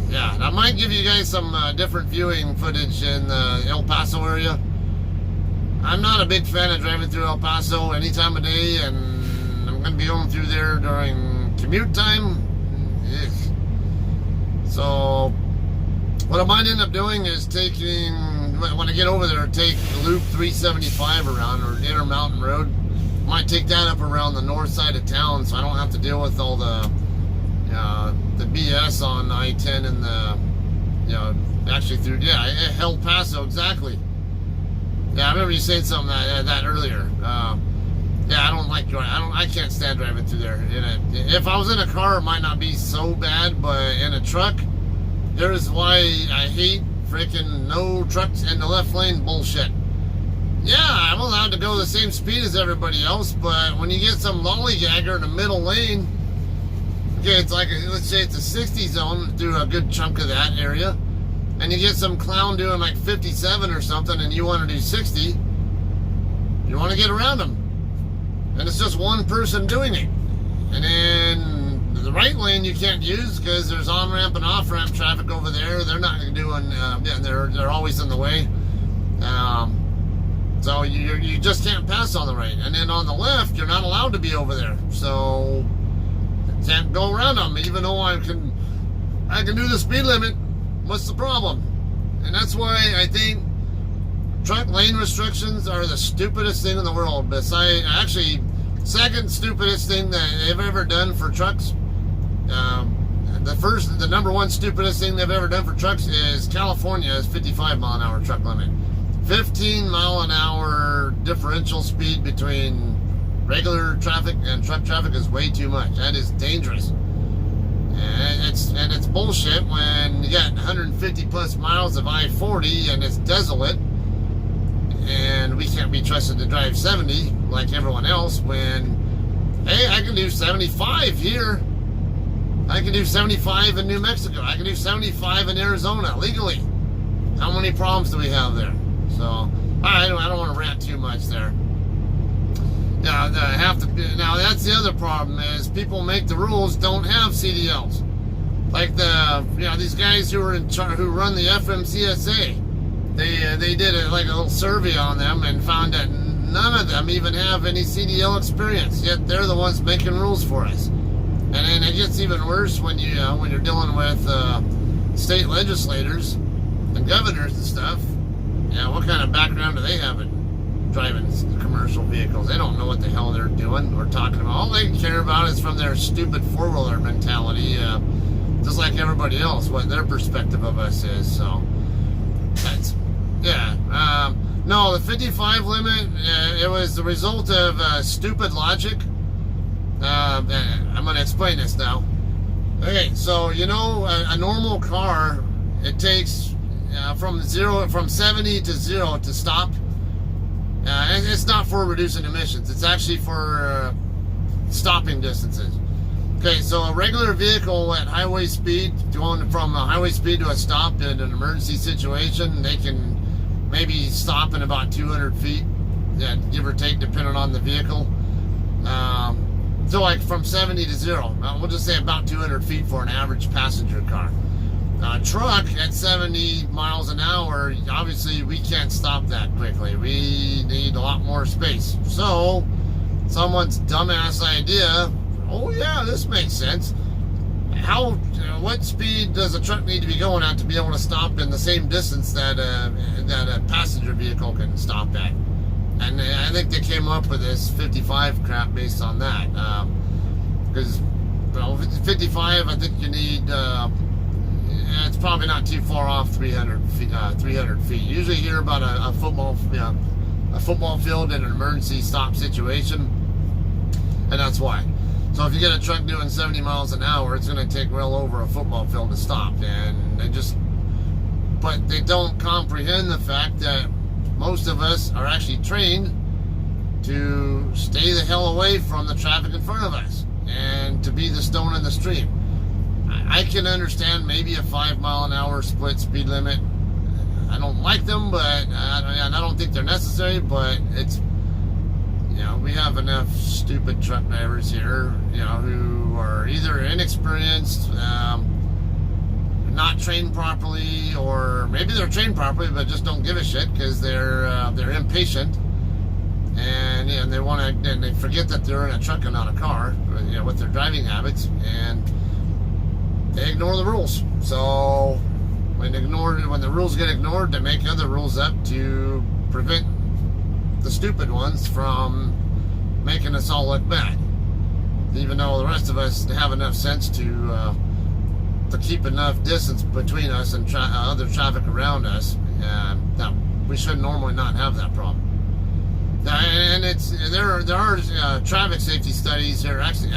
Yeah, I might give you guys some different viewing footage in the El Paso area. I'm not a big fan of driving through El Paso any time of day, and I'm going to be going through there during commute time. Ugh. So what I might end up doing is taking, when I get over there, take Loop 375 around, or Intermountain Road. Might take that up around the north side of town, so I don't have to deal with all the BS on I-10 and actually through, El Paso, exactly. Yeah, I remember you saying something that earlier. I don't like driving. I can't stand driving through there. If I was in a car, it might not be so bad, but in a truck, there's why I hate freaking no trucks in the left lane bullshit. Yeah, I'm allowed to go the same speed as everybody else, but when you get some lollygagger in the middle lane, okay, it's like, let's say it's a 60 zone through a good chunk of that area, and you get some clown doing like 57 or something, and you want to do 60, you want to get around them. And it's just one person doing it. And then the right lane you can't use because there's on-ramp and off-ramp traffic over there. They're not doing, they're always in the way. So you just can't pass on the right. And then on the left, you're not allowed to be over there. So you can't go around them, even though I can do the speed limit. What's the problem? And that's why I think truck lane restrictions are the stupidest thing in the world. Besides, actually, second stupidest thing that they've ever done for trucks. The number one stupidest thing they've ever done for trucks is California's 55-mile-an-hour truck limit. 15-mile-an-hour differential speed between regular traffic and truck traffic is way too much. That is dangerous. And it's bullshit when you got 150 plus miles of I-40 and it's desolate, and we can't be trusted to drive 70 like everyone else when, hey, I can do 75 here. I can do 75 in New Mexico. I can do 75 in Arizona legally. How many problems do we have there? So I don't want to rant too much there. Yeah, now that's the other problem is people make the rules, don't have CDLs. Like these guys who run the FMCSA, they did a little survey on them and found that none of them even have any CDL experience. Yet they're the ones making rules for us. And then it gets even worse when you're dealing with state legislators and governors and stuff. Yeah, what kind of background do they have in driving commercial vehicles? They don't know what the hell they're doing or talking about. All they care about is from their stupid four-wheeler mentality, just like everybody else, what their perspective of us is. So, that's, yeah. No, the 55 limit, it was the result of stupid logic. I'm going to explain this now. Okay, so, a normal car, it takes from 70 to 0 to stop. And it's not for reducing emissions. It's actually for stopping distances. Okay, so a regular vehicle at highway speed, going from a highway speed to a stop in an emergency situation, they can maybe stop in about 200 feet, give or take, depending on the vehicle. So like from 70 to 0, we'll just say about 200 feet for an average passenger car. A truck at 70 miles an hour, obviously we can't stop that quickly. We need a lot more space. So, someone's dumbass idea, oh yeah, this makes sense. What speed does a truck need to be going at to be able to stop in the same distance that a passenger vehicle can stop at? And I think they came up with this 55 crap based on that. Because 55, I think you need... it's probably not too far off 300 feet. 300 feet. Usually you hear about a football field in an emergency stop situation, and that's why. So if you get a truck doing 70 miles an hour, it's going to take well over a football field to stop. And but they don't comprehend the fact that most of us are actually trained to stay the hell away from the traffic in front of us and to be the stone in the stream. I can understand maybe a 5 mile an hour split speed limit. I don't like them, but I don't think they're necessary. But it's, we have enough stupid truck drivers here, who are either inexperienced, not trained properly, or maybe they're trained properly but just don't give a shit because they're impatient, and and they forget that they're in a truck and not a car, with their driving habits, and they ignore the rules. So when the rules get ignored, they make other rules up to prevent the stupid ones from making us all look bad. Even though the rest of us have enough sense to keep enough distance between us and other traffic around us, that we should normally not have that problem. And there are traffic safety studies. There are actually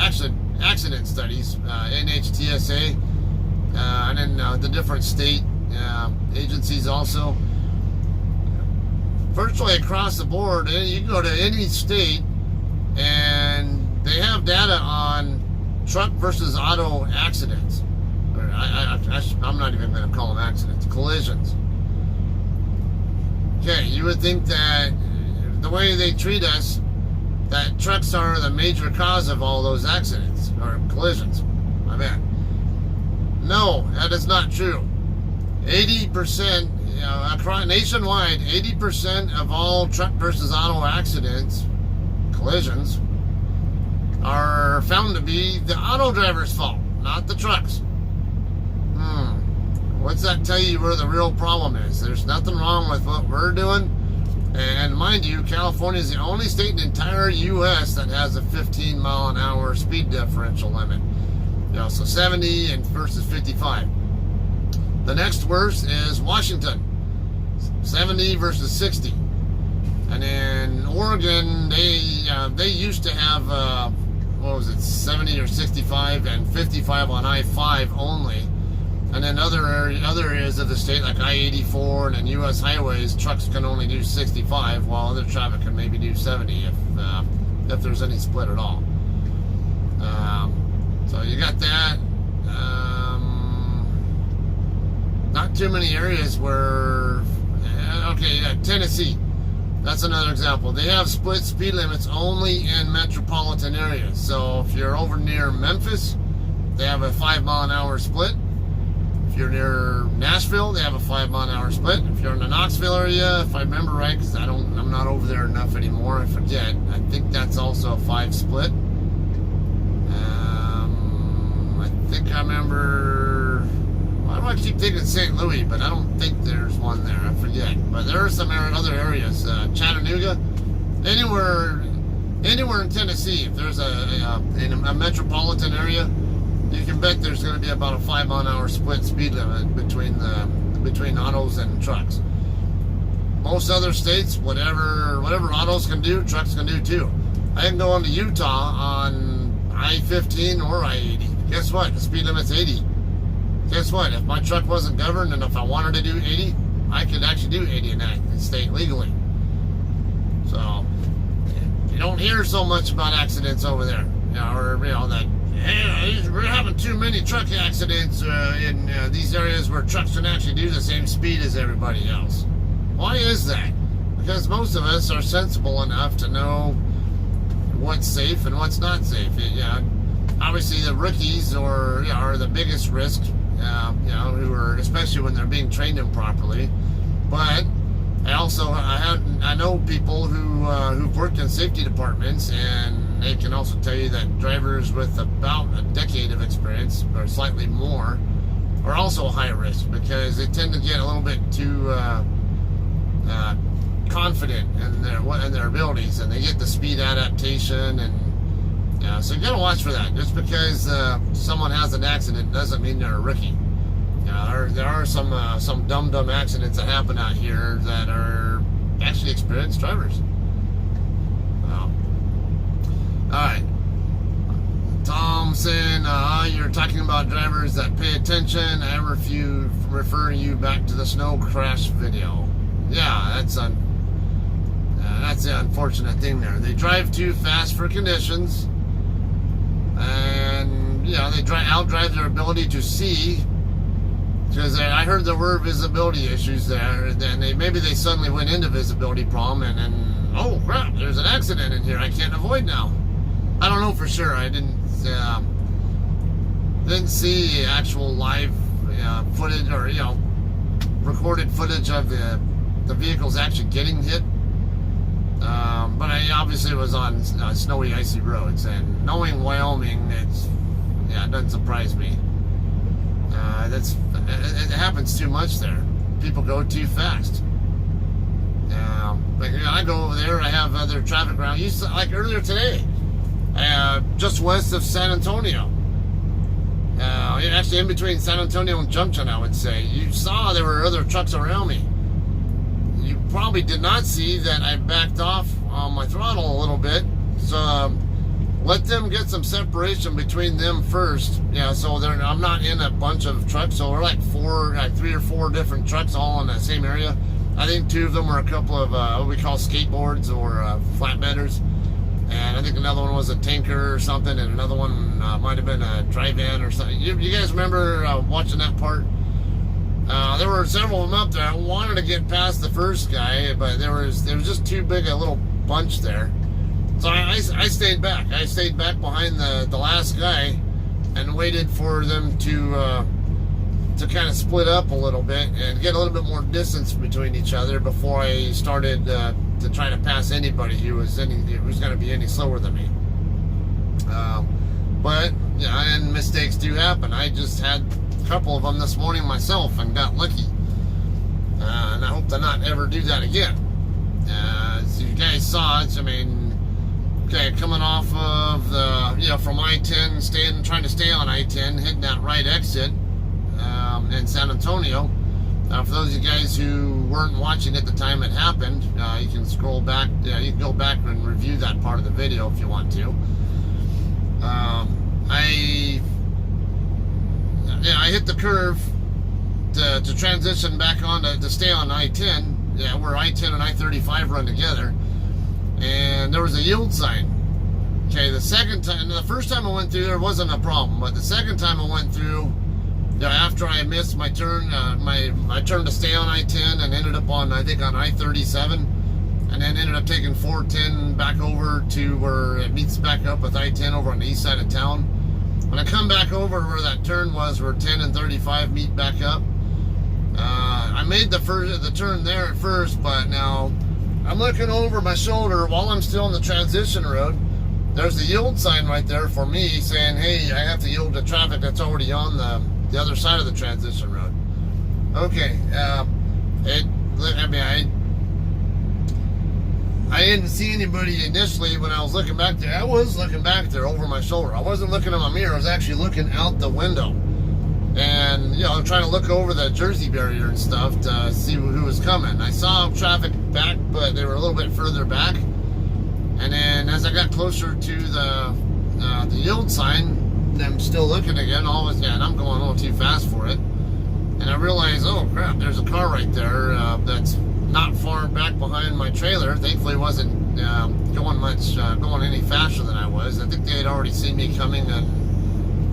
accident studies, NHTSA, and then the different state agencies also. Virtually across the board, you can go to any state and they have data on truck versus auto accidents. I'm not even going to call them accidents, collisions. Okay, you would think that the way they treat us, that trucks are the major cause of all those accidents or collisions. My bad. No, that is not true. 80%, across nationwide, 80% of all truck versus auto accidents, collisions, are found to be the auto driver's fault, not the trucks. What's that tell you where the real problem is? There's nothing wrong with what we're doing. And mind you, California is the only state in the entire U.S. that has a 15 mile an hour speed differential limit. So 70 versus 55. The next worst is Washington, 70 versus 60. And in Oregon, they used to have, 70 or 65 and 55 on I-5 only. And then other areas of the state, like I-84 and then U.S. highways, trucks can only do 65, while other traffic can maybe do 70 if there's any split at all. So you got that. not too many areas where, Tennessee. That's another example. They have split speed limits only in metropolitan areas. So if you're over near Memphis, they have a 5-mile-an-hour split. If you're near Nashville, they have a 5-mile-an-hour split. If you're in the Knoxville area, if I remember right, because I'm not over there enough anymore, I forget. I think that's also a 5 split. I think I remember. Why do I keep thinking St. Louis? But I don't think there's one there. I forget. But there are some other areas, Chattanooga, anywhere in Tennessee. If there's in a metropolitan area, you can bet there's going to be about a 5-mile-an-hour split speed limit between autos and trucks. Most other states, whatever autos can do, trucks can do too. I can go into Utah on I-15 or I-80. Guess what? The speed limit's 80. Guess what? If my truck wasn't governed and if I wanted to do 80, I could actually do 80 in that state legally. So you don't hear so much about accidents over there, that. Hey, we're having too many truck accidents in these areas where trucks can actually do the same speed as everybody else. Why is that? Because most of us are sensible enough to know what's safe and what's not safe. Obviously the rookies are the biggest risk, who are, especially when they're being trained improperly. But I know people who've worked in safety departments, and they can also tell you that drivers with about a decade of experience or slightly more are also high risk because they tend to get a little bit too confident in their abilities, and they get the speed adaptation, and so you gotta watch for that. Just because someone has an accident doesn't mean they're a rookie. There are some dumb accidents that happen out here that are actually experienced drivers. Alright. Tom saying, you're talking about drivers that pay attention. I refer you back to the snow crash video. Yeah, that's the unfortunate thing there. They drive too fast for conditions, and they outdrive their ability to see. Because I heard there were visibility issues there, and then maybe they suddenly went into visibility problem, and then, oh crap, there's an accident in here I can't avoid now. I don't know for sure. I didn't see actual live footage or recorded footage of the vehicles actually getting hit. But obviously it was on snowy, icy roads, and knowing Wyoming, it doesn't surprise me. It happens too much there. People go too fast. I go over there. I have other traffic around. Like earlier today, just west of San Antonio. Actually, in between San Antonio and Junction, I would say. You saw there were other trucks around me. You probably did not see that I backed off on my throttle a little bit. So let them get some separation between them first. So I'm not in a bunch of trucks. So we're like 3 or 4 different trucks all in that same area. I think 2 of them were a couple of what we call skateboards or flatbeders. And I think another one was a tanker or something, and another one might have been a dry van or something. You guys remember watching that part? There were several of them up there. I wanted to get past the first guy, but there was just too big a little bunch there. So I stayed back. I stayed back behind the last guy and waited for them to kind of split up a little bit and get a little bit more distance between each other before I started to try to pass anybody who was going to be any slower than me. But and mistakes do happen. I just had a couple of them this morning myself and got lucky. And I hope to not ever do that again. As you guys saw, coming off of the from I-10, trying to stay on I-10, hitting that right exit in San Antonio. For those of you guys who weren't watching at the time it happened, you can scroll back. You can go back and review that part of the video if you want to. I hit the curve to transition back on to stay on I-10. Where I-10 and I-35 run together, and there was a yield sign Okay, the first time I went through there wasn't a problem, but the second time I went through, after I missed my turn, I turned to stay on I-10 and ended up on, I think, on I-37, and then ended up taking 410 back over to where it meets back up with I-10 over on the east side of town. When I come back over where that turn was, where 10 and 35 meet back up, I made the turn there at first, but now I'm looking over my shoulder while I'm still on the transition road. There's the yield sign right there for me saying, hey, I have to yield to traffic that's already on the other side of the transition road. Okay, I didn't see anybody initially when I was looking back there. I was looking back there over my shoulder. I wasn't looking at my mirror. I was actually looking out the window. And, trying to look over the Jersey barrier and stuff to see who was coming. I saw traffic back, but they were a little bit further back. And then as I got closer to the yield sign, I'm still looking again. And I'm going a little too fast for it. And I realized, oh crap, there's a car right there that's not far back behind my trailer. Thankfully, it wasn't going any faster than I was. I think they had already seen me coming and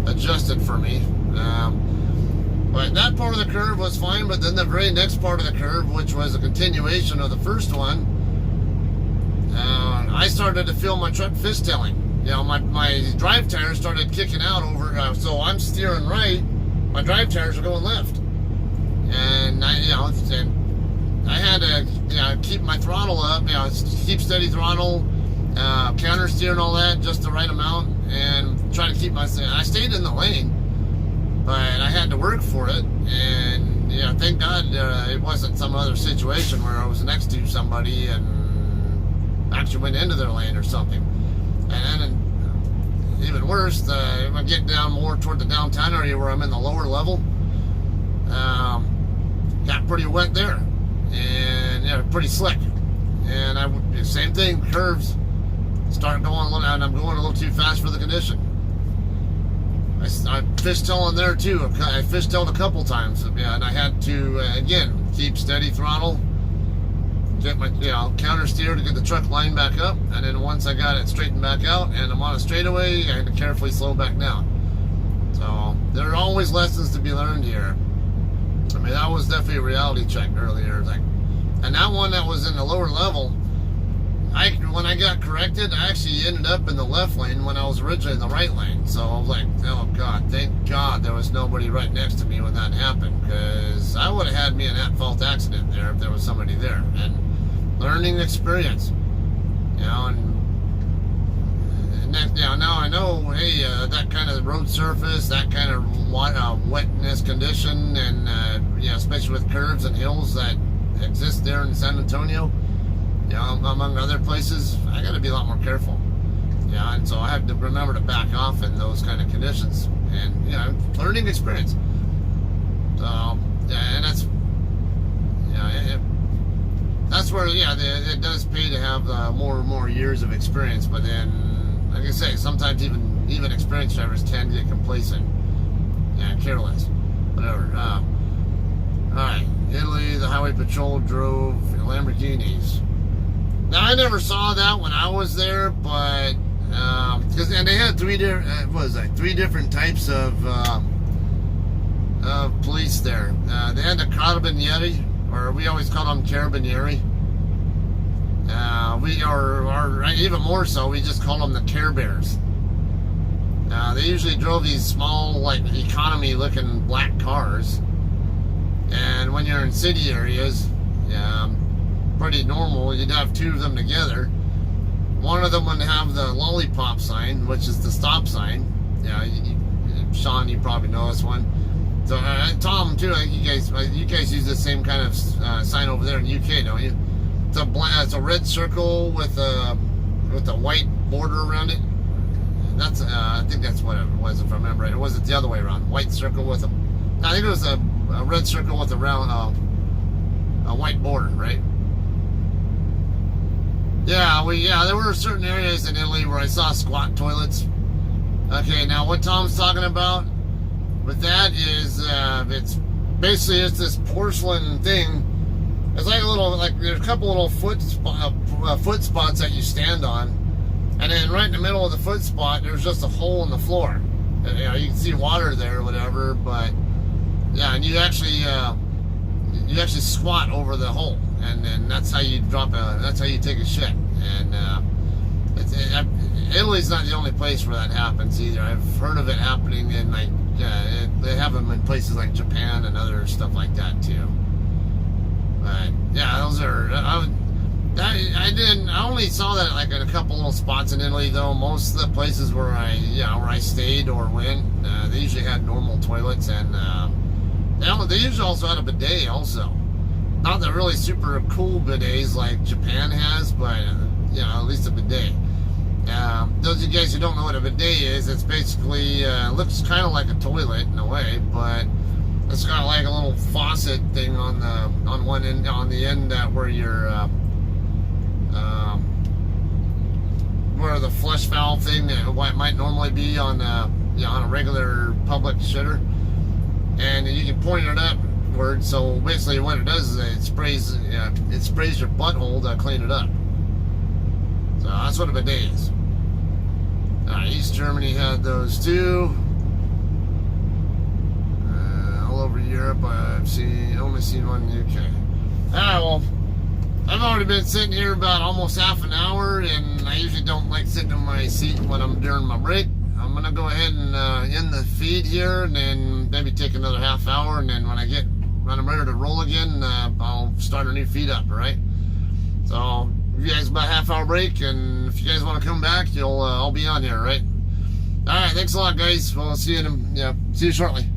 adjusted for me. But that part of the curve was fine, but then the very next part of the curve, which was a continuation of the first one, I started to feel my truck fishtailing. My drive tires started kicking out over, so I'm steering right, my drive tires are going left. And I had to keep my throttle up, keep steady throttle, counter steer and all that, just the right amount, and try to keep I stayed in the lane. But I had to work for it, and thank God it wasn't some other situation where I was next to somebody and actually went into their lane or something. And then, even worse, if I get down more toward the downtown area where I'm in the lower level, got pretty wet there, and pretty slick. And same thing, curves start going a little, and I'm going a little too fast for the condition. I fishtailing there too. I fishtailed a couple times, and I had to again keep steady throttle, get my counter steer to get the truck lined back up, and then once I got it straightened back out and I'm on a straightaway, I had to carefully slow back down. So there are always lessons to be learned here. I mean, that was definitely a reality check earlier, and that one that was in the lower level, when I got corrected, I actually ended up in the left lane when I was originally in the right lane. So I was like, oh God, thank God there was nobody right next to me when that happened, because I would have had me an at-fault accident there if there was somebody there. And learning experience, now I know, hey, that kind of road surface, that kind of wetness condition, and especially with curves and hills that exist there in San Antonio, among other places, I got to be a lot more careful. And so I have to remember to back off in those kind of conditions. And, learning experience. So, and that's where, it does pay to have more and more years of experience. But then, like I say, sometimes even experienced drivers can get complacent and careless. Whatever. Alright, Italy, the highway patrol drove Lamborghinis. Now, I never saw that when I was there, but and they had three different types of police there. They had the carabinieri, or we always call them carabinieri. Even more so, we just call them the Care Bears. They usually drove these small, like economy-looking black cars, and when you're in city areas, pretty normal, you'd have two of them together. One of them would have the lollipop sign, which is the stop sign. Sean, you probably know this one. So Tom too, I think you guys use the same kind of sign over there in the UK, don't you? It's a red circle with a white border around it. That's I think that's what it was, if I remember right. Or was it the other way around? White circle with I think it was a red circle with a round a white border, right? There were certain areas in Italy where I saw squat toilets. Okay, now what Tom's talking about with that is it's this porcelain thing. It's like there's a couple little foot spots that you stand on, And then right in the middle of the foot spot, there's just a hole in the floor. And, you know, you can see water there or whatever, but yeah, and you actually squat over the hole, and then that's how you take a shit. And Italy's not the only place where that happens either. I've heard of it happening in like they have them in places like Japan and other stuff like that too. But yeah, those are I only saw that like in a couple little spots in Italy though. Most of the places where I stayed or went, they usually had normal toilets, and they usually also had a bidet also. Not the really super cool bidets like Japan has, but at least a bidet. Those of you guys who don't know what a bidet is, it's basically looks kind of like a toilet in a way, but it's kind of like a little faucet thing on one end, on the end where your where the flush valve thing that might normally be on on a regular public shitter, and you can point it upward. So basically, what it does is it sprays your butthole to clean it up. So that's what a bidet is. East Germany had those too. All over Europe, I've only seen one in the UK. Alright, well, I've already been sitting here about almost half an hour, and I usually don't like sitting in my seat when I'm during my break. I'm gonna go ahead and end the feed here, and then maybe take another half hour, and then when I'm ready to roll again, I'll start a new feed up. All right. So if you guys about a half hour break, and if you guys want to come back, I'll be on here. All right. All right. Thanks a lot, guys. We'll see you shortly.